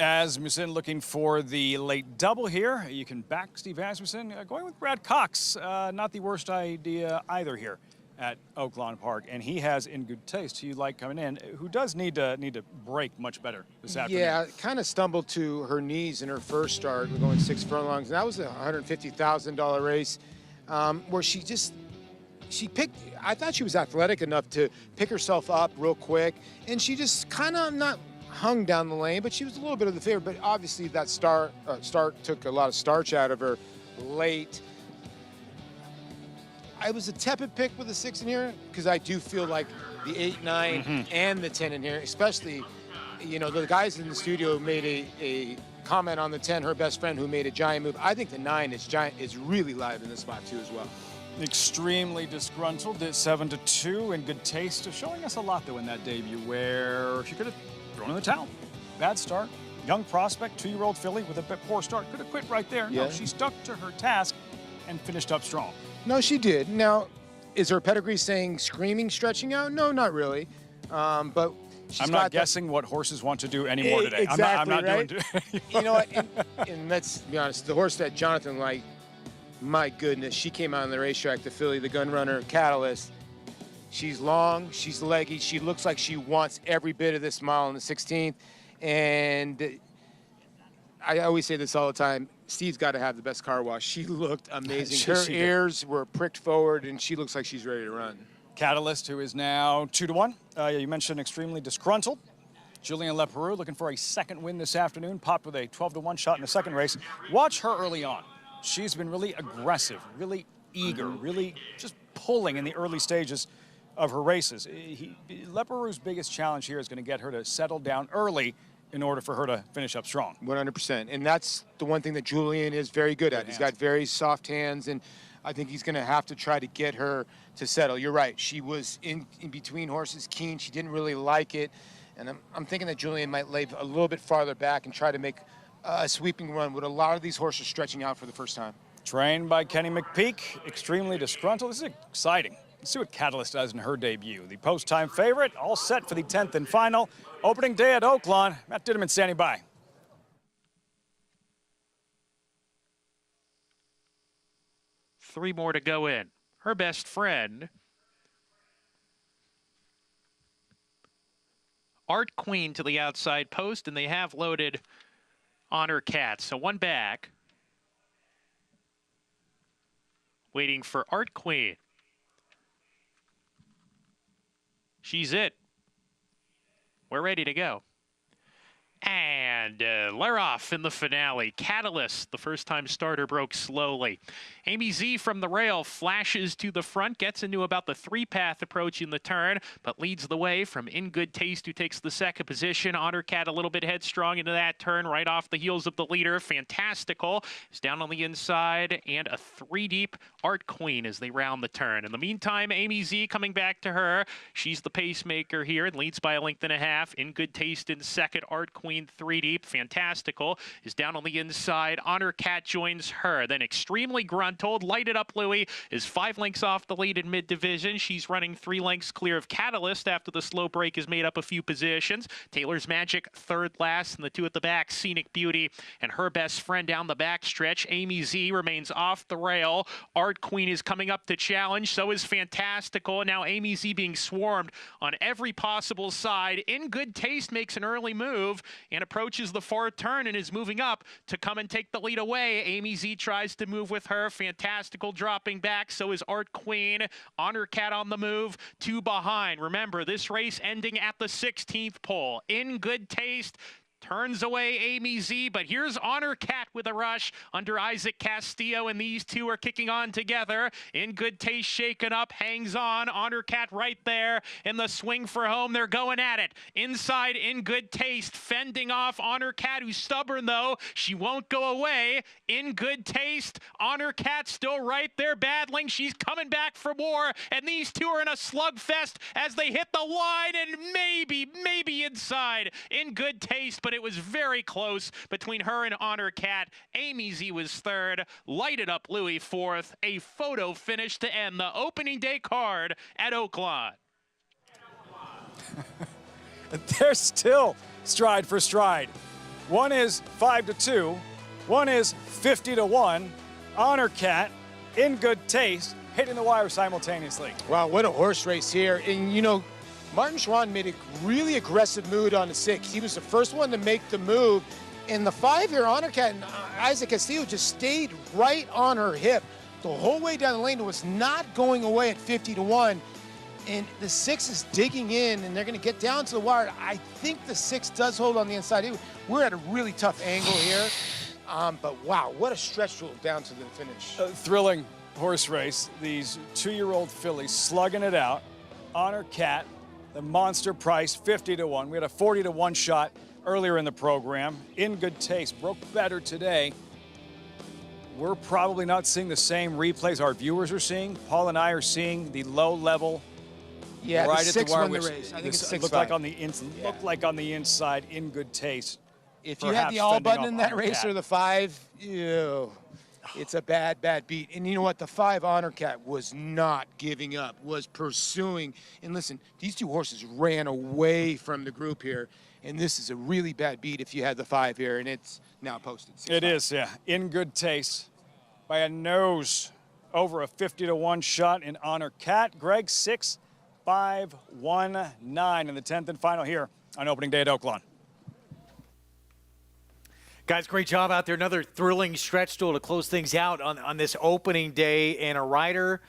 Asmussen looking for the late double here. You can back Steve Asmussen. Going with Brad Cox, not the worst idea either here at Oaklawn Park, and he has In Good Taste, who you like coming in, who does need to break much better this afternoon. Yeah, kind of stumbled to her knees in her first start. We're going 6 furlongs. That was a $150,000 race where she picked, I thought she was athletic enough to pick herself up real quick, and she just kind of not hung down the lane, but she was a little bit of the favorite. But obviously that start took a lot of starch out of her late. I was a tepid pick with the 6 in here because I do feel like the 8, 9, and the 10 in here, especially, you know, the guys in the studio made a comment on the 10, her best friend, who made a giant move. I think the 9 is really live in this spot too as well. Extremely Disgruntled at 7-2 In Good Taste, showing us a lot though in that debut where she could have thrown in the towel. Bad start, young prospect, 2-year-old filly with a bit poor start, could have quit right there. Yeah. No, she stuck to her task and finished up strong. No, she did. Now, is her pedigree saying screaming, stretching out? No, not really. But I'm not guessing what horses want to do anymore today. Exactly, I'm not right? doing. You know what? And let's be honest. The horse that Jonathan liked, my goodness, she came out on the racetrack. The filly, the Gunrunner, Catalyst. She's long. She's leggy. She looks like she wants every bit of this mile in the 16th. And I always say this all the time. Steve's got to have the best car wash. She looked amazing. Her ears were pricked forward, and she looks like she's ready to run. Catalyst, who is now 2-1. You mentioned Extremely Disgruntled. Julian Leperoux looking for a second win this afternoon. Popped with a 12-1 shot in the second race. Watch her early on. She's been really aggressive, really eager, really just pulling in the early stages of her races. Leparoux's biggest challenge here is going to get her to settle down early in order for her to finish up strong. 100%. And that's the one thing that Julian is very good at. He's got very soft hands, and I think he's going to have to try to get her to settle. You're right. She was in between horses, keen. She didn't really like it. And I'm thinking that Julian might lay a little bit farther back and try to make a sweeping run with a lot of these horses stretching out for the first time. Trained by Kenny McPeak, extremely disgruntled. This is exciting. Let's see what Catalyst does in her debut. The post-time favorite, all set for the 10th and final. Opening day at Oaklawn. Matt Ditterman standing by. Three more to go in. Her best friend, Art Queen, to the outside post, and they have loaded Honor Cat. So one back. Waiting for Art Queen. She's it. We're ready to go. And they're off in the finale. Catalyst, the first-time starter, broke slowly. Amy Z from the rail flashes to the front, gets into about the 3-path approaching the turn, but leads the way from In Good Taste, who takes the second position. Honor Cat a little bit headstrong into that turn, right off the heels of the leader. Fantastical is down on the inside, and a 3-deep Art Queen as they round the turn. In the meantime, Amy Z coming back to her. She's the pacemaker here and leads by a length and a half. In Good Taste in second. Art Queen 3-deep. Fantastical is down on the inside. Honor Cat joins her. Then Extremely Gruntled, Lighted Up Louie is 5 lengths off the lead in mid-division. She's running 3 lengths clear of Catalyst after the slow break has made up a few positions. Taylor's Magic third last, and the 2 at the back, Scenic Beauty and Her Best Friend down the back stretch. Amy Z remains off the rail. Art Queen is coming up to challenge. So is Fantastical. And now Amy Z being swarmed on every possible side. In Good Taste makes an early move and approaches the far turn and is moving up to come and take the lead away. Amy Z tries to move with her. Fantastical dropping back. So is Art Queen. Honor Cat on the move. 2 behind. Remember, this race ending at the 16th pole. In Good Taste turns away Amy Z, but here's Honor Cat with a rush under Isaac Castillo, and these two are kicking on together. In Good Taste shaken up, hangs on. Honor Cat right there in the swing for home. They're going at it. Inside In Good Taste, fending off Honor Cat, who's stubborn though. She won't go away. In Good Taste, Honor Cat still right there battling. She's coming back for more, and these two are in a slugfest as they hit the line and maybe inside In Good Taste, but it was very close between her and Honor Cat. Amy Z was third. Lighted Up Louie fourth. A photo finish to end the opening day card at Oaklawn. They're still stride for stride. One is 5-2. One is 50-1. Honor Cat, In Good Taste, hitting the wire simultaneously. Wow, what a horse race here. And you know, Martin Schwann made a really aggressive move on the 6. He was the first one to make the move. And the 5 here, Honor Cat and Isaac Castillo just stayed right on her hip the whole way down the lane. It was not going away at 50-1. And the 6 is digging in, and they're going to get down to the wire. I think the 6 does hold on the inside. We're at a really tough angle here. But wow, what a stretch rule down to the finish. Thrilling horse race. These 2-year-old fillies slugging it out. Honor Cat, the monster price, 50-1. We had a 40-1 shot earlier in the program. In Good Taste broke better today. We're probably not seeing the same replays our viewers are seeing. Paul and I are seeing the low level. Yeah, right the 6 won the race. I think it's 6-5. Looked like on the inside. In Good Taste. If you had the all button in that race or the 5, ew. It's a bad beat. And you know what? The 5 Honor Cat was not giving up, was pursuing. And listen, these 2 horses ran away from the group here. And this is a really bad beat if you had the 5 here, and it's now posted. 6-5. It is, yeah. In Good Taste by a nose over a 50-1 shot in Honor Cat. Greg, 6-5-1-9 in the 10th and final here on opening day at Oaklawn. Guys, great job out there. Another thrilling stretch stool to close things out on this opening day. And a rider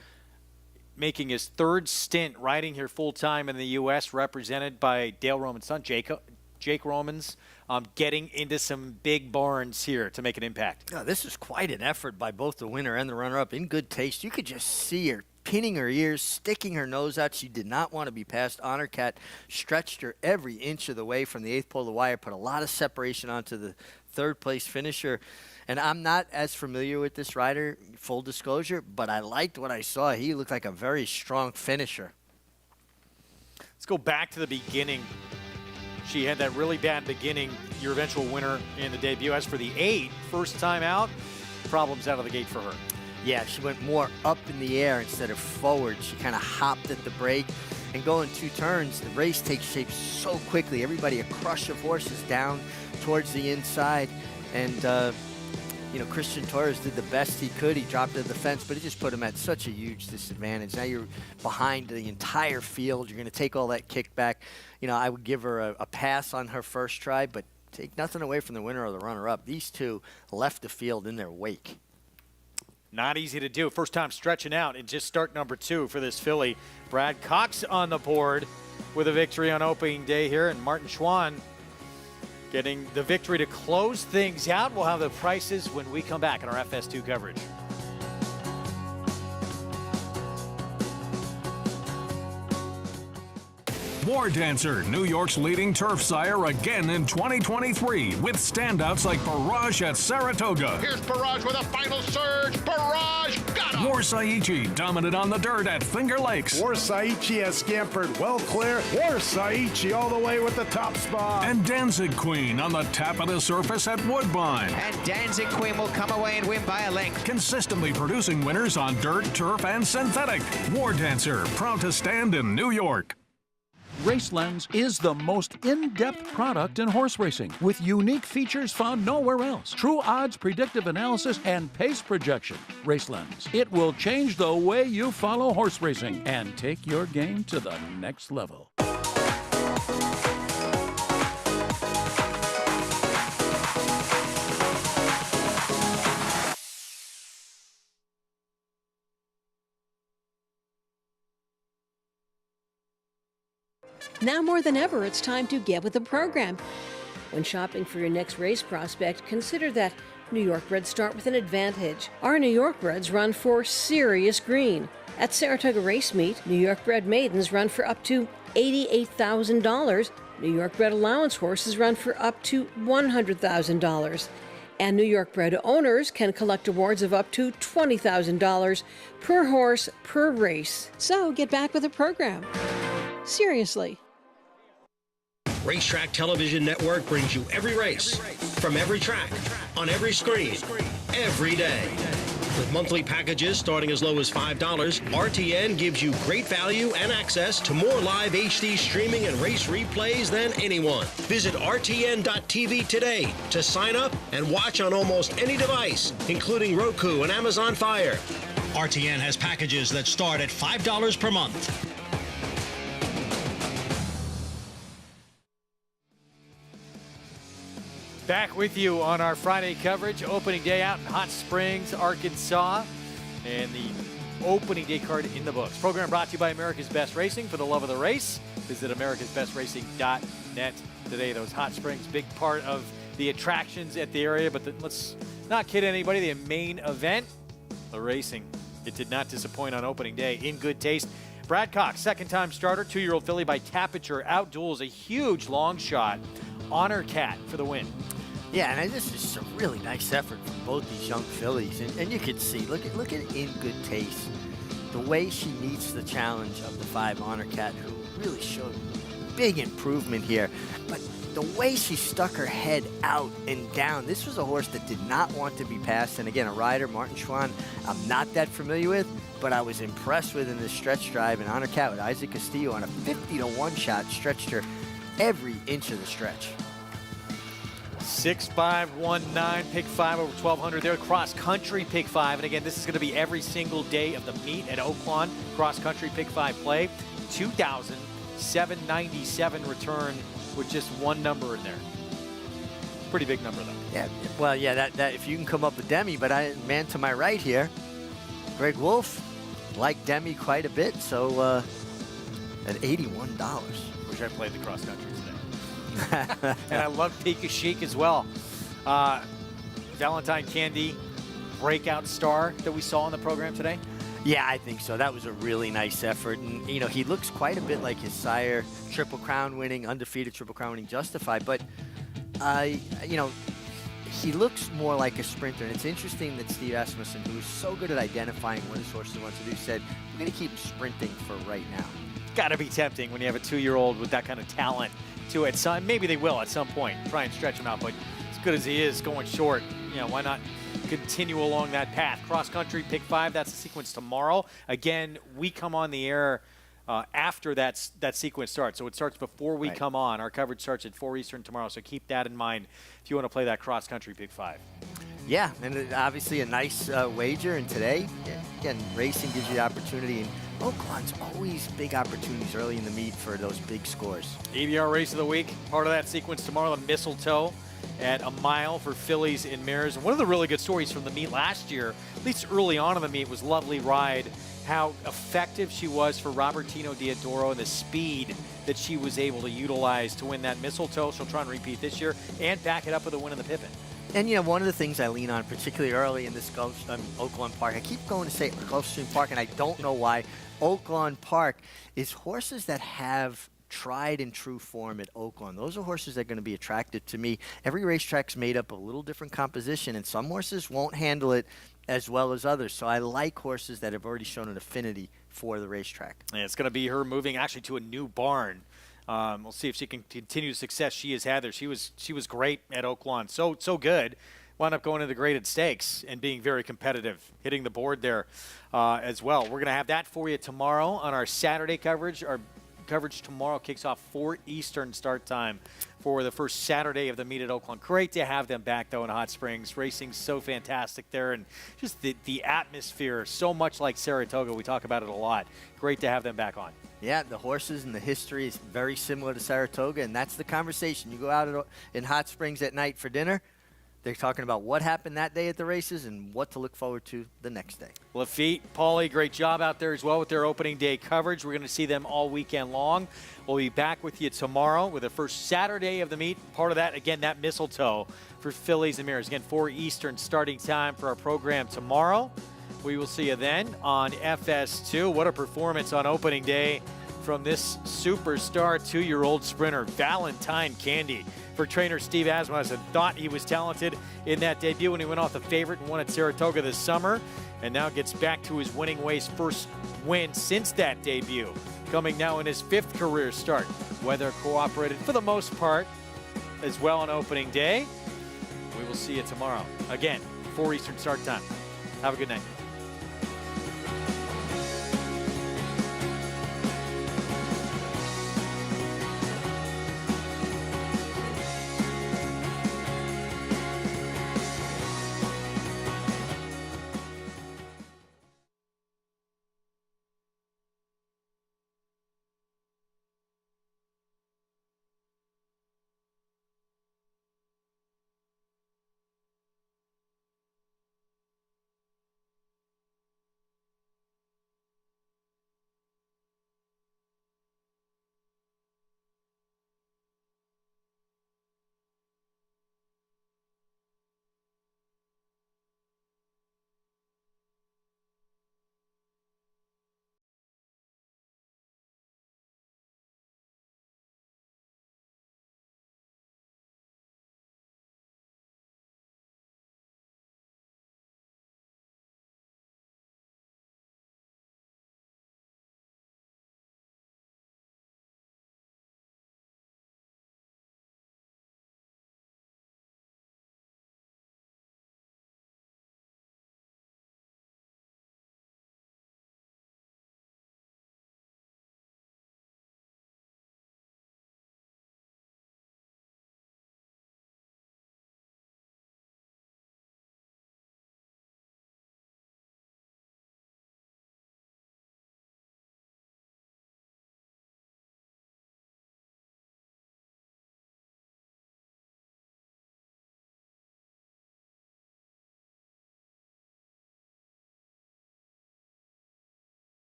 making his 3rd stint riding here full-time in the U.S., represented by Dale Roman's son, Jake Romans. getting into some big barns here to make an impact. No, this is quite an effort by both the winner and the runner-up. In good taste, you could just see her pinning her ears, sticking her nose out. She did not want to be passed. Honor Cat stretched her every inch of the way from the 8th pole to the wire, put a lot of separation onto the 3rd-place finisher. And I'm not as familiar with this rider, full disclosure, but I liked what I saw. He looked like a very strong finisher. Let's go back to the beginning. She had that really bad beginning, your eventual winner in the debut. As for the 8, first time out, problems out of the gate for her. Yeah, she went more up in the air instead of forward. She kind of hopped at the brake. And going 2 turns, the race takes shape so quickly. Everybody, a crush of horses down towards the inside. And, you know, Christian Torres did the best he could. He dropped to the fence, but it just put him at such a huge disadvantage. Now you're behind the entire field. You're going to take all that kickback. You know, I would give her a pass on her first try, but take nothing away from the winner or the runner-up. These 2 left the field in their wake. Not easy to do. First time stretching out in just start number 2 for this filly. Brad Cox on the board with a victory on opening day here, and Martin Schwann getting the victory to close things out. We'll have the prices when we come back in our FS2 coverage. War Dancer, New York's leading turf sire again in 2023 with standouts like Barrage at Saratoga. Here's Barrage with a final surge. Barrage got him. Warsaichi dominant on the dirt at Finger Lakes. Warsaichi has scampered well clear. Warsaichi all the way with the top spot. And Danzig Queen on the tap of the surface at Woodbine. And Danzig Queen will come away and win by a length. Consistently producing winners on dirt, turf, and synthetic. War Dancer, proud to stand in New York. RaceLens is the most in-depth product in horse racing, with unique features found nowhere else. True odds, predictive analysis, and pace projection. RaceLens. It will change the way you follow horse racing and take your game to the next level. Now more than ever, it's time to get with the program. When shopping for your next race prospect, consider that New York breds start with an advantage. Our New York breds run for serious green. At Saratoga Race Meet, New York bred maidens run for up to $88,000. New York bred allowance horses run for up to $100,000. And New York bred owners can collect awards of up to $20,000 per horse per race. So get back with the program. Seriously. Racetrack Television Network brings you every race, from every track, on every screen, every day. With monthly packages starting as low as $5, RTN gives you great value and access to more live HD streaming and race replays than anyone. Visit RTN.tv today to sign up and watch on almost any device, including Roku and Amazon Fire. RTN has packages that start at $5 per month. Back with you on our Friday coverage. Opening day out in Hot Springs, Arkansas. And the opening day card in the books. Program brought to you by America's Best Racing. For the love of the race, visit americasbestracing.net today. Those Hot Springs, big part of the attractions at the area. But let's not kid anybody. The main event, the racing. It did not disappoint on opening day. In good taste. Brad Cox, second-time starter, 2-year-old filly by Tapiture, outduels a huge long shot. Honor Cat for the win. Yeah, and this is a really nice effort from both these young fillies. And you can see, look at In Good Taste. The way she meets the challenge of the 5 Honor Cat, who really showed big improvement here. But the way she stuck her head out and down, this was a horse that did not want to be passed. And again, a rider, Martin Schwann, I'm not that familiar with, but I was impressed with in the stretch drive. And Honor Cat with Isaac Castillo on a 50-to-1 shot stretched her every inch of the stretch. 6-5-1-9, pick 5 over 1,200 there. Cross country pick 5. And again, this is going to be every single day of the meet at Oaklawn. Cross country pick 5 play. 2,797 return with just one number in there. Pretty big number, though. Yeah, well, yeah, that if you can come up with Demi, but man to my right here, Greg Wolf liked Demi quite a bit, so at $81. Wish I played the cross country today. And I love Pika Chic as well. Valentine Candy, breakout star that we saw in the program today. Yeah, I think so. That was a really nice effort. And, you know, he looks quite a bit like his sire, Triple Crown winning, undefeated Triple Crown winning Justified. But, you know, he looks more like a sprinter. And it's interesting that Steve Asmussen, who's so good at identifying what his horses want to do, said, we're going to keep him sprinting for right now. Got to be tempting when you have a 2-year-old with that kind of talent to it. So maybe they will at some point try and stretch him out. But as good as he is going short, you know, why not continue along that path? Cross country, pick 5, that's the sequence tomorrow. Again, we come on the air after that sequence starts. So it starts before we come on. Our coverage starts at 4 Eastern tomorrow. So keep that in mind if you want to play that cross country pick 5. Yeah, and obviously a nice wager. And today, again, racing gives you the opportunity. And Oaklawn's always big opportunities early in the meet for those big scores. ABR Race of the Week, part of that sequence tomorrow, the Mistletoe at a mile for fillies and mares. And one of the really good stories from the meet last year, at least early on in the meet, was Lovely Ride, how effective she was for Robertino Diodoro and the speed that she was able to utilize to win that Mistletoe. She'll try and repeat this year and back it up with a win in the Pippin. And, you know, one of the things I lean on, particularly early in this Oaklawn Park, I keep going to say Gulfstream Park, and I don't know why. Oaklawn Park is horses that have tried and true form at Oaklawn. Those are horses that are going to be attractive to me. Every racetrack's made up of a little different composition, and some horses won't handle it as well as others. So I like horses that have already shown an affinity for the racetrack. And it's going to be her moving actually to a new barn. We'll see if she can continue the success she has had there. She was great at Oaklawn, so good. Wound up going into the graded stakes and being very competitive, hitting the board there as well. We're going to have that for you tomorrow on our Saturday coverage. Our coverage tomorrow kicks off 4 Eastern start time for the first Saturday of the meet at Oaklawn. Great to have them back, though, in Hot Springs. Racing's so fantastic there, and just the atmosphere, so much like Saratoga. We talk about it a lot. Great to have them back on. Yeah, the horses and the history is very similar to Saratoga, and that's the conversation. You go out in Hot Springs at night for dinner, they're talking about what happened that day at the races and what to look forward to the next day. Lafitte, Paulie, great job out there as well with their opening day coverage. We're going to see them all weekend long. We'll be back with you tomorrow with the first Saturday of the meet. Part of that, again, that Mistletoe for fillies and mares. Again, 4 Eastern starting time for our program tomorrow. We will see you then on FS2. What a performance on opening day from this superstar 2-year-old sprinter, Valentine Candy. For trainer Steve Asmussen, thought he was talented in that debut when he went off the favorite and won at Saratoga this summer, and now gets back to his winning ways. First win since that debut, coming now in his 5th career start. Weather cooperated for the most part as well on opening day. We will see you tomorrow. Again, 4 Eastern start time. Have a good night.